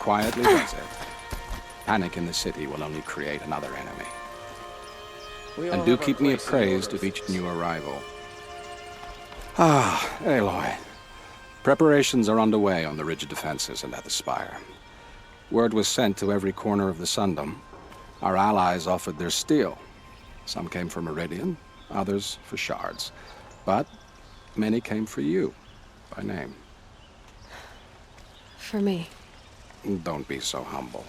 quietly does it. Panic in the city will only create another enemy. And do keep me appraised of each new arrival. Ah, Aloy. Preparations are underway on the ridge defenses and at the spire. Word was sent to every corner of the Sundom. Our allies offered their steel. Some came for Meridian, others for shards. But many came for you, by name. For me. Don't be so humble.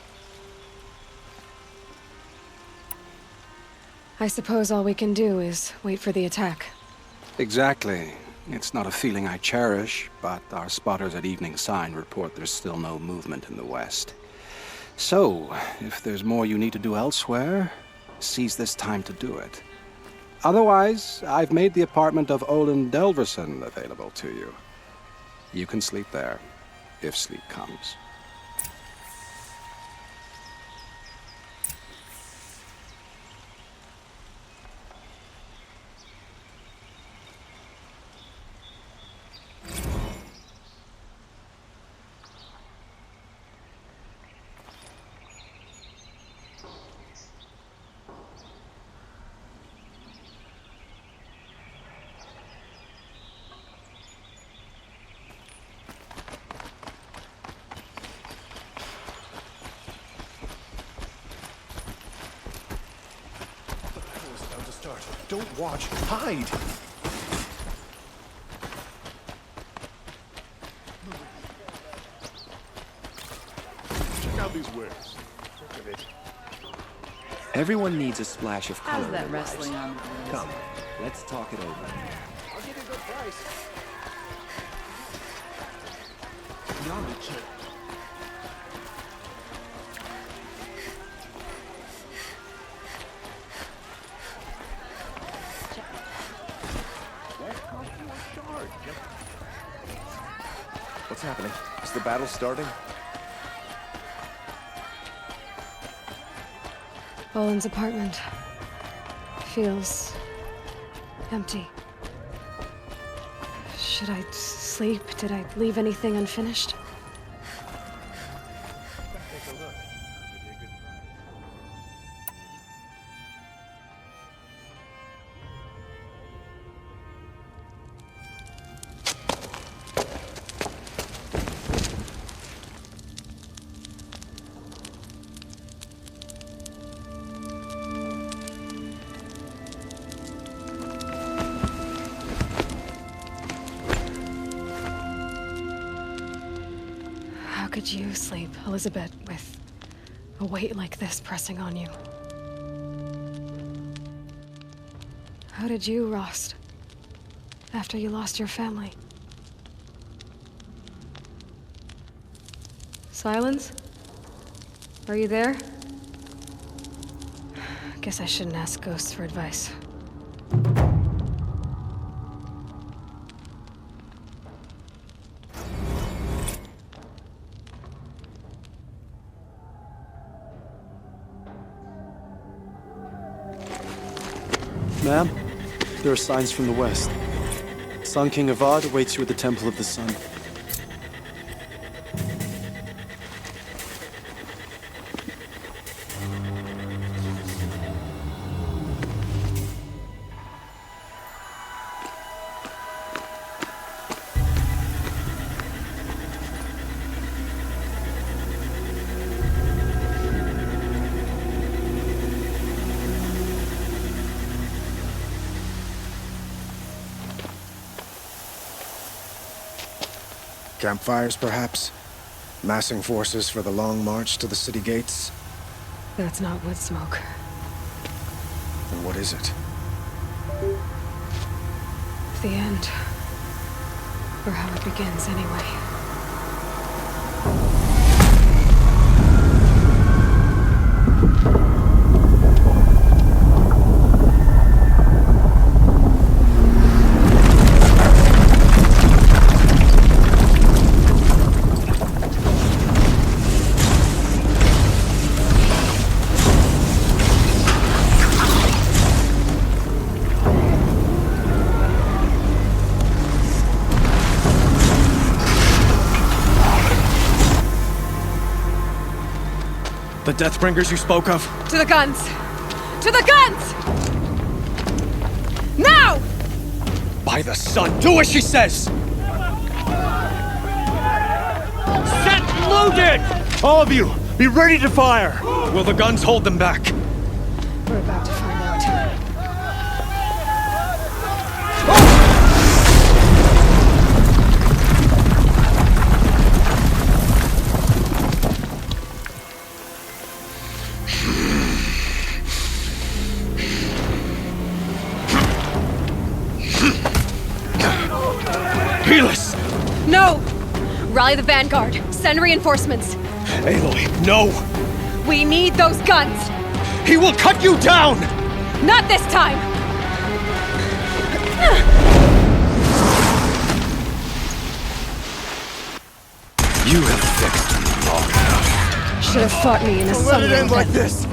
I suppose all we can do is wait for the attack. Exactly. It's not a feeling I cherish, but our spotters at Evening Sign report there's still no movement in the west. So, if there's more you need to do elsewhere, seize this time to do it. Otherwise, I've made the apartment of Olin Delverson available to you. You can sleep there, if sleep comes. Don't watch. Hide! Check out these wares. Look at it. Everyone needs a splash of color How's in that their wrestling lives. on the wheels? Come, let's talk it over. I'll give you a good price. Beyond the kid. What's happening? Is the battle starting? Olin's apartment feels empty. Should I sleep? Did I leave anything unfinished? Take a look. I'll give you a good price. How could you sleep, Elizabeth, with a weight like this pressing on you? How did you, Rost, after you lost your family? Silence? Are you there? Guess I shouldn't ask ghosts for advice. Ma'am, there are signs from the west. Sun King Avad awaits you at the Temple of the Sun. Campfires, perhaps? Massing forces for the long march to the city gates? That's not wood smoke. Then what is it? The end. Or how it begins, anyway. The Deathbringers you spoke of? To the guns! To the guns! Now! By the sun, do as she says! Set loaded! All of you, be ready to fire! Will the guns hold them back? We're about to find out. Helis! No! Rally the vanguard. Send reinforcements. Aloy, no! We need those guns! He will cut you down! Not this time! You have fixed me long enough. Should have fought me in a Don't let it end like this!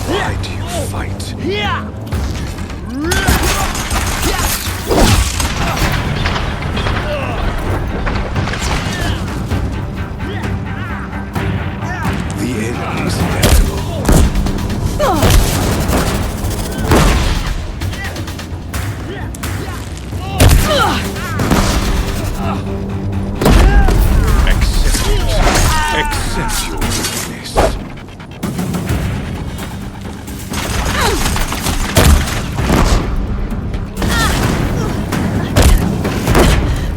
Why do you fight? The end is inevitable. Accept your weakness.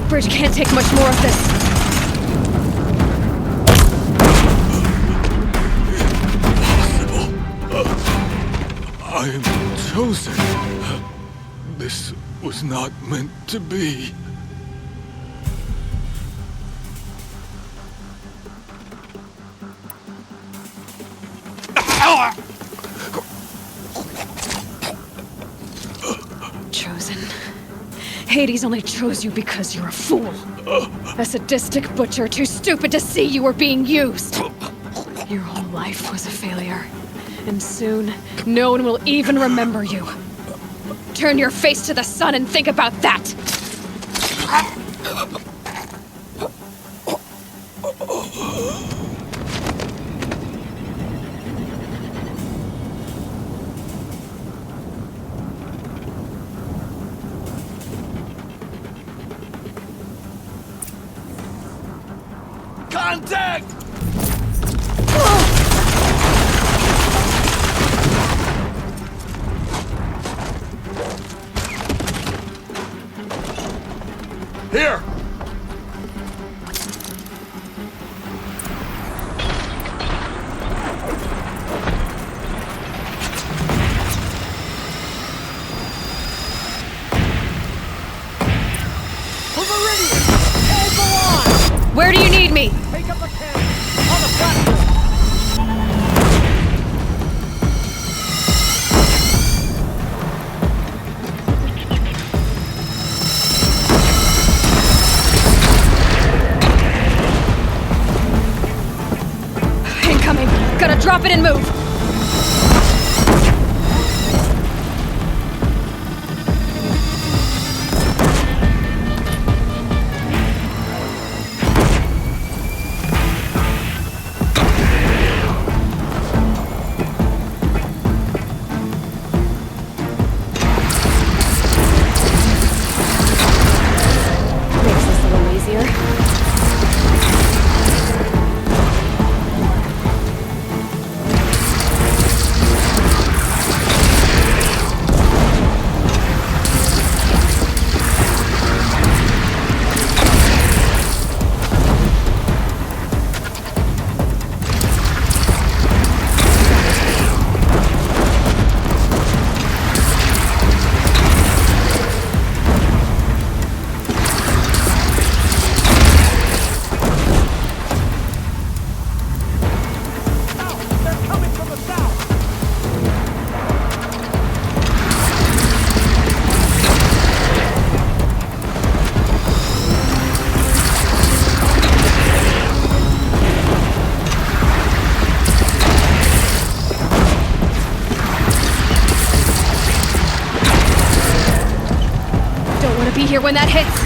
Bridge can't take much more of this. I am chosen. This was not meant to be. Chosen. Hades only chose you because you're a fool. A sadistic butcher too stupid to see you were being used. Your whole life was a failure. And soon, no one will even remember you. Turn your face to the sun and think about that! Contact! Here! Where do you need me? Take up a cannon on the platform! Incoming! Gotta drop it and move! Makes this a little easier. Don't want to be here when that hits.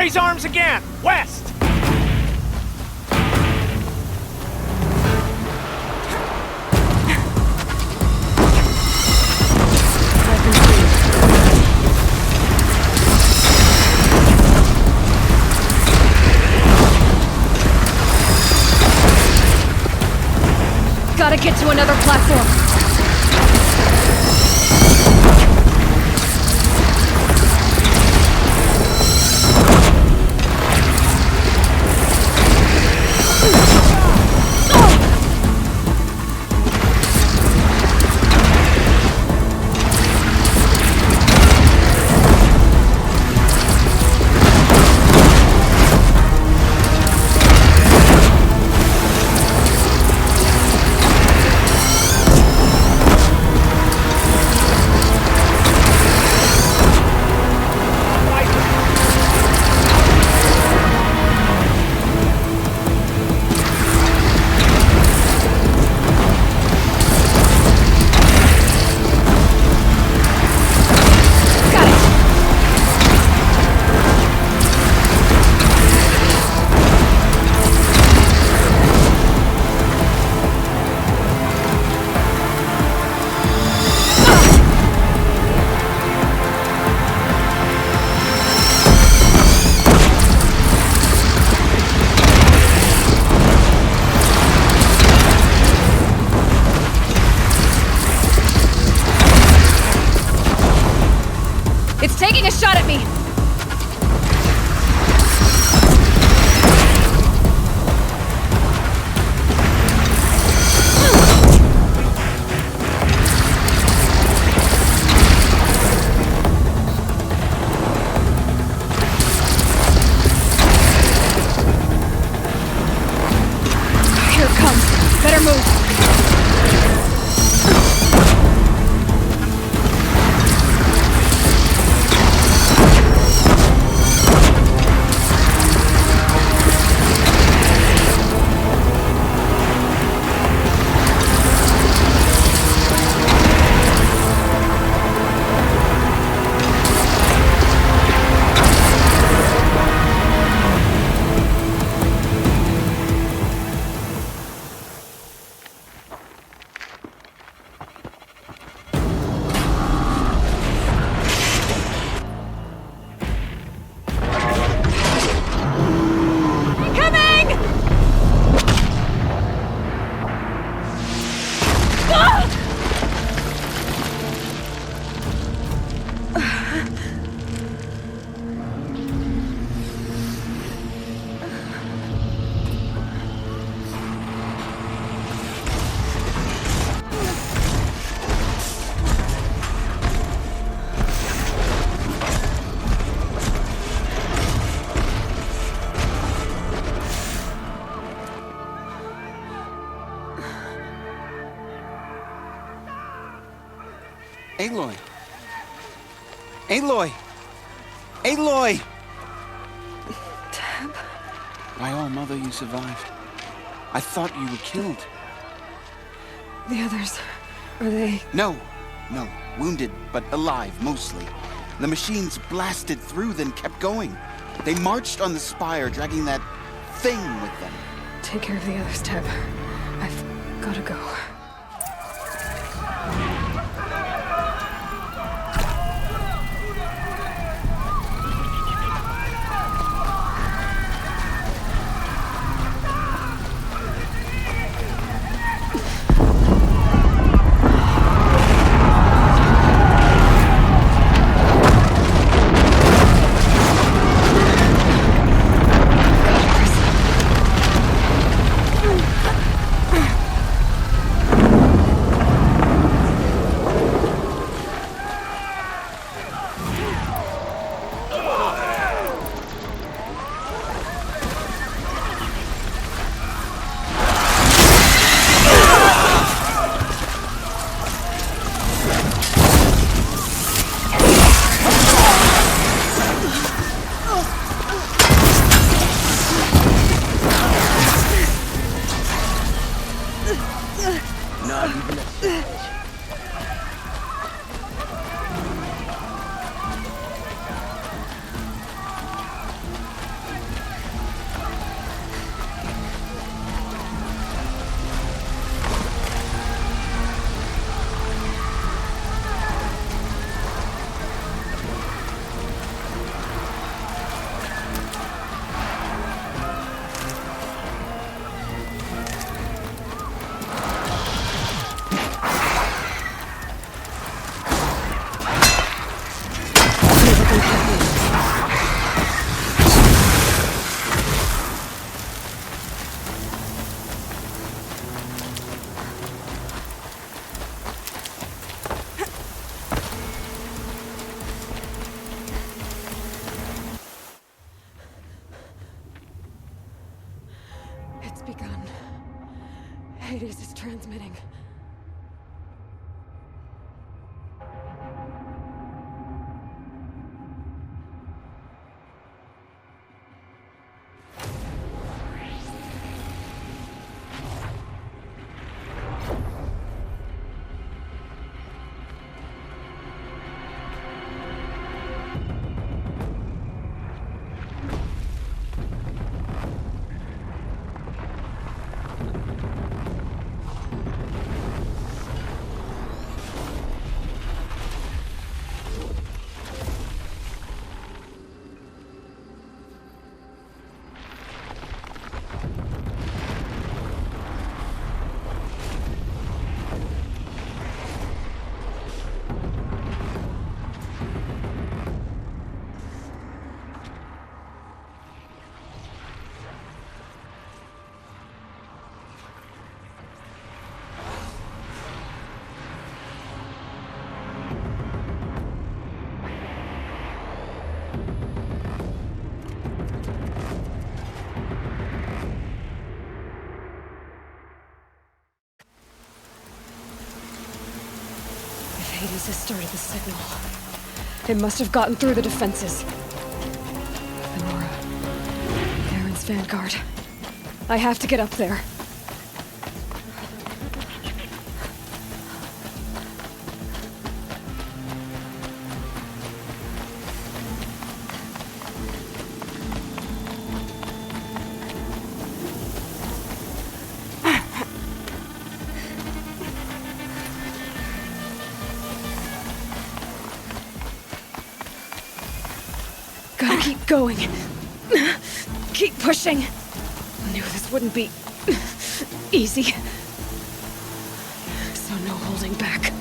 Raise arms again! West! Gotta get to another platform. It's taking a shot at me! Here it comes. Better move. Aloy! Aloy! Aloy! Tab? My own mother, you survived. I thought you were killed. The others, are they... No, wounded, but alive, mostly. The machines blasted through, then kept going. They marched on the spire, dragging that thing with them. Take care of the others, Tab. I've gotta go. Hades is transmitting. Hades has started the signal. It must have gotten through the defenses. The Nora. Aaron's vanguard. I have to get up there. Gotta keep going. Keep pushing. Knew this wouldn't be easy. So no holding back.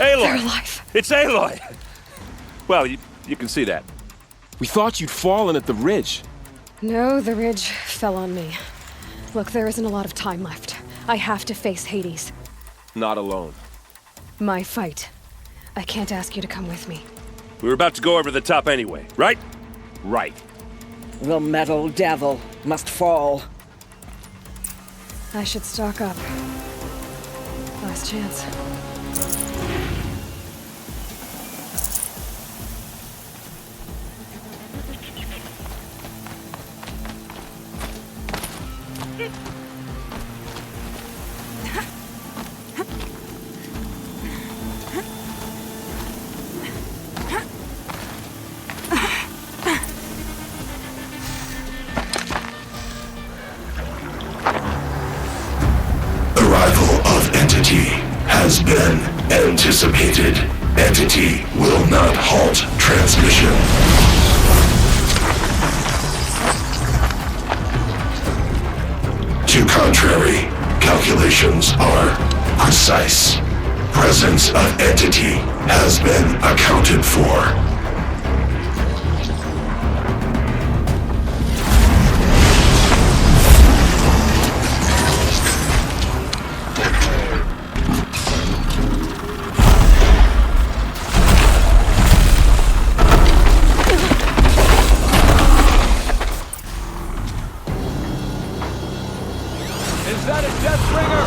Aloy! They're alive. It's Aloy! Well, you can see that. We thought you'd fallen at the ridge. No, the ridge fell on me. Look, there isn't a lot of time left. I have to face Hades. Not alone. My fight. I can't ask you to come with me. We were about to go over the top anyway, right? Right. The metal devil must fall. I should stock up. Last chance. Arrival of Entity has been anticipated. Entity will not halt transmission. To contrary, calculations are precise. Presence of Entity has been accounted for. Is that a Deathbringer?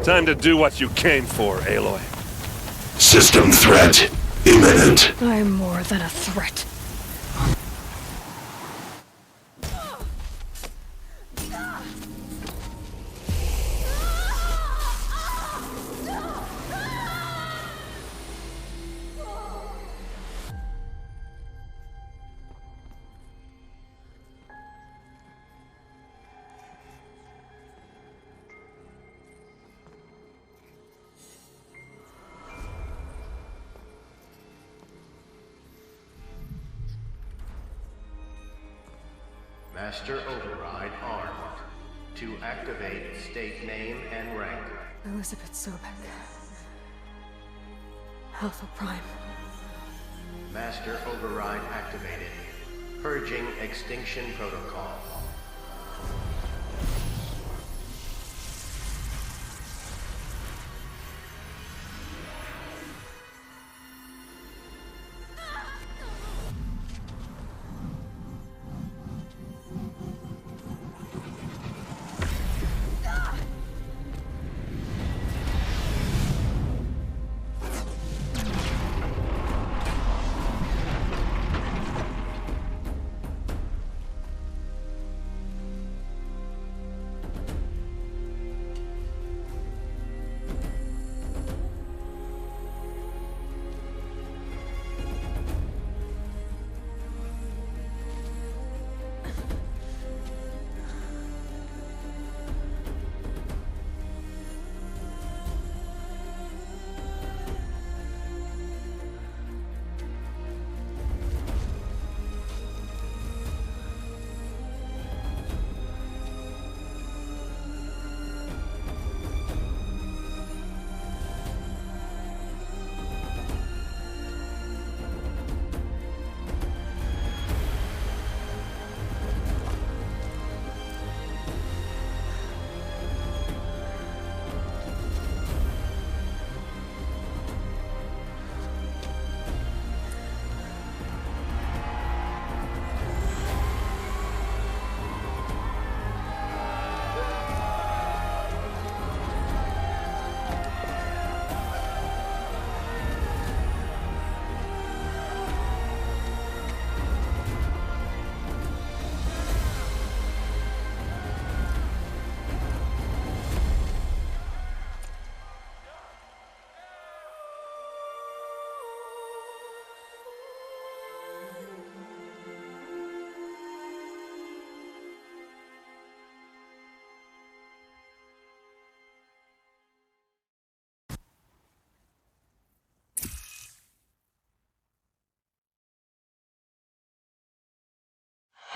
Time to do what you came for, Aloy. System threat imminent. I'm more than a threat. Master Override armed. To activate, state name and rank. Elizabeth Sobek. Alpha Prime. Master Override activated. Purging Extinction Protocol.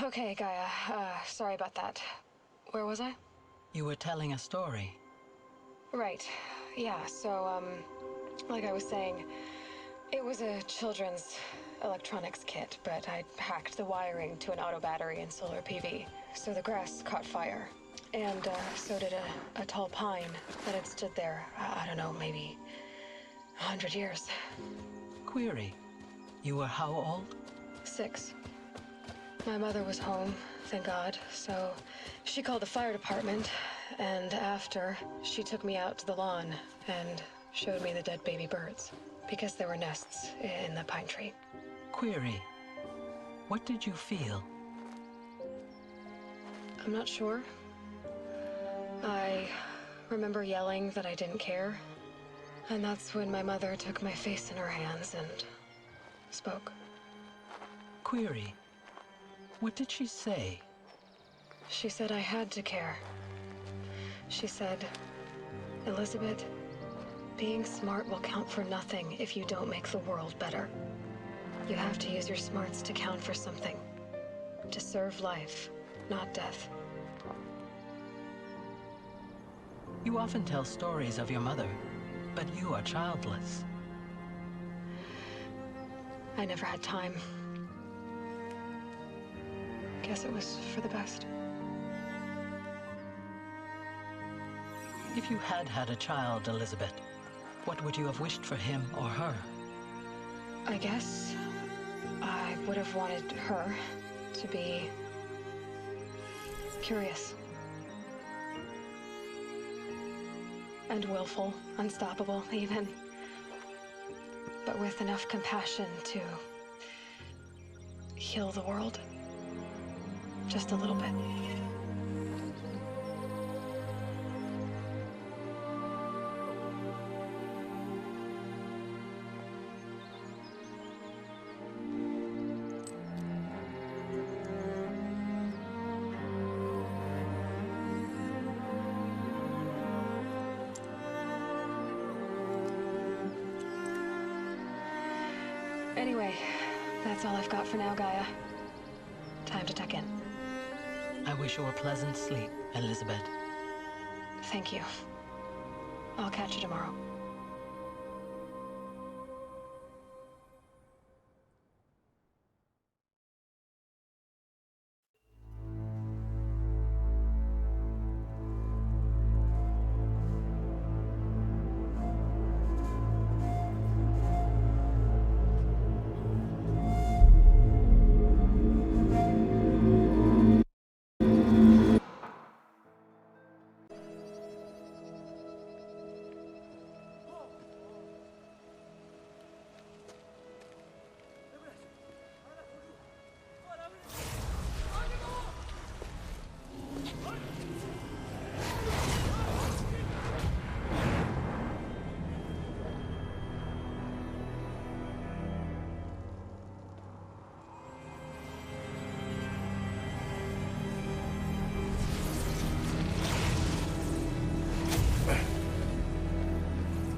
Okay, Gaia. Sorry about that. Where was I? You were telling a story. Right. Yeah, so, like I was saying, it was a children's electronics kit, but I'd hacked the wiring to an auto battery and solar PV. So the grass caught fire. And, so did a tall pine that had stood there, I don't know, maybe 100 years. Query. You were how old? 6. My mother was home, thank God, so she called the fire department, and after, she took me out to the lawn and showed me the dead baby birds, because there were nests in the pine tree. Query. What did you feel? I'm not sure. I remember yelling that I didn't care, and that's when my mother took my face in her hands and spoke. Query. What did she say? She said I had to care. She said, Elizabeth, being smart will count for nothing if you don't make the world better. You have to use your smarts to count for something. To serve life, not death. You often tell stories of your mother, but you are childless. I never had time. Guess it was for the best. If you had had a child, Elizabeth, what would you have wished for him or her? I guess I would have wanted her to be curious. and willful, unstoppable even. But with enough compassion to heal the world. Just a little bit. Anyway, that's all I've got for now, Gaia. Time to tuck in. I wish you a pleasant sleep, Elizabeth. Thank you. I'll catch you tomorrow.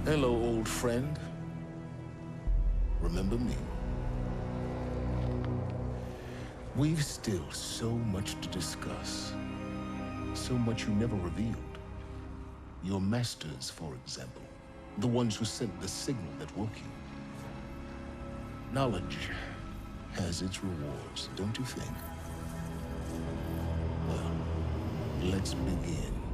Hello, old friend. Remember me? We've still so much to discuss. So much you never revealed. Your masters, for example. The ones who sent the signal that woke you. Knowledge has its rewards, don't you think? Well, let's begin.